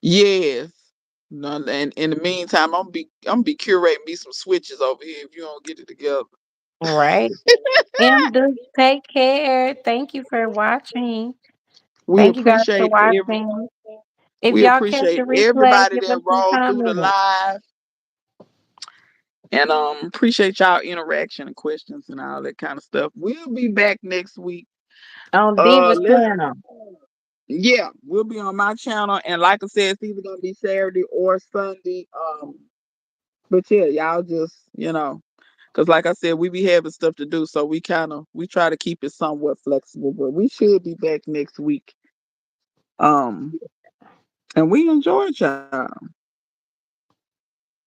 Yes. No, and in the meantime, I'm be curating me some switches over here if you don't get it together. Right. Do take care. Thank you for watching. We Thank you guys for appreciate every watching. If we y'all catch the appreciate replay, everybody give that us some rolled through the comments. live, and appreciate y'all interaction and questions and all that kind of stuff. We'll be back next week. On Diva's Let's channel. Yeah, we'll be on my channel, and like I said, it's either gonna be Saturday or Sunday. But yeah, y'all just because like I said, we be having stuff to do, so we try to keep it somewhat flexible. But we should be back next week. Um, and we enjoyed y'all.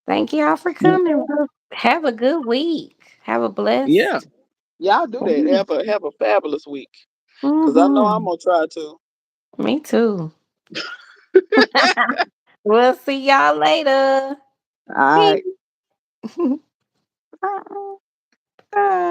Thank y'all for Yeah, coming. Have a good week. Have a yeah, blessed y'all do that. week. Have a fabulous week. Cause I know I'm Mm-hmm. gonna try to. Me too. We'll see y'all later. All Peace. right. Bye. Bye.